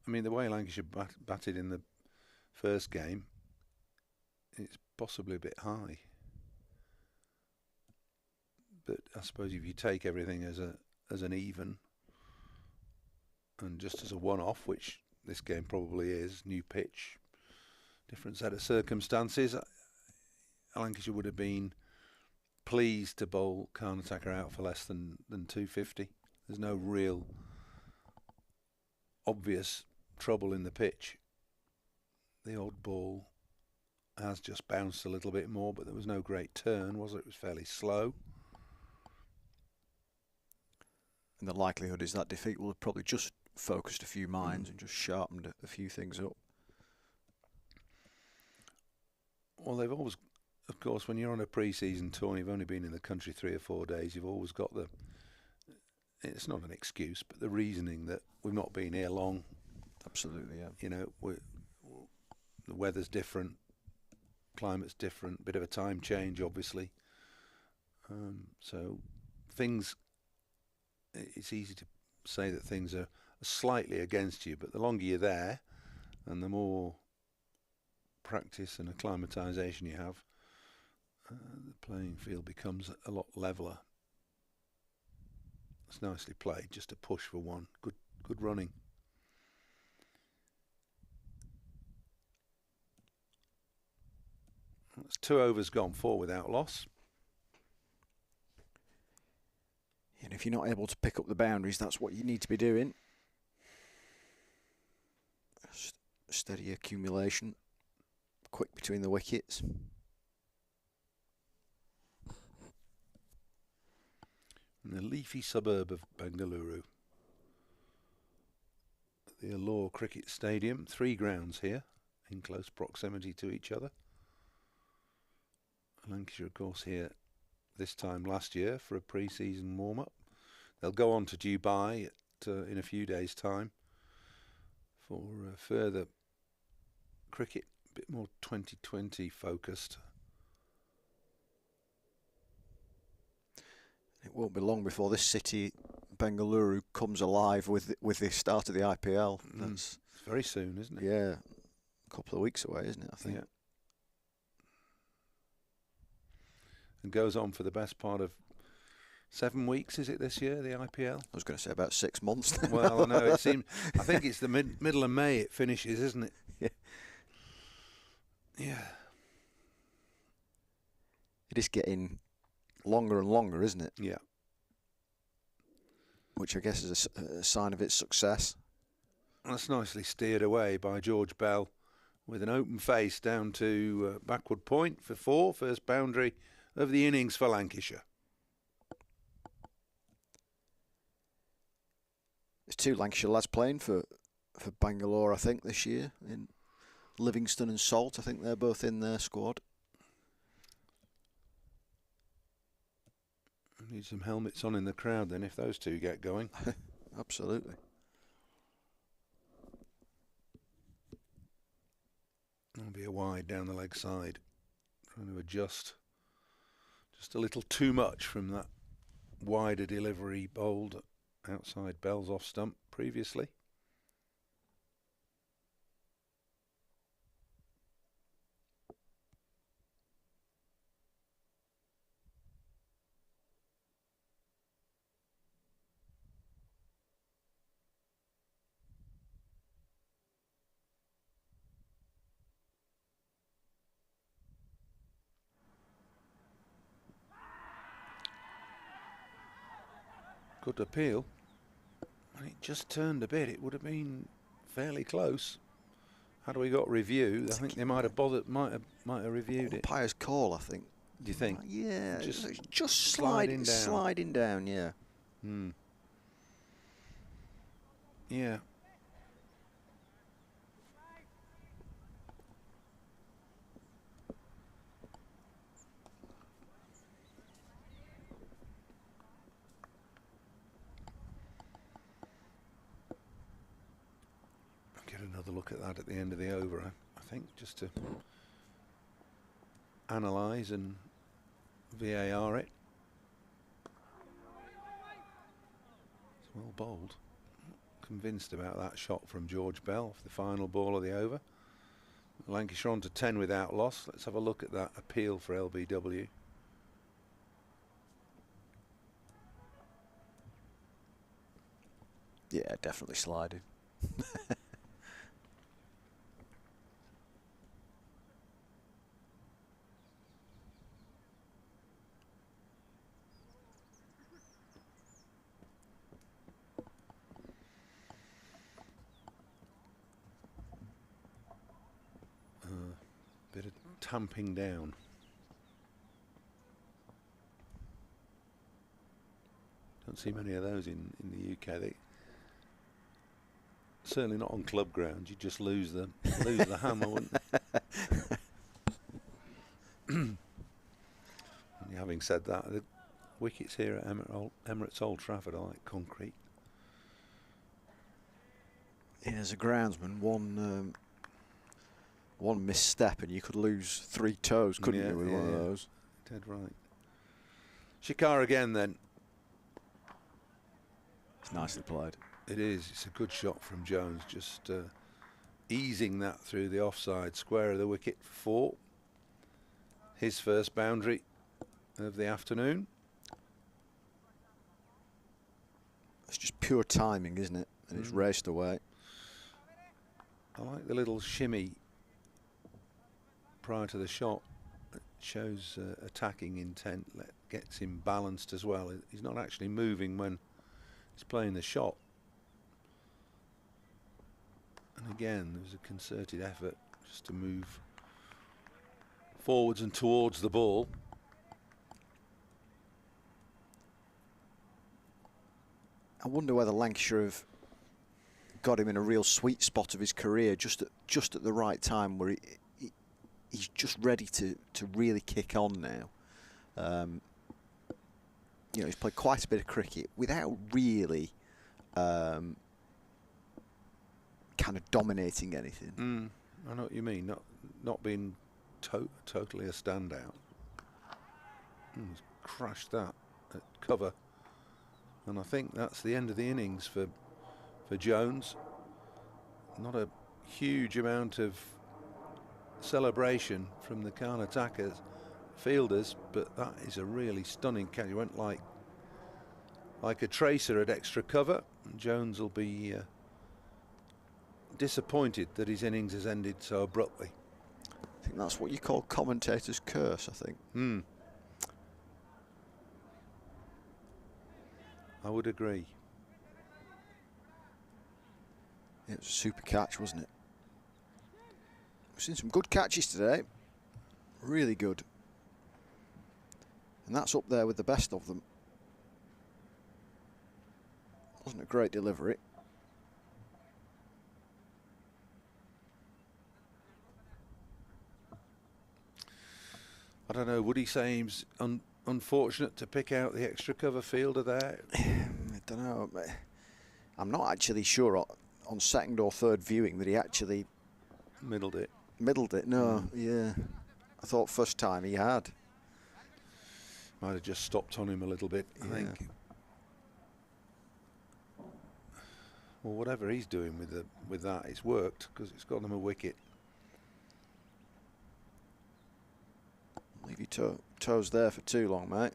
mean, the way Lancashire batted in the first game, it's possibly a bit high. But I suppose if you take everything as an even, and just as a one-off, which this game probably is, new pitch, different set of circumstances, Lancashire would have been pleased to bowl Karnataka out for less than 250. There's no real obvious trouble in the pitch. The odd ball has just bounced a little bit more, but there was no great turn, was it? It was fairly slow. And the likelihood is that defeat will have probably just focused a few minds and just sharpened a few things up. Well, they've always, of course, when you're on a pre-season tour and you've only been in the country 3 or 4 days, you've always got it's not an excuse, but the reasoning that we've not been here long. Absolutely, yeah. You know, the weather's different, climate's different, bit of a time change, obviously. So things, it's easy to say that things are slightly against you, but the longer you're there and the more practice and acclimatisation you have, the playing field becomes a lot leveler. It's nicely played, just a push for one. Good running. That's 2 overs gone, 4 without loss. And if you're not able to pick up the boundaries, that's what you need to be doing. Steady accumulation, quick between the wickets. In the leafy suburb of Bengaluru, the Allure Cricket Stadium, 3 grounds here in close proximity to each other. Lancashire, of course, here this time last year for a pre-season warm-up. They'll go on to Dubai in a few days' time for further cricket, a bit more 2020 focused. It won't be long before this city, Bengaluru, comes alive with the start of the IPL. That's very soon, isn't it? Yeah, a couple of weeks away, isn't it? I think. Yeah. And goes on for the best part of 7 weeks, is it, this year, the IPL? I was going to say about 6 months. Well, I know, it seems, I think it's the middle of May it finishes, isn't it? Yeah. Yeah. It is getting longer and longer, isn't it? Yeah. Which I guess is a sign of its success. That's nicely steered away by George Bell with an open face down to backward point for 4, first boundary of the innings for Lancashire. There's 2 Lancashire lads playing for Bangalore, I think, this year. In Livingston and Salt, I think they're both in their squad. Need some helmets on in the crowd then if those 2 get going. Absolutely. That'll be a wide down the leg side. Trying to adjust just a little too much from that wider delivery bowled outside Bell's off stump previously. Good appeal, and it just turned a bit. It would have been fairly close had we got review. I think they might have might have reviewed it. Umpire's call, I think. Do you think? Yeah, just sliding down. Sliding down, yeah. Yeah. another look at that at the end of the over, I think, just to analyse and VAR it. It's well bowled. Convinced about that shot from George Bell for the final ball of the over. Lancashire on to 10 without loss. Let's have a look at that appeal for LBW. Yeah, definitely sliding. Bit of tamping down. Don't see many of those in the UK. They certainly not on club grounds. You just lose the hammer, wouldn't you? Having said that, the wickets here at Emirates Old Trafford are like concrete. Yeah, as a groundsman, one misstep and you could lose 3 toes, couldn't you, with one of those? Dead right. Shikar again then. It's nicely played. It is. It's a good shot from Jones, just easing that through the offside square of the wicket for 4. His first boundary of the afternoon. It's just pure timing, isn't it? And it's raced away. I like the little shimmy prior to the shot. It shows attacking intent, gets him balanced as well. He's not actually moving when he's playing the shot. And again, there's a concerted effort just to move forwards and towards the ball. I wonder whether Lancashire have got him in a real sweet spot of his career, just at the right time, where he's just ready to really kick on now. You know, he's played quite a bit of cricket without really kind of dominating anything. I know what you mean. Not being totally a standout. He's crashed that at cover, and I think that's the end of the innings for Jones. Not a huge amount of celebration from the Karnataka fielders, but that is a really stunning catch. He went like a tracer at extra cover. Jones will be disappointed that his innings has ended so abruptly. I think that's what you call commentator's curse, I think. I would agree. It was a super catch, wasn't it? We've seen some good catches today. Really good. And that's up there with the best of them. Wasn't a great delivery. I don't know, would he say he's unfortunate to pick out the extra cover fielder there? I don't know. I'm not actually sure on second or third viewing that he actually middled it. Middled it, no, yeah. I thought first time he had. Might have just stopped on him a little bit, I think. Well, whatever he's doing with that, it's worked, because it's got him a wicket. Leave your toes there for too long, mate.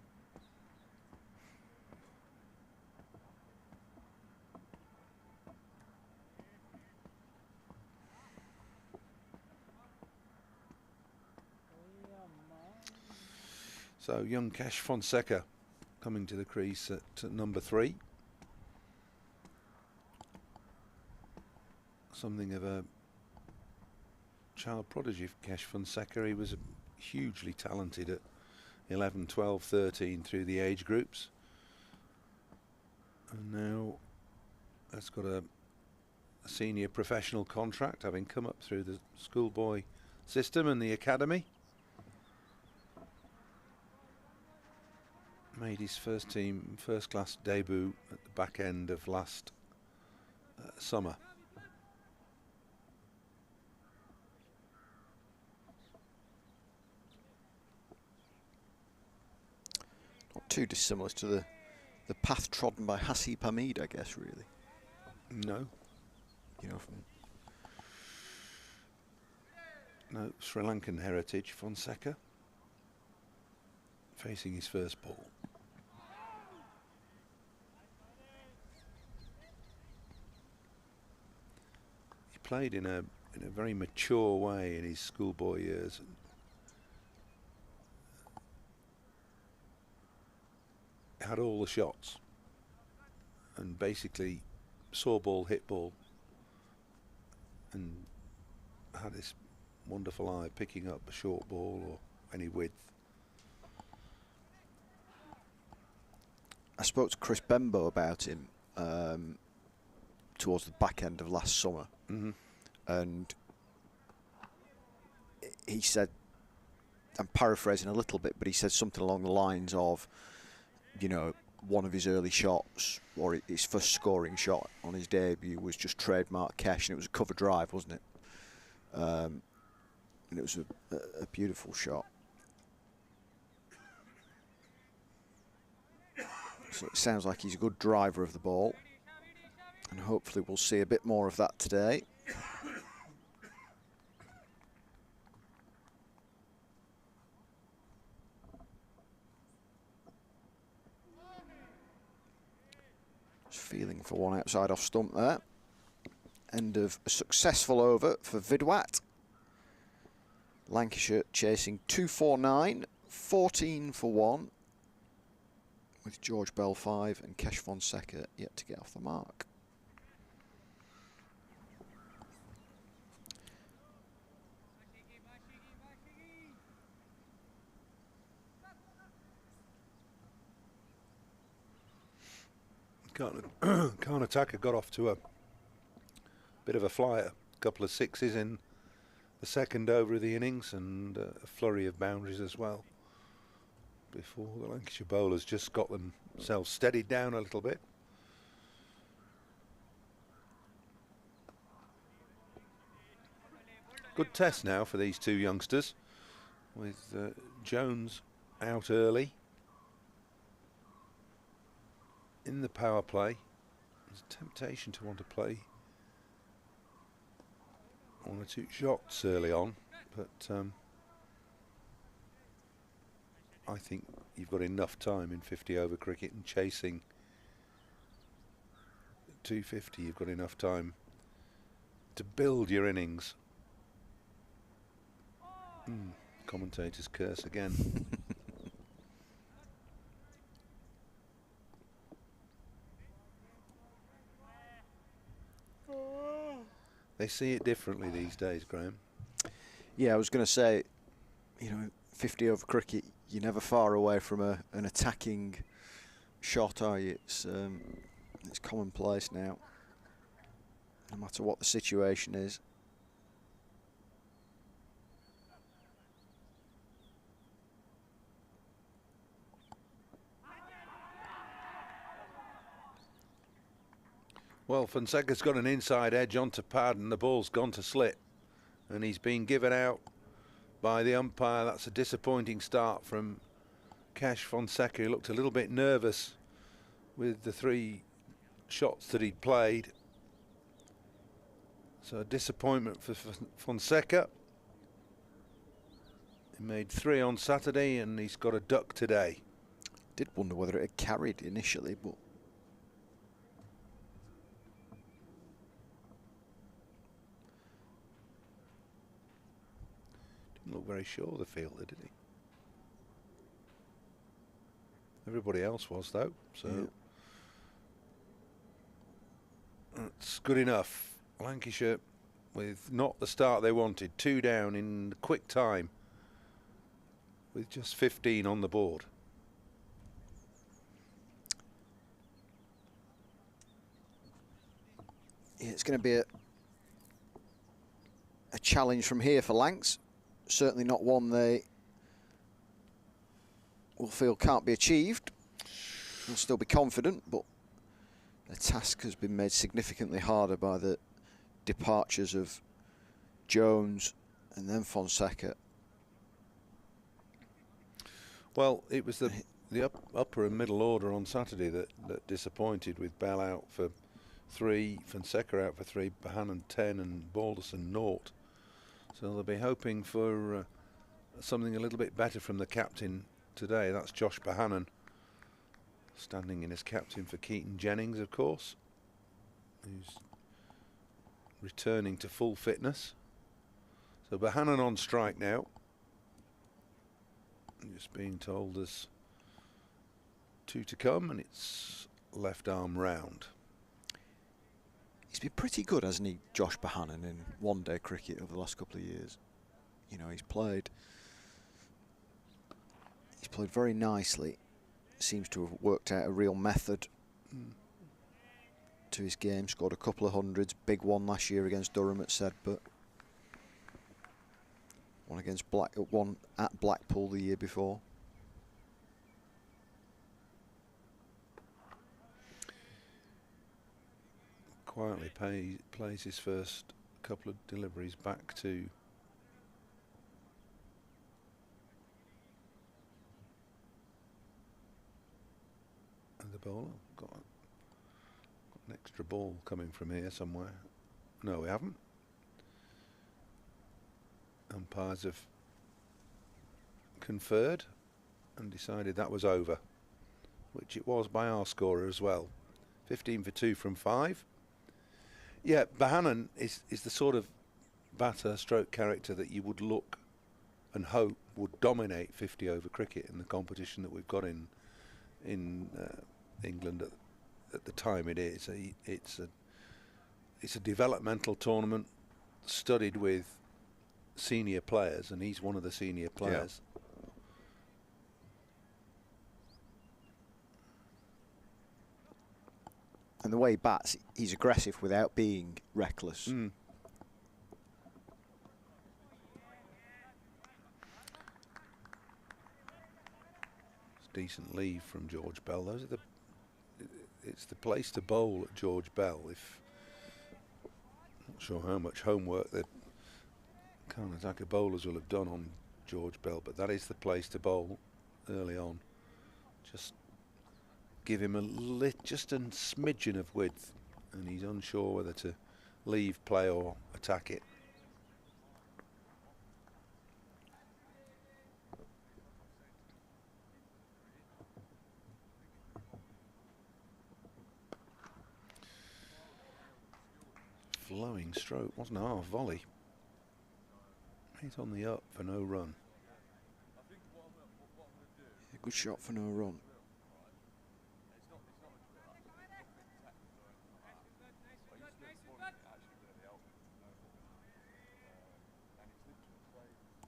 So young Cash Fonseca coming to the crease at number 3. Something of a child prodigy for Cash Fonseca. He was hugely talented at 11, 12, 13 through the age groups. And now has got a senior professional contract, having come up through the schoolboy system and the academy. Made his first class debut at the back end of last summer. too dissimilar to the path trodden by Hasib Hamid, I guess, really. No. You know, from no, Sri Lankan heritage, Fonseca. Facing his first ball. He played in a very mature way in his schoolboy years. Had all the shots and basically saw ball, hit ball, and had this wonderful eye picking up a short ball or any width. I spoke to Chris Bembo about him towards the back end of last summer, and he said, I'm paraphrasing a little bit, but he said something along the lines of, you know, one of his early shots, or his first scoring shot on his debut, was just trademark Kesh, and it was a cover drive, wasn't it? And it was a beautiful shot. So it sounds like he's a good driver of the ball, and hopefully we'll see a bit more of that today. Feeling for one outside off stump there. End of a successful over for Vidwat. Lancashire chasing 249, 14 for 1, with George Bell 5 and Kesh Fonseca yet to get off the mark. Khan Attacker got off to a bit of a flyer, a couple of sixes in the second over of the innings, and a flurry of boundaries as well, before the Lancashire bowlers just got themselves steadied down a little bit. Good test now for these two youngsters, with Jones out early in the power play. There's a temptation to want to play one or two shots early on, but I think you've got enough time in 50 over cricket, and chasing 250, you've got enough time to build your innings. Commentators curse again. They see it differently these days, Graham. Yeah, I was going to say, you know, 50 over cricket, you're never far away from an attacking shot, are you? It's commonplace now, no matter what the situation is. Well, Fonseca's got an inside edge onto pad, and the ball's gone to slit, and he's been given out by the umpire. That's a disappointing start from Kesh Fonseca. He looked a little bit nervous with the 3 shots that he'd played. So a disappointment for Fonseca. He made 3 on Saturday, and he's got a duck today. Did wonder whether it had carried initially, but didn't look very sure of the fielder, did he? Everybody else was, though, so yeah. That's good enough. Lancashire with not the start they wanted, 2 down in quick time, with just 15 on the board. Yeah, it's going to be a challenge from here for Lancs. Certainly not one they will feel can't be achieved. They'll still be confident, but the task has been made significantly harder by the departures of Jones and then Fonseca. Well, it was the the upper and middle order on Saturday that disappointed, with Bell out for 3, Fonseca out for 3, Bahanan 10 and Balderson 0. So they'll be hoping for something a little bit better from the captain today. That's Josh Bahanan, standing in as captain for Keaton Jennings, of course, who's returning to full fitness. So Bahanan on strike now. I'm just being told there's 2 to come, and it's left arm round. He's been pretty good, hasn't he, Josh Bahanan, in one-day cricket over the last couple of years. You know, he's played very nicely. Seems to have worked out a real method to his game. Scored a couple of hundreds, big one last year against Durham at Sedbergh. One at Blackpool the year before. Quietly plays his first couple of deliveries back to the bowler. Got an extra ball coming from here somewhere. No, we haven't. Umpires have conferred and decided that was over, which it was by our scorer as well. 15 for 2 from 5. Yeah, Bahanan is the sort of batter stroke character that you would look and hope would dominate 50 over cricket in the competition that we've got in England at the time it is. It's a developmental tournament studded with senior players, and he's one of the senior players. Yeah. And the way he bats, he's aggressive without being reckless. Mm. It's decent leave from George Bell. It's the place to bowl at George Bell. Not sure how much homework the Karnataka bowlers will have done on George Bell, but that is the place to bowl early on. Just give him just a smidgen of width, and he's unsure whether to leave play or attack it. Flowing stroke, wasn't a half volley. He's on the up for no run. A good shot for no run.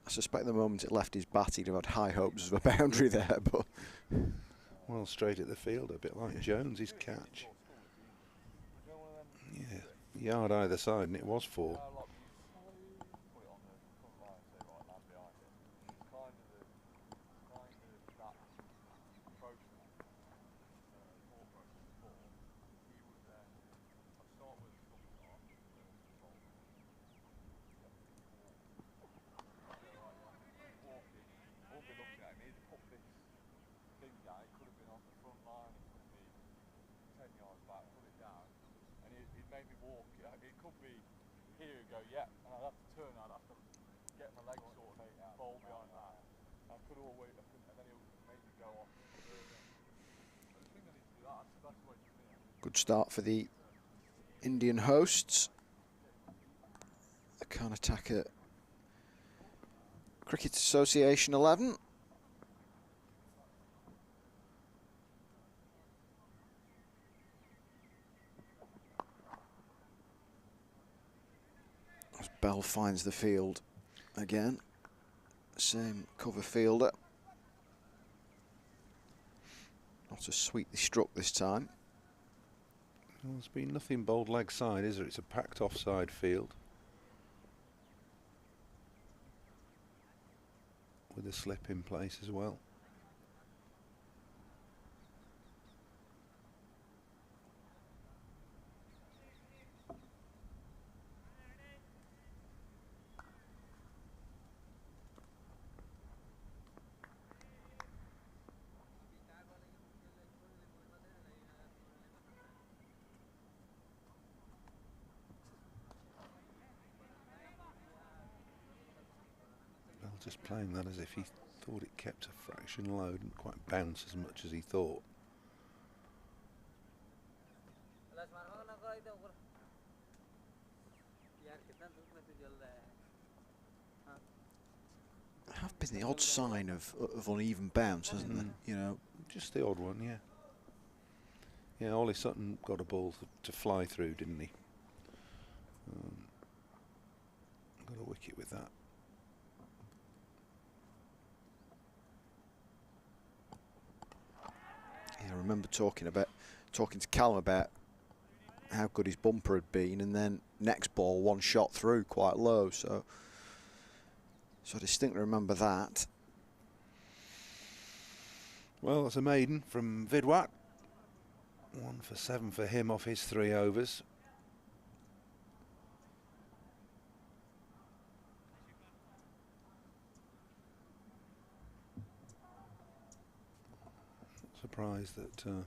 I suspect the moment it left his bat, he'd have had high hopes of a boundary there, but... Well, straight at the field, a bit like Jones's catch. Yeah, yard either side, and it was 4. Good start for the Indian hosts. The Karnataka Cricket Association 11. As Bell finds the field again. Same cover fielder. Not as sweetly struck this time. Well, there's been nothing bowled leg side, is there? It's a packed offside field with a slip in place as well. Just playing that as if he thought it kept a fraction low, didn't quite bounce as much as he thought. There have been the odd sign of uneven bounce, hasn't there? You know, just the odd one, yeah. Yeah, Ollie Sutton got a ball to fly through, didn't he? Got a wicket with that. Yeah, I remember talking to Callum about how good his bumper had been, and then next ball one shot through quite low, so I distinctly remember that. Well, that's a maiden from Vidwat. 1 for 7 for him off his 3 overs. Surprised that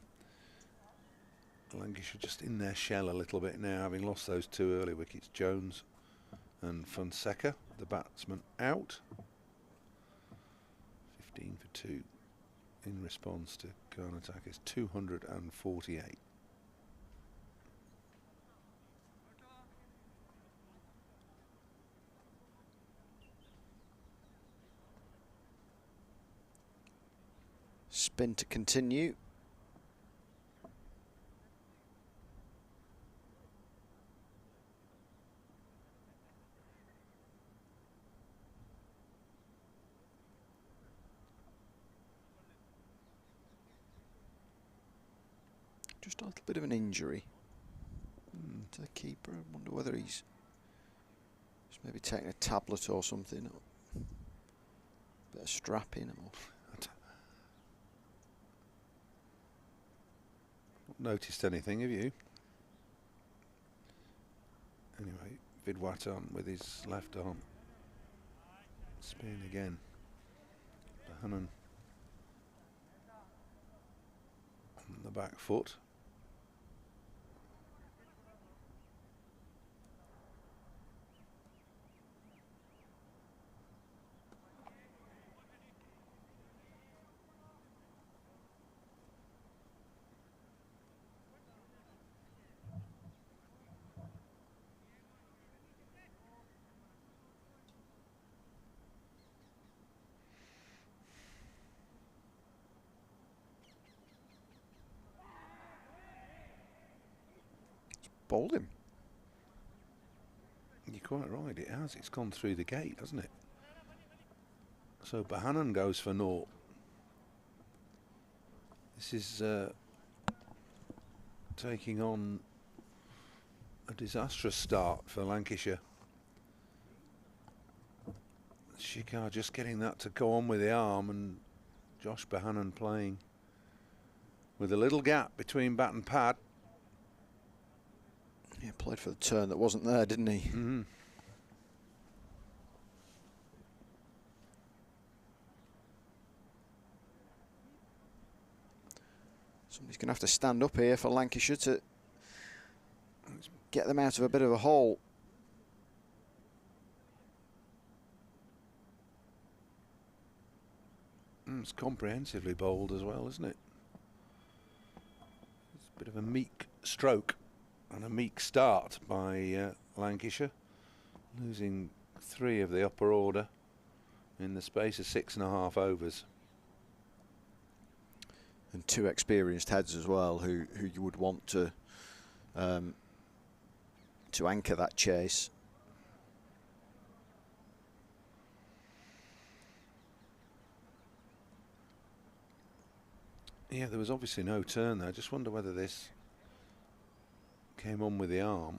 Lancashire just in their shell a little bit now, having lost those 2 early wickets. Jones and Fonseca, the batsman, out. 15 for 2 in response to Karnataka's 248. Spin to continue. Just a little bit of an injury to the keeper. I wonder whether he's just maybe taking a tablet or something, or a bit of strapping. Or Not noticed anything, have you? Anyway, Vidwat on with his left arm. Spin again. Hannon on the back foot. Bowled him. You're quite right, it has. It's gone through the gate, hasn't it? So Bohannon goes for naught. This is taking on a disastrous start for Lancashire. Shikar just getting that to go on with the arm, and Josh Bohannon playing with a little gap between bat and pad. Yeah, played for the turn that wasn't there, didn't he? Mm-hmm. Somebody's going to have to stand up here for Lancashire to get them out of a bit of a hole. It's comprehensively bowled as well, isn't it? It's a bit of a meek stroke and a meek start by Lancashire, losing 3 of the upper order in the space of 6.5 overs. And 2 experienced heads as well, who you would want to anchor that chase. Yeah, there was obviously no turn there. I just wonder whether this came on with the arm.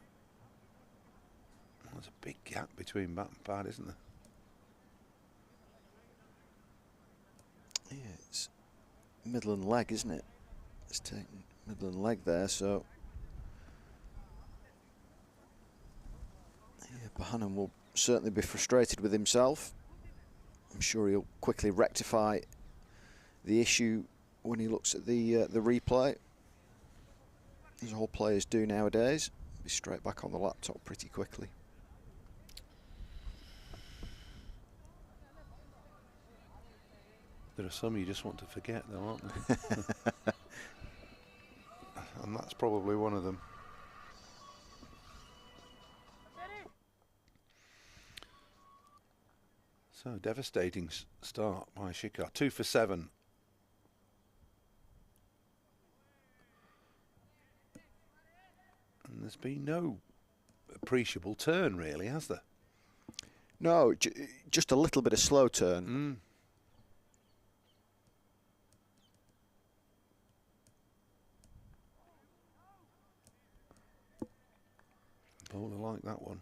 There's a big gap between bat and pad, isn't there? Yeah, it's middle and leg, isn't it? It's taking middle and leg there, so yeah, Bohannon will certainly be frustrated with himself. I'm sure he'll quickly rectify the issue when he looks at the replay, as all players do nowadays. Be straight back on the laptop pretty quickly. There are some you just want to forget, though, aren't there? And that's probably one of them. So, devastating start by Shikar. 2 for 7. And there's been no appreciable turn, really, has there? No, just a little bit of slow turn. Mm. Bowler like that one.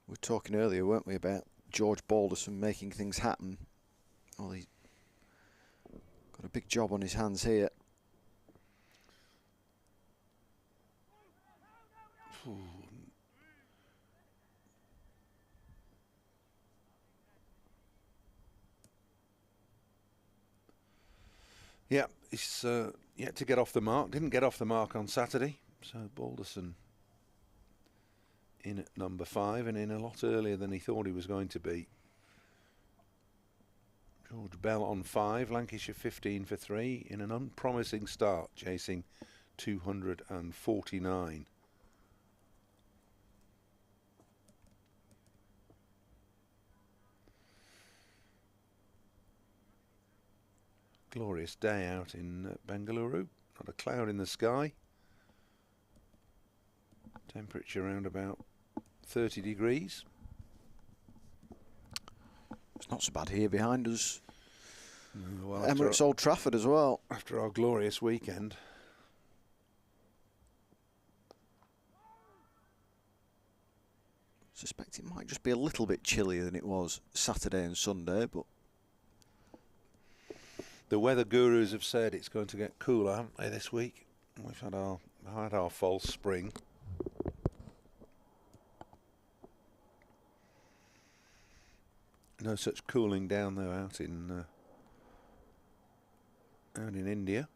We were talking earlier, weren't we, about George Balderson making things happen. Well, he's got a big job on his hands here. Ooh. Yeah, he's yet to get off the mark. Didn't get off the mark on Saturday. So Balderson in at number 5 and in a lot earlier than he thought he was going to be. George Bell on 5, Lancashire 15 for 3 in an unpromising start, chasing 249. Glorious day out in Bengaluru, not a cloud in the sky. Temperature around about 30 degrees. It's not so bad here behind us. Well, Emirates Old Trafford as well. After our glorious weekend. Suspect it might just be a little bit chillier than it was Saturday and Sunday, but the weather gurus have said it's going to get cooler, haven't they, this week? We've had our false spring. No such cooling down though out in India.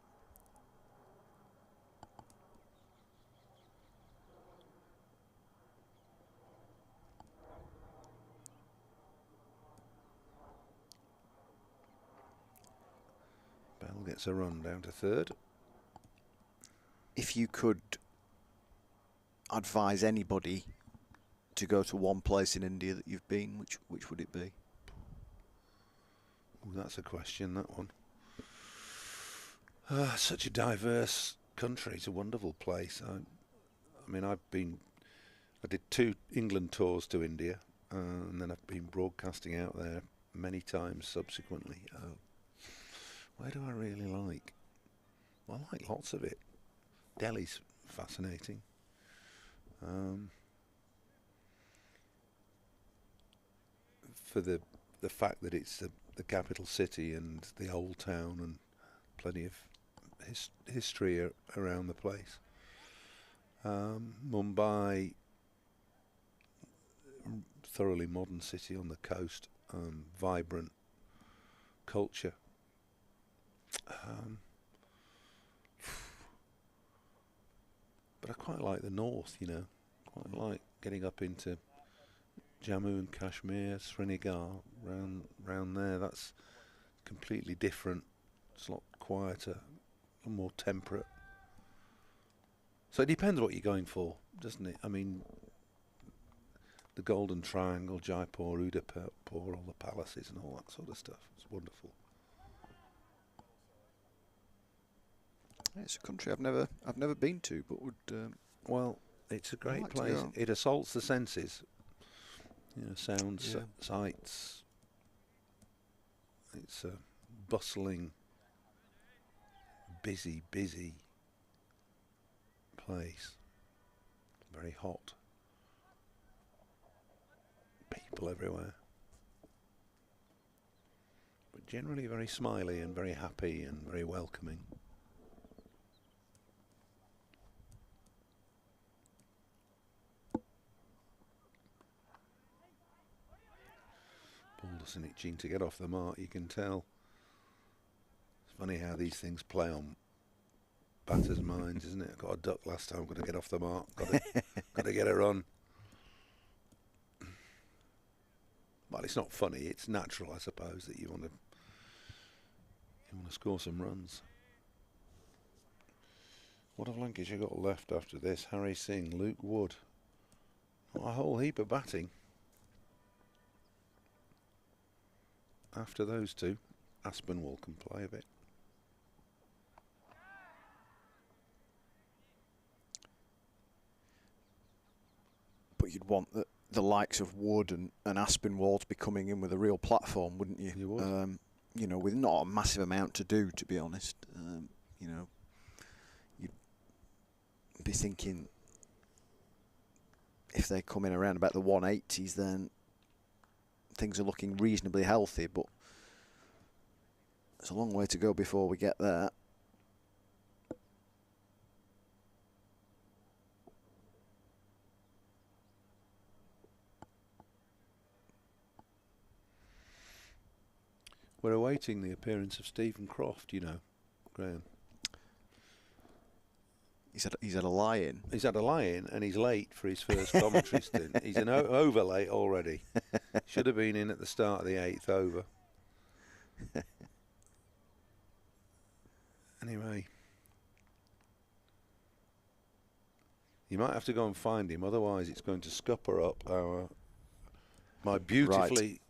Bell gets a run down to 3rd. if you could advise anybody to go to one place in India that you've been, which would it be? Ooh, that's a question, that one. Such a diverse country. It's a wonderful place. I mean, I did 2 England tours to India, and then I've been broadcasting out there many times subsequently. Where do I really like? Well, I like lots of it. Delhi's fascinating. For the fact that it's the capital city and the old town and plenty of history around the place. Mumbai, thoroughly modern city on the coast, vibrant culture. But I quite like the north, you know. Quite like getting up into Jammu and Kashmir, Srinagar, round there. That's completely different. It's a lot quieter, a lot more temperate. So it depends what you're going for, doesn't it? I mean, the Golden Triangle, Jaipur, Udaipur, all the palaces and all that sort of stuff. It's wonderful. It's a country I've never been to, but would. Well, it's a great like place. It assaults the senses. You know, sounds, Yeah. sights. It's a bustling, busy place. Very hot. People everywhere. But generally very smiley and very happy and very welcoming. Balderson itching to get off the mark, you can tell. It's funny how these things play on batters' minds, isn't it? I got a duck last time, got to get off the mark, got to get a run. Well, it's not funny, it's natural, I suppose, that you want to You want to score some runs. What have Lancashire got left after this? Harry Singh, Luke Wood. Not a whole heap of batting. After those two, Aspinwall can play a bit. But you'd want the likes of Wood and Aspinwall to be coming in with a real platform, wouldn't you? You would. You know, with not a massive amount to do, to be honest. You know, you'd be thinking if they come in around about the 180s, then things are looking reasonably healthy, but there's a long way to go before we get there. We're awaiting the appearance of Stephen Croft, you know, Graham. He's had a lie-in. He's had a lie-in and he's late for his first commentary stint. He's an over late already. Should have been in at the start of the 8th over. Anyway. You might have to go and find him, otherwise it's going to scupper up my beautifully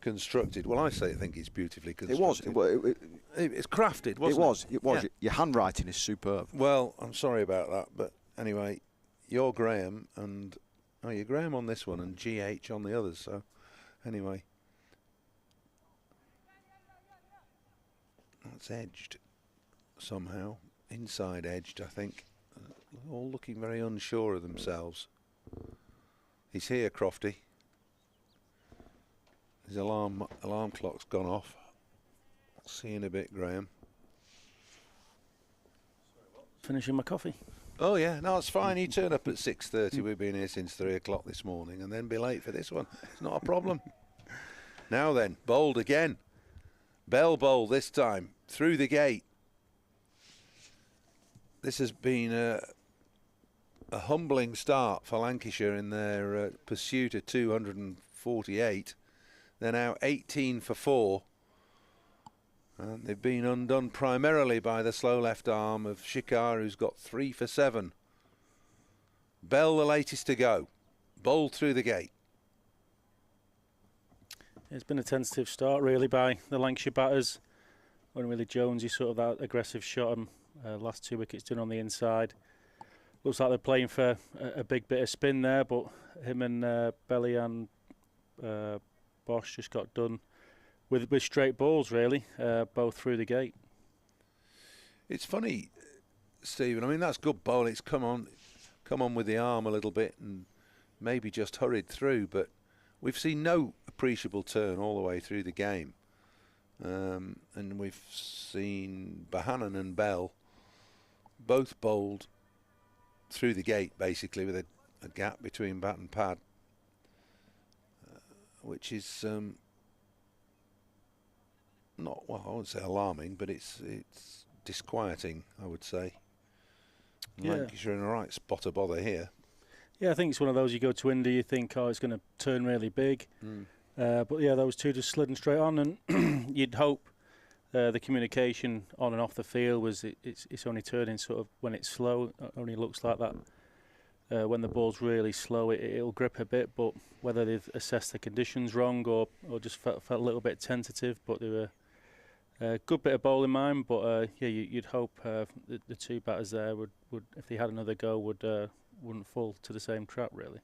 constructed. Well, I think it's beautifully constructed. It's crafted, wasn't it? It was. Yeah. Your handwriting is superb. Well, I'm sorry about that, but anyway, you're Graham, and you're Graham on this one, and GH on the others. So, anyway, that's edged somehow, inside edged, I think. All looking very unsure of themselves. He's here, Crofty. His alarm clock's gone off. See you in a bit, Graham. Finishing my coffee. Oh yeah, no, it's fine. You turn up at 6:30. We've been here since 3 o'clock this morning, and then be late for this one. It's not a problem. Now then, bowled again. Bell bowl this time through the gate. This has been a humbling start for Lancashire in their pursuit of 248. They're now 18 for 4. And they've been undone primarily by the slow left arm of Shikar, who's got 3 for 7. Bell, the latest to go. Bowled through the gate. It's been a tentative start, really, by the Lancashire batters. When really Jones, he's sort of that aggressive shot, and last 2 wickets done on the inside. Looks like they're playing for a big bit of spin there, but him and Belly and Bosch just got done with straight balls, really, both through the gate. It's funny, Stephen. I mean, that's good bowling. It's come on with the arm a little bit and maybe just hurried through, but we've seen no appreciable turn all the way through the game. And we've seen Bahanan and Bell both bowled through the gate, basically, with a gap between bat and pad, which is not, well, I wouldn't say alarming, but it's disquieting, I would say. Yeah. Lancashire in a right spot of bother here. Yeah, I think it's one of those, you go to India, you think, oh, it's going to turn really big. But yeah, those two just sliding straight on, and you'd hope the communication on and off the field was it's only turning sort of when it's slow. It only looks like that when the ball's really slow, it'll grip a bit. But whether they've assessed the conditions wrong or just felt a little bit tentative, but they were a good bit of bowling mind. But yeah, you'd hope the two batters there would if they had another go wouldn't fall to the same trap, really.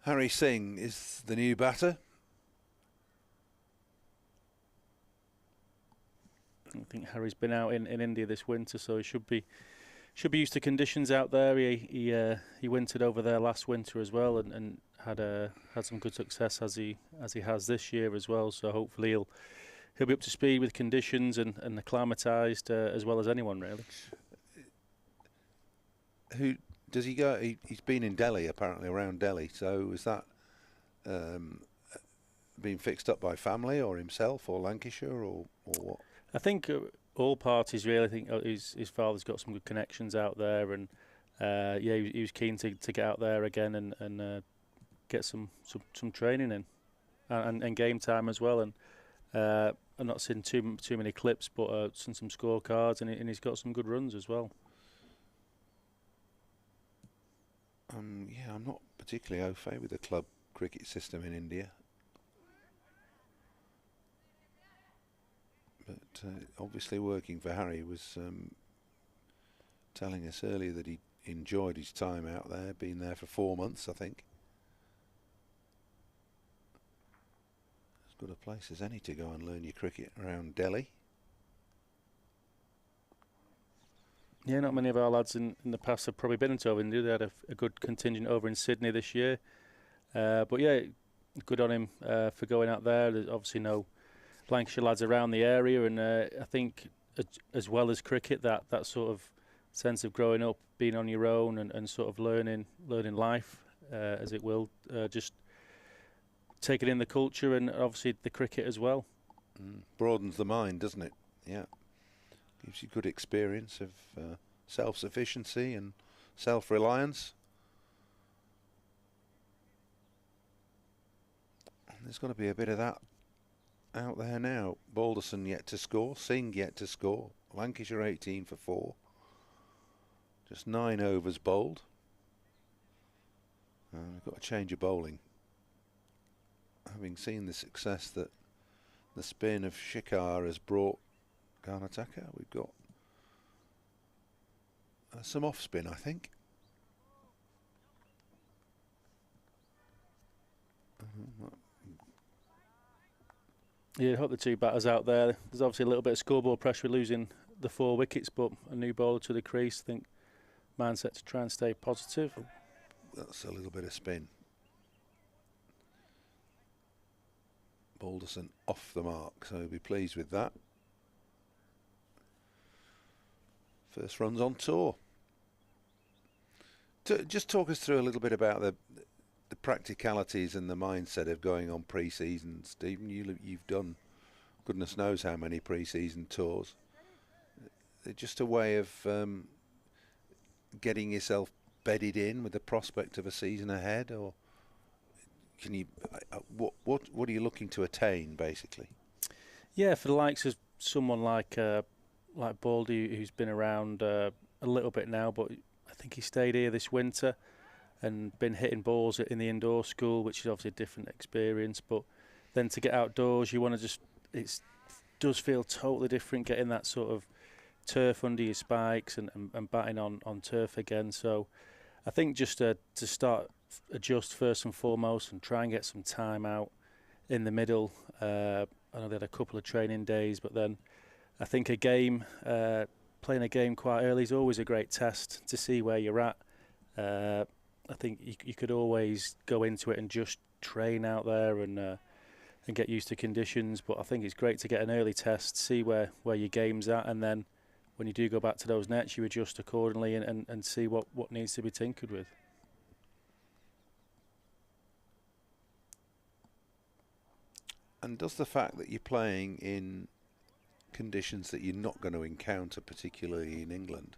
Harry Singh is the new batter. I think Harry's been out in India this winter, so he should be used to conditions out there. He wintered over there last winter as well, and had some good success as he has this year as well. So hopefully he'll be up to speed with conditions and acclimatised as well as anyone, really. Who does he go? He's been in Delhi, apparently, around Delhi. So is that being fixed up by family or himself or Lancashire or what? I think all parties really. I think his father's got some good connections out there, and yeah, he was keen to get out there again and get some training in. and game time as well. And I've not seen too many clips, but seen some scorecards, and he's got some good runs as well. Yeah, I'm not particularly au fait with the club cricket system in India. But obviously working for Harry was telling us earlier that he enjoyed his time out there, been there for 4 months, I think. As good a place as any to go and learn your cricket around Delhi. Yeah, not many of our lads in the past have probably been into India. They had a good contingent over in Sydney this year. But yeah, good on him for going out there. There's obviously no Lancashire lads around the area, and I think as well as cricket, that sort of sense of growing up, being on your own and sort of learning life, as it will, just taking in the culture and obviously the cricket as well. Broadens the mind, doesn't it? Yeah. Gives you good experience of self-sufficiency and self-reliance. And there's got to be a bit of that out there now. Balderson yet to score, Singh yet to score, Lancashire 18 for 4. Just 9 overs bowled. We've got a change of bowling. Having seen the success that the spin of Shikhar has brought Karnataka, we've got some off spin, I think. Yeah, I hope the two batters out there. There's obviously a little bit of scoreboard pressure losing the 4 wickets, but a new bowler to the crease. I think mindset to try and stay positive. That's a little bit of spin. Balderson off the mark, so he'll be pleased with that. First runs on tour. Just talk us through a little bit about the practicalities and the mindset of going on pre-season. Stephen, you've done goodness knows how many pre-season tours. They're just a way of getting yourself bedded in with the prospect of a season ahead, or can you? What are you looking to attain, basically? Yeah, for the likes of someone like Baldy, who's been around a little bit now, but I think he stayed here this winter and been hitting balls in the indoor school, which is obviously a different experience. But then to get outdoors, you want to it does feel totally different getting that sort of turf under your spikes and batting on turf again. So I think just to adjust first and foremost and try and get some time out in the middle. I know they had a couple of training days, but then I think playing a game quite early is always a great test to see where you're at. I think you could always go into it and just train out there and get used to conditions, but I think it's great to get an early test, see where your game's at, and then when you do go back to those nets, you adjust accordingly and see what needs to be tinkered with. And does the fact that you're playing in conditions that you're not going to encounter, particularly in England,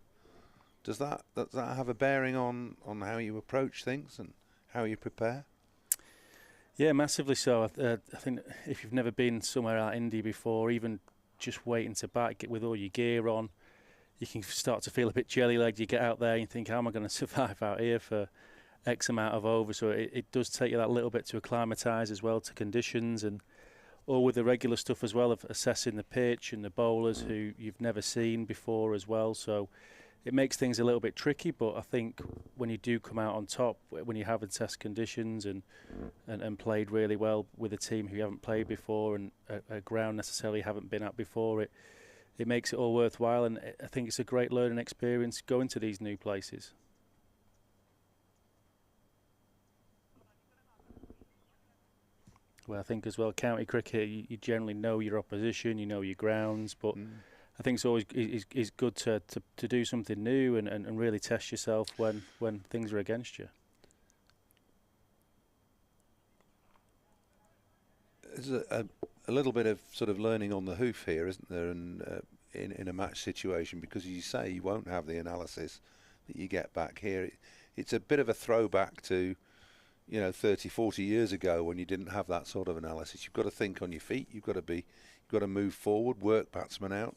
does that have a bearing on how you approach things and how you prepare? Yeah, massively so. I think if you've never been somewhere out India before, even just waiting to bat with all your gear on, you can start to feel a bit jelly-legged. You get out there and you think, how am I going to survive out here for X amount of overs? So it does take you that little bit to acclimatise as well to conditions, and or with the regular stuff as well of assessing the pitch and the bowlers who you've never seen before as well. So it makes things a little bit tricky, but I think when you do come out on top, when you have test conditions and played really well with a team who you haven't played before and a ground necessarily haven't been at before, it makes it all worthwhile, and I think it's a great learning experience going to these new places. Well, I think as well, county cricket, you generally know your opposition, you know your grounds, but I think it's always is good to do something new and really test yourself when things are against you. There's a little bit of sort of learning on the hoof here, isn't there? And in a match situation, because as you say, you won't have the analysis that you get back here. It's a bit of a throwback to 30, 40 years ago when you didn't have that sort of analysis. You've got to think on your feet. You've got to move forward, work batsmen out,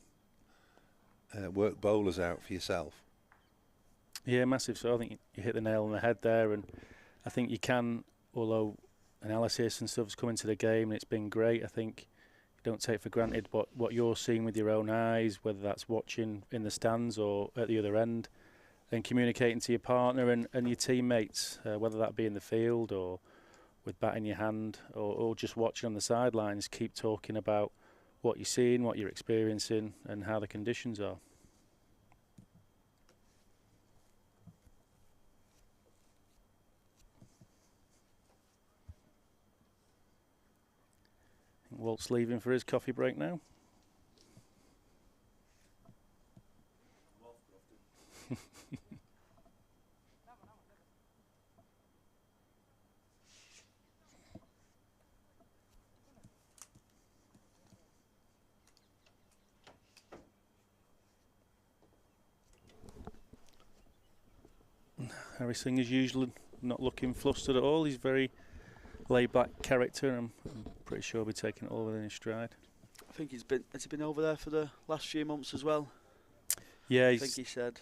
work bowlers out for yourself. Yeah, massive. So I think you hit the nail on the head there, and I think you can, although analysis and stuff's come into the game and it's been great, I think you don't take for granted what you're seeing with your own eyes, whether that's watching in the stands or at the other end, and communicating to your partner and your teammates, whether that be in the field or with bat in your hand or just watching on the sidelines. Keep talking about what you're seeing, what you're experiencing and how the conditions are. Walt's leaving for his coffee break now. Harry Singh is usually not looking flustered at all. He's very laid-back character, and I'm pretty sure he'll be taking it all within his stride. I think has he been over there for the last few months as well? Yeah, I think he said.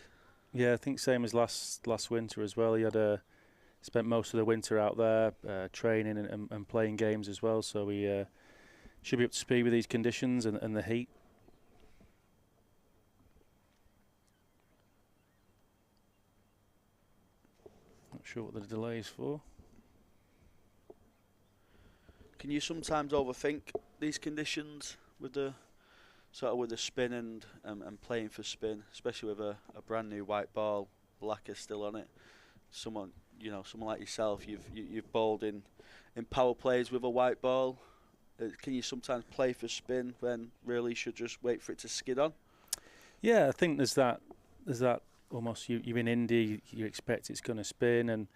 Yeah, I think same as last winter as well. He had spent most of the winter out there training and playing games as well, so he should be up to speed with these conditions and the heat. Not sure what the delay is for. Can you sometimes overthink these conditions with the spin and playing for spin, especially with a brand new white ball, lacquer still on it? Someone like yourself, you've bowled in power plays with a white ball. Can you sometimes play for spin when really you should just wait for it to skid on? Yeah, I think there's that almost you're in India, you expect it's going to spin,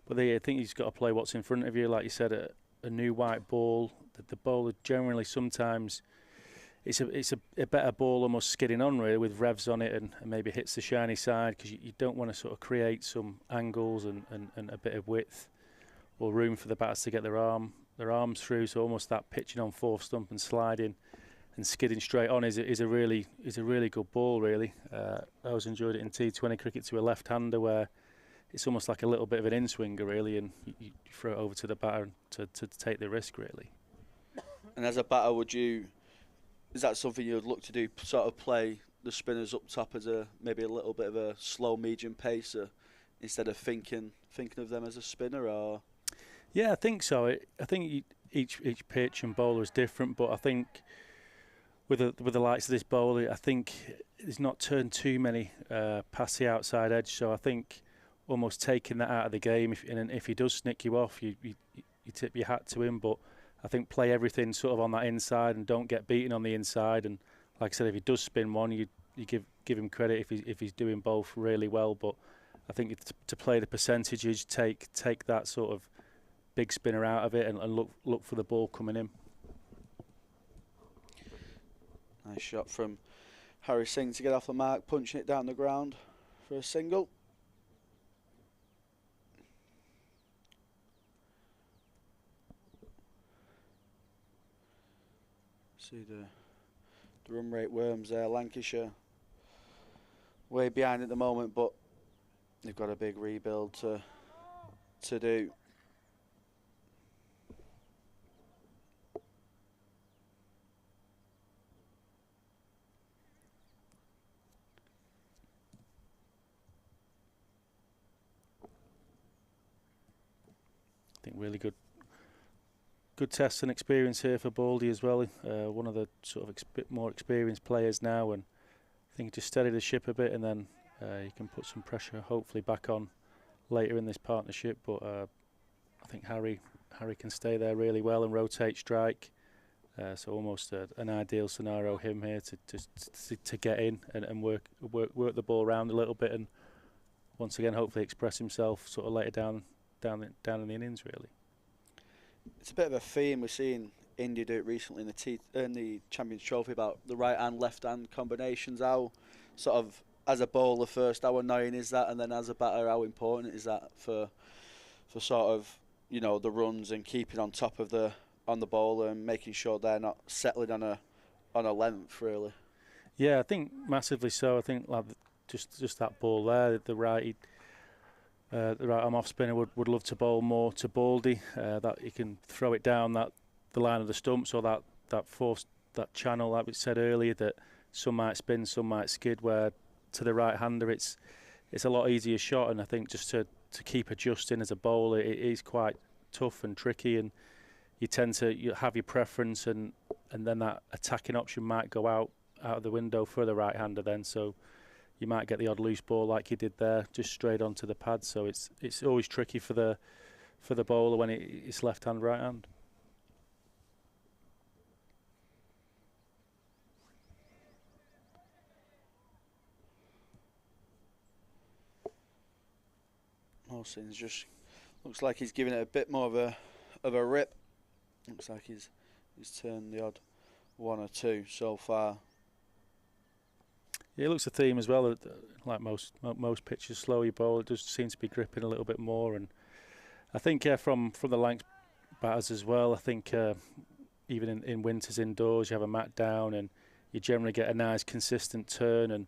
but I think you've got to play what's in front of you. Like you said, a new white ball, the bowler generally sometimes it's a better ball almost skidding on really with revs on it and maybe hits the shiny side, because you don't want to sort of create some angles and a bit of width or room for the batters to get their arms through. So almost that pitching on fourth stump and sliding and skidding straight on is a really good ball really. I always enjoyed it in T20 cricket to a left-hander where it's almost like a little bit of an in-swinger really, and you throw it over to the batter to take the risk really. And as a batter, is that something you would look to do, sort of play the spinners up top as maybe a little bit of a slow medium pacer instead of thinking of them as a spinner? Or yeah, I think so. I think each pitch and bowler is different, but I think with the likes of this bowler, I think he's not turned too many past the outside edge. So I think almost taking that out of the game. If he does snick you off, you tip your hat to him. But I think play everything sort of on that inside and don't get beaten on the inside. And like I said, if he does spin one, you give him credit if he's doing both really well. But I think to play the percentages, take that sort of big spinner out of it and look for the ball coming in. Nice shot from Harry Singh to get off the mark, punching it down the ground for a single. See the run rate worms there. Lancashire way behind at the moment, but they've got a big rebuild to do. I think really good test and experience here for Baldy as well. One of the sort of bit more experienced players now, and I think just steady the ship a bit, and then you can put some pressure hopefully back on later in this partnership. But I think Harry can stay there really well and rotate strike. So almost an ideal scenario him here to get in and work the ball around a little bit, and once again hopefully express himself sort of later down in the innings really. It's a bit of a theme we're seeing India do it recently in the Champions Trophy about the right hand left hand combinations. How sort of as a bowler first, how annoying is that, and then as a batter, how important is that for sort of you know, the runs and keeping on top of the bowler and making sure they're not settling on a length really. Yeah, I think massively so. I think like just that ball there, the right arm off spinner would love to bowl more to Baldy. That he can throw it down the line of the stumps, or that channel like we said earlier, that some might spin, some might skid. Where to the right hander, it's a lot easier shot, and I think just to keep adjusting as a bowler, it is quite tough and tricky, and you tend to have your preference, and then that attacking option might go out of the window for the right hander then, so you might get the odd loose ball like you did there, just straight onto the pad. So it's always tricky for the bowler when it's left hand, right hand. Mawson's just looks like he's giving it a bit more of a rip. Looks like he's turned the odd one or two so far. Yeah, it looks a theme as well. Like most pitches, slow you bowl, it does seem to be gripping a little bit more. And I think from the Lancs batters as well, I think even in winters indoors, you have a mat down and you generally get a nice consistent turn. And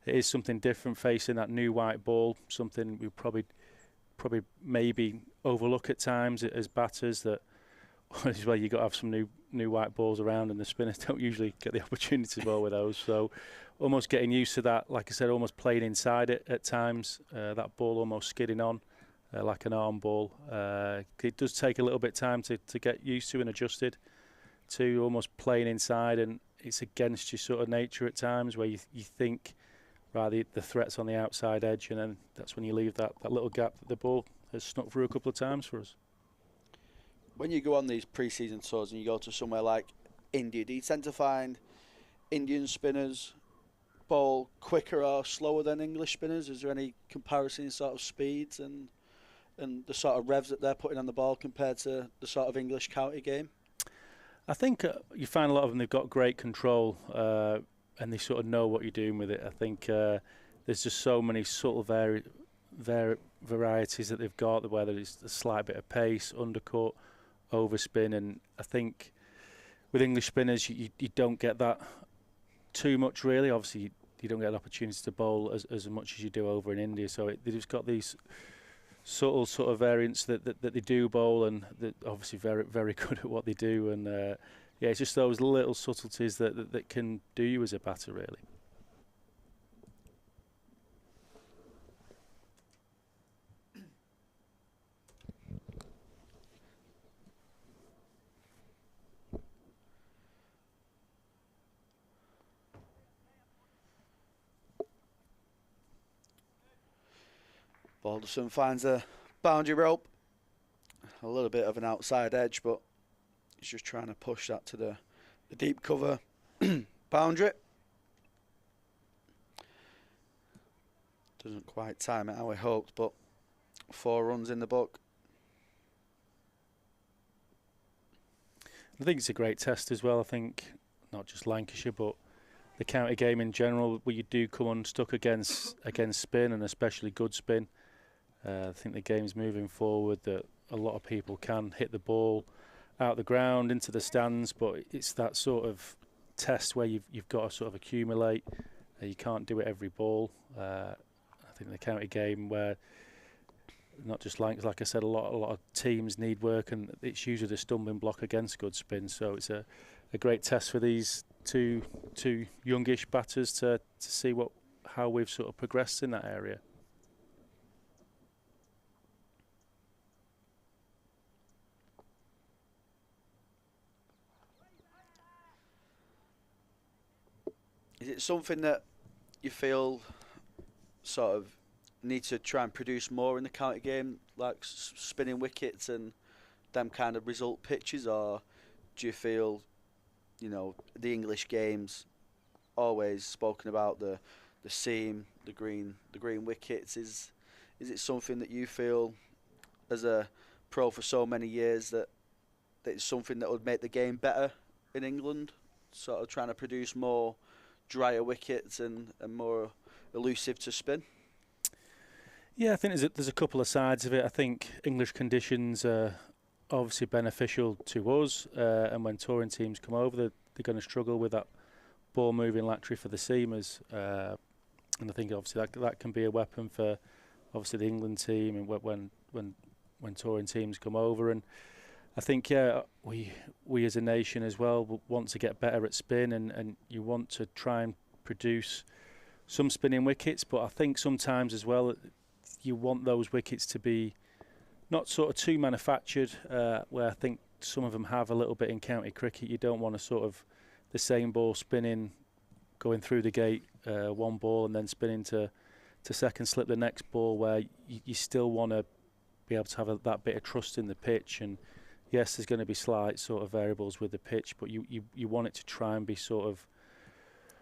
it is something different facing that new white ball, something we probably maybe overlook at times as batters, that as well you've got to have some new white balls around, and the spinners don't usually get the opportunity to bowl with those. So almost getting used to that, like I said, almost playing inside it at times, that ball almost skidding on like an arm ball. It does take a little bit of time to get used to and adjusted to almost playing inside, and it's against your sort of nature at times where you think rather the threat's on the outside edge, and then that's when you leave that little gap that the ball has snuck through a couple of times for us. When you go on these pre-season tours and you go to somewhere like India, do you tend to find Indian spinners bowl quicker or slower than English spinners? Is there any comparison in sort of speeds and the sort of revs that they're putting on the ball compared to the sort of English county game? I think you find a lot of them, they've got great control and they sort of know what you're doing with it. I think there's just so many subtle varieties that they've got, whether it's a slight bit of pace, undercut, overspin, and I think with English spinners you don't get that too much really. Obviously you don't get an opportunity to bowl as much as you do over in India, so they've just got these subtle sort of variants that they do bowl, and they're obviously very, very good at what they do, and yeah, it's just those little subtleties that can do you as a batter really. Balderson finds a boundary rope, a little bit of an outside edge, but he's just trying to push that to the deep cover boundary. Doesn't quite time it how we hoped, but 4 runs in the book. I think it's a great test as well. I think not just Lancashire, but the county game in general, where you do come unstuck against spin, and especially good spin. I think the game's moving forward, that a lot of people can hit the ball out the ground into the stands, but it's that sort of test where you've got to sort of accumulate. You can't do it every ball. I think the county game, where not just like I said, a lot of teams need work, and it's usually the stumbling block against good spin. So it's a great test for these two youngish batters to see how we've sort of progressed in that area. Is it something that you feel sort of need to try and produce more in the county game, like spinning wickets and them kind of result pitches, or do you feel, you know, the English game's always spoken about the seam, the green wickets? Is it something that you feel, as a pro for so many years, that it's something that would make the game better in England, sort of trying to produce more drier wickets and more elusive to spin? Yeah, I think there's a couple of sides of it. I think English conditions are obviously beneficial to us, and when touring teams come over, they're going to struggle with that ball moving lattery for the seamers, and I think obviously that can be a weapon for obviously the England team and when touring teams come over. And I think we as a nation as well want to get better at spin, and you want to try and produce some spinning wickets, but I think sometimes as well you want those wickets to be not sort of too manufactured, where I think some of them have a little bit in county cricket. You don't want to sort of the same ball spinning, going through the gate, one ball, and then spinning to second slip the next ball, where you still want to be able to have that bit of trust in the pitch. And yes, there's going to be slight sort of variables with the pitch, but you want it to try and be sort of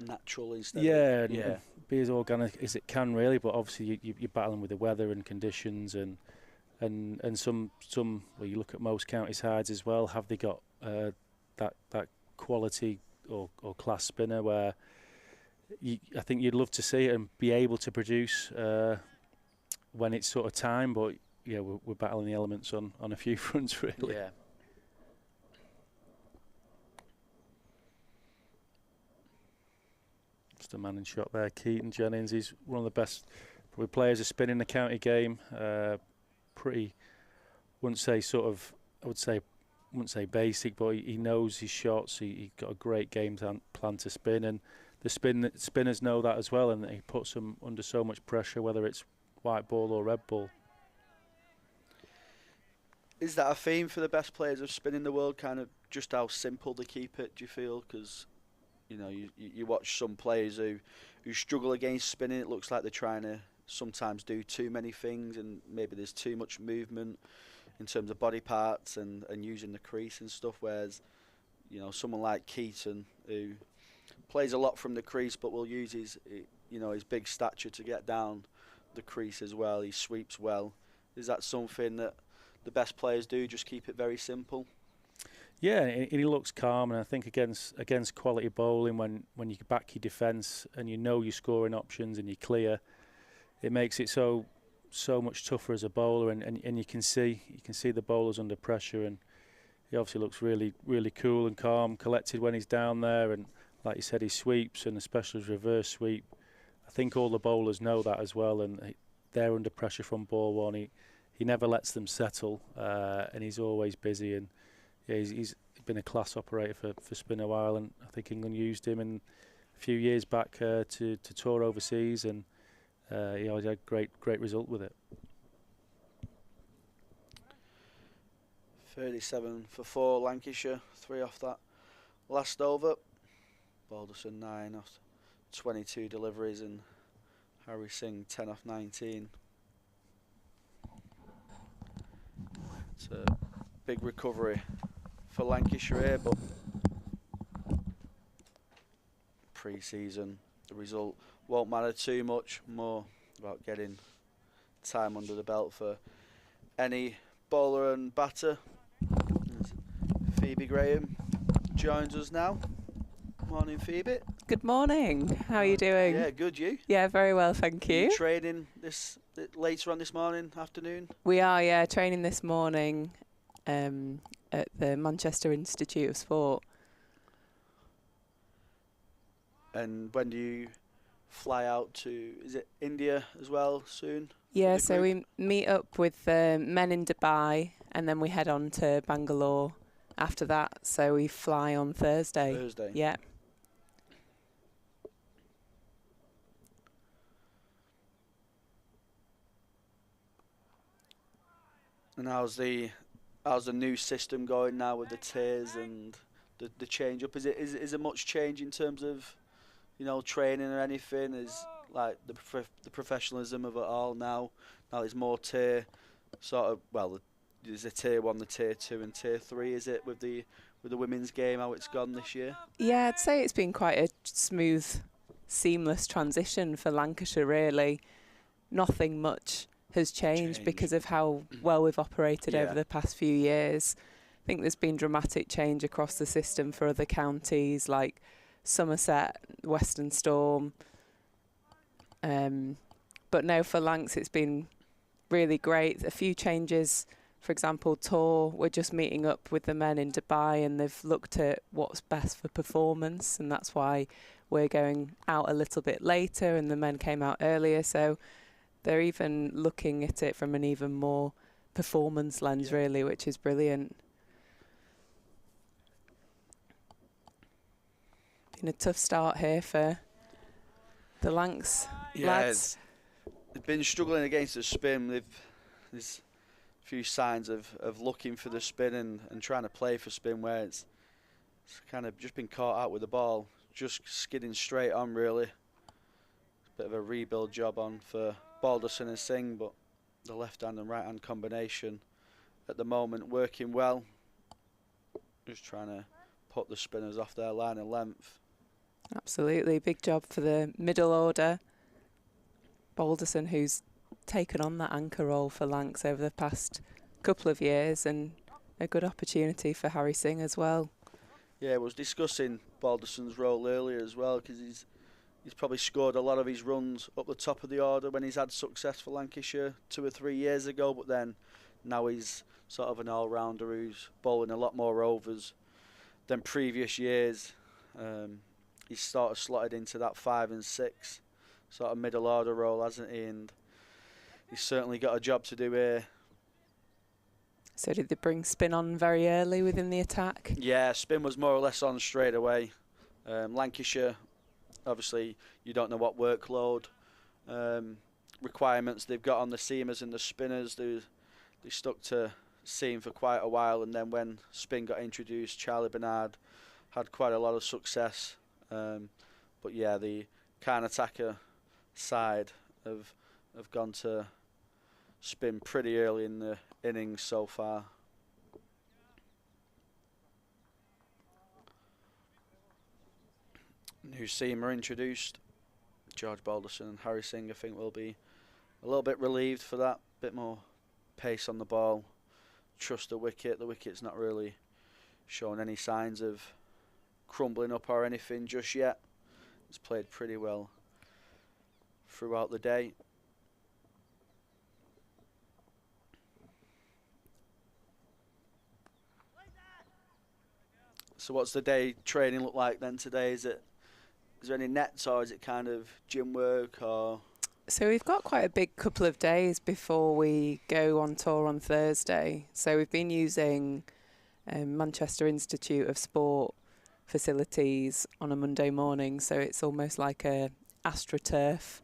natural instead of... Yeah. Be as organic as it can, really, but obviously you're battling with the weather and conditions, and some well, you look at most county sides as well, have they got that quality or class spinner where I think you'd love to see it and be able to produce when it's sort of time, but yeah, we're battling the elements on a few fronts, really. Yeah. Just a man in shot there, Keaton Jennings. He's one of the best probably players of spin in the county game. Pretty, wouldn't say basic, but he knows his shots. He's got a great game plan to spin, and the spinners know that as well, and he puts them under so much pressure, whether it's white ball or red ball. Is that a theme for the best players of spin in the world, kind of just how simple they keep it, do you feel? Because you know, you watch some players who struggle against spinning. It looks like they're trying to sometimes do too many things, and maybe there's too much movement in terms of body parts and using the crease and stuff. Whereas, you know, someone like Keaton, who plays a lot from the crease, but will use his big stature to get down the crease as well. He sweeps well. Is that something that the best players do? Just keep it very simple. Yeah, and he looks calm, and I think against quality bowling, when you back your defence and you know your scoring options and you're clear, it makes it so much tougher as a bowler, and you can see the bowlers under pressure, and he obviously looks really, really cool and calm, collected when he's down there, and like you said, he sweeps, and especially his reverse sweep. I think all the bowlers know that as well, and they're under pressure from ball one. He never lets them settle, and he's always busy, and yeah, he's been a class operator for spin a while, and I think England used him a few years back to tour overseas, and he had a great result with it. 37 for 4 Lancashire, 3 off that last over. Balderson 9 off 22 deliveries, and Harry Singh 10 off 19. It's a big recovery for Lancashire here, but pre-season the result won't matter too much. More about getting time under the belt for any bowler and batter. Phoebe Graham joins us now. Morning, Phoebe. Good morning. How are you doing? Yeah, good. You? Yeah, very well, thank you. Are you training later on this morning, afternoon? We are, training this morning at the Manchester Institute of Sport. And when do you fly out to, is it India as well soon? Yeah, so we meet up with men in Dubai, and then we head on to Bengaluru after that. So we fly on Thursday. Thursday? Yeah. And how's the new system going now with the tiers and the change up? Is there much change in terms of, you know, training or anything? Is like the professionalism of it all now? Now there's more tier sort of, well, there's a tier 1, the tier 2 and tier 3, is it, with the women's game, how it's gone this year? Yeah, I'd say it's been quite a smooth, seamless transition for Lancashire, really. Nothing much has changed because of how well we've operated over the past few years. I think there's been dramatic change across the system for other counties like Somerset, Western Storm. But no, for Lancs it's been really great. A few changes, for example, Tour, we're just meeting up with the men in Dubai and they've looked at what's best for performance, and that's why we're going out a little bit later and the men came out earlier. So they're even looking at it from an even more performance lens, really, which is brilliant. Been a tough start here for the Lancs lads. They've been struggling against the spin. There's a few signs of looking for the spin and trying to play for spin where it's kind of just been caught out with the ball, just skidding straight on, really. Bit of a rebuild job on for Balderson and Singh, but the left-hand and right-hand combination at the moment working well. Just trying to put the spinners off their line of length. Absolutely, big job for the middle order. Balderson, who's taken on that anchor role for Lancs over the past couple of years, and a good opportunity for Harry Singh as well. Yeah, I was discussing Balderson's role earlier as well, because he's probably scored a lot of his runs up the top of the order when he's had success for Lancashire 2 or 3 years ago, but then now he's sort of an all-rounder who's bowling a lot more overs than previous years. He's sort of slotted into that 5 and 6 sort of middle order role, hasn't he? And he's certainly got a job to do here. So did they bring spin on very early within the attack? Yeah, spin was more or less on straight away. Lancashire, obviously, you don't know what workload requirements they've got on the seamers and the spinners. They stuck to seam for quite a while, and then when spin got introduced, Charlie Bernard had quite a lot of success. But yeah, the Khan attacker side have gone to spin pretty early in the innings so far. New seamer introduced. George Balderson and Harry Singh, I think, will be a little bit relieved for that. Bit more pace on the ball. Trust the wicket. The wicket's not really showing any signs of crumbling up or anything just yet. It's played pretty well throughout the day. So what's the day training look like then today? Is there any nets, or is it kind of gym work, or? So we've got quite a big couple of days before we go on tour on Thursday. So we've been using Manchester Institute of Sport facilities on a Monday morning, so it's almost like a AstroTurf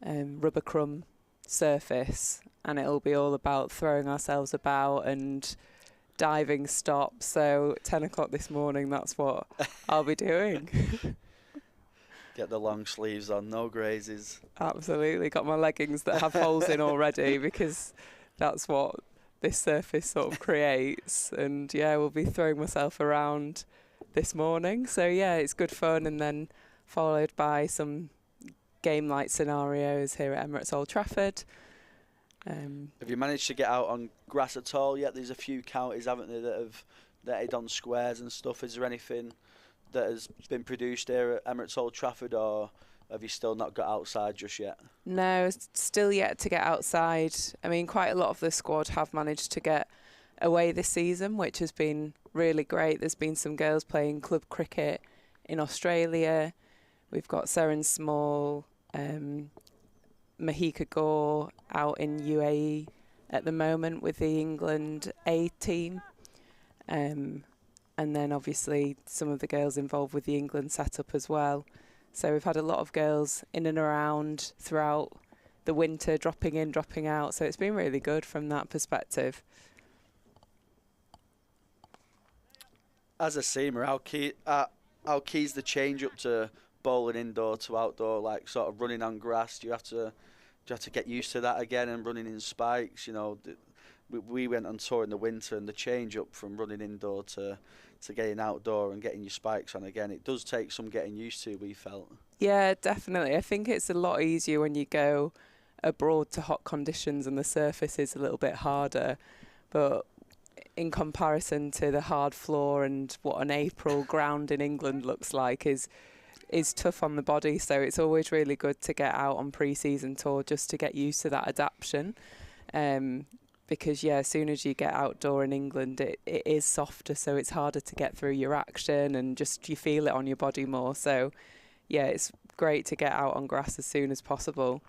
rubber crumb surface, and it'll be all about throwing ourselves about and diving stops. So 10 o'clock this morning, that's what I'll be doing. Get the long sleeves on, no grazes. Absolutely, got my leggings that have holes in already because that's what this surface sort of creates. And yeah, we'll be throwing myself around this morning. So yeah, it's good fun, and then followed by some game-like scenarios here at Emirates Old Trafford. Have you managed to get out on grass at all yet? There's a few counties, haven't there, that have netted on squares and stuff. Is there anything that has been produced here at Emirates Old Trafford, or have you still not got outside just yet? No, still yet to get outside. I mean, quite a lot of the squad have managed to get away this season, which has been really great. There's been some girls playing club cricket in Australia. We've got Seren Small, Mahika Gore out in UAE at the moment with the England A team. And then obviously some of the girls involved with the England setup as well. So we've had a lot of girls in and around throughout the winter, dropping in, dropping out. So it's been really good from that perspective. As a seamer, how key is the change up to bowling indoor to outdoor, like sort of running on grass? Do you have to get used to that again and running in spikes? You know, we went on tour in the winter, and the change up from running indoor to getting outdoor and getting your spikes on again, it does take some getting used to, we felt. Yeah, definitely. I think it's a lot easier when you go abroad to hot conditions and the surface is a little bit harder. But in comparison to the hard floor and what an April ground in England looks like is tough on the body. So it's always really good to get out on pre-season tour just to get used to that adaptation. because as soon as you get outdoor in England, it is softer, so it's harder to get through your action, and just you feel it on your body more. So it's great to get out on grass as soon as possible.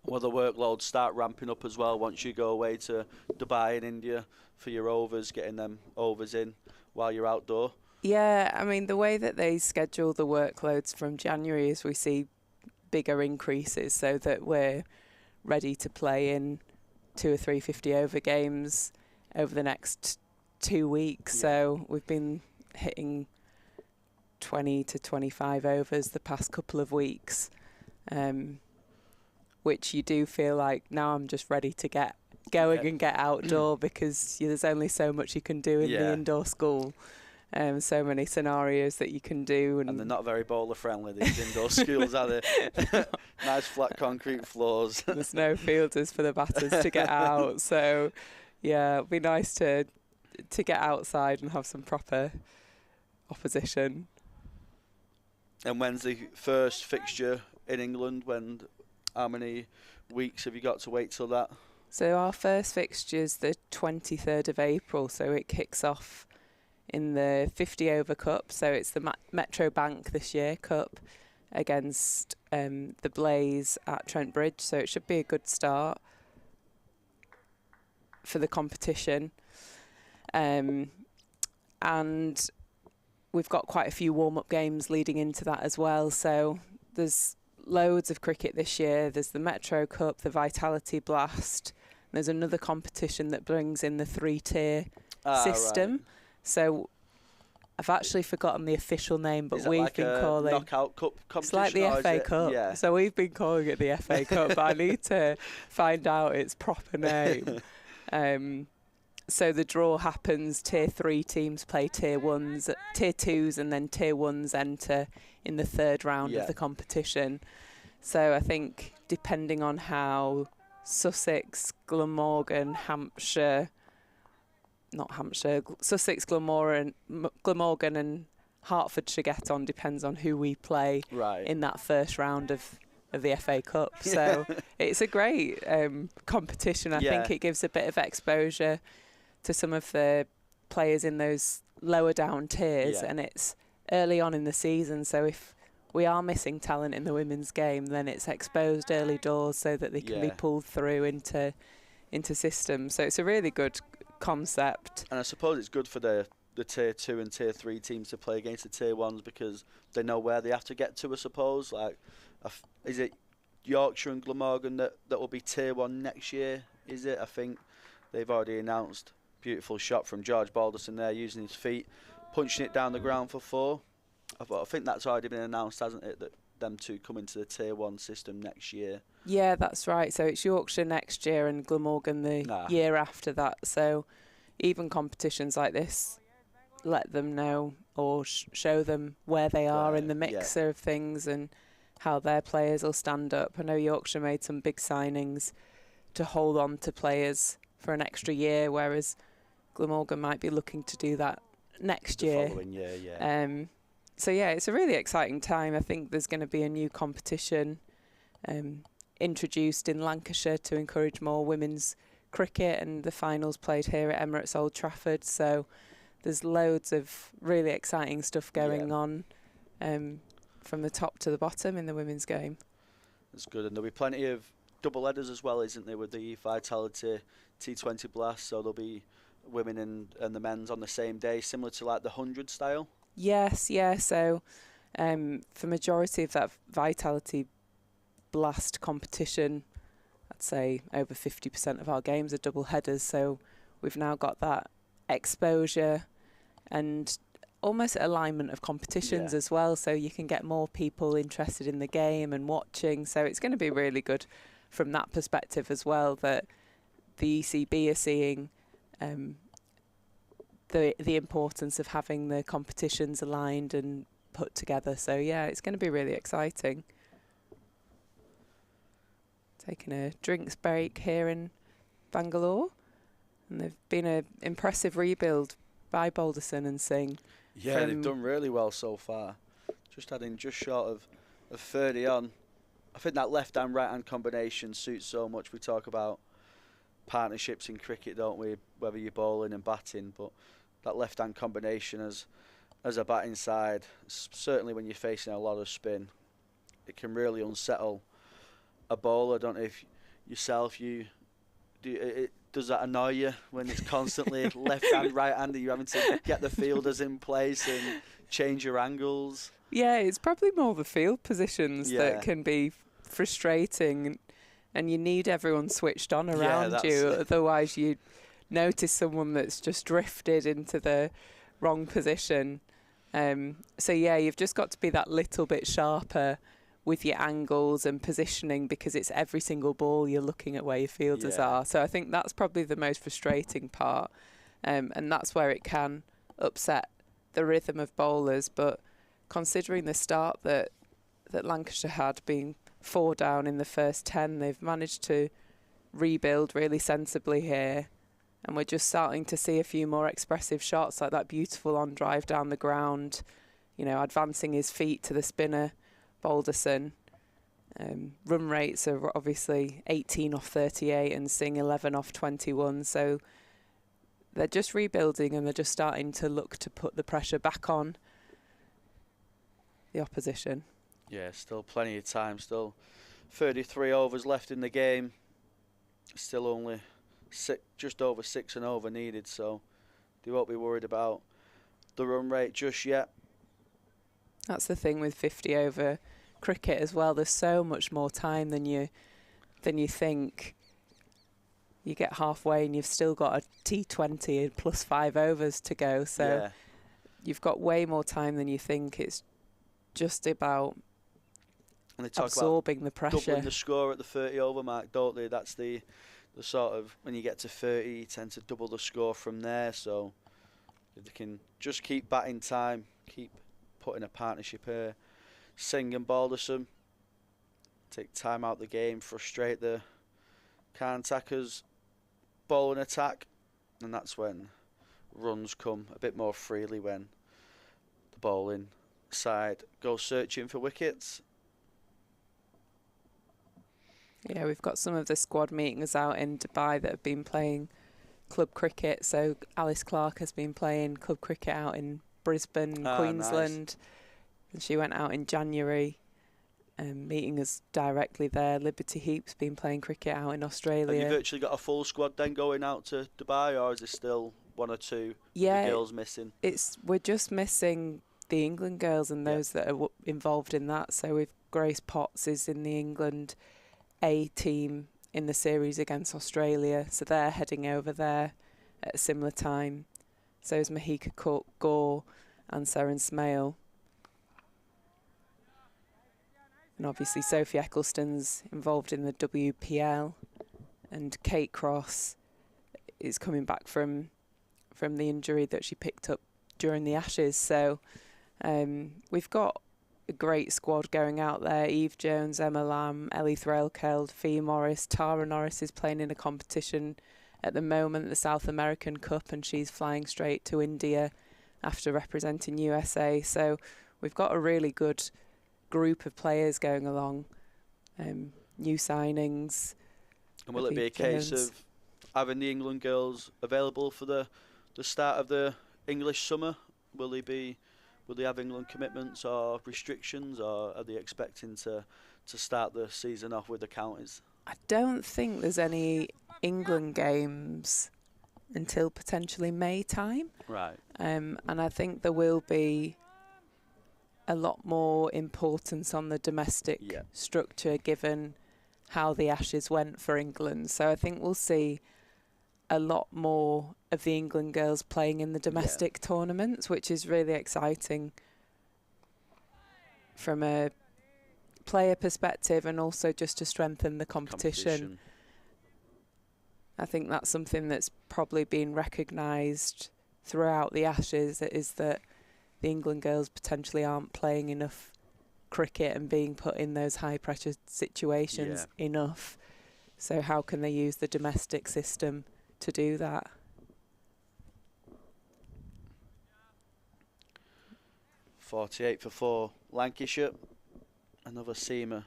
Will the workload start ramping up as well once you go away to Dubai and India for your overs, getting them overs in while you're outdoor? Yeah, I mean, the way that they schedule the workloads from January is we see bigger increases, so that we're ready to play in 2 or 3 50-over games over the next 2 weeks. So we've been hitting 20 to 25 overs the past couple of weeks, which you do feel like now I'm just ready to get going and get outdoor, because there's only so much you can do in the indoor school. So many scenarios that you can do. And they're not very bowler friendly, these indoor schools, are they? Nice flat concrete floors. There's no fielders for the batters to get out. So, it'd be nice to get outside and have some proper opposition. And when's the first fixture in England? How many weeks have you got to wait till that? So our first fixture's the 23rd of April, so it kicks off in the 50-over cup. So it's the Metro Bank this year cup against the Blaze at Trent Bridge. So it should be a good start for the competition. And we've got quite a few warm-up games leading into that as well. So there's loads of cricket this year. There's the Metro Cup, the Vitality Blast. There's another competition that brings in the 3-tier system. Right. So I've actually forgotten the official name, but we've been calling knockout cup competition. It's like the FA Cup. Yeah. So we've been calling it the FA Cup, but I need to find out its proper name. So the draw happens. Tier 3 teams play Tier 1s, Tier 2s, and then Tier 1s enter in the third round of the competition. So I think depending on how Sussex, Glamorgan, Sussex, Glamorgan and Hertfordshire get on depends on who we play in that first round of the FA Cup. So it's a great competition. I think it gives a bit of exposure to some of the players in those lower down tiers, and it's early on in the season, so if we are missing talent in the women's game, then it's exposed early doors so that they can be pulled through into systems. So it's a really good concept. And I suppose it's good for the Tier 2 and Tier 3 teams to play against the Tier 1s, because they know where they have to get to, I suppose. Like, is it Yorkshire and Glamorgan that will be Tier 1 next year, is it? I think they've already announced. Beautiful shot from George Balderson there, using his feet, punching it down the ground for 4. I think that's already been announced, hasn't it, that them two come into the Tier 1 system next year? Yeah, that's right. So it's Yorkshire next year and Glamorgan the year after that. So even competitions like this let them know or show them where they are in the mixer of things and how their players will stand up. I know Yorkshire made some big signings to hold on to players for an extra year, whereas Glamorgan might be looking to do that next year. Following year, So it's a really exciting time. I think there's going to be a new competition introduced in Lancashire to encourage more women's cricket, and the finals played here at Emirates Old Trafford. So there's loads of really exciting stuff going on from the top to the bottom in the women's game. That's good, and there'll be plenty of double headers as well, isn't there, with the Vitality T20 Blast? So there'll be women and the men's on the same day, similar to like the 100 style. Yes, so for majority of that Vitality Blast competition, I'd say over 50% of our games are double headers, so we've now got that exposure and almost alignment of competitions as well, so you can get more people interested in the game and watching. So it's going to be really good from that perspective as well, that the ECB are seeing the importance of having the competitions aligned and put together. So it's going to be really exciting. Taking a drinks break here in Bengaluru, and they've been an impressive rebuild by Balderson and Singh. Yeah, they've done really well so far. Just short of 30 on I think that left-hand, right-hand combination suits so much. We talk about partnerships in cricket, don't we? Whether you're bowling and batting, but that left-hand combination as a batting side, certainly when you're facing a lot of spin, it can really unsettle a bowler. I don't know if yourself, does that annoy you when it's constantly left-hand, right-hand? Are you having to get the fielders in place and change your angles? Yeah, it's probably more the field positions that can be frustrating, and you need everyone switched on around you. Otherwise, you notice someone that's just drifted into the wrong position. So yeah, you've just got to be that little bit sharper with your angles and positioning, because it's every single ball you're looking at where your fielders are. So I think that's probably the most frustrating part, and that's where it can upset the rhythm of bowlers. But considering the start that Lancashire had, being 4 down in the first 10, they've managed to rebuild really sensibly here, and we're just starting to see a few more expressive shots, like that beautiful on drive down the ground, you know, advancing his feet to the spinner Balderson. Run rates are obviously 18 off 38 and Singh 11 off 21, so they're just rebuilding, and they're just starting to look to put the pressure back on the opposition. Yeah, still plenty of time, still 33 overs left in the game, still only just over 6 and over needed, so they won't be worried about the run rate just yet. That's the thing with 50 over cricket as well. There's so much more time than you think. You get halfway and you've still got a T20 plus 5 overs to go. So you've got way more time than you think. It's just about absorbing the pressure. Doubling the score at the 30 over mark, don't they? That's the sort of, when you get to 30, you tend to double the score from there. So if they can just keep batting time, keep putting a partnership here, Singh and Balderson, take time out the game, frustrate the Karnataka's bowling attack, and that's when runs come a bit more freely, when the bowling side goes searching for wickets. Yeah, we've got some of the squad meetings out in Dubai that have been playing club cricket. So Alice Clark has been playing club cricket out in Brisbane, Queensland. Nice. And she went out in January, meeting us directly there. Liberty Heap's been playing cricket out in Australia. Have you virtually got a full squad then going out to Dubai, or is there still 1 or 2 the girls missing? We're just missing the England girls and those that are involved in that. So we've Grace Potts is in the England A team in the series against Australia, so they're heading over there at a similar time. So is Mahika Gore and Seren Smale. And obviously Sophie Eccleston's involved in the WPL, and Kate Cross is coming back from the injury that she picked up during the Ashes. So we've got a great squad going out there. Eve Jones, Emma Lamb, Ellie Threlkeld, Fee Morris. Tara Norris is playing in a competition at the moment, the South American Cup, and she's flying straight to India after representing USA. So we've got a really good group of players going along, new signings. And will it be a case of having the England girls available for the start of the English summer? Will they have England commitments or restrictions, or are they expecting to start the season off with the counties? I don't think there's any England games until potentially May time. Right. And I think there will be a lot more importance on the domestic structure, given how the Ashes went for England. So I think we'll see a lot more of the England girls playing in the domestic tournaments, which is really exciting from a player perspective, and also just to strengthen the competition. I think that's something that's probably been recognised throughout the Ashes, is that the England girls potentially aren't playing enough cricket and being put in those high pressure situations enough. So how can they use the domestic system to do that? .48 for 4 Lancashire. Another seamer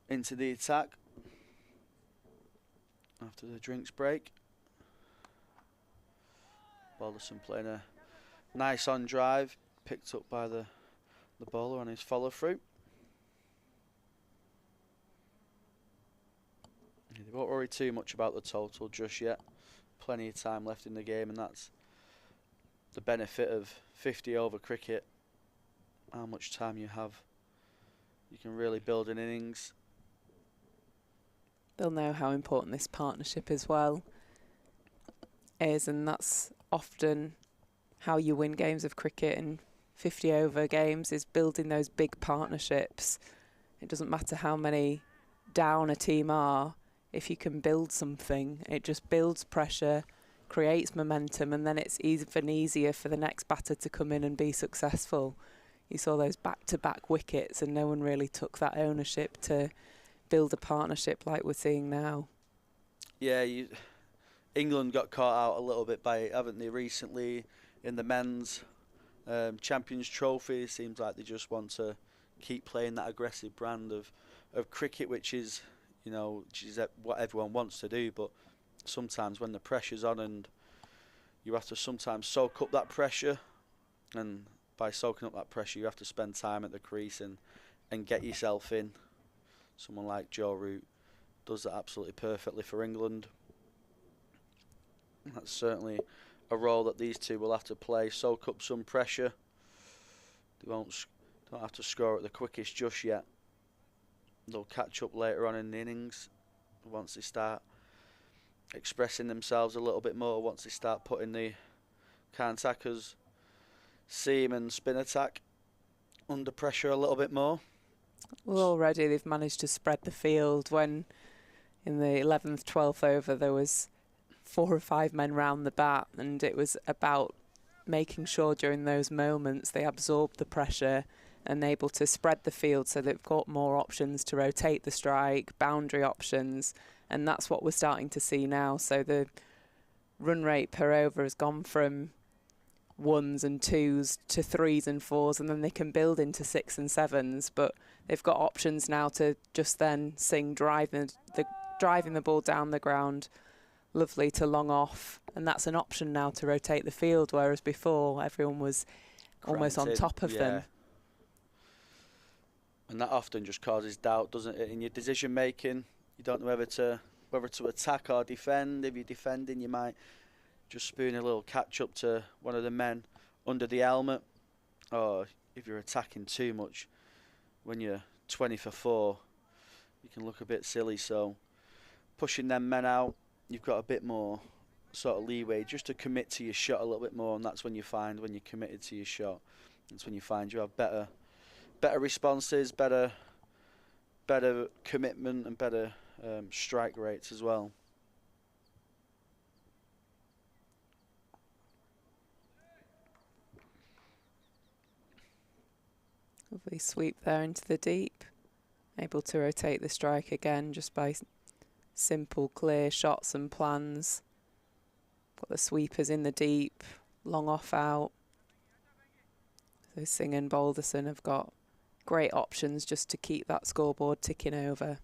into the attack after the drinks break. Balderson playing a nice on drive, picked up by the bowler on his follow through. They won't worry too much about the total just yet. Plenty of time left in the game, and that's the benefit of 50 over cricket. How much time you have, you can really build an innings. They'll know how important this partnership as well is, and that's often how you win games of cricket in 50 over games, is building those big partnerships. It doesn't matter how many down a team are. If you can build something, it just builds pressure, creates momentum, and then it's even easier for the next batter to come in and be successful. You saw those back-to-back wickets, and no one really took that ownership to build a partnership like we're seeing now. Yeah, England got caught out a little bit by it, haven't they, recently in the men's Champions Trophy. It seems like they just want to keep playing that aggressive brand of cricket, which is, you know, which is what everyone wants to do. But sometimes when the pressure's on, and you have to sometimes soak up that pressure, and by soaking up that pressure you have to spend time at the crease and get yourself in. Someone like Joe Root does that absolutely perfectly for England. That's certainly a role that these two will have to play, soak up some pressure. They don't have to score at the quickest just yet. They'll catch up later on in the innings once they start expressing themselves a little bit more, once they start putting the counter-attackers, seam and spin attack under pressure a little bit more. Well, already they've managed to spread the field. When in the 11th, 12th over there was 4 or 5 men round the bat, and it was about making sure during those moments they absorbed the pressure and able to spread the field so they've got more options to rotate the strike, boundary options, and that's what we're starting to see now. So the run rate per over has gone from 1s and 2s to 3s and 4s, and then they can build into 6s and 7s, but they've got options now to just then sing driving the ball down the ground lovely to long off, and that's an option now to rotate the field, whereas before everyone was almost on top of them. And that often just causes doubt, doesn't it, in your decision making. You don't know whether to attack or defend. If you're defending, you might just spoon a little catch up to one of the men under the helmet, or if you're attacking too much when you're 20 for 4, you can look a bit silly. So pushing them men out, you've got a bit more sort of leeway just to commit to your shot a little bit more, and that's when you find, when you're committed to your shot, that's when you find you have better responses, better commitment, and better strike rates as well. Lovely sweep there into the deep. Able to rotate the strike again just by simple, clear shots and plans. Got the sweepers in the deep, long off out. So Singh and Balderson have got great options just to keep that scoreboard ticking over.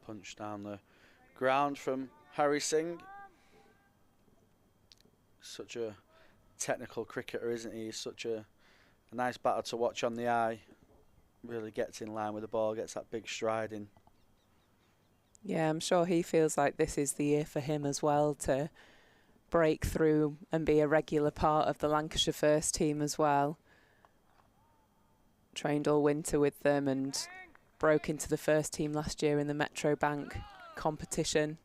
Punch down the ground from Harry Singh. Such a technical cricketer, isn't he? He's such a nice batter to watch on the eye. Really gets in line with the ball, gets that big stride in. Yeah, I'm sure he feels like this is the year for him as well to break through and be a regular part of the Lancashire first team as well. Trained all winter with them and broke into the first team last year in the Metro Bank competition,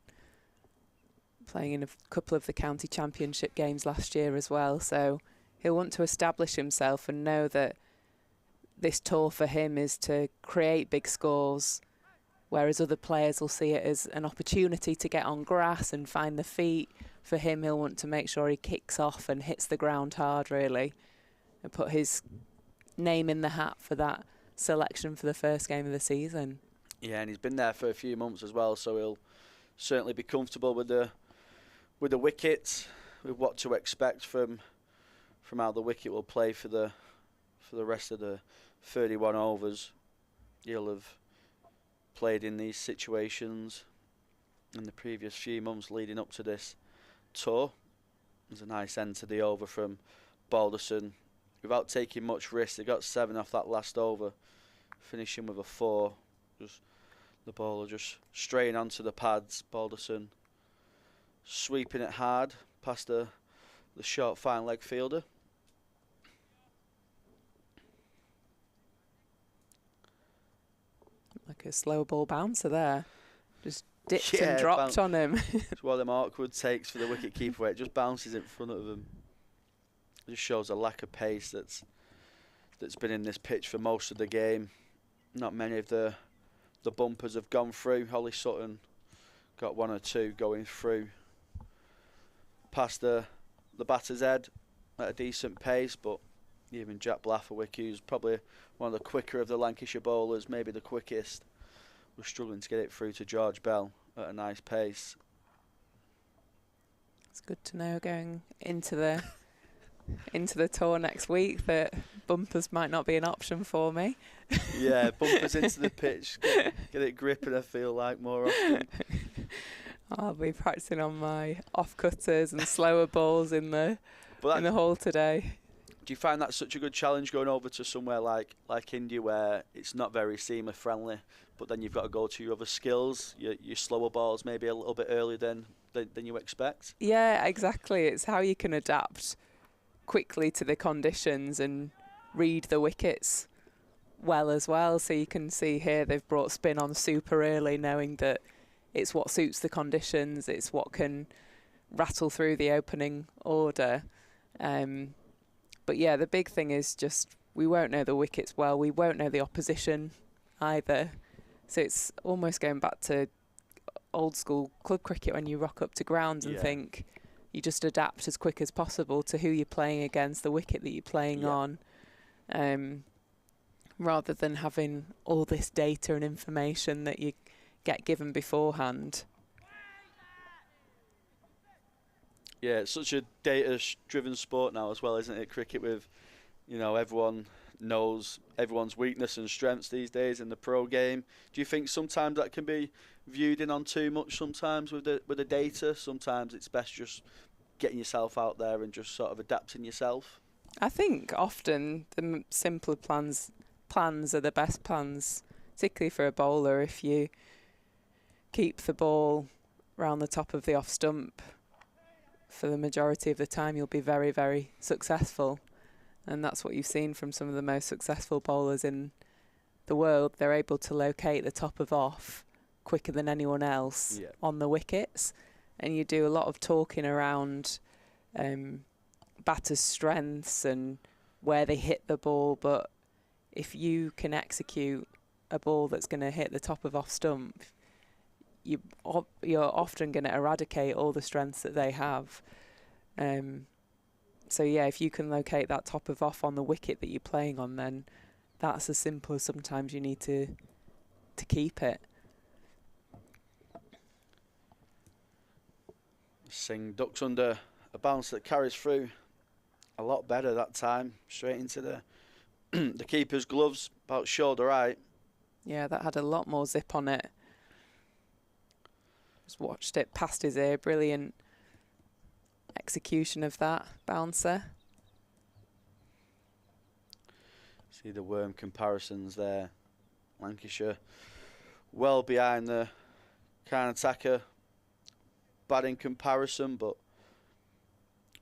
playing in a couple of the county championship games last year as well. So he'll want to establish himself and know that this tour for him is to create big scores, whereas other players will see it as an opportunity to get on grass and find the feet. For him, he'll want to make sure he kicks off and hits the ground hard, really, and put his name in the hat for that selection for the first game of the season. Yeah, and he's been there for a few months as well, so he'll certainly be comfortable with the wickets, with what to expect from how the wicket will play for the rest of the 31 overs. He'll have played in these situations in the previous few months leading up to this tour. There's a nice end to the over from Balderson without taking much risk. They got 7 off that last over, finishing with a 4. Just the bowler just straying onto the pads. Balderson sweeping it hard past the short fine leg fielder. Like a slow ball bouncer there. Just dipped and dropped on him. It's one of them awkward takes for the wicket keeper where it just bounces in front of him. It just shows a lack of pace that's been in this pitch for most of the game. Not many of the bumpers have gone through. Holly Sutton got 1 or 2 going through past the batter's head at a decent pace, but even Jack Blatherwick, who's probably one of the quicker of the Lancashire bowlers, maybe the quickest, was struggling to get it through to George Bell at a nice pace. It's good to know going into the tour next week that bumpers might not be an option for me. Yeah, bumpers into the pitch, get it gripping, I feel like, more often. I'll be practicing on my off-cutters and slower balls in the hall today. Do you find that such a good challenge going over to somewhere like India where it's not very seamer friendly, but then you've got to go to your other skills, your slower balls maybe a little bit earlier than you expect? Yeah, exactly. It's how you can adapt quickly to the conditions and read the wickets well as well. So you can see here they've brought spin on super early, knowing that it's what suits the conditions, it's what can rattle through the opening order. But yeah, the big thing is just we won't know the wickets well, we won't know the opposition either. So it's almost going back to old school club cricket when you rock up to grounds and think you just adapt as quick as possible to who you're playing against, the wicket that you're playing on, rather than having all this data and information that you get given beforehand. Yeah, it's such a data-driven sport now as well, isn't it? Cricket with, everyone knows everyone's weakness and strengths these days in the pro game. Do you think sometimes that can be viewed in on too much sometimes with the data? Sometimes it's best just getting yourself out there and just sort of adapting yourself? I think often the simpler plans are the best plans, particularly for a bowler. If you keep the ball round the top of the off stump for the majority of the time, you'll be very, very successful. And that's what you've seen from some of the most successful bowlers in the world. They're able to locate the top of off quicker than anyone else on the wickets. And you do a lot of talking around batters' strengths and where they hit the ball. But if you can execute a ball that's going to hit the top of off stump, you're often going to eradicate all the strengths that they have. So yeah, if you can locate that top of off on the wicket that you're playing on, then that's as simple as sometimes you need to keep it. Singh ducks under a bounce that carries through a lot better that time, straight into the keeper's gloves, about shoulder height. Yeah, that had a lot more zip on it. Just watched it past his ear. Brilliant execution of that bouncer. See the worm comparisons there. Lancashire well behind the Karnataka batting comparison, but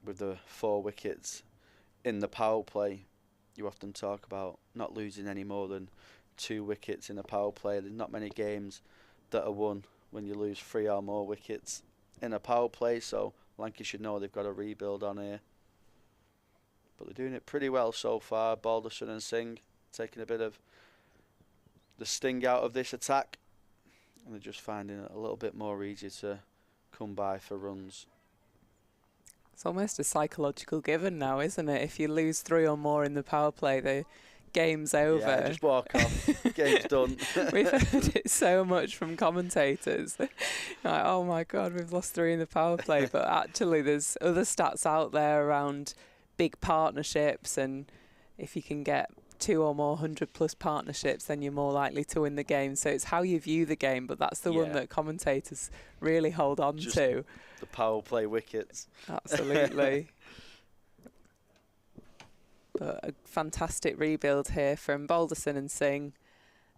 with the 4 wickets in the power play, you often talk about not losing any more than 2 wickets in a power play. There's not many games that are won when you lose 3 or more wickets in a power play, so Lancashire know they've got a rebuild on here. But they're doing it pretty well so far. Balderson and Singh taking a bit of the sting out of this attack, and they're just finding it a little bit more easy to come by for runs. It's almost a psychological given now, isn't it? If you lose 3 or more in the power play, the game's over. Yeah, just walk off. Game's done. We've heard it so much from commentators. Like, oh my God, we've lost 3 in the power play. But actually, there's other stats out there around big partnerships, and if you can get 2 or more 100+ partnerships, then you're more likely to win the game. So it's how you view the game, but that's the one that commentators really hold on Just to. the power play wickets. Absolutely. But a fantastic rebuild here from Balderson and Singh.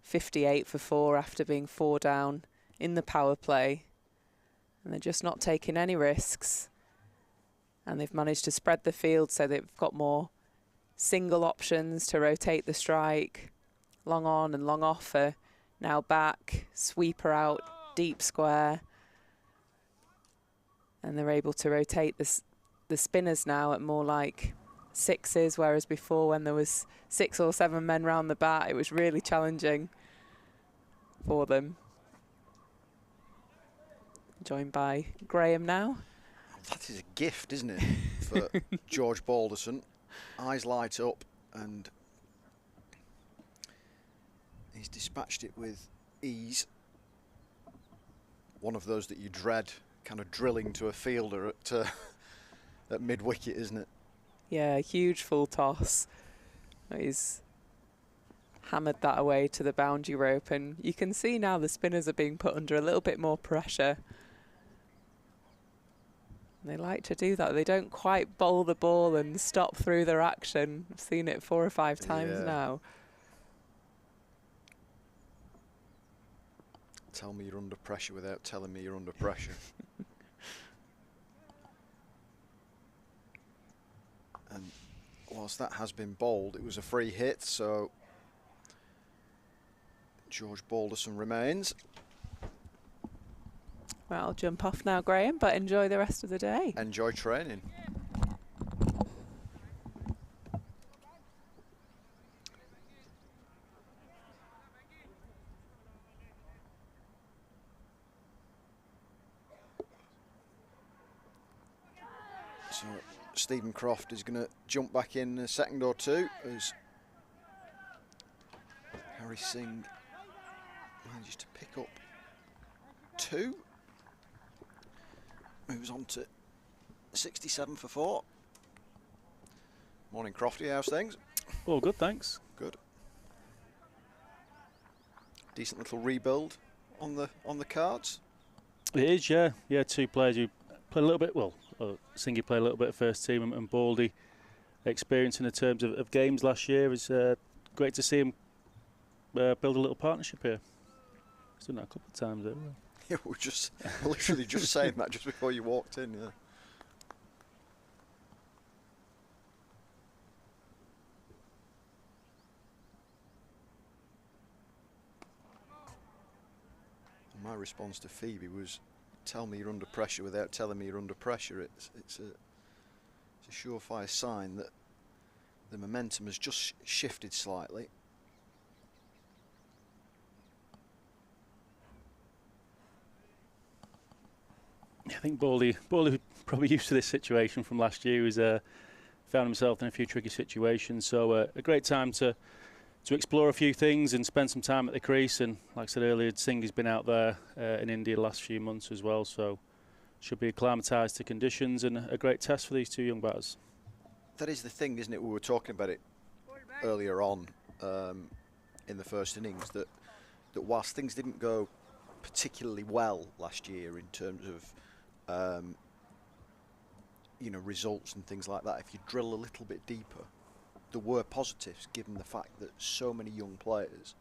58 for 4 after being 4 down in the power play. And they're just not taking any risks. And they've managed to spread the field so they've got more single options to rotate the strike. Long on and long off for now back. Sweeper out, deep square. And they're able to rotate the spinners now at more like 6s, whereas before when there was 6 or 7 men round the bat, it was really challenging for them. Joined by Graham now. That is a gift, isn't it, for George Balderson. Eyes light up, and he's dispatched it with ease. One of those that you dread kind of drilling to a fielder at mid-wicket, isn't it? Yeah, huge full toss. He's hammered that away to the boundary rope, and you can see now the spinners are being put under a little bit more pressure. They like to do that. They don't quite bowl the ball and stop through their action. I've seen it 4 or 5 times now. Tell me you're under pressure without telling me you're under pressure. And whilst that has been bowled, it was a free hit, so George Balderson remains. Well, I'll jump off now, Graham, but enjoy the rest of the day. Enjoy training. So Stephen Croft is going to jump back in a second or two as Harry Singh manages to pick up 2. Moves on to 67 for 4. Morning, Crofty. How's things? All good, thanks. Good. Decent little rebuild on the cards. It is, yeah. 2 players who play a little bit. Well, Singhy played a little bit of first team, and Baldy experience in the terms of games last year. It's great to see him build a little partnership here. He's done that a couple of times, haven't we? Yeah, we're just literally just saying that just before you walked in, yeah. My response to Phoebe was, tell me you're under pressure without telling me you're under pressure. It's a surefire sign that the momentum has just shifted slightly. I think Baldy probably used to this situation from last year. He's found himself in a few tricky situations. So a great time to explore a few things and spend some time at the crease. And like I said earlier, Singh has been out there in India the last few months as well. So should be acclimatised to conditions and a great test for these 2 young batters. That is the thing, isn't it? We were talking about it earlier on in the first innings, that whilst things didn't go particularly well last year in terms of results and things like that, if you drill a little bit deeper, there were positives given the fact that so many young players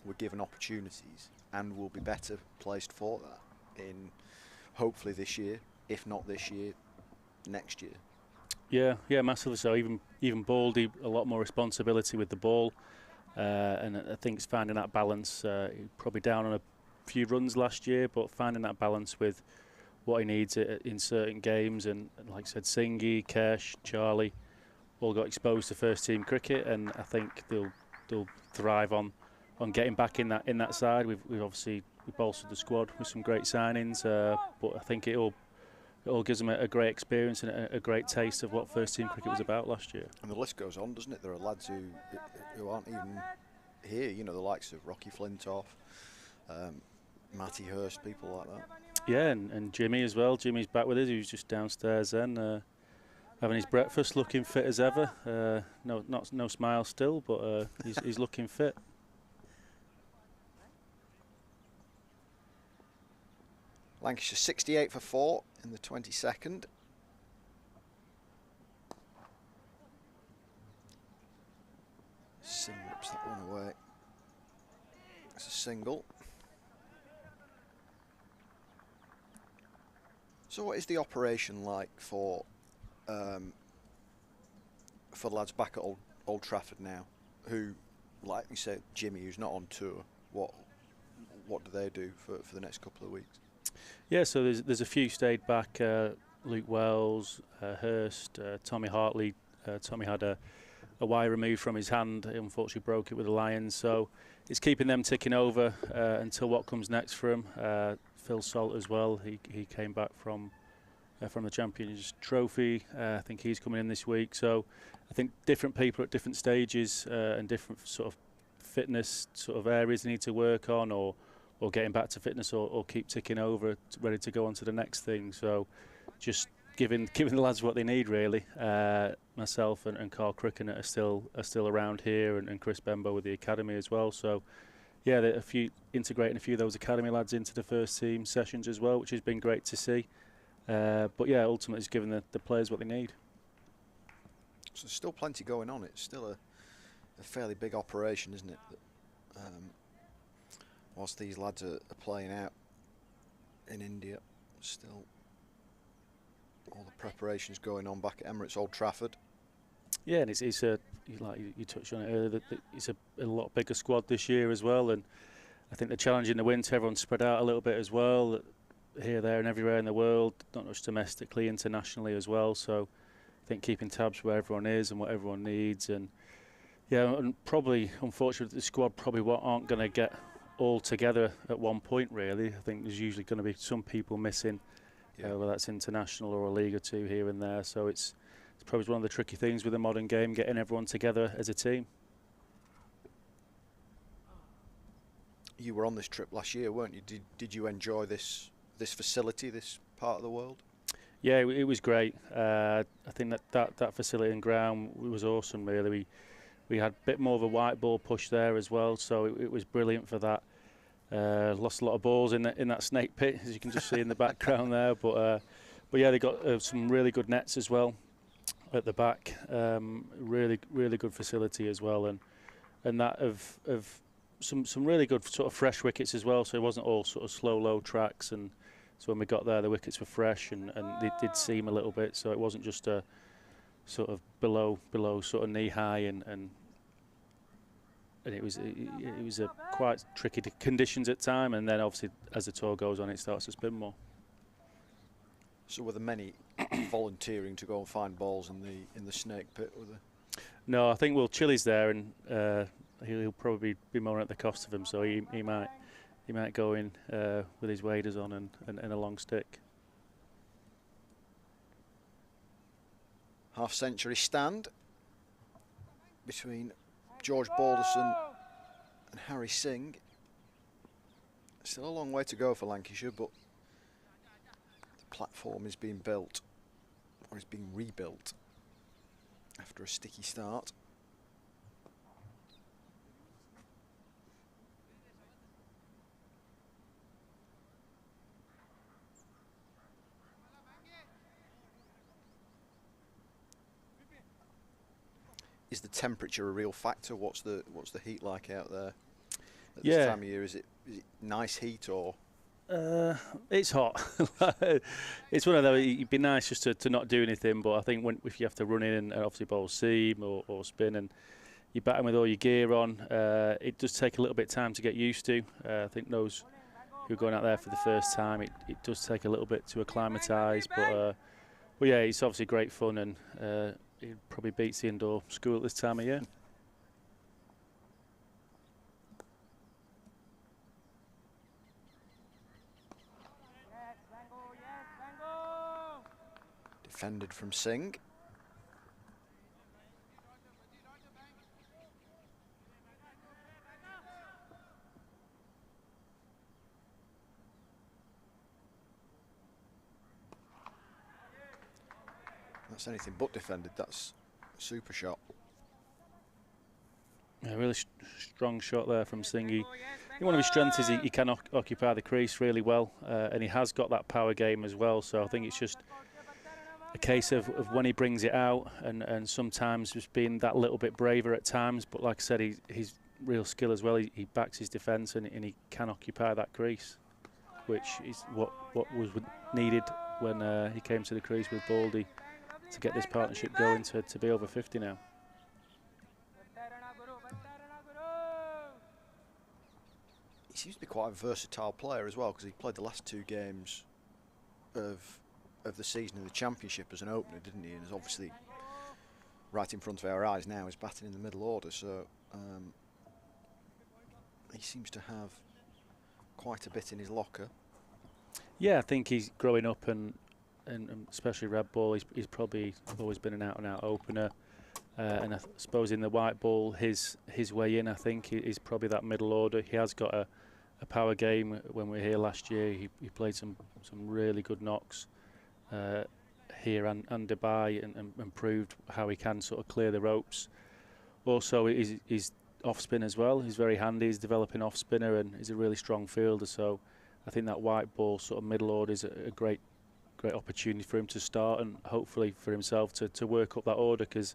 were given opportunities and will be better placed for that in hopefully this year, if not this year, next year. Yeah, massively so. Even Baldy, a lot more responsibility with the ball, and I think it's finding that balance. Probably down on a few runs last year, but finding that balance with what he needs in certain games. And like I said, Singhi, Kesh, Charlie all got exposed to first team cricket, and I think they'll thrive on getting back in that side. We've obviously bolstered the squad with some great signings, but I think it all gives them a great experience and a great taste of what first team cricket was about last year. And the list goes on, doesn't it? There are lads who aren't even here, the likes of Rocky Flintoff, Matty Hurst, people like that. Yeah, and Jimmy as well. Jimmy's back with us. He was just downstairs then. having his breakfast, looking fit as ever. No smile still, but he's looking fit. Lancashire 68 for 4 in the 22nd. Singh rips that one away. It's a single. So what is the operation like for the lads back at Old Trafford now, who, like we said, Jimmy, who's not on tour? What do they do for the next couple of weeks? Yeah, so there's a few stayed back. Luke Wells, Hurst, Tommy Hartley. Tommy had a wire removed from his hand. He unfortunately broke it with the Lions, so it's keeping them ticking over until what comes next for him. Phil Salt as well. He came back from the Champions Trophy. I think he's coming in this week. So I think different people at different stages and different sort of fitness sort of areas they need to work on, or getting back to fitness, or keep ticking over, ready to go on to the next thing. So just giving the lads what they need, really. Myself and Carl Crickett are still around here, and Chris Bembo with the academy as well. So yeah, integrating a few of those academy lads into the first team sessions as well, which has been great to see. But yeah, ultimately it's giving the players what they need. So there's still plenty going on. It's still a fairly big operation, isn't it? Whilst these lads are playing out in India, still all the preparations going on back at Emirates Old Trafford. Yeah, and it's like you touched on it earlier, that it's a lot bigger squad this year as well, and I think the challenge in the winter, everyone's spread out a little bit as well, here, there and everywhere in the world, not just domestically, internationally as well. So I think keeping tabs where everyone is and what everyone needs, and yeah, and probably, unfortunately, the squad probably aren't going to get all together at one point, really. I think there's usually going to be some people missing, whether that's international or a league or two here and there. So it's probably one of the tricky things with the modern game, getting everyone together as a team. You were on this trip last year, weren't you? Did you enjoy this facility, this part of the world? Yeah, it was great. I think that facility and ground was awesome, really. We had a bit more of a white ball push there as well, so it was brilliant for that. Lost a lot of balls in that snake pit, as you can just see in the background there. But yeah, they got some really good nets as well at the back. Really good facility as well, and that of some really good sort of fresh wickets as well. So it wasn't all sort of slow low tracks, and so when we got there, the wickets were fresh and they did seam a little bit. So it wasn't just a sort of below sort of knee high, and it was a quite tricky conditions at time, and then obviously as the tour goes on, it starts to spin more. So were there many volunteering to go and find balls in the snake pit? Were there? No, I think Chili's there, and he'll probably be more at the cost of him, so he might go in with his waders on and a long stick. Half-century stand between George Balderson and Harry Singh. Still a long way to go for Lancashire, but the platform is being built, or is being rebuilt after a sticky start. Is the temperature a real factor? What's the heat like out there at this time of year? Is it nice heat, or? It's hot. It's one of those. It'd be nice just to not do anything, but I think if you have to run in and obviously bowl seam or spin, and you're batting with all your gear on, it does take a little bit of time to get used to. I think those who are going out there for the first time, it does take a little bit to acclimatise, but yeah, it's obviously great fun, and it probably beats the indoor school at this time of year. Defended from Singh. That's anything but defended. That's a super shot. Yeah, really strong shot there from Singh. One of his strengths is he can occupy the crease really well, and he has got that power game as well. So I think it's just a case of when he brings it out, and sometimes just being that little bit braver at times. But like I said, he's real skill as well. He backs his defence, and he can occupy that crease, which is what was needed when he came to the crease with Baldy to get this partnership going to be over 50 now. He seems to be quite a versatile player as well, because he played the last 2 games of the season in the Championship as an opener, didn't he? And is obviously right in front of our eyes now. He's batting in the middle order, so he seems to have quite a bit in his locker. Yeah, I think he's growing up, and especially red ball, he's probably always been an out-and-out opener. And I suppose in the white ball, his way in, I think, is probably that middle order. He has got a power game. When we were here last year, he played some really good knocks here and Dubai, and proved how he can sort of clear the ropes. Also, he's off spin as well. He's very handy. He's developing off spinner, and he's a really strong fielder. So I think that white ball sort of middle order is a great opportunity for him to start, and hopefully for himself to work up that order, because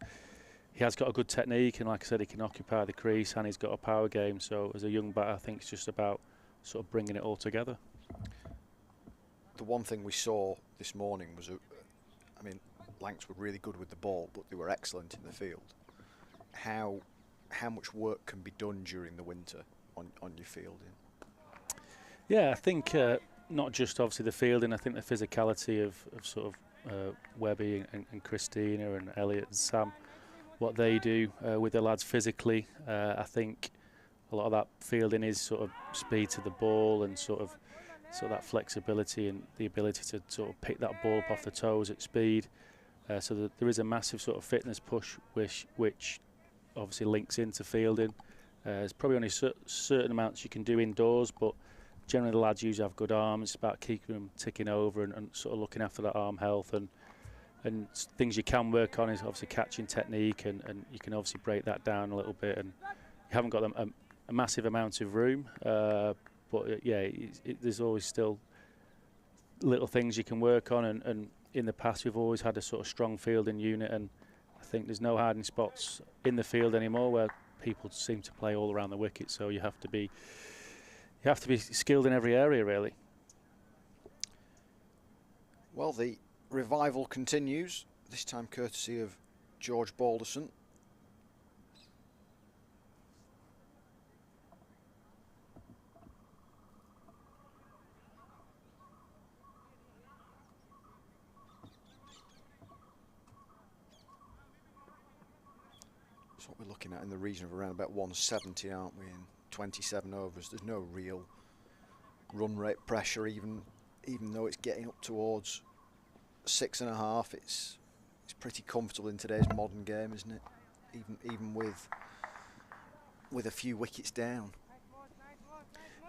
he has got a good technique, and like I said, he can occupy the crease, and he's got a power game. So as a young batter, I think it's just about sort of bringing it all together. The one thing we saw this morning was, I mean, Lancs were really good with the ball, but they were excellent in the field. How much work can be done during the winter on your fielding? Yeah, I think not just obviously the fielding. I think the physicality of sort of Webby and Christina and Elliot and Sam, what they do with the lads physically. I think a lot of that fielding is sort of speed to the ball, and sort of that flexibility and the ability to sort of pick that ball up off the toes at speed. So that there is a massive sort of fitness push, which obviously links into fielding. There's probably only certain amounts you can do indoors, but generally the lads usually have good arms. It's about keeping them ticking over and sort of looking after that arm health, and things you can work on is obviously catching technique, and you can obviously break that down a little bit. And you haven't got a massive amount of room, but yeah, there's always still little things you can work on, and in the past we've always had a sort of strong fielding unit, and I think there's no hiding spots in the field anymore where people seem to play all around the wicket. So you have to be skilled in every area, really. Well, the revival continues, this time courtesy of George Balderson. That's what we're looking at in the region of around about 170, aren't we, in 27 overs. There's no real run rate pressure, even though it's getting up towards 6.5. It's pretty comfortable in today's modern game, isn't it? Even with a few wickets down.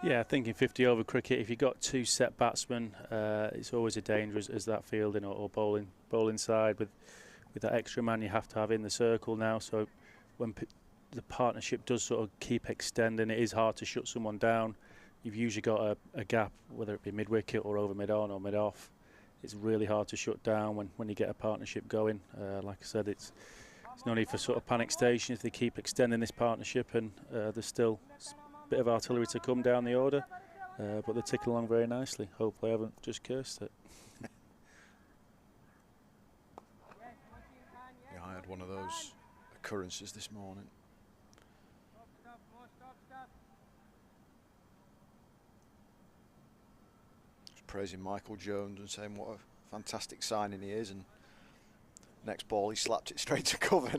Yeah, I think in 50 over cricket, if you've got 2 set batsmen, it's always a danger as that fielding or bowling side. With that extra man you have to have in the circle now, so when the partnership does sort of keep extending, it is hard to shut someone down. You've usually got a gap, whether it be mid-wicket or over mid-on or mid-off. It's really hard to shut down when you get a partnership going. Like I said, it's no need for sort of panic station if they keep extending this partnership, and there's still a bit of artillery to come down the order, but they're ticking along very nicely. Hopefully I haven't just cursed it. Yeah, I had one of those occurrences this morning. Praising Michael Jones and saying what a fantastic signing he is, and next ball he slapped it straight to cover.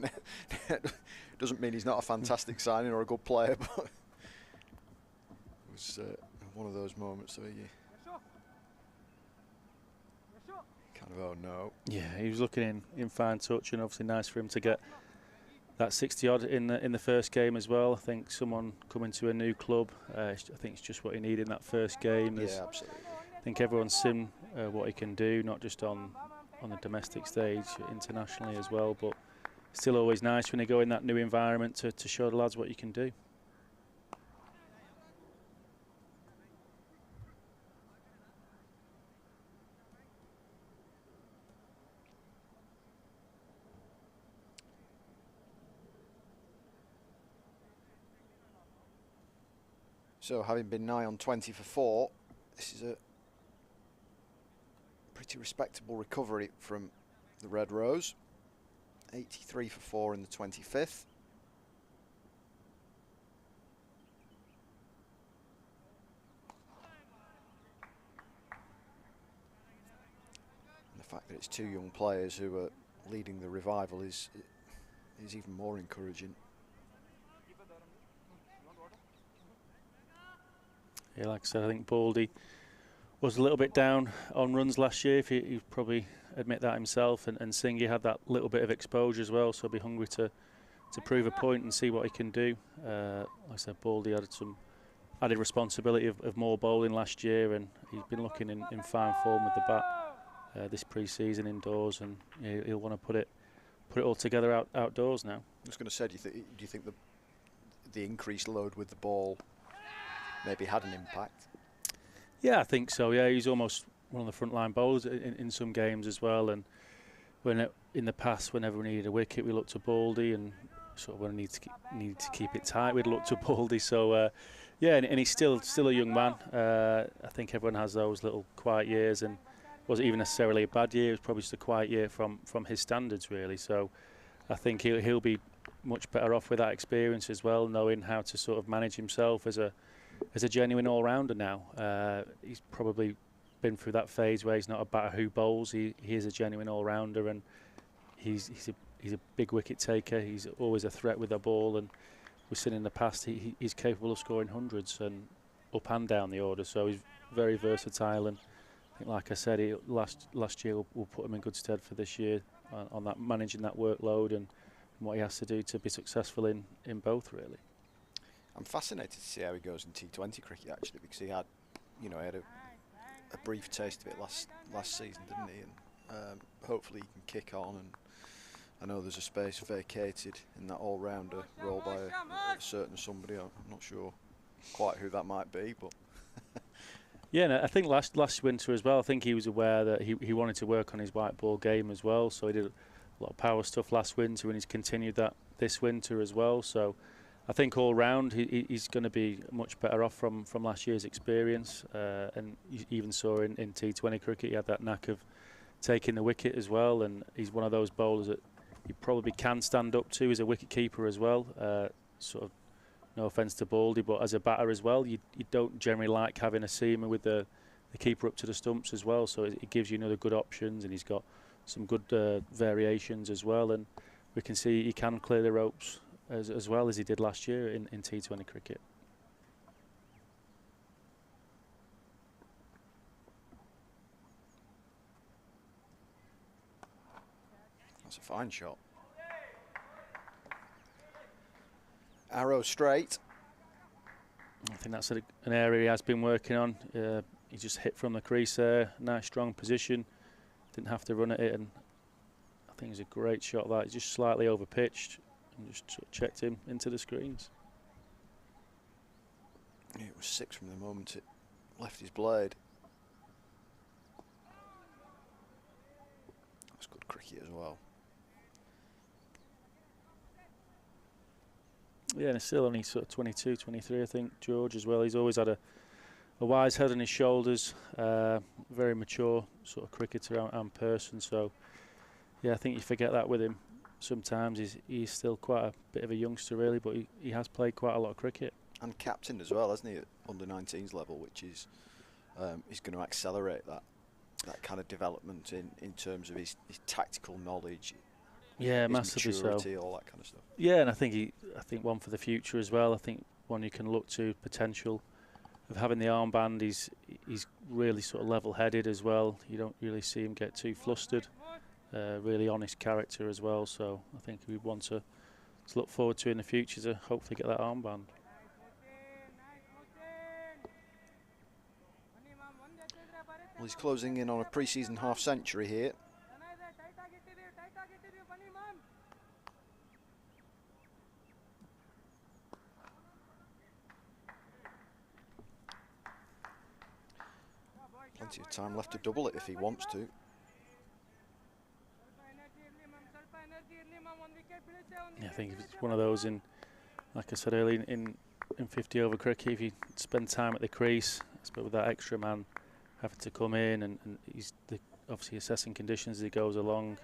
Doesn't mean he's not a fantastic signing or a good player, but it was one of those moments where you kind of, oh no. Yeah, he was looking in fine touch, and obviously nice for him to get that 60 odd in the first game as well. I think someone coming to a new club, I think it's just what he needed in that first game. Yeah, absolutely. I think everyone's seen what he can do, not just on on the domestic stage, internationally as well. But still always nice when you go in that new environment to show the lads what you can do. So having been nigh on 20 for 4, this is a pretty respectable recovery from the Red Rose. 83 for 4 in the 25th. And the fact that it's 2 young players who are leading the revival is even more encouraging. Yeah, like I said, I think Baldy was a little bit down on runs last year. If he'd probably admit that himself, and Singy had that little bit of exposure as well, so he'll be hungry to prove a point and see what he can do. Like I said, Baldy had some added responsibility of more bowling last year, and he's been looking in fine form with the bat this pre-season indoors, and he'll want to put it all together outdoors now. I was going to say, do you think the increased load with the ball maybe had an impact? Yeah, I think so. Yeah, he's almost one of the frontline bowlers in some games as well. And in the past, whenever we needed a wicket, we looked to Baldy, and sort of when we needed to keep it tight, we'd look to Baldy. So yeah, and he's still a young man. I think everyone has those little quiet years, and it wasn't even necessarily a bad year. It was probably just a quiet year from his standards, really. So I think he'll be much better off with that experience as well, knowing how to sort of manage himself as a genuine all-rounder now. He's probably been through that phase where he's not a batter who bowls. He is a genuine all-rounder, and he's a big wicket taker. He's always a threat with the ball, and we've seen in the past he's capable of scoring hundreds and up and down the order. So he's very versatile, and I think, like I said, last year will put him in good stead for this year on that managing that workload and what he has to do to be successful in both, really. I'm fascinated to see how he goes in T20 cricket, actually, because he had a brief taste of it last season, didn't he? And hopefully he can kick on. And I know there's a space vacated in that all-rounder role by a certain somebody. I'm not sure quite who that might be, but yeah, no, I think last winter as well, I think he was aware that he wanted to work on his white ball game as well. So he did a lot of power stuff last winter, and he's continued that this winter as well. So I think all round he's going to be much better off from last year's experience, and you even saw in T20 cricket he had that knack of taking the wicket as well, and he's one of those bowlers that you probably can stand up to as a wicket keeper as well. Sort of, no offence to Baldy, but as a batter as well, you don't generally like having a seamer with the keeper up to the stumps as well, so it gives you another good options, and he's got some good variations as well, and we can see he can clear the ropes as well as he did last year in T20 cricket. that's a fine shot. Arrow straight. I think that's an area he has been working on. He just hit from the crease there, nice strong position, didn't have to run at it, and I think it was a great shot that. He's just slightly over pitched and just sort of checked him into the screens. Yeah, it was 6 from the moment it left his blade. That's good cricket as well. Yeah, and he's still only sort of 22, 23, I think, George as well. He's always had a wise head on his shoulders, very mature sort of cricketer and person. So, yeah, I think you forget that with him. Sometimes he's still quite a bit of a youngster, really, but he has played quite a lot of cricket. And captained as well, hasn't he, at under-19s level, which is he's going to accelerate that kind of development in terms of his tactical knowledge. Yeah, his massively maturity, so. all that kind of stuff. Yeah, and I think one for the future as well. I think one you can look to potential of having the armband. He's really sort of level-headed as well. You don't really see him get too flustered. Really honest character as well. So I think we want to look forward to in the future to hopefully get that armband. Well, he's closing in on a pre-season half-century here. plenty of time left to double it if he wants to. Yeah, I think it's one of those like I said earlier, in 50 over cricket, if you spend time at the crease, but with that extra man having to come in and he's obviously assessing conditions as he goes along,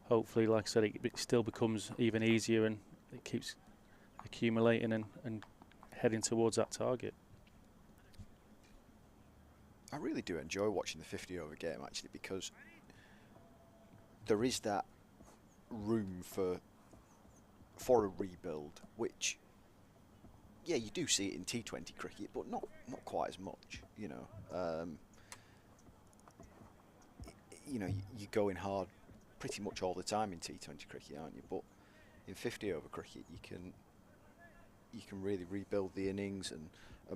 hopefully, like I said, it still becomes even easier and it keeps accumulating and heading towards that target. I really do enjoy watching the 50 over game actually, because there is that room for a rebuild, which, yeah, you do see it in T20 cricket, but not quite as much, you know. You know, you're going hard pretty much all the time in T20 cricket, aren't you? But in 50 over cricket, you can really rebuild the innings and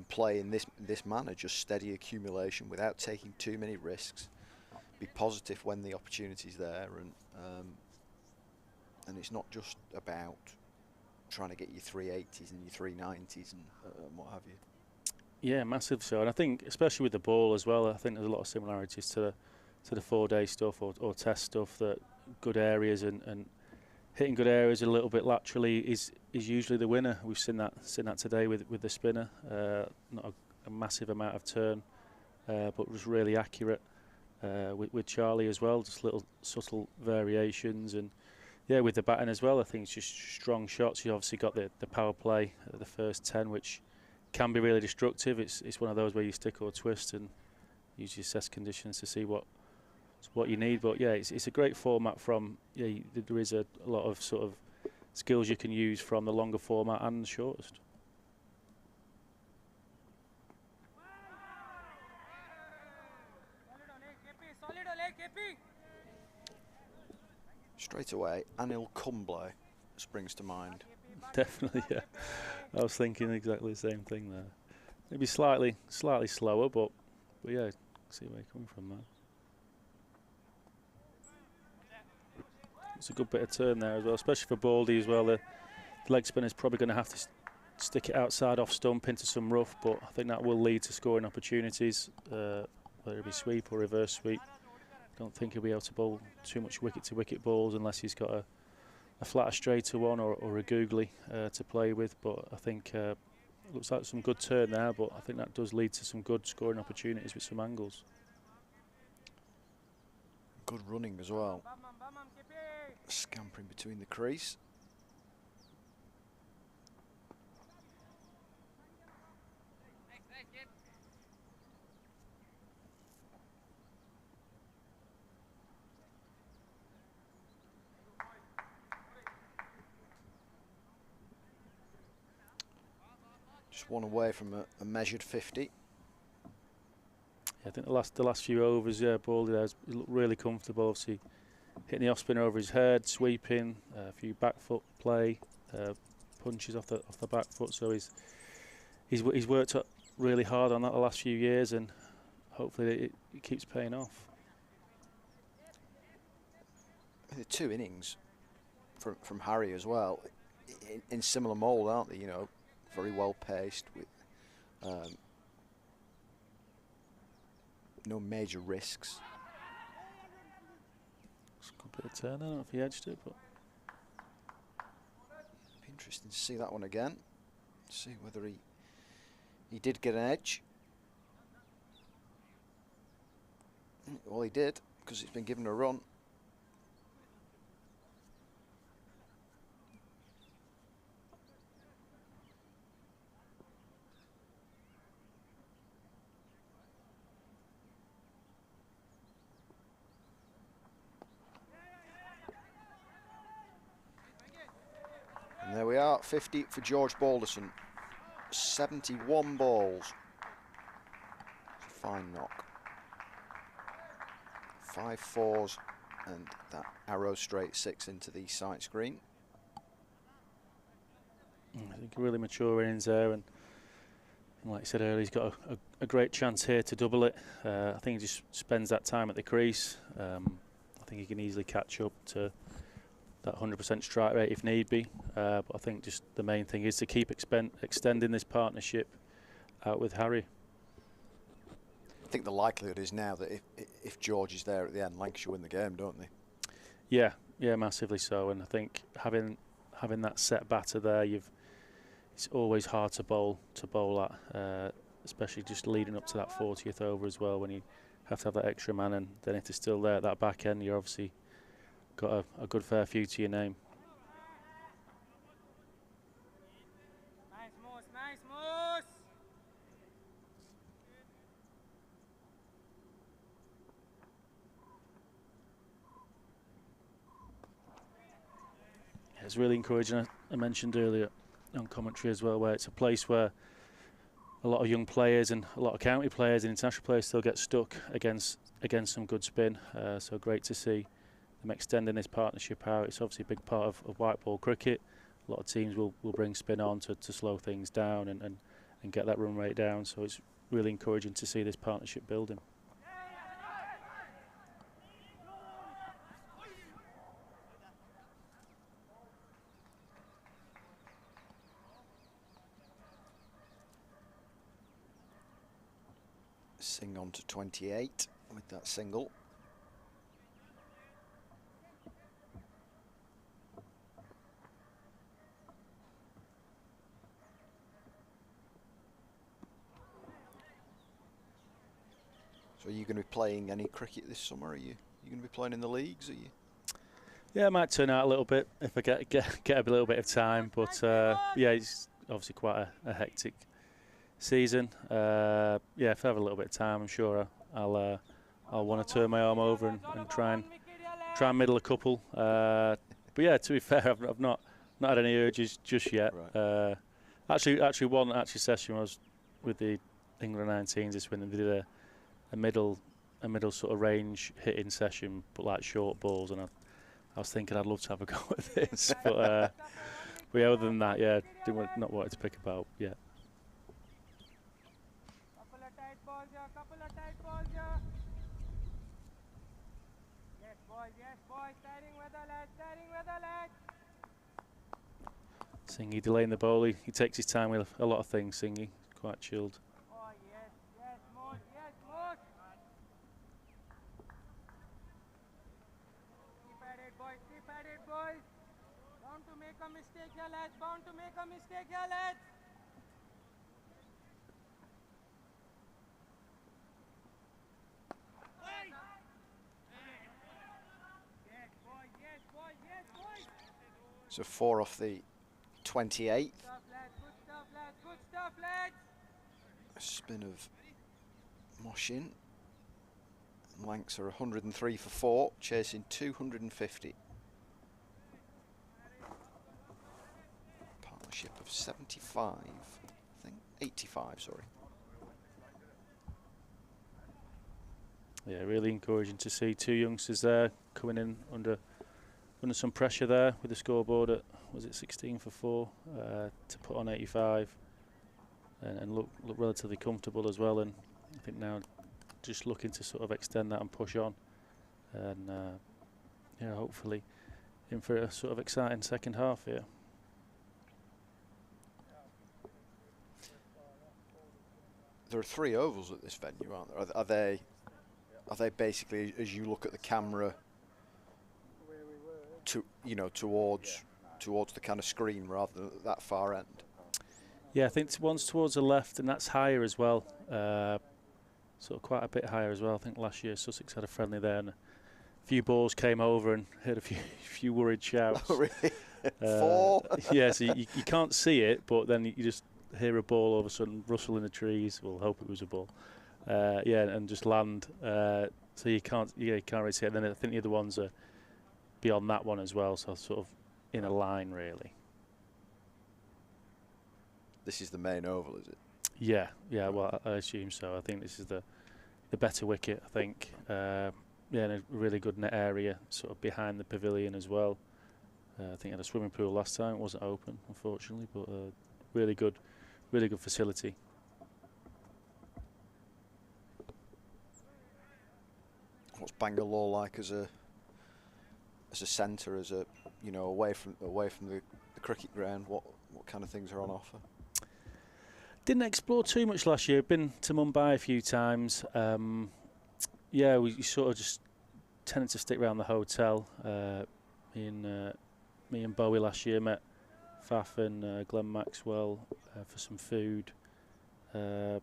play in this manner, just steady accumulation without taking too many risks. Be positive when the opportunity's there, and it's not just about trying to get your 380s and your 390s and what have you. Yeah, massive so, and I think especially with the ball as well, I think there's a lot of similarities to the 4-day stuff or test stuff, that good areas and hitting good areas a little bit laterally is usually the winner. We've seen that today with the spinner. Not a massive amount of turn, but was really accurate with Charlie as well. Just little subtle variations, and yeah, with the batting as well. I think it's just strong shots. You obviously got the power play at the first 10, which can be really destructive. It's one of those where you stick or twist and usually assess conditions to see what you need. But yeah, it's a great format from, yeah, there is a lot of sort of skills you can use from the longer format and the shortest. Straight away, Anil Kumble springs to mind. Definitely, yeah. I was thinking exactly the same thing there. Maybe slightly slower, but yeah, see where you're coming from there. It's a good bit of turn there as well, especially for Baldy as well. The leg spinner's probably going to have to stick it outside off stump into some rough, but I think that will lead to scoring opportunities, whether it be sweep or reverse sweep. I don't think he'll be able to bowl too much wicket-to-wicket balls unless he's got a flatter straighter one or a googly to play with. But I think it looks like some good turn there, but I think that does lead to some good scoring opportunities with some angles. Good running as well. Scampering between the crease. Just one away from a measured 50. Yeah, I think the last few overs, yeah, Baldy there, he looked really comfortable. Obviously, hitting the off spinner over his head, sweeping, a few back foot play, punches off the back foot. So he's worked up really hard on that the last few years, and hopefully it keeps paying off. The 2 innings from Harry as well, in similar mould, aren't they? You know, very well paced with no major risks. It's a good bit of turn. I don't know if he edged it, but be interesting to see that one again. See whether he did get an edge. Well, he did, because he's been given a run. And there we are, 50 for George Balderson. 71 balls. It's a fine knock. 5 fours and that arrow straight 6 into the sight screen. I think a really mature innings there, and like I said earlier, he's got a great chance here to double it. I think he just spends that time at the crease. I think he can easily catch up to that 100% strike rate if need be, but I think just the main thing is to keep extending this partnership out with Harry. think the likelihood is now that if George is there at the end, Lancashire win the game, don't they? Yeah, massively so. And I think having that set batter there, it's always hard to bowl at, especially just leading up to that 40th over as well, when you have to have that extra man, and then if they're still there at that back end, you're obviously got a good fair few to your name. Nice moves, nice moves. It's really encouraging. I mentioned earlier on commentary as well, where it's a place where a lot of young players and a lot of county players and international players still get stuck against some good spin. So great to see them extending this partnership out. It's obviously a big part of white ball cricket. A lot of teams will bring spin on to slow things down and get that run rate down. So it's really encouraging to see this partnership building. Singh on to 28 with that single. So are you going to be playing any cricket this summer? Are you going to be playing in the leagues? Are you? Yeah, I might turn out a little bit if I get a little bit of time. But yeah, it's obviously quite a hectic season. Yeah, if I have a little bit of time, I'm sure I'll want to turn my arm over and try and middle a couple. But yeah, to be fair, I've not had any urges just yet. Right. Actually, one session was with the England 19s this winter. They did a middle sort of range hitting session, but like short balls, and I was thinking I'd love to have a go at this. But yeah, other than that, yeah, not wanted to pick about yet. Couple of tight balls here. Yes, boys, starting with the leg. Singhy delaying the ball. He takes his time with a lot of things, Singhy. Quite chilled. Oh, yes, more. Keep at it, boys. Bound to make a mistake here, lads. So 4 off the 28th. Good stuff, lads. A spin of Moshin. Lancs are 103 for 4, chasing 250. Partnership of 75, I think. 85, sorry. Yeah, really encouraging to see two youngsters there coming in under some pressure there with the scoreboard at, was it 16 for 4, to put on 85 and look relatively comfortable as well. And I think now just looking to sort of extend that and push on, and yeah, hopefully in for a sort of exciting second half here. There are 3 ovals at this venue, aren't there? Are they basically, as you look at the camera, towards the kind of screen rather than that far end? Yeah, I think one's towards the left, and that's higher as well. Sort of quite a bit higher as well. I think last year Sussex had a friendly there, and a few balls came over and heard a few worried shouts. Oh, really? 4? Yeah, so you can't see it, but then you just hear a ball all of a sudden rustle in the trees. We'll hope it was a ball. Yeah, and just land. So you can't really see it. And then I think the other ones are beyond that one as well, so sort of in a line really. This is the main oval, is it? Yeah, well, I assume so. I think this is the better wicket, I think. Yeah, and a really good net area sort of behind the pavilion as well. I think it had a swimming pool last time. It wasn't open, unfortunately, but really good facility. What's Bangalore like as a centre, away from the cricket ground? What kind of things are on offer? Didn't explore too much last year. Been to Mumbai a few times. Yeah, we sort of just tended to stick around the hotel. Me and Bowie last year met Faf and Glenn Maxwell for some food in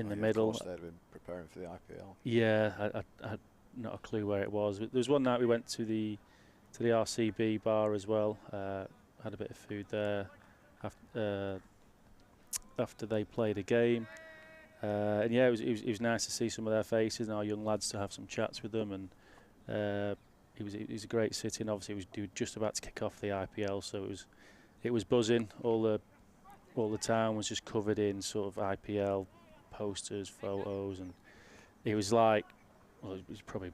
the middle. Of course, they'd been preparing for the IPL. Yeah, I had not a clue where it was. There was one night we went to the RCB bar as well. Had a bit of food there after they played a game. And yeah, it was nice to see some of their faces and our young lads, to have some chats with them. And it was a great city, and obviously they were just about to kick off the IPL, so it was buzzing. All the town was just covered in sort of IPL posters, photos, and it was like, well, it was probably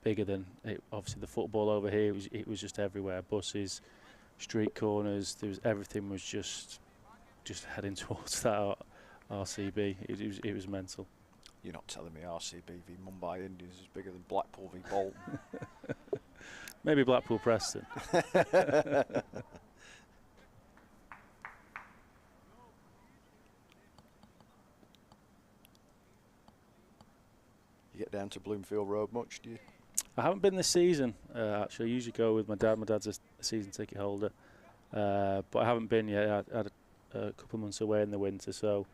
bigger than obviously the football over here. It was just everywhere, buses, street corners. Everything was just heading towards that RCB. It was mental. You're not telling me RCB v Mumbai Indians is bigger than Blackpool v Bolton? Maybe Blackpool Preston. You get down to Bloomfield Road much, do you? I haven't been this season, actually. I usually go with my dad. My dad's a season ticket holder. But I haven't been yet. I had a couple of months away in the winter, so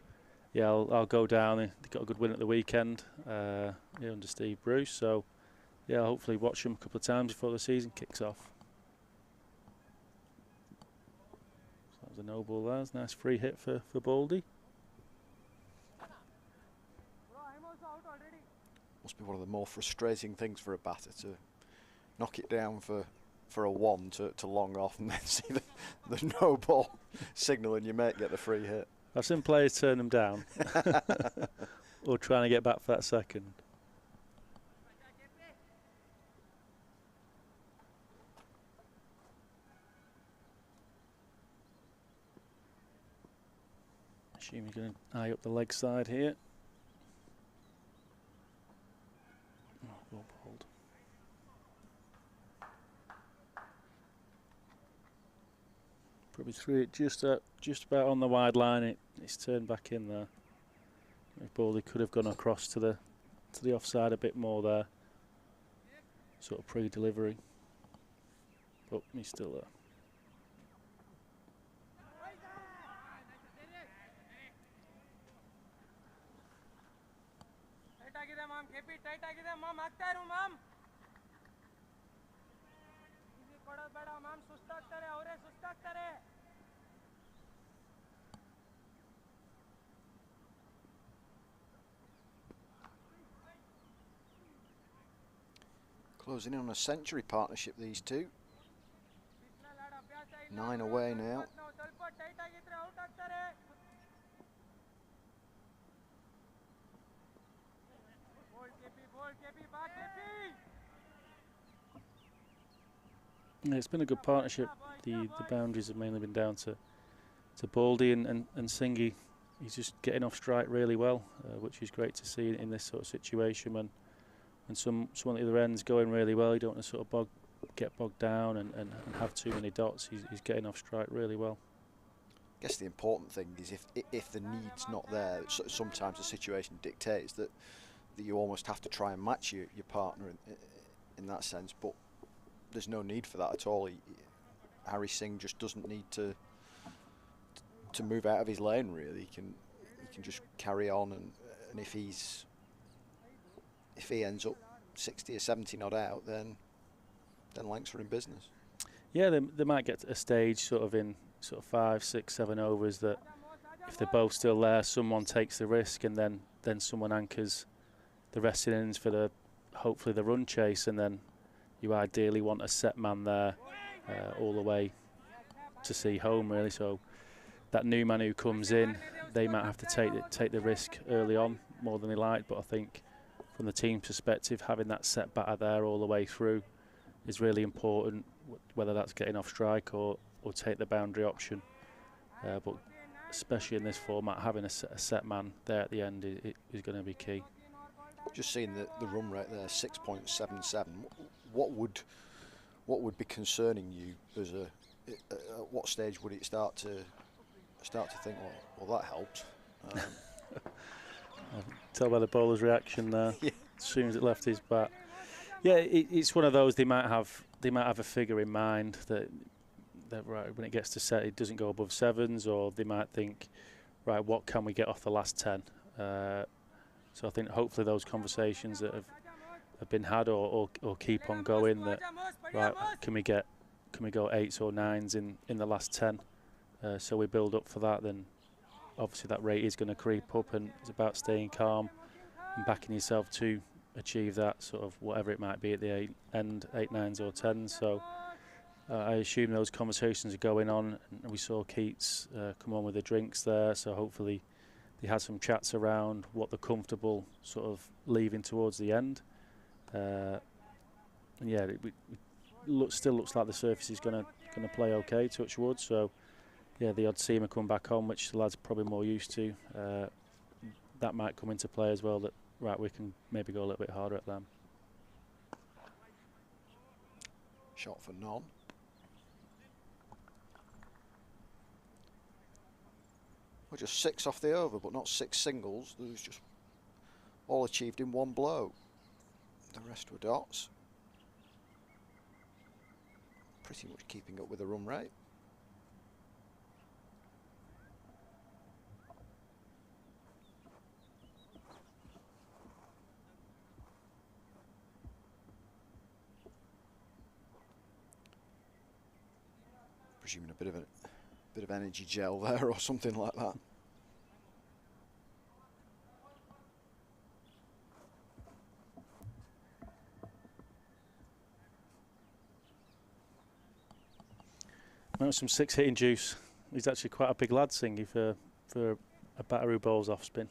yeah, I'll go down. They got a good win at the weekend under Steve Bruce, so yeah, I'll hopefully watch them a couple of times before the season kicks off. So that was a no ball there. It's a nice free hit for Baldy. Must be one of the more frustrating things for a batter, to knock it down for a one to long off and then see the no ball signal and your mate get the free hit. I've seen players turn them down or trying to get back for that second. I assume you're going to eye up the leg side here. Well bowled. Probably threw it just about on the wide line. It's turned back in there. If Baldy could have gone across to the offside a bit more there, sort of pre-delivery, but he's still there. Closing in on a century partnership, these two. 9 away now. Yeah, it's been a good partnership. The boundaries have mainly been down to Baldy and Singhi. He's just getting off strike really well, which is great to see in this sort of situation when someone at the other end's going really well. You don't want to sort of get bogged down and have too many dots. He's getting off strike really well. I guess the important thing is if the need's not there, sometimes the situation dictates that you almost have to try and match your partner in that sense, but there's no need for that at all. Harry Singh just doesn't need to move out of his lane, really. He can just carry on, and if he ends up 60 or 70 not out, then Lancs are in business. Yeah, they might get to a stage sort of in 5, 6, 7 overs that if they're both still there, someone takes the risk, and then someone anchors the resting innings for hopefully the run chase, and then you ideally want a set man there all the way to see home, really. So that new man who comes in, they might have to take the risk early on more than they like, but I think from the team perspective, having that set batter there all the way through is really important, whether that's getting off strike or take the boundary option. But especially in this format, having a set man there at the end is going to be key. Just seeing the run rate there, 6.77. What would be concerning you at what stage would it start to think, well that helped? Tell by the bowler's reaction there. Yeah. As soon as it left his bat. Yeah, it's one of those. They might have a figure in mind that right when it gets to set, it doesn't go above sevens, or they might think, right, what can we get off the last 10? So I think hopefully those conversations that have been had or keep on going. That right, can we go 8s or 9s in the last 10? So we build up for that. Then obviously that rate is going to creep up, and it's about staying calm and backing yourself to achieve that sort of whatever it might be at the end, 8, 9s or 10s. So I assume those conversations are going on, and we saw Keats come on with the drinks there, so hopefully they had some chats around what they're comfortable sort of leaving towards the end. And yeah, it still looks like the surface is going to play okay, touch wood. So yeah, the odd seamer coming back on, which the lads are probably more used to, that might come into play as well, that right, we can maybe go a little bit harder at them. Shot for none. Well, just 6 off the over, but not 6 singles. There was just all achieved in one blow. The rest were dots. Pretty much keeping up with the run rate. Presuming a bit of energy gel there or something like that. Well, some 6 hitting juice. He's actually quite a big lad, Singy, for a batter who bowls off spin.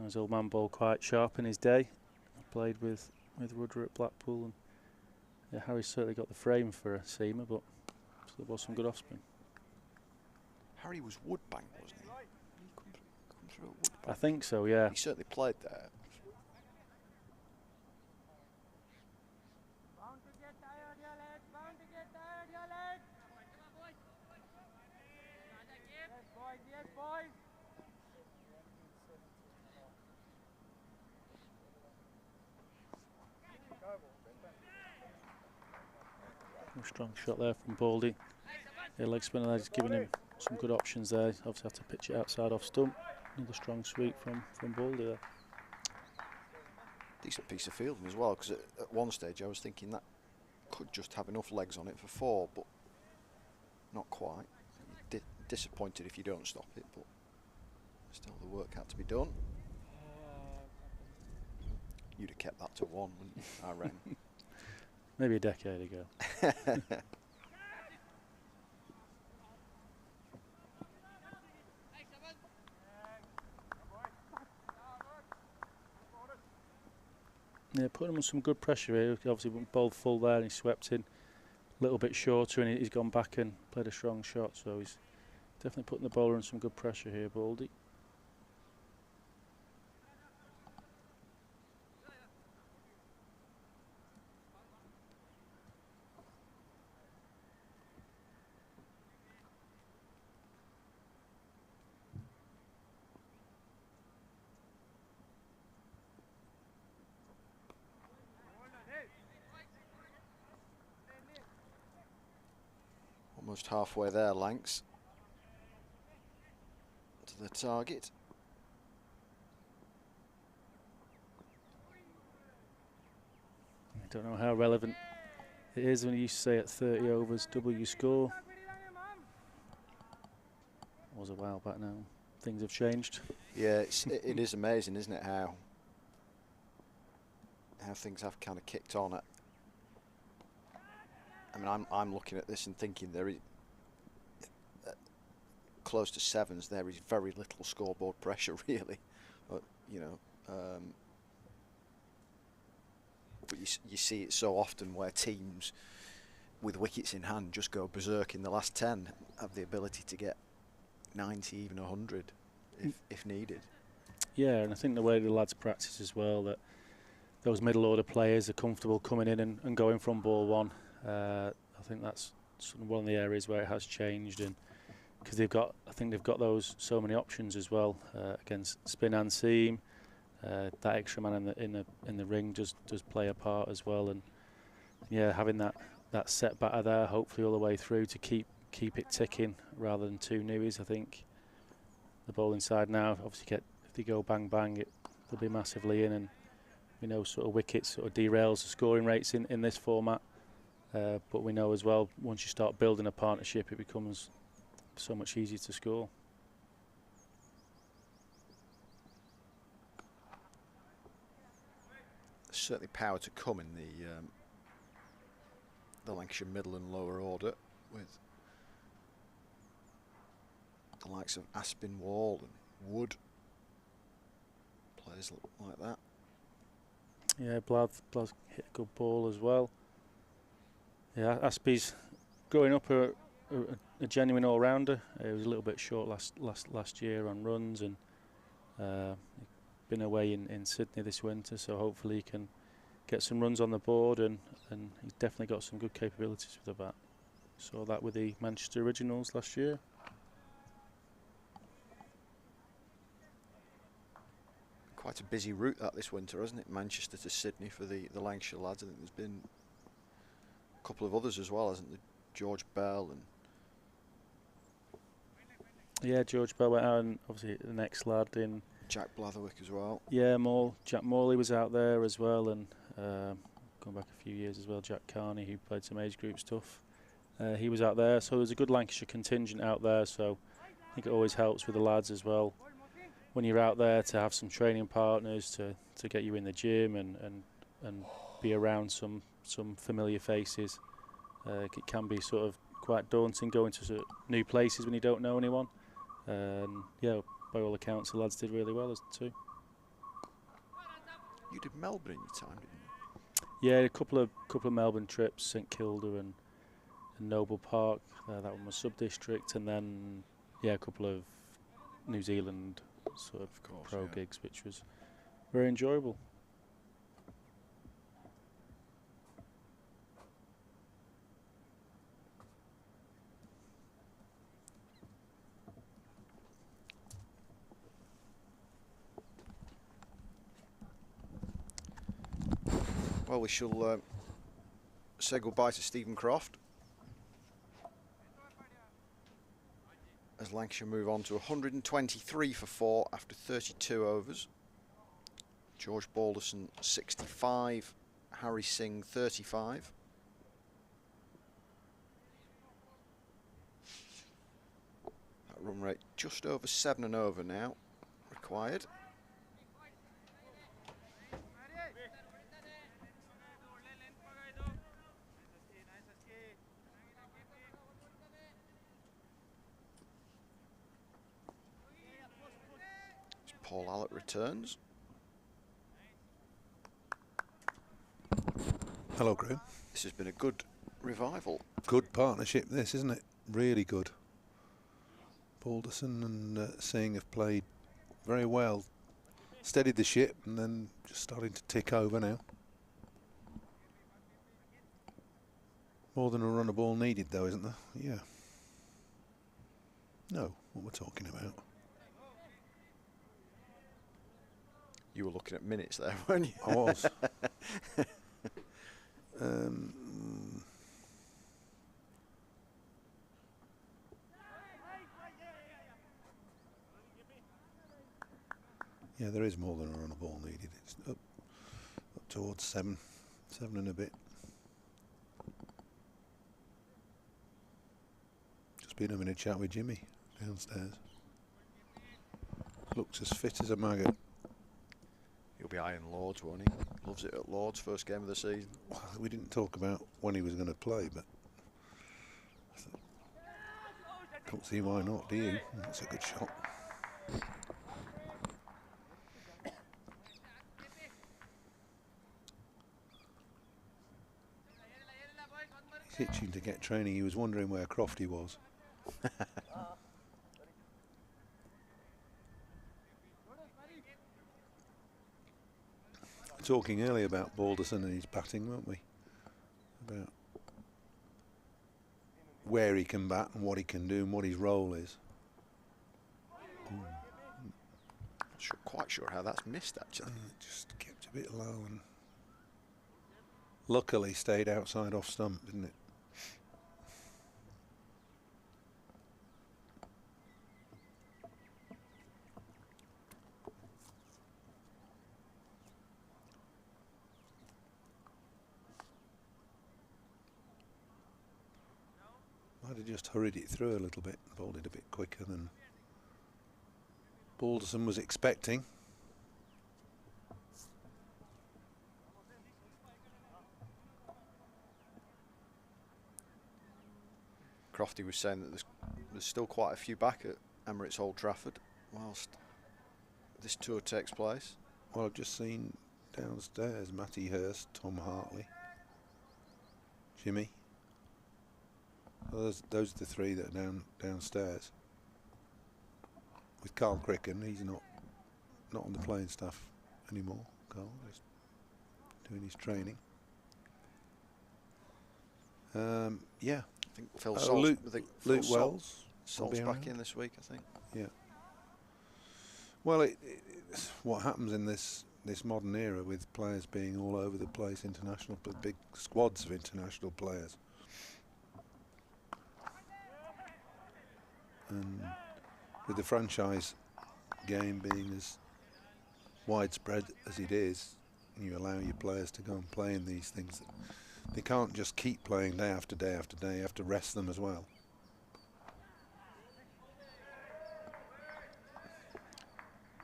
His old man bowled quite sharp in his day. Played with Rudder at Blackpool, and yeah, Harry's certainly got the frame for a seamer, but there was some good off spin. Harry was Woodbank, wasn't he? He come through at Woodbank. I think so, yeah. He certainly played there. Bound to get tired, your legs. Bound to get tired, your legs. Yes, boys. Yes, boys. Strong shot there from Baldy. Yeah, leg spinner there, just giving him some good options there. Obviously have to pitch it outside off stump. Another strong sweep from Baldy there. Decent piece of fielding as well, because at one stage I was thinking that could just have enough legs on it for 4, but not quite. Disappointed if you don't stop it, but still the work had to be done. You'd have kept that to 1, wouldn't you, I reckon? Maybe a decade ago. Yeah, putting him on some good pressure here. Obviously went bowled full there and he swept in a little bit shorter, and he's gone back and played a strong shot, so he's definitely putting the bowler on some good pressure here, Baldy. Almost halfway there, Lanks, to the target. I don't know how relevant it is when you used to say at 30 overs, double your score. It was a while back now. Things have changed. Yeah, it is amazing, isn't it, how things have kind of kicked on. I mean, I'm looking at this and thinking there is close to 7s. There is very little scoreboard pressure, really. But you know, but you see it so often where teams with wickets in hand just go berserk in the last 10, have the ability to get 90, even 100, if needed. Yeah, and I think the way the lads practice as well, that those middle order players are comfortable coming in and going from ball 1. I think that's sort of one of the areas where it has changed, and because I think they've got those so many options as well against spin and seam. That extra man in the ring does play a part as well, and yeah, having that set batter there, hopefully all the way through to keep it ticking rather than two newies. I think the bowling side now, obviously, if they go bang bang, they'll be massively in, and we know sort of wickets sort of derails the scoring rates in this format. But we know as well, once you start building a partnership, it becomes so much easier to score. There's certainly power to come in the Lancashire middle and lower order, with the likes of Aspinwall and Wood, players like that. Yeah, Blath hit a good ball as well. Yeah, Aspie's growing up a genuine all-rounder. He was a little bit short last year on runs, and been away in Sydney this winter, so hopefully he can get some runs on the board, and he's definitely got some good capabilities with the bat. Saw that with the Manchester Originals last year. Quite a busy route that this winter, hasn't it? Manchester to Sydney for the Lancashire lads. I think there's been a couple of others as well, hasn't there? George Bell and... Yeah, George Bell went out, and obviously the next lad in... Jack Blatherwick as well. Yeah, Jack Morley was out there as well, and going back a few years as well, Jack Carney, who played some age group stuff. He was out there, so there's a good Lancashire contingent out there, so I think it always helps with the lads as well. When you're out there, to have some training partners to get you in the gym and be around some familiar faces. It can be sort of quite daunting going to sort of new places when you don't know anyone. Yeah, by all accounts, the lads did really well as too. You did Melbourne in your time, didn't you? Yeah, a couple of Melbourne trips, St Kilda and Noble Park. That one was sub-district, and then yeah, a couple of New Zealand sort of pro gigs, which was very enjoyable. Well, we shall say goodbye to Stephen Croft as Lancashire move on to 123 for 4 after 32 overs. George Balderson 65, Harry Singh 35. That run rate just over 7 and over now required. Paul Allett returns. Hello, Graham. This has been a good revival. Good partnership, this, isn't it? Really good. Balderson and Singh have played very well. Steadied the ship and then just starting to tick over now. More than a run of ball needed, though, isn't there? Yeah. No, what we're talking about. You were looking at minutes there, weren't you? I was. Yeah, there is more than a run of ball needed. It's up towards 7 and a bit. Just been having a chat with Jimmy downstairs. Looks as fit as a maggot. He'll be eyeing Lords, won't he? Loves it at Lords, first game of the season. Well, we didn't talk about when he was going to play, but I can't see why not, do you? That's a good shot. He's itching to get training. He was wondering where Crofty was. Talking earlier about Balderson and his batting, weren't we? About where he can bat and what he can do and what his role is. Quite sure how that's missed, actually. Just kept a bit low and luckily stayed outside off stump, didn't it? Might have just hurried it through a little bit, bowled it a bit quicker than Balderson was expecting. Crofty was saying that there's still quite a few back at Emirates Old Trafford whilst this tour takes place. Well, I've just seen downstairs Matty Hurst, Tom Hartley, Jimmy. Well, those are the three that are downstairs. With Carl Cricken, he's not on the playing staff anymore. Carl is doing his training. Yeah. I think Phil Luke Wells. Salt's back in this week, I think. Yeah. Well, it's what happens in this modern era with players being all over the place, international, but big squads of international players. And with the franchise game being as widespread as it is, you allow your players to go and play in these things. They can't just keep playing day after day after day. You have to rest them as well.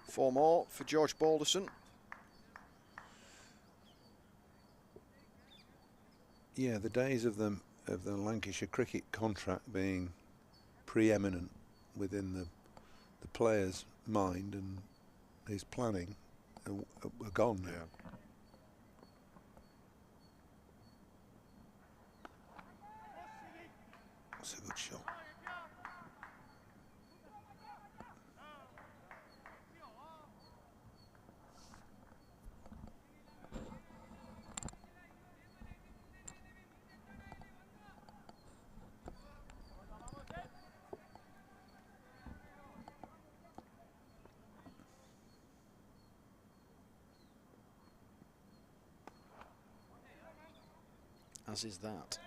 Four more for George Balderson. Yeah, the days of the Lancashire cricket contract being preeminent within the player's mind and his planning are gone now. That's a good shot. As is that.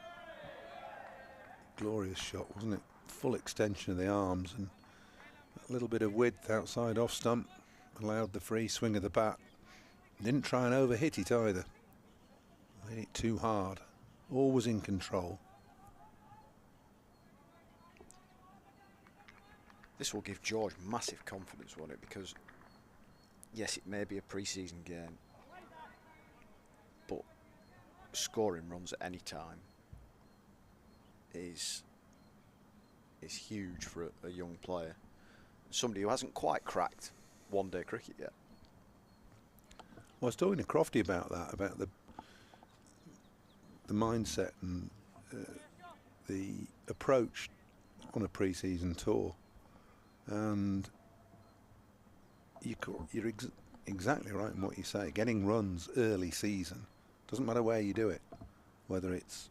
Glorious shot, wasn't it? Full extension of the arms and a little bit of width outside off stump. Allowed the free swing of the bat. Didn't try and overhit it either. Hit it too hard. Always in control. This will give George massive confidence, won't it? Because, yes, it may be a pre-season game, but scoring runs at any time is huge for a young player. Somebody who hasn't quite cracked one-day cricket yet. Well, I was talking to Crofty about that, about the mindset and the approach on a pre-season tour. And you're exactly right in what you say. Getting runs early season, doesn't matter where you do it, whether it's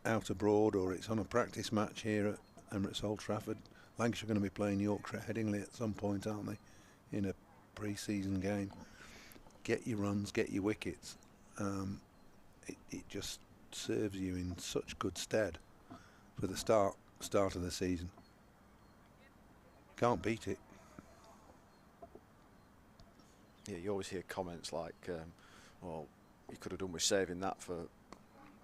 out abroad or it's on a practice match here at Emirates Old Trafford. Lancashire are going to be playing Yorkshire at Headingley at some point, aren't they, in a pre-season game. Get your runs, get your wickets. It just serves you in such good stead for the start of the season. Can't beat it. Yeah, you always hear comments like, well, you could have done with saving that for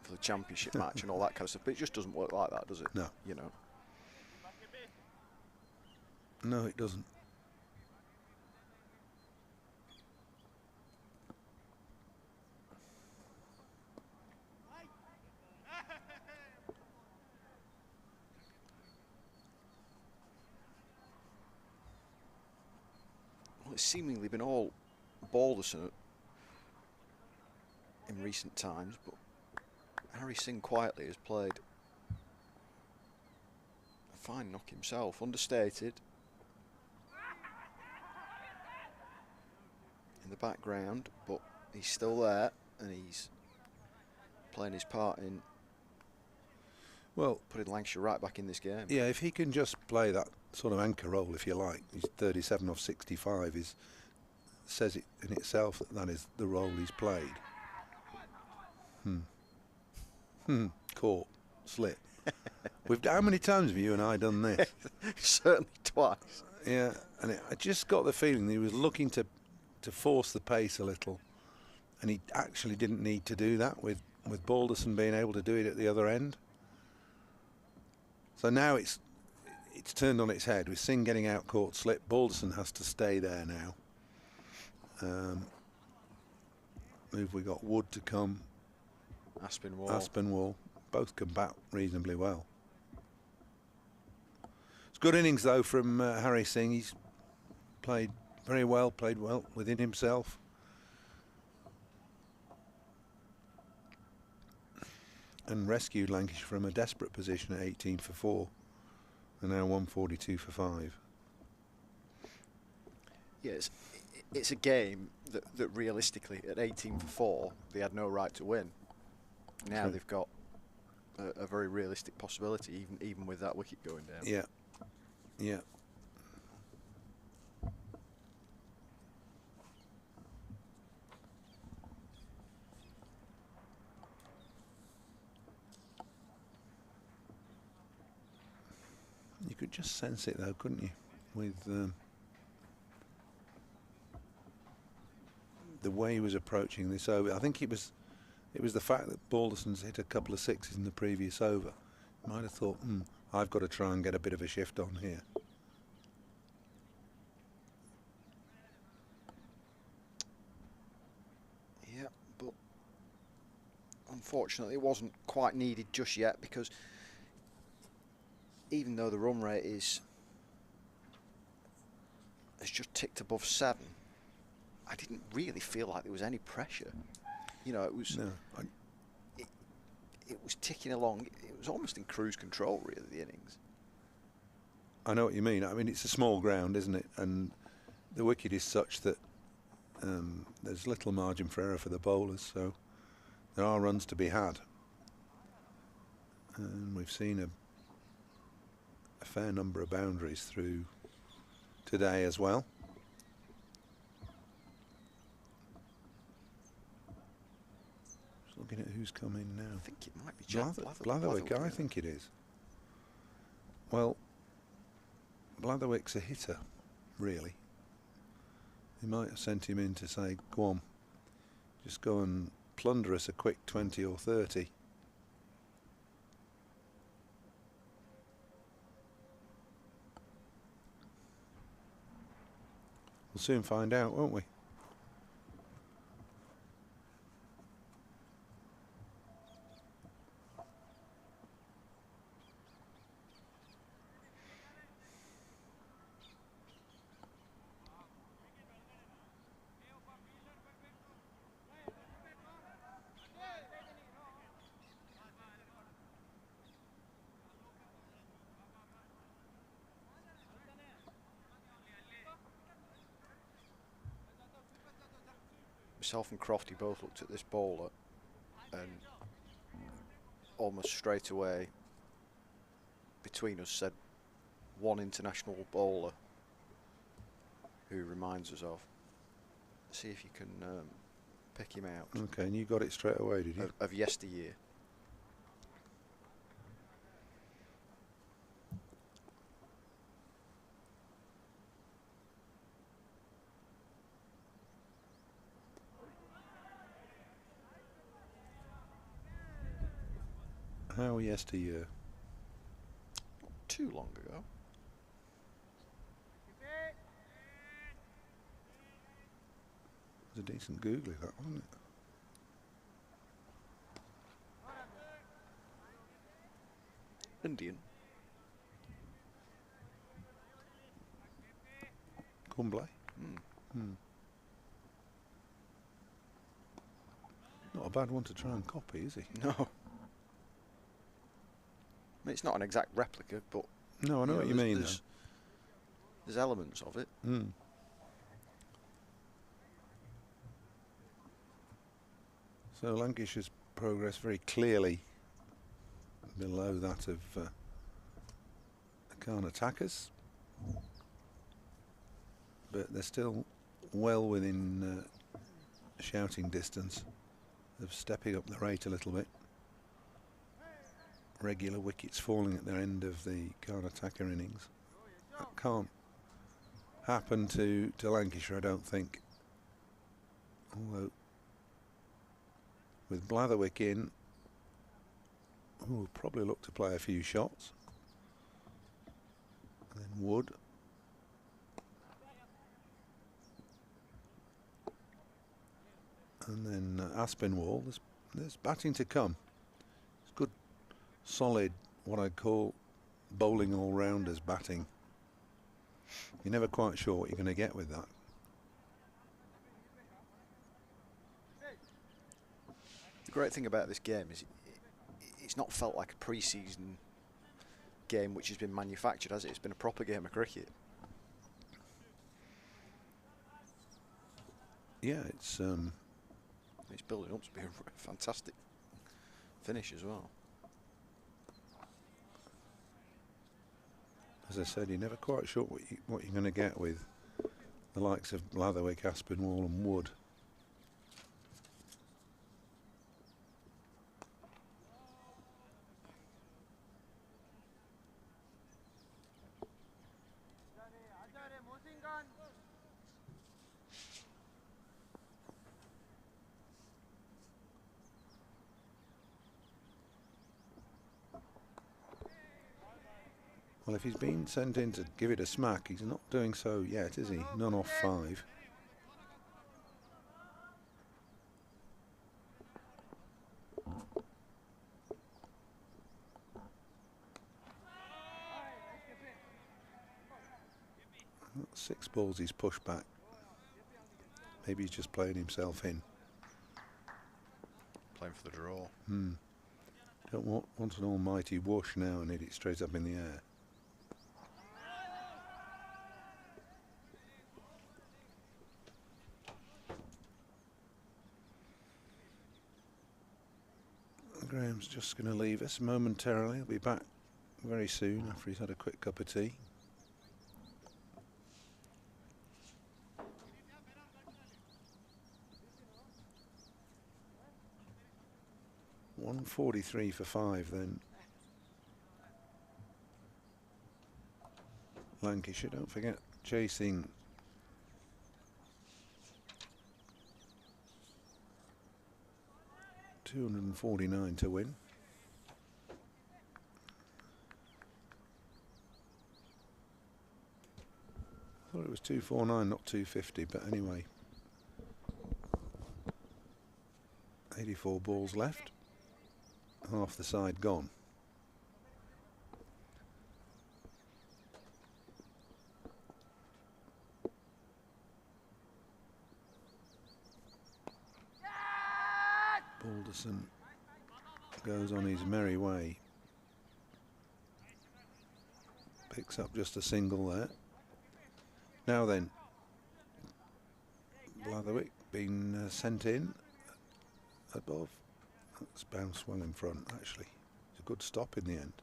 the championship match and all that kind of stuff, but it just doesn't work like that, does it? No. You know. No, it doesn't. Well, it's seemingly been all Balderson in recent times, but Harry Singh quietly has played a fine knock himself, understated. In the background, but he's still there and he's playing his part in. Well, putting Lancashire right back in this game. Yeah, if he can just play that sort of anchor role, if you like, he's 37 off 65, says it in itself that is the role he's played. Caught, slip. How many times have you and I done this? Certainly twice. Yeah, and I just got the feeling that he was looking to force the pace a little, and he actually didn't need to do that with Balderson being able to do it at the other end. So now it's turned on its head with Singh getting out caught slip. Balderson has to stay there now. We got Wood to come. Aspinwall. Both come back reasonably well. It's good innings though from Harry Singh. He's played well within himself. And rescued Lancashire from a desperate position at 18 for 4 and now 142 for 5. Yes, it's a game that realistically at 18 for 4 they had no right to win. Now True. They've got a very realistic possibility, even with that wicket going down. Yeah. You could just sense it though, couldn't you? With the way he was approaching this over. I think it was the fact that Balderson's hit a couple of sixes in the previous over. You might have thought, I've got to try and get a bit of a shift on here. Yeah, but unfortunately it wasn't quite needed just yet, because even though the run rate has just ticked above 7, I didn't really feel like there was any pressure. You know, it was it was ticking along. It was almost in cruise control, really, the innings. I know what you mean. I mean, it's a small ground, isn't it? And the wicket is such that there's little margin for error for the bowlers, so there are runs to be had. And we've seen a fair number of boundaries through today as well. Just looking at who's come in now. I think it might be Blatherwick, I think it is. Well, Blatherwick's a hitter, really. They might have sent him in to say, go on, just go and plunder us a quick 20 or 30. We'll soon find out, won't we? Myself and Crofty both looked at this bowler and almost straight away between us said one international bowler who reminds us of. See if you can pick him out. Okay, and you got it straight away, did you? Of yesteryear. How yesteryear? Not too long ago. It was a decent googly, that, wasn't it? Indian. Kumble. Not a bad one to try and copy, is he? No. I mean, it's not an exact replica, but no, I know what you mean. There's elements of it. So Lancashire's progress very clearly below that of the Khan attackers, but they're still well within shouting distance of stepping up the rate a little bit. Regular wickets falling at their end of the Khan attacker innings. That can't happen to Lancashire, I don't think. Although with Blatherwick in, who will probably look to play a few shots. And then Wood. And then Aspinwall. There's batting to come. It's good, solid, what I'd call bowling all-rounders batting. You're never quite sure what you're going to get with that. The great thing about this game is it's not felt like a pre-season game which has been manufactured, has it? It's been a proper game of cricket. Yeah, it's building up to be a fantastic finish as well. As I said, you're never quite sure what you're going to get with the likes of Blatherwick, Aspinwall and Wood. Well, if he's been sent in to give it a smack, he's not doing so yet, is he? None off 5. That's 6 balls he's pushed back. Maybe he's just playing himself in. Playing for the draw. Don't want an almighty whoosh now and hit it straight up in the air. Graham's just going to leave us momentarily. He'll be back very soon after he's had a quick cup of tea. .143 for 5 then. Lancashire, don't forget, chasing .249 to win. I thought it was 249, not 250, but anyway. 84 balls left. Half the side gone. Balderson goes on his merry way. Picks up just a single there. Now then, Blatherwick been sent in above. That's bounced well in front, actually. It's a good stop in the end.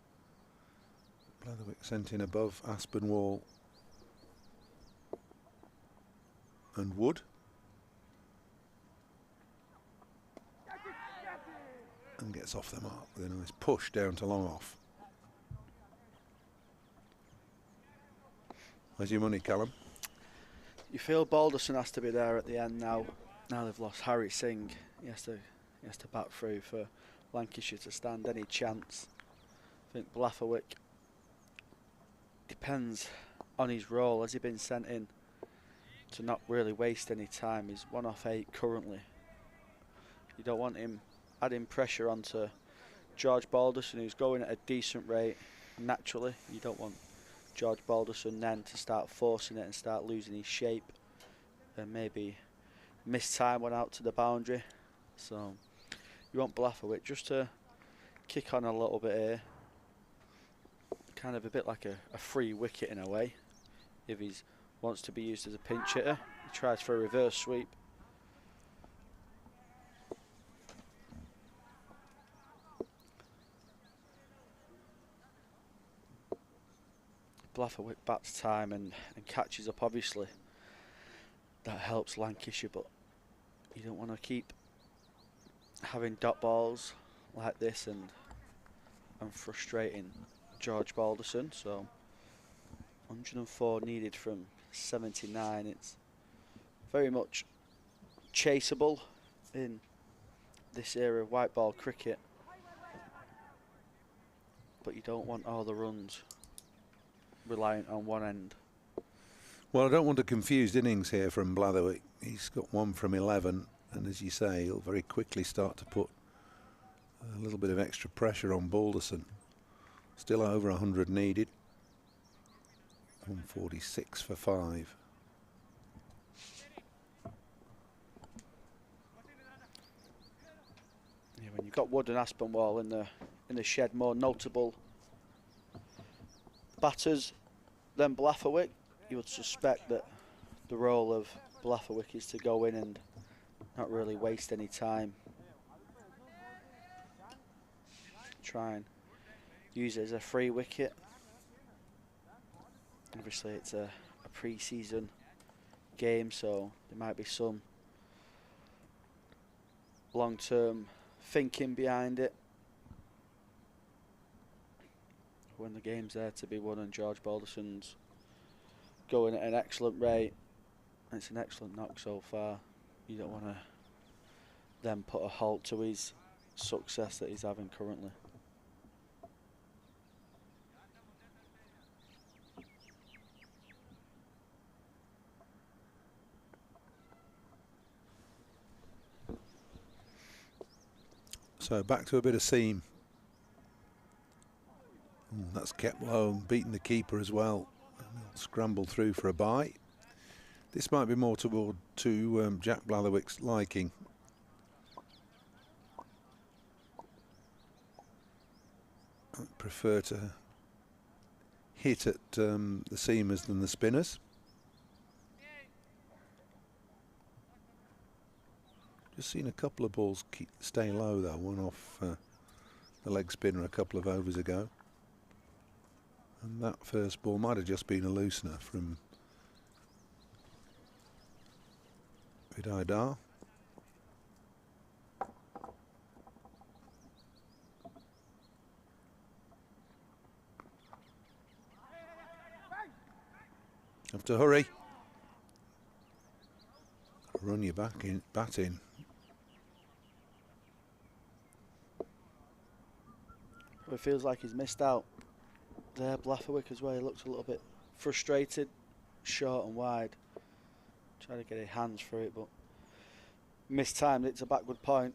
Blatherwick sent in above Aspinwall and Wood. And gets off the mark with a nice push down to long off. Where's your money, Callum? You feel Balderson has to be there at the end now. Now they've lost Harry Singh. He has to bat through for Lancashire to stand any chance. I think Blatherwick depends on his role. Has he been sent in to not really waste any time? He's 1 off 8 currently. You don't want him adding pressure onto George Balderson, who's going at a decent rate naturally. You don't want George Balderson then to start forcing it and start losing his shape and maybe miss time when out to the boundary. So you want Blatherwick just to kick on a little bit here, kind of a bit like a free wicket in a way. If he wants to be used as a pinch hitter, he tries for a reverse sweep. Blatherwick bats time and catches up, obviously that helps Lancashire, but you don't want to keep having dot balls like this and frustrating George Balderson. So 104 needed from 79. It's very much chaseable in this era of white ball cricket, but you don't want all the runs reliant on one end. Well, I don't want a confused innings here from Blatherwick. He's got 1 from 11, and as you say, he'll very quickly start to put a little bit of extra pressure on Balderson. Still over 100 needed. 146 for 5. Yeah, when you've got Wood and Aspinwall in the shed, more notable batters than Blatherwick, you would suspect that the role of Blatherwick is to go in and not really waste any time. Try and use it as a free wicket. Obviously it's a pre-season game, so there might be some long-term thinking behind it. When the game's there to be won and George Balderson's going at an excellent rate, and it's an excellent knock so far, you don't want to then put a halt to his success that he's having currently. So back to a bit of seam. Ooh, that's kept low and beaten the keeper as well. And he'll scramble through for a bye. This might be more to Jack Blatherwick's liking. I prefer to hit at the seamers than the spinners. Just seen a couple of balls stay low though, one off the leg spinner a couple of overs ago. And that first ball might have just been a loosener from Vidaydar. Have to hurry. Run your bat in. It feels like he's missed out there, Blatherwick as well. He looks a little bit frustrated, short and wide. Trying to get his hands through it, but mistimed. It's a backward point.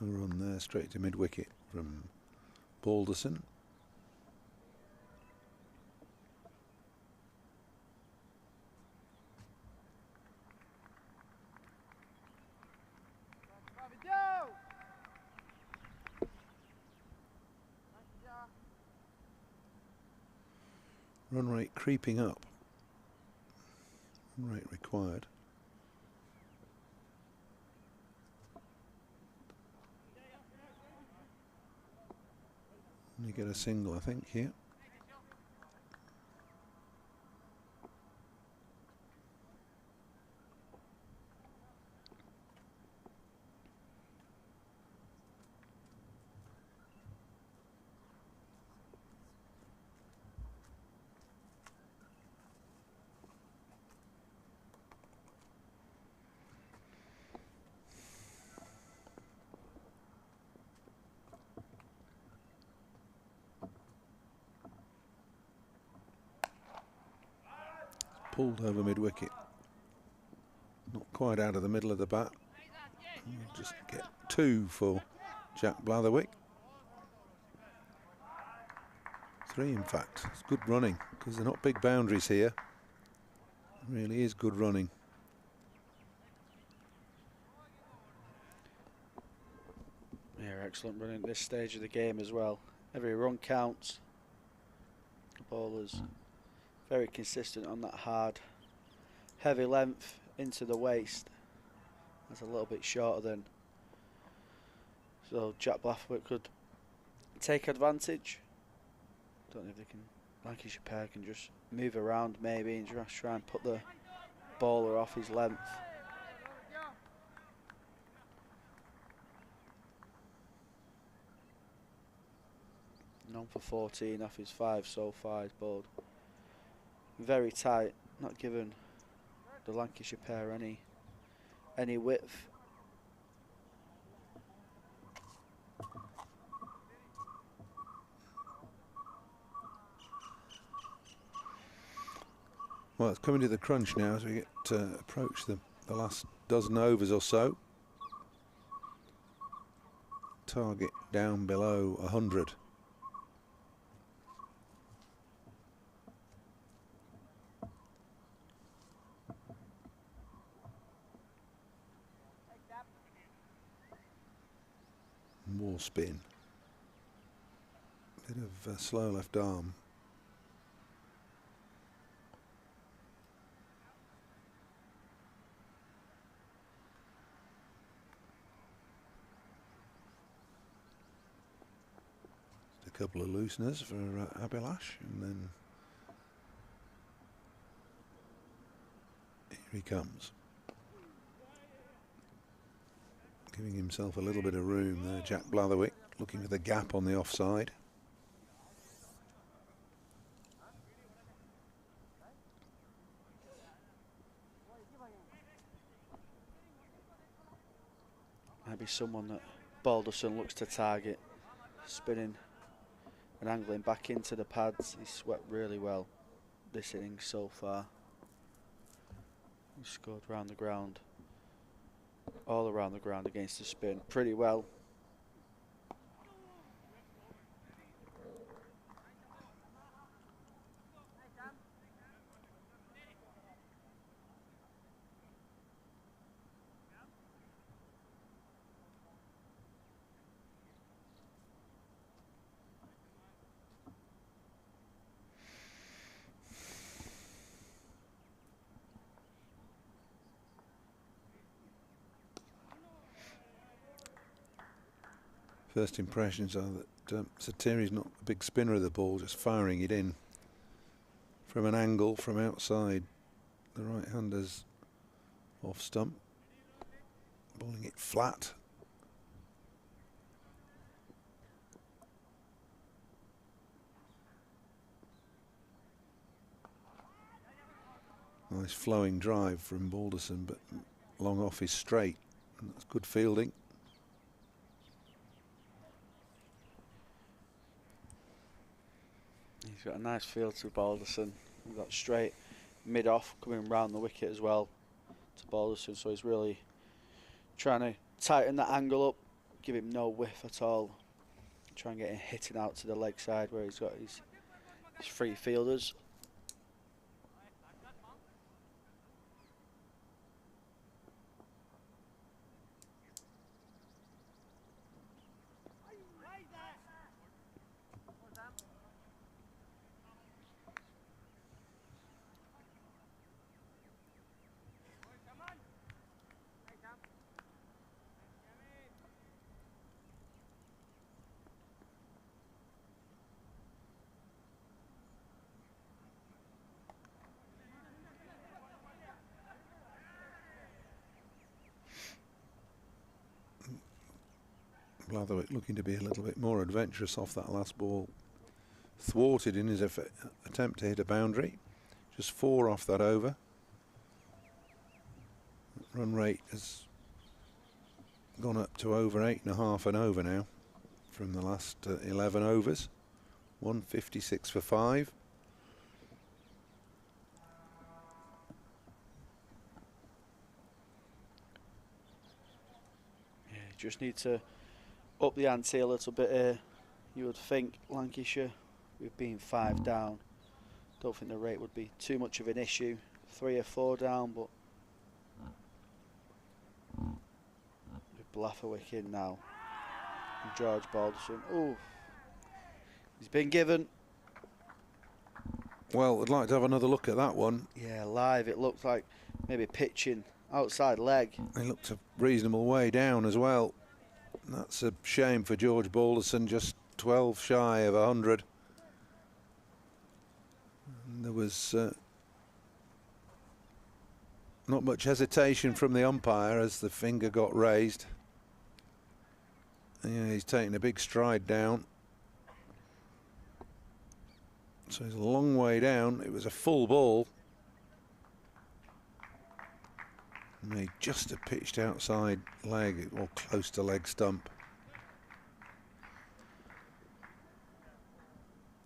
A run there straight to mid-wicket from Balderson. Run rate creeping up. Run rate required. You get a single, I think, here. Pulled over mid-wicket. Not quite out of the middle of the bat. We'll just get 2 for Jack Blatherwick. 3 in fact. It's good running because they're not big boundaries here. It really is good running. Yeah, excellent running at this stage of the game as well. Every run counts. The bowler's very consistent on that hard, heavy length into the waist. That's a little bit shorter than. So Jack Blathwaite could take advantage. Don't know if they can. Lancashire pair can just move around maybe and just try and put the bowler off his length. None for 14 off his 5 so far. He's bowled very tight, not given the Lancashire pair any width. Well, it's coming to the crunch now as we get approach the last dozen overs or so. Target down below 100. More spin. Bit of slow left arm. Just a couple of looseners for Abhilash, and then here he comes. Giving himself a little bit of room there, Jack Blathwaite, looking for the gap on the offside. Might be someone that Balderson looks to target, spinning and angling back into the pads. He's swept really well this innings so far. He scored round the ground. All around the ground against the spin pretty well. First impressions are that Satiri's not a big spinner of the ball, just firing it in from an angle from outside. The right-hander's off stump, bowling it flat. Nice flowing drive from Balderson, but long off his straight. And that's good fielding. He's got a nice feel to Balderson. He's got straight mid-off coming round the wicket as well to Balderson, so he's really trying to tighten that angle up, give him no whiff at all. Try and get him hitting out to the leg side where he's got his free fielders. Blathwaite looking to be a little bit more adventurous off that last ball. Thwarted in his attempt to hit a boundary. Just 4 off that over. Run rate has gone up to over 8.5 an over now from the last 11 overs. 156 for 5. Yeah, you just need to up the ante a little bit here. You would think Lancashire, with being 5 down, don't think the rate would be too much of an issue. 3 or 4 down, but with Blathwaite in now, and George Balderson, ooh, He's been given. Well, I'd like to have another look at that one. Yeah, live it looked like maybe pitching outside leg. He looked a reasonable way down as well. That's a shame for George Balderson, just 12 shy of 100. And there was not much hesitation from the umpire as the finger got raised. Yeah, he's taking a big stride down. So he's a long way down. It was a full ball. And he just a pitched outside leg or close to leg stump.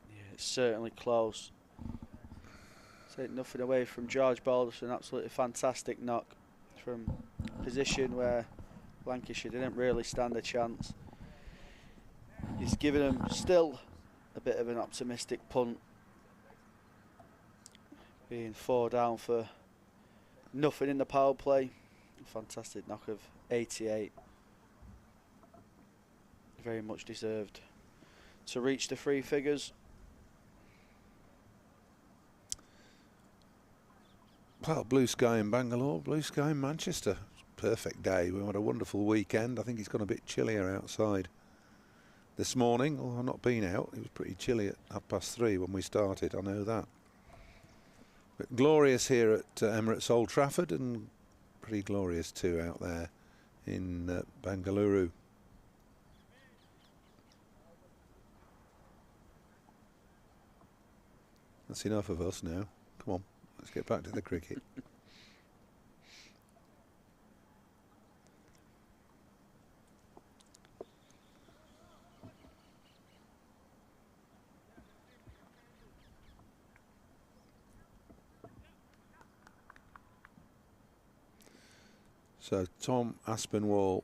Yeah, it's certainly close. Take nothing away from George Balderson. Absolutely fantastic knock from a position where Lancashire didn't really stand a chance. He's given them still a bit of an optimistic punt, being 4 down for nothing in the power play. A fantastic knock of 88. Very much deserved to reach the 3 figures. Well, blue sky in Bangalore, blue sky in Manchester. Perfect day. We had a wonderful weekend. I think it's gone a bit chillier outside this morning. Although I've not been out. It was pretty chilly at 3:30 when we started, I know that. But glorious here at Emirates Old Trafford, and pretty glorious too out there in Bengaluru. That's enough of us now. Come on, let's get back to the cricket. So Tom Aspinwall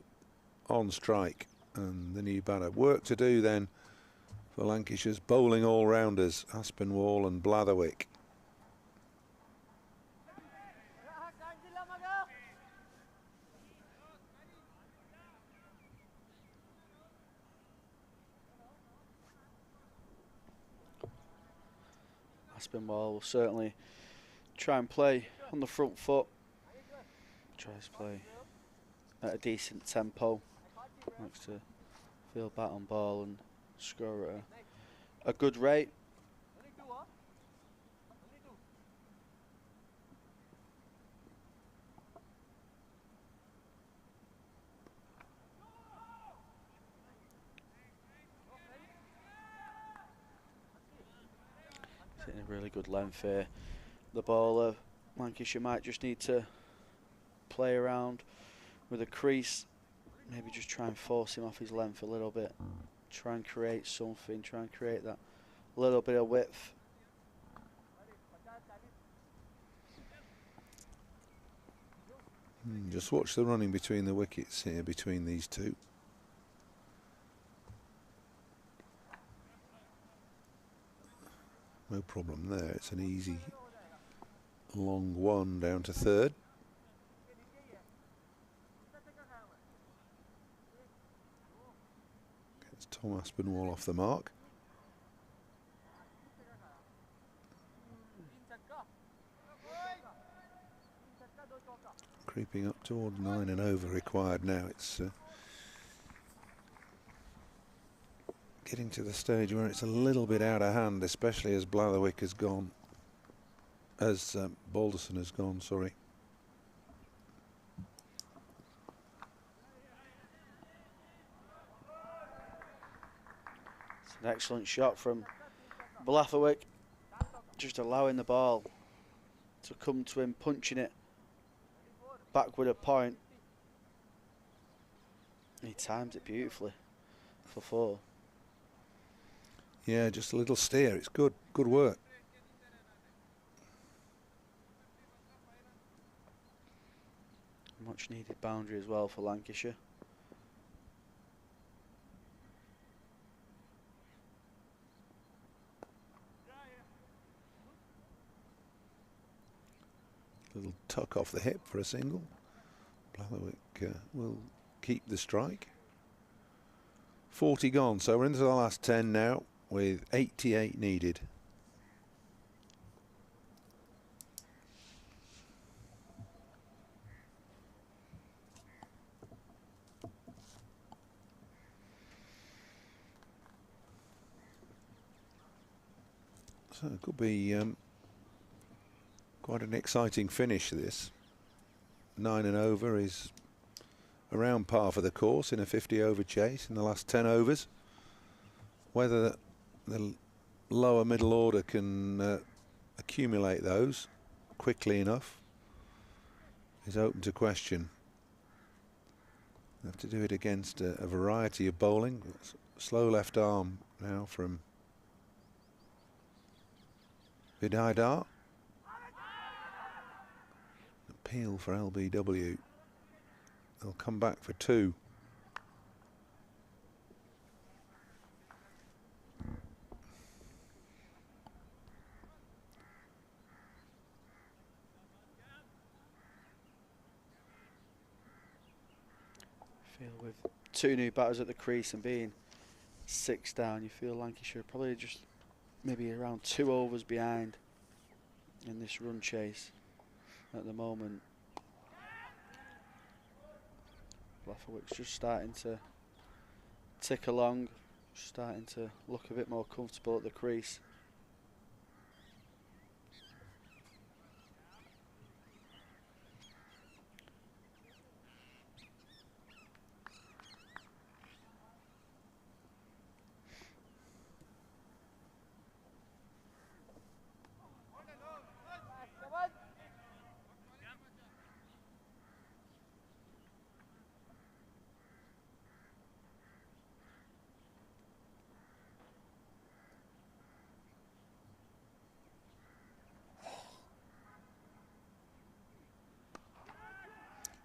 on strike, and the new batter. Work to do then for Lancashire's bowling all-rounders, Aspinwall and Blatherwick. Aspinwall will certainly try and play on the front foot. Tries to play at a decent tempo. Likes to feel bat on ball and score at a good rate. Hitting a really good length here. The bowler, Lancashire might just need to play around with a crease, maybe just try and force him off his length a little bit, try and create something, try and create that little bit of width. Just watch the running between the wickets here, between these two. No problem there, it's an easy long one down to third. Tom Aspinwall off the mark. Creeping up toward 9 and over required now. It's getting to the stage where it's a little bit out of hand, especially as Blatherwick has gone, as Balderson has gone, sorry. An excellent shot from Blatherwick, just allowing the ball to come to him, punching it back with a point. He timed it beautifully for 4. Yeah, just a little steer. It's good work. Much needed boundary as well for Lancashire. Little tuck off the hip for a single. Blatherwick will keep the strike. 40 gone, so we're into the last 10 now. with 88 needed. So it could be quite an exciting finish, this. 9 and over is around par for the course in a 50 over chase in the last 10 overs. Whether the lower middle order can accumulate those quickly enough is open to question. They have to do it against a variety of bowling. Slow left arm now from Vidaydar. Appeal for LBW. They'll come back for 2. Feel with 2 new batters at the crease and being 6 down, you feel Lancashire probably just maybe around 2 overs behind in this run chase at the moment. Blatherwick's just starting to tick along, starting to look a bit more comfortable at the crease.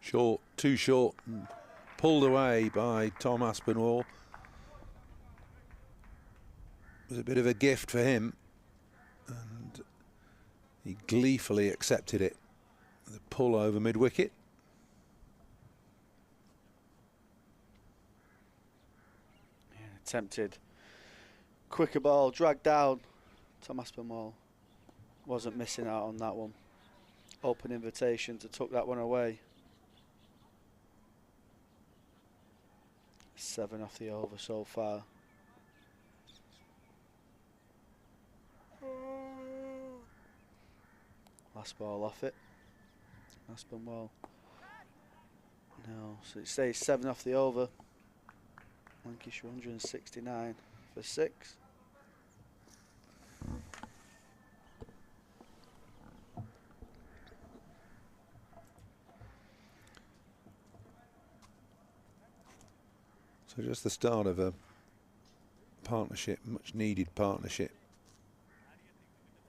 Short, too short, and pulled away by Tom Aspinwall. It was a bit of a gift for him, and he gleefully accepted it. The pull over mid-wicket. Yeah, attempted quicker ball, dragged down. Tom Aspinwall wasn't missing out on that one. Open invitation to tuck that one away. 7 off the over so far. Last ball off it. Aspinwall. No, so it stays 7 off the over. Lancashire 169 for 6. So just the start of a partnership, much needed partnership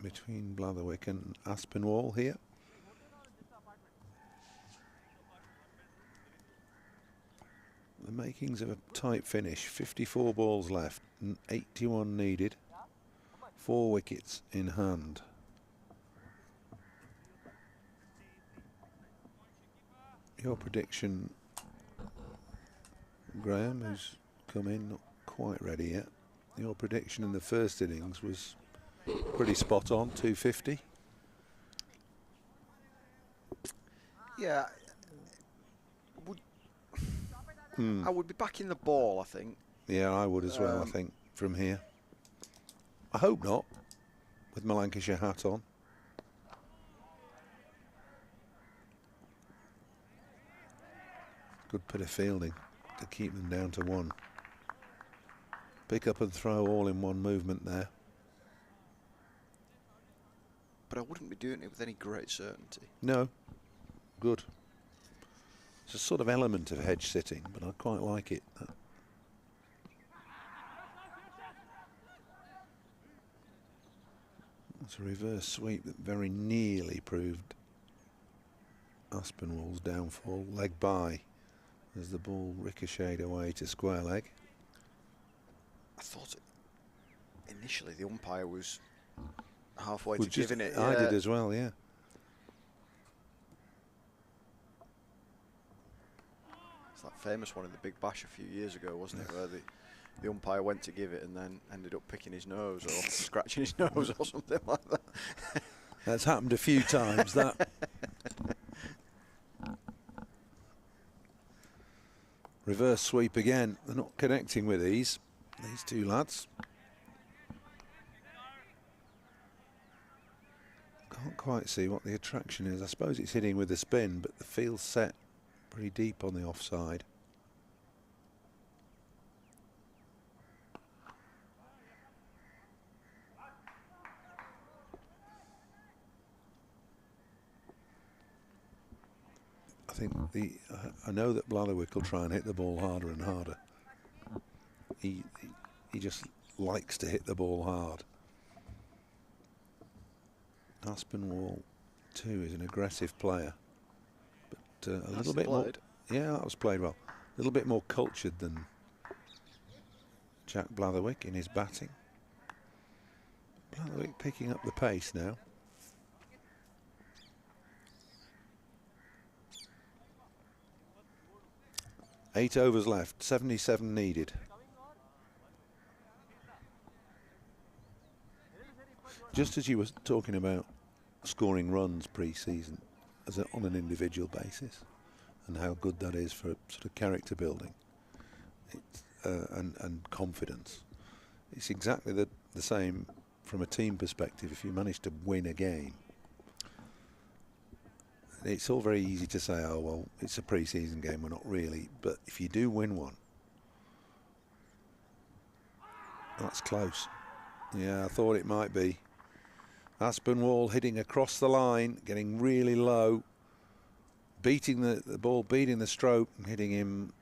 between Blatherwick and Aspinwall here. The makings of a tight finish, 54 balls left, 81 needed, 4 wickets in hand. Your prediction, Graham, who's come in, not quite ready yet. Your prediction in the first innings was pretty spot on, 250. Yeah, I would be backing the ball, I think. Yeah, I would as well, I think, from here. I hope not, with my Lancashire hat on. Good bit of fielding to keep them down to 1. Pick up and throw all in one movement there. But I wouldn't be doing it with any great certainty. No. Good. It's a sort of element of hedge sitting, but I quite like it. It's a reverse sweep that very nearly proved Aspinwall's downfall. Leg by as the ball ricocheted away to square leg. I thought initially the umpire was halfway to giving it. I did as well, yeah. It's that famous one in the Big Bash a few years ago, wasn't it? Where the umpire went to give it and then ended up picking his nose or scratching his nose or something like that. That's happened a few times, that. Reverse sweep again. They're not connecting with these two lads. Can't quite see what the attraction is. I suppose it's hitting with the spin, but the field's set pretty deep on the offside. I think I know that Blatherwick will try and hit the ball harder and harder. He just likes to hit the ball hard. Aspinwall too is an aggressive player, but a little bit more. Yeah, that was played well. A little bit more cultured than Jack Blatherwick in his batting. Blatherwick picking up the pace now. Eight overs left, 77 needed. Just as you were talking about scoring runs pre-season on an individual basis and how good that is for sort of character building and confidence, it's exactly the same from a team perspective. If you manage to win a game, it's all very easy to say, oh, well, it's a pre-season game, we're not really. But if you do win one, that's close. Yeah, I thought it might be. Aspinwall hitting across the line, getting really low, beating the ball, beating the stroke and hitting him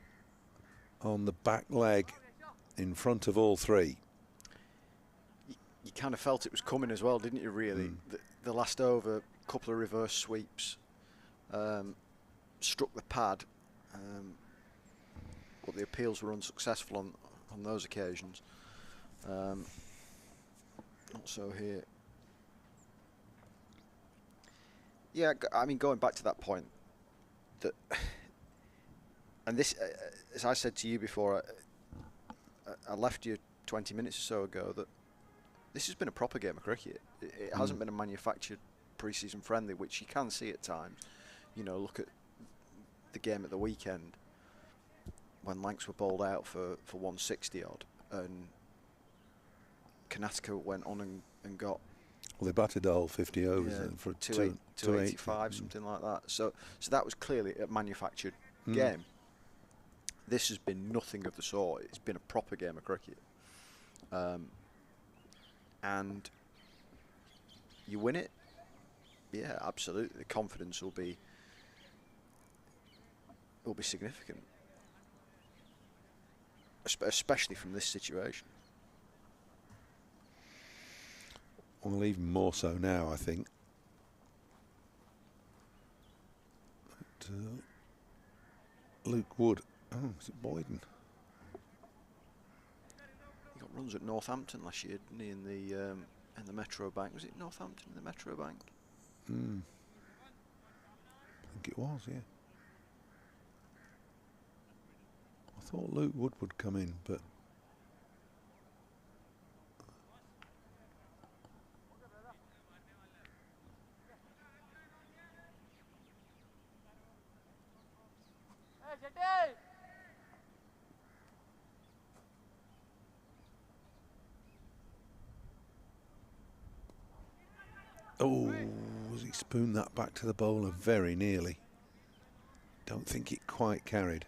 on the back leg in front of all three. You kind of felt it was coming as well, didn't you, really? The last over, couple of reverse sweeps. Struck the pad, but the appeals were unsuccessful on those occasions. Not so here. Yeah, I mean, going back to that point, and this, as I said to you before, I left you 20 minutes or so ago, that this has been a proper game of cricket. It hasn't been a manufactured pre-season friendly, which you can see at times. You know, look at the game at the weekend when Lancs were bowled out for 160 odd, and Karnataka went on and got. Well, they batted the whole 50 overs for 285, something like that. So that was clearly a manufactured game. This has been nothing of the sort. It's been a proper game of cricket, and you win it. Yeah, absolutely. The confidence will be significant, especially from this situation. Well, even more so now, I think. But, Luke Wood. Oh, is it Boyden? He got runs at Northampton last year, didn't he? In the Metro Bank. Was it Northampton in the Metro Bank? I think it was, yeah. I thought Luke Wood would come in, but oh, was he spooned that back to the bowler very nearly. Don't think it quite carried.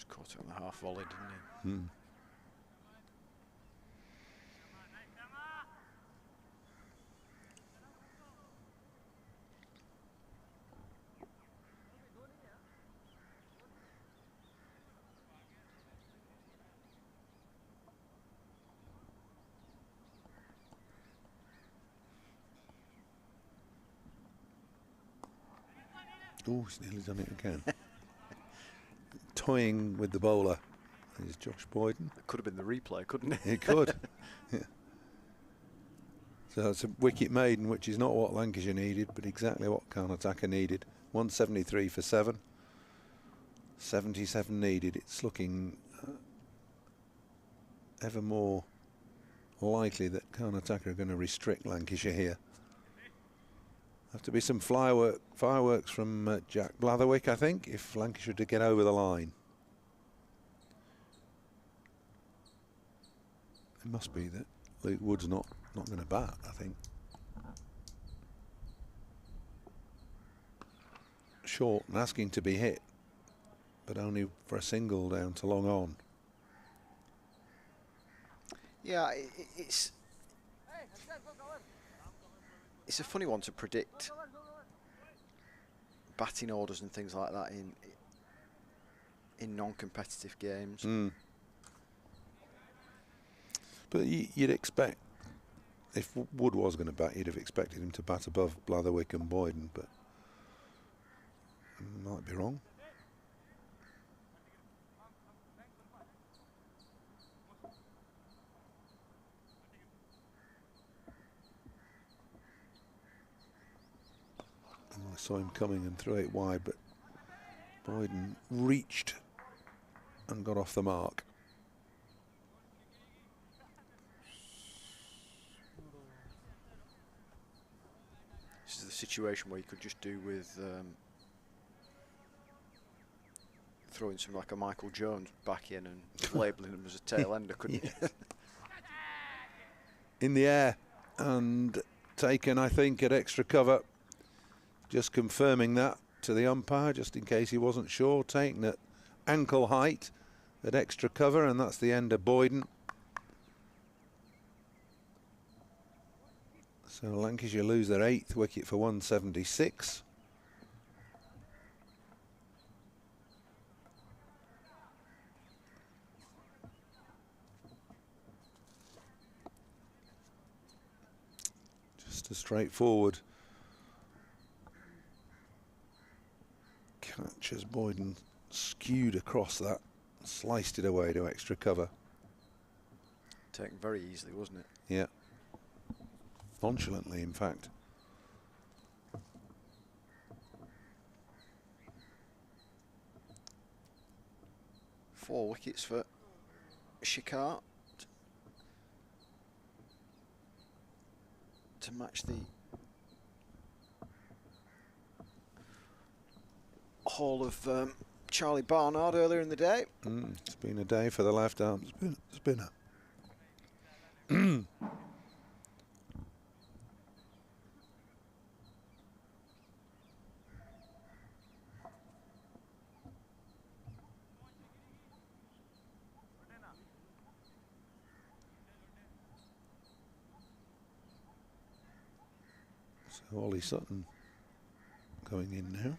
Caught it on the half volley, didn't he? Oh, he's nearly done it again. Toying with the bowler is Josh Boyden. It could have been the replay, couldn't it? It could. Yeah. So it's a wicket maiden, which is not what Lancashire needed, but exactly what Karnataka needed. 173 for 7. 77 needed. It's looking ever more likely that Karnataka are going to restrict Lancashire here. Have to be some fireworks from Jack Blatherwick, I think, if Lancashire to get over the line. It must be that Luke Wood's not going to bat, I think. Short and asking to be hit, but only for a single down to long on. Yeah, it's a funny one to predict batting orders and things like that in non-competitive games. Mm. But you'd expect, if Wood was going to bat, you'd have expected him to bat above Blatherwick and Boyden, but might be wrong. I saw him coming and threw it wide, but Boyden reached and got off the mark. This is the situation where you could just do with throwing something like a Michael Jones back in and labelling him as a tail ender, couldn't you? In the air and taken, I think, at extra cover. Just confirming that to the umpire, just in case he wasn't sure. Taken at ankle height at extra cover, and that's the end of Boyden. So Lancashire lose their 8th wicket for 176. Just a straightforward catch as Boyden skewed across that, sliced it away to extra cover. Taken very easily, wasn't it? Yeah. Nonchalantly, in fact. Four wickets for Shikar to match the haul of Charlie Barnard earlier in the day. It's been a day for the left arm spinner. So Ollie Sutton going in now.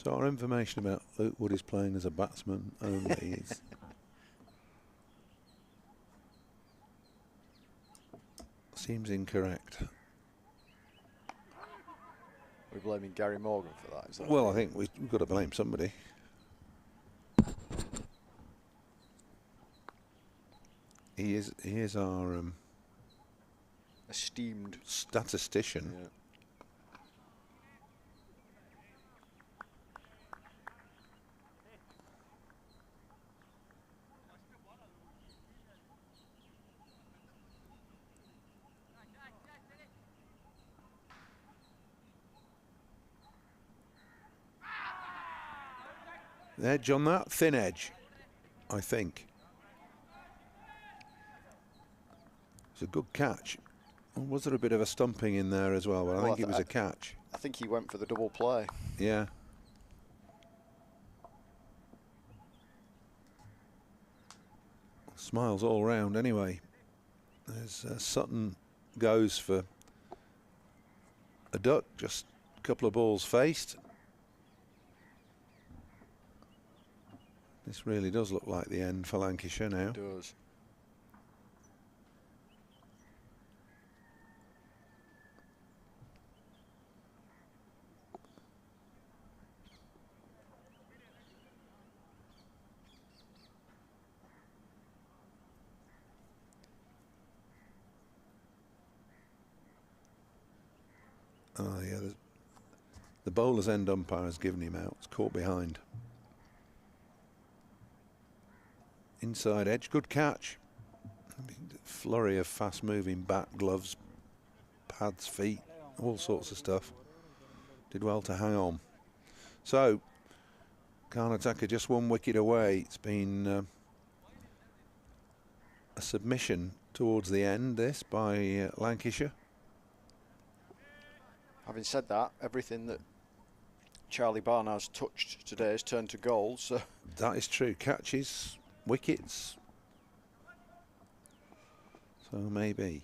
So our information about Luke Wood is playing as a batsman only is seems incorrect. We're blaming Gary Morgan for that, is that? Well, I think we've got to blame somebody. He is our esteemed statistician. Yeah. Edge on that, thin edge, I think. It's a good catch. Was there a bit of a stumping in there as well? But I think it was a catch. I think he went for the double play. Yeah. Smiles all round anyway. As Sutton goes for a duck, just a couple of balls faced. This really does look like the end for Lancashire now. It does. Oh yeah, the bowler's end umpire has given him out. It's caught behind. Inside edge, good catch. Flurry of fast-moving bat, gloves, pads, feet, all sorts of stuff. Did well to hang on. So, Karnataka just 1 wicket away. It's been a submission towards the end, this, by Lancashire. Having said that, everything that Charlie Barnard's touched today has turned to gold. So that is true. Catches, wickets. So maybe.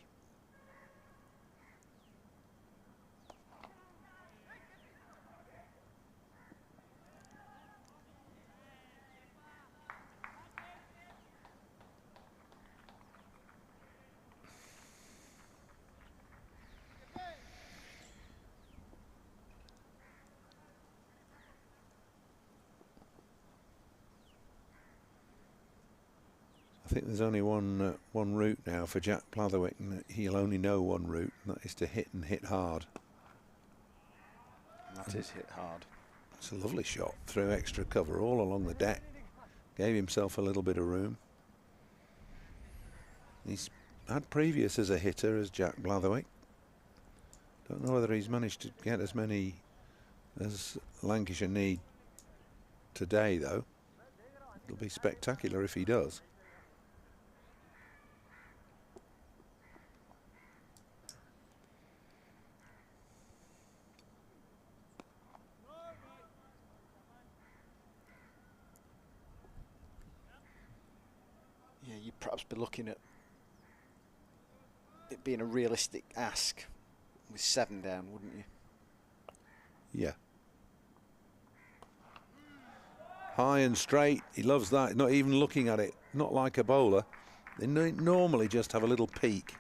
I think there's only one route now for Jack Blatherwick, and he'll only know one route, and that is to hit and hit hard. And that is hit hard. It's a lovely shot through extra cover all along the deck. Gave himself a little bit of room. He's had previous as a hitter as Jack Blatherwick. Don't know whether he's managed to get as many as Lancashire need today, though. It'll be spectacular if he does. Yeah, you'd perhaps be looking at it being a realistic ask with 7 down, wouldn't you? Yeah. High and straight, he loves that, not even looking at it, not like a bowler. They normally just have a little peek.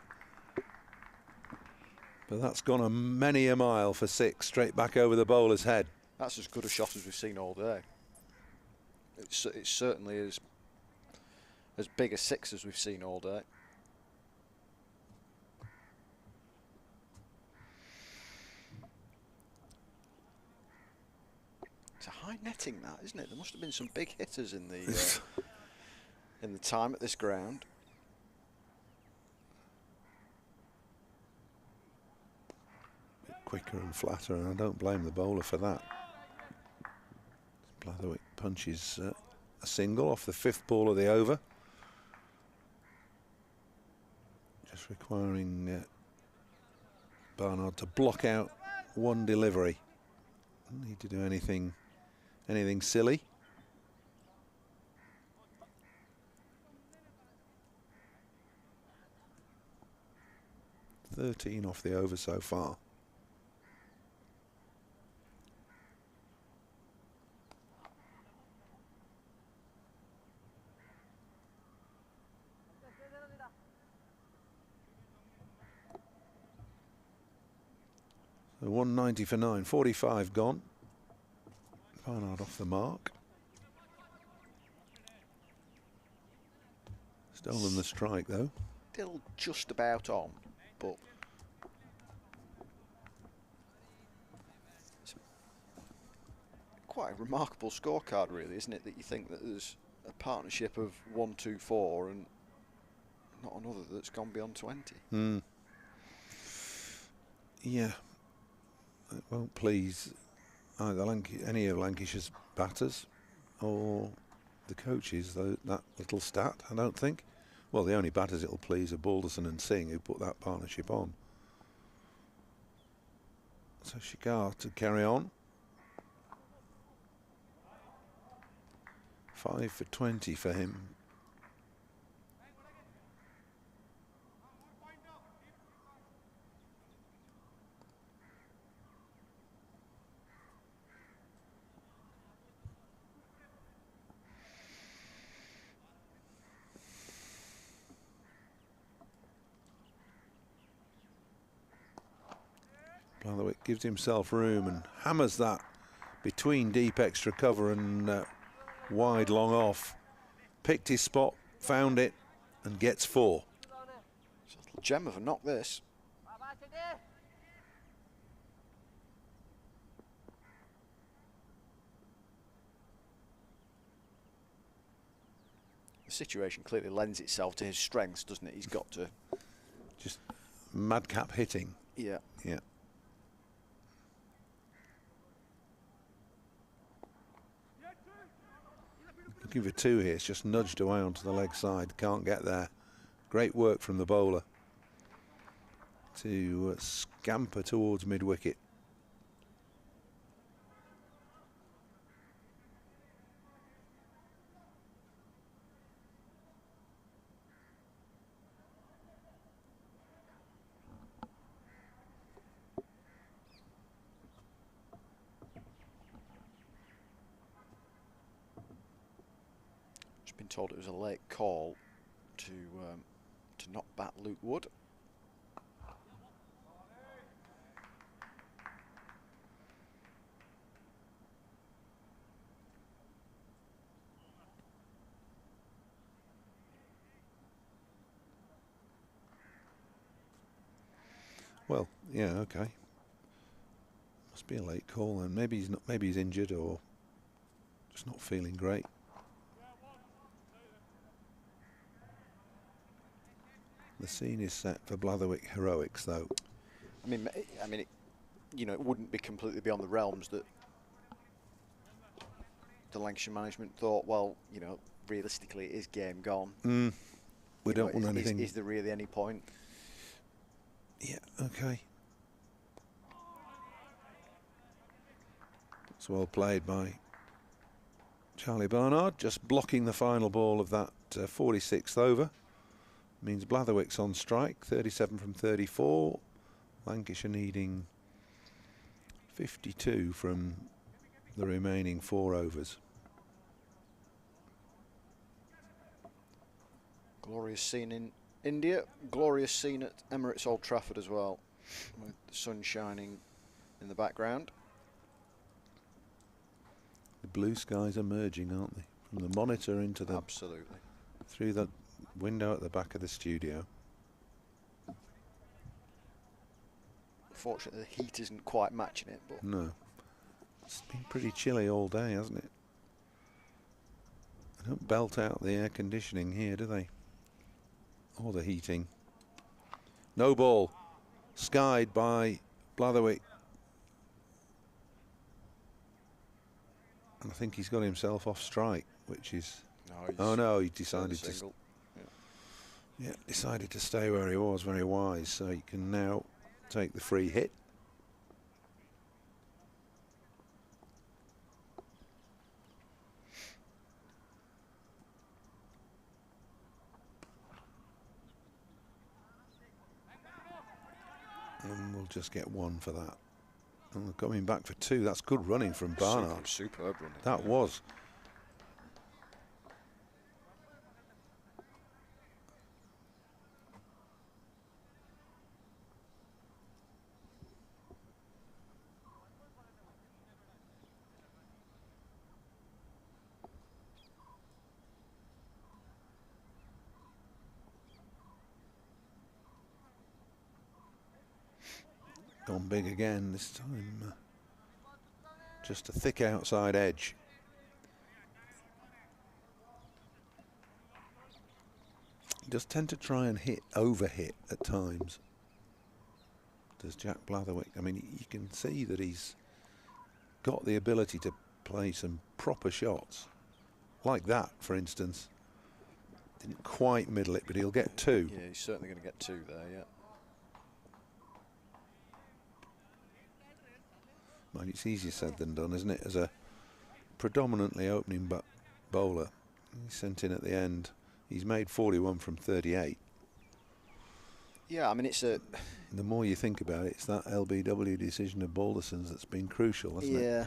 But that's gone many a mile for 6, straight back over the bowler's head. That's as good a shot as we've seen all day. It's certainly as big a 6 as we've seen all day. It's a high netting, that, isn't it? There must have been some big hitters in the in the time at this ground. Bit quicker and flatter, and I don't blame the bowler for that. Blatherwick punches a single off the 5th ball of the over. Just requiring Barnard to block out one delivery. Don't need to do anything silly. $13 off the over so far. So 190 for 9, 45 gone. Barnard off the mark. Stolen the strike though. Still just about on, but it's quite a remarkable scorecard, really, isn't it? That you think that there's a partnership of 1, 2, 4, and not another that's gone beyond 20. Yeah. It won't please either any of Lancashire's batters or the coaches, that little stat, I don't think. Well, the only batters it'll please are Balderson and Singh, who put that partnership on. So Shikar to carry on. 5 for 20 for him. Blatherwick gives himself room and hammers that between deep extra cover and wide long off. Picked his spot, found it, and gets 4. It's a little gem of a knock, this. The situation clearly lends itself to his strengths, doesn't it? He's got to just madcap hitting. Yeah. Yeah. Looking for 2 here. It's just nudged away onto the leg side. Can't get there. Great work from the bowler to scamper towards mid-wicket. Been told it was a late call to not bat Luke Wood. Well, yeah, okay. Must be a late call, and maybe he's not. Maybe he's injured or just not feeling great. The scene is set for Blatherwick heroics, though. I mean, you know, it wouldn't be completely beyond the realms that the Lancashire management thought, well, you know, realistically, it is game gone. We don't want anything. Is there really any point? Yeah. Okay. It's well played by Charlie Barnard, just blocking the final ball of that 46th over. Means Blatherwick's on strike, 37 from 34. Lancashire needing 52 from the remaining 4 overs. Glorious scene in India, glorious scene at Emirates Old Trafford as well, with the sun shining in the background. The blue skies are merging, aren't they? From the monitor into the... Absolutely. Through the window at the back of the studio. Unfortunately, the heat isn't quite matching it, but no, it's been pretty chilly all day, hasn't it? They don't belt out the air conditioning here, do they? Or the heating. No ball, skied by Blatherwick, and I think he's got himself off strike, which is. Oh no, he decided to. Yeah, decided to stay where he was, very wise, so he can now take the free hit. And we'll just get 1 for that. And we're coming back for 2. That's good running from Barnard. Superb running. That was. Gone big again this time. Just a thick outside edge. He does tend to try and overhit at times. Does Jack Blatherwick. I mean, you can see that he's got the ability to play some proper shots. Like that, for instance. Didn't quite middle it, but he'll get 2. Yeah, he's certainly going to get 2 there, yeah. Mind, it's easier said than done, isn't it? As a predominantly opening bowler, he's sent in at the end. He's made 41 from 38. Yeah, I mean, it's a... The more you think about it, it's that LBW decision of Balderson's that's been crucial, hasn't it? Yeah.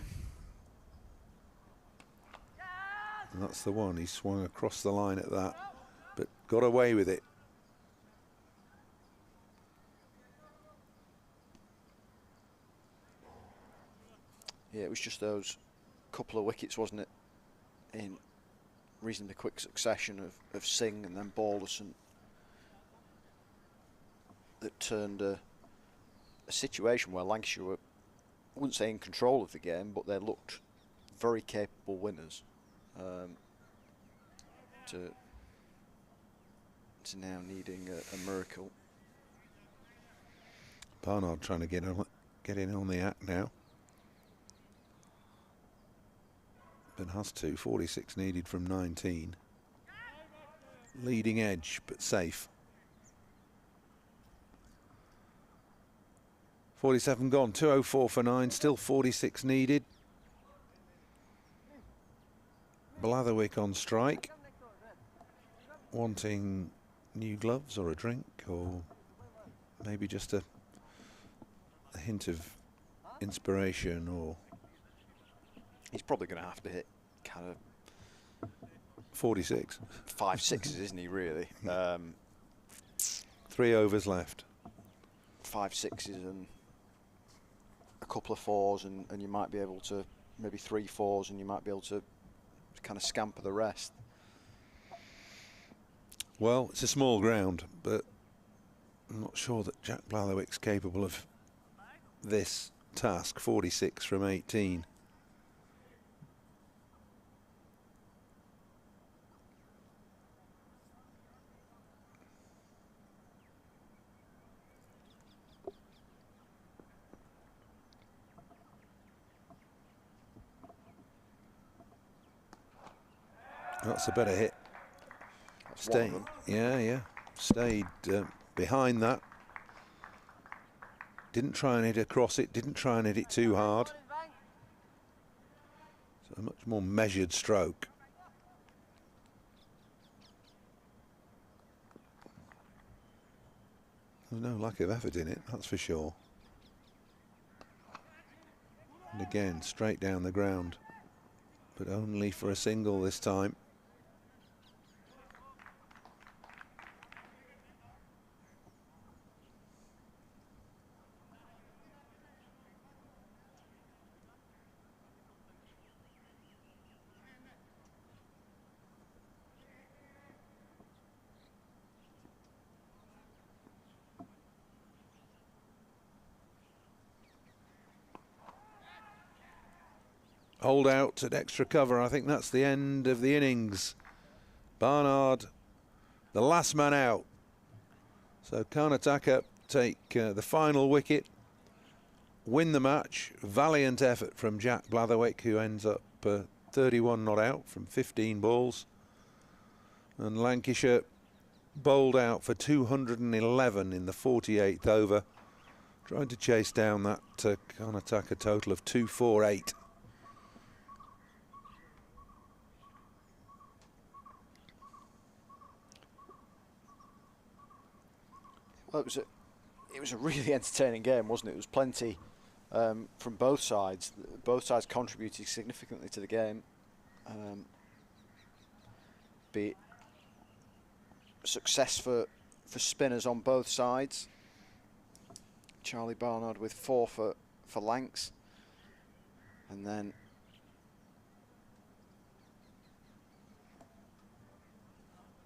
And that's the one. He swung across the line at that, but got away with it. Yeah, it was just those couple of wickets, wasn't it, in reasonably quick succession of Singh and then Balderson, that turned a situation where Lancashire were, I wouldn't say in control of the game, but they looked very capable winners, to now needing a miracle. Barnard trying to get in on the act now. But has to. 46 needed from 19. Leading edge, but safe. 47 gone. 204 for 9. Still 46 needed. Blatherwick on strike. Wanting new gloves or a drink, or maybe just a hint of inspiration, or he's probably going to have to hit kind of 46. 5 sixes, isn't he, really? 3 overs left. 5 sixes and a couple of 4s, and you might be able to, maybe 3 4s, and you might be able to kind of scamper the rest. Well, it's a small ground, but I'm not sure that Jack Blatherwick's capable of this task. 46 from 18. That's a better hit. Stayed, yeah. Stayed behind that. Didn't try and hit across it. Didn't try and hit it too hard. So a much more measured stroke. There's no lack of effort in it, that's for sure. And again, straight down the ground, but only for a single this time. Hold out at extra cover. I think that's the end of the innings. Barnard, the last man out. So Karnataka take the final wicket, win the match. Valiant effort from Jack Blatherwick, who ends up 31 not out from 15 balls. And Lancashire bowled out for 211 in the 48th over, trying to chase down that Karnataka total of 248. Well, it was a really entertaining game, wasn't it? It was plenty from both sides. Both sides contributed significantly to the game. Be it success for spinners on both sides. Charlie Barnard with 4 for Lancs, and then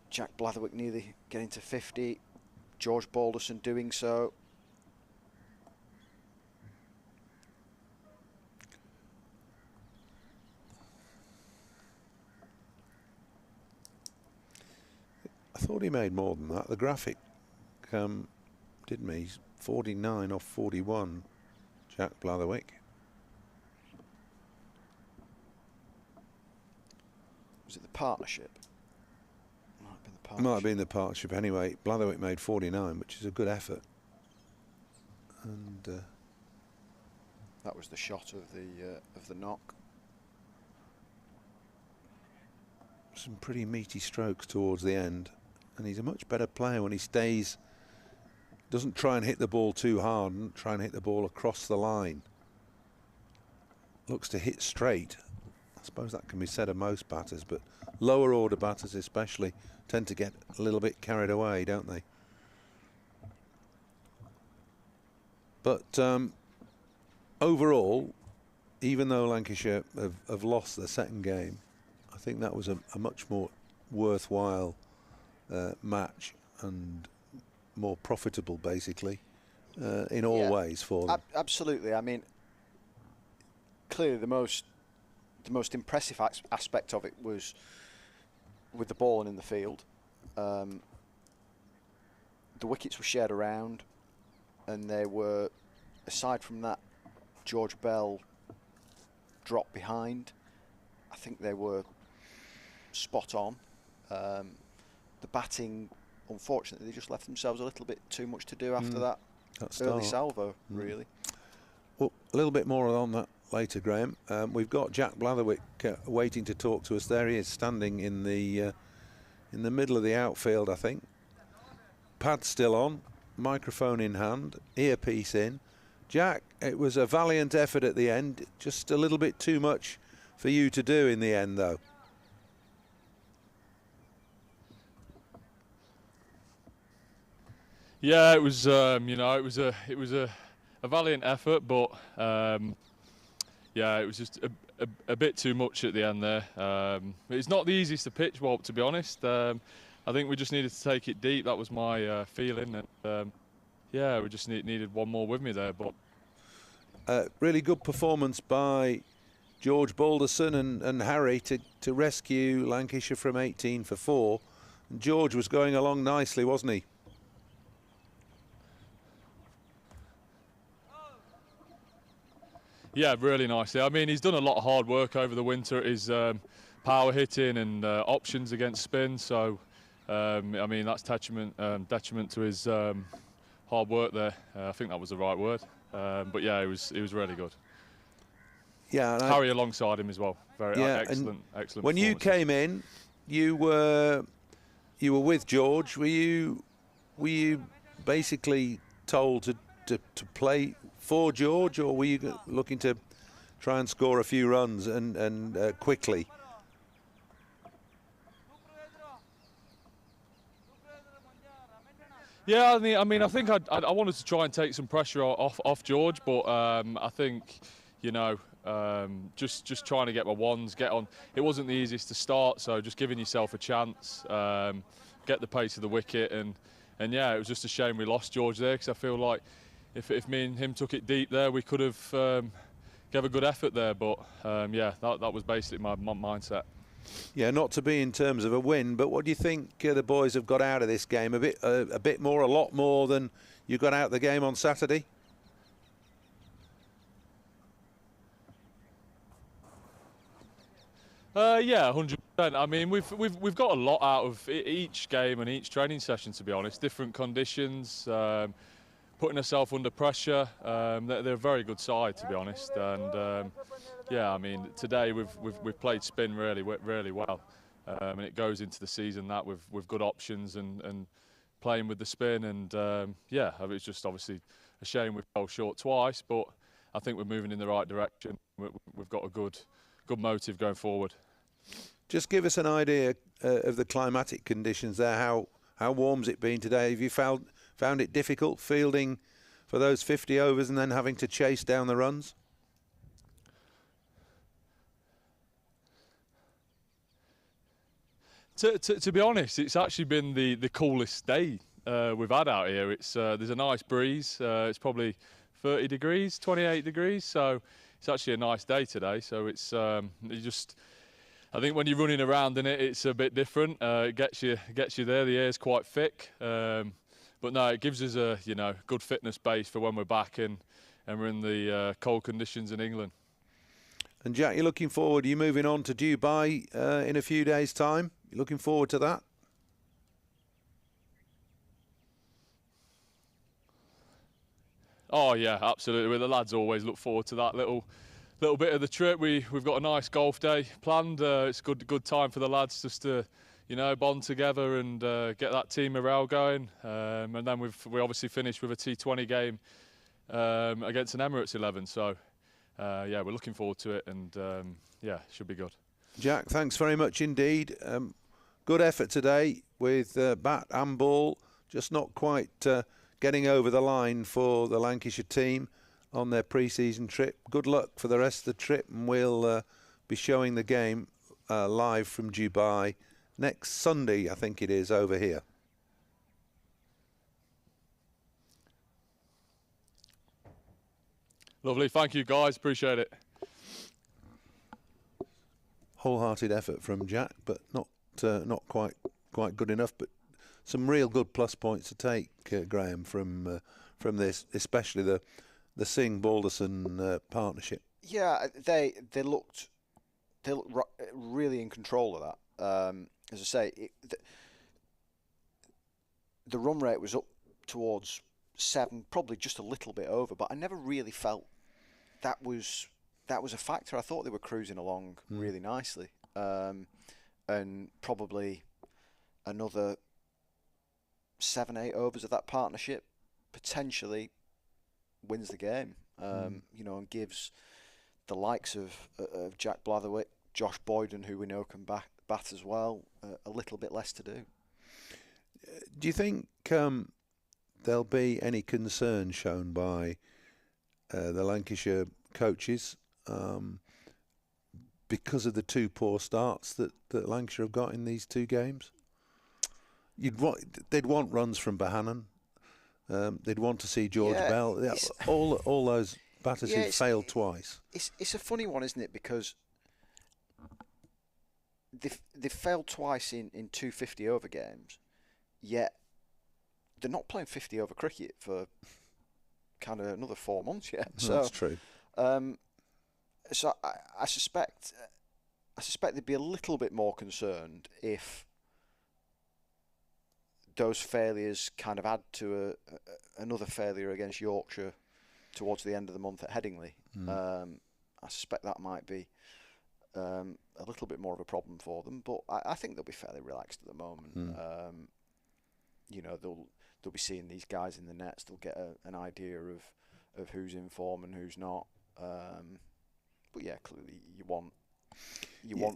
Jack Blatherwick nearly getting to 50. George Balderson doing so. I thought he made more than that. The graphic didn't he? He's 49 off 41, Jack Blatherwick. Was it the partnership? Might have been the partnership anyway. Blatherwick made 49, which is a good effort. And that was the shot of the knock. Some pretty meaty strokes towards the end, and he's a much better player when he stays. Doesn't try and hit the ball too hard, and try and hit the ball across the line. Looks to hit straight. I suppose that can be said of most batters, but lower order batters especially tend to get a little bit carried away, don't they? But overall, even though Lancashire have lost their second game, I think that was a much more worthwhile match and more profitable, basically, in all ways for them. Absolutely. I mean, clearly the most impressive aspect of it was with the ball and in the field. The wickets were shared around, and they were, aside from that George Bell drop behind, I think they were spot on. The batting, unfortunately, they just left themselves a little bit too much to do after that early salvo, really. Well, a little bit more on that later, Graham. We've got Jack Blatherwick waiting to talk to us. There he is, standing in the middle of the outfield, I think. Pad still on, microphone in hand, earpiece in. Jack, it was a valiant effort at the end, just a little bit too much for you to do in the end, though. Yeah, it was. You know, it was a valiant effort, but yeah, it was just a bit too much at the end there. It's not the easiest to pitch, Walt, to be honest. I think we just needed to take it deep. That was my feeling, and yeah, we just needed one more with me there. But really good performance by George Balderson and Harry to rescue Lancashire from 18 for 4. And George was going along nicely, wasn't he? Yeah, really nicely. I mean, he's done a lot of hard work over the winter at his power hitting and options against spin. So, I mean, that's detriment to his hard work there. I think that was the right word. But yeah, it was really good. Yeah, and Harry alongside him as well. Very excellent. When you came in, you were with George. Were you basically told to play for George, or were you looking to try and score a few runs and quickly? Yeah, I mean, I think I wanted to try and take some pressure off George, but I think, you know, just trying to get my ones, get on. It wasn't the easiest to start, so just giving yourself a chance, get the pace of the wicket, and yeah, it was just a shame we lost George there, because I feel like if me and him took it deep there, we could have gave a good effort there. But yeah, that was basically my mindset. Yeah, not to be in terms of a win, but what do you think the boys have got out of this game? A bit more, a lot more than you got out of the game on Saturday? Yeah, 100%. I mean, we've got a lot out of each game and each training session, to be honest. Different conditions, putting ourselves under pressure. They're a very good side, to be honest. And yeah, I mean, today we've played spin really well, and it goes into the season that with good options and playing with the spin. And yeah, it's just obviously a shame we fell short twice, but I think we're moving in the right direction. We've got a good motive going forward. Just give us an idea of the climatic conditions there. How warm's it been today? Have you found it difficult fielding for those 50 overs and then having to chase down the runs? To be honest, it's actually been the coolest day we've had out here. It's there's a nice breeze. It's probably 30 degrees, 28 degrees. So it's actually a nice day today. So it's I think when you're running around in it, it's a bit different. It gets you there. The air's quite thick. But no, it gives us a good fitness base for when we're back and we're in the cold conditions in England. And Jack, you're looking forward. Are you moving on to Dubai in a few days' time? You're looking forward to that? Oh yeah, absolutely. The lads always look forward to that little bit of the trip. We've got a nice golf day planned. It's good time for the lads just to bond together and get that team morale going. And then we obviously finished with a T20 game against an Emirates 11. So yeah, we're looking forward to it, and yeah, should be good. Jack, thanks very much indeed. Good effort today with bat and ball, just not quite getting over the line for the Lancashire team. on their pre-season trip. Good luck for the rest of the trip, and we'll be showing the game live from Dubai next Sunday, I think it is, over here. Lovely, thank you guys, appreciate it. Wholehearted effort from Jack, but not quite good enough. But some real good plus points to take, Graham, from this, especially the Singh Balderson partnership. Yeah, they looked really in control of that. As I say, the run rate was up towards 7, probably just a little bit over, but I never really felt that was a factor. I thought they were cruising along really nicely, and probably another 7-8 overs of that partnership potentially wins the game. You know, and gives the likes of Jack Blatherwick, Josh Boyden, who we know can bat as well, a little bit less to do. Do you think there'll be any concern shown by the Lancashire coaches because of the 2 poor starts that Lancashire have got in these 2 games? They'd want runs from Bohannon. They'd want to see George Bell. All those batters who failed twice. It's a funny one, isn't it? Because they've failed twice in 2 50-over games, yet they're not playing 50-over cricket for kind of another 4 months yet. So that's true. So I suspect they'd be a little bit more concerned if those failures kind of add to another failure against Yorkshire towards the end of the month at Headingley. I suspect that might be a little bit more of a problem for them, but I think they'll be fairly relaxed at the moment. You know, they'll be seeing these guys in the nets. They'll get an idea of who's in form and who's not. But yeah, clearly you want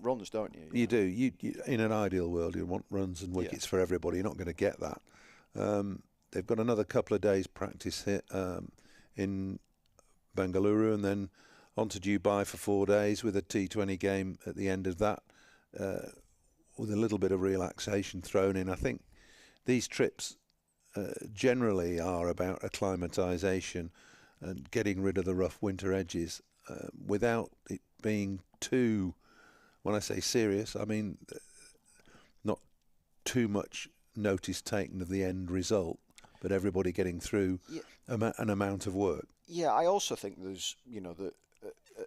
runs, don't you? You do. You in an ideal world, you want runs and wickets for everybody. You're not going to get that. They've got another couple of days practice here in Bengaluru, and then on to Dubai for 4 days with a T20 game at the end of that, with a little bit of relaxation thrown in. I think these trips generally are about acclimatisation and getting rid of the rough winter edges without it being too, when I say serious, I mean not too much notice taken of the end result, but everybody getting through an amount of work. Yeah, I also think there's, you know,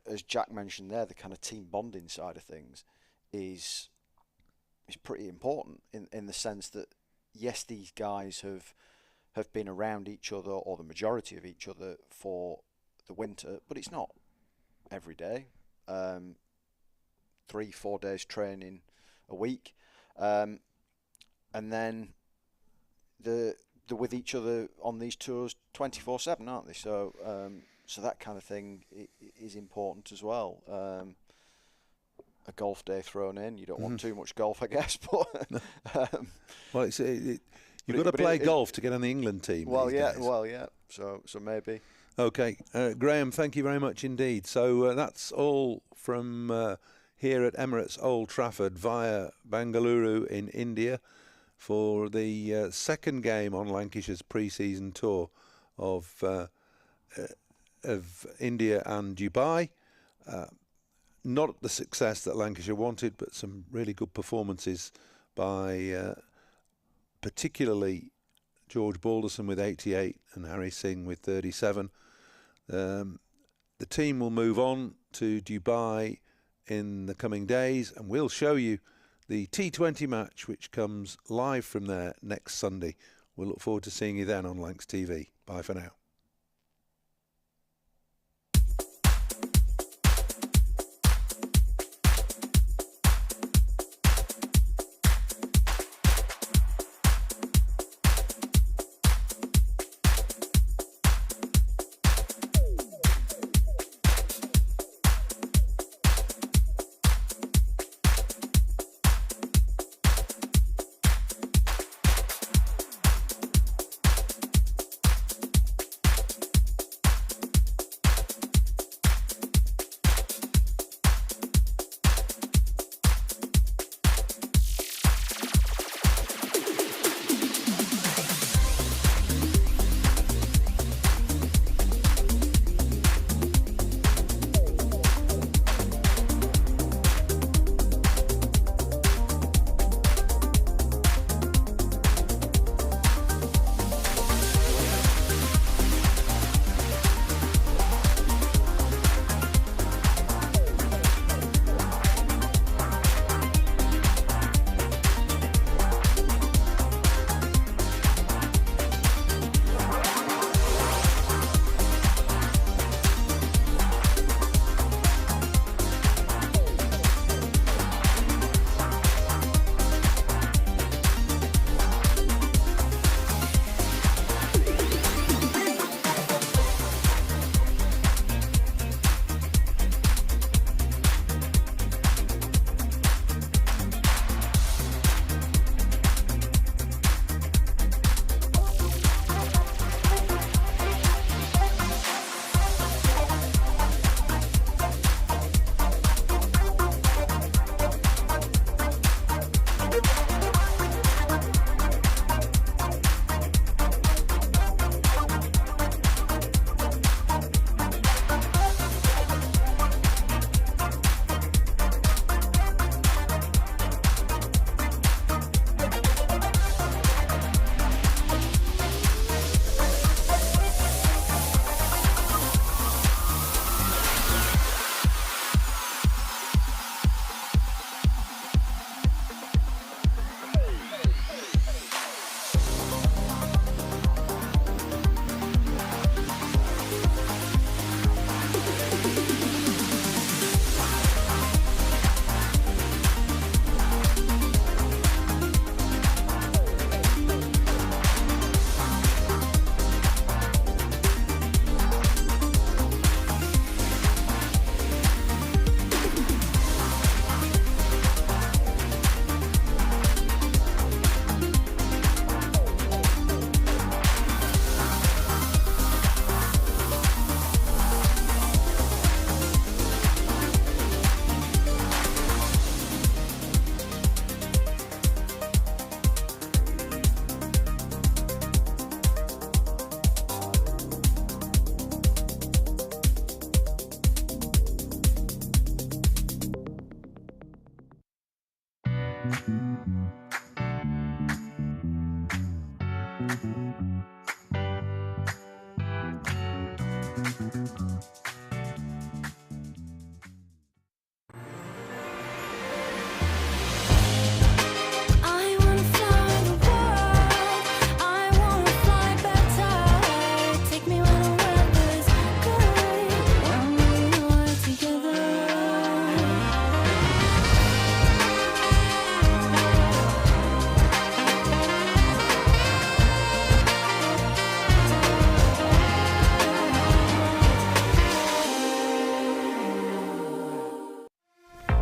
as Jack mentioned there, the kind of team bonding side of things is pretty important in the sense that, yes, these guys have been around each other, or the majority of each other, for the winter, but it's not every day. 3-4 days training a week, and then they're with each other on these tours 24/7, aren't they? So so that kind of thing is important as well. A golf day thrown in, you don't want too much golf, I guess, but well, you've got to play golf to get on the England team. Well, yeah. So maybe. Okay, Graham, thank you very much indeed. So that's all from here at Emirates Old Trafford via Bengaluru in India for the second game on Lancashire's pre-season tour of India and Dubai. Not the success that Lancashire wanted, but some really good performances by particularly George Balderson with 88 and Harry Singh with 37. The team will move on to Dubai in the coming days, and we'll show you the T20 match, which comes live from there next Sunday. We'll look forward to seeing you then on Lancs TV. Bye for now.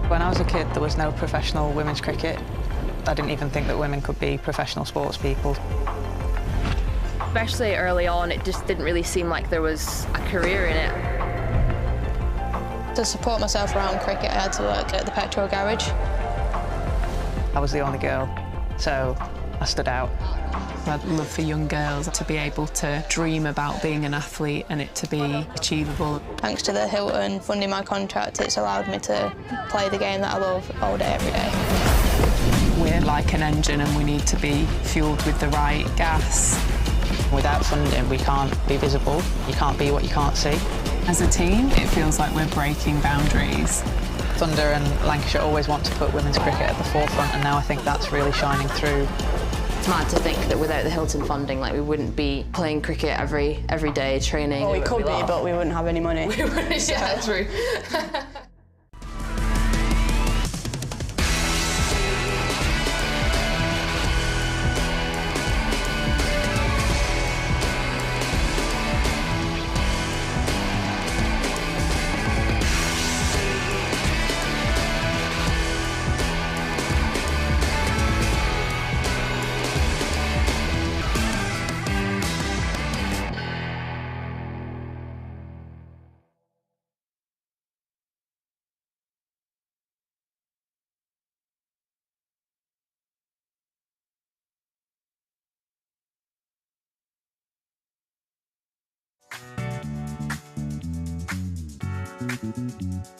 When I was a kid, there was no professional women's cricket. I didn't even think that women could be professional sports people. Especially early on, it just didn't really seem like there was a career in it. To support myself around cricket, I had to work at the petrol garage. I was the only girl, so I stood out. I'd love for young girls to be able to dream about being an athlete and it to be achievable. Thanks to the Hilton funding my contract, it's allowed me to play the game that I love all day, every day. We're like an engine and we need to be fuelled with the right gas. Without funding, we can't be visible. You can't be what you can't see. As a team, it feels like we're breaking boundaries. Thunder and Lancashire always want to put women's cricket at the forefront, and now I think that's really shining through. It's mad to think that without the Hilton funding, like, we wouldn't be playing cricket every day, training. Well, we could be, but we wouldn't have any money. We wouldn't, yeah, true. Thank you.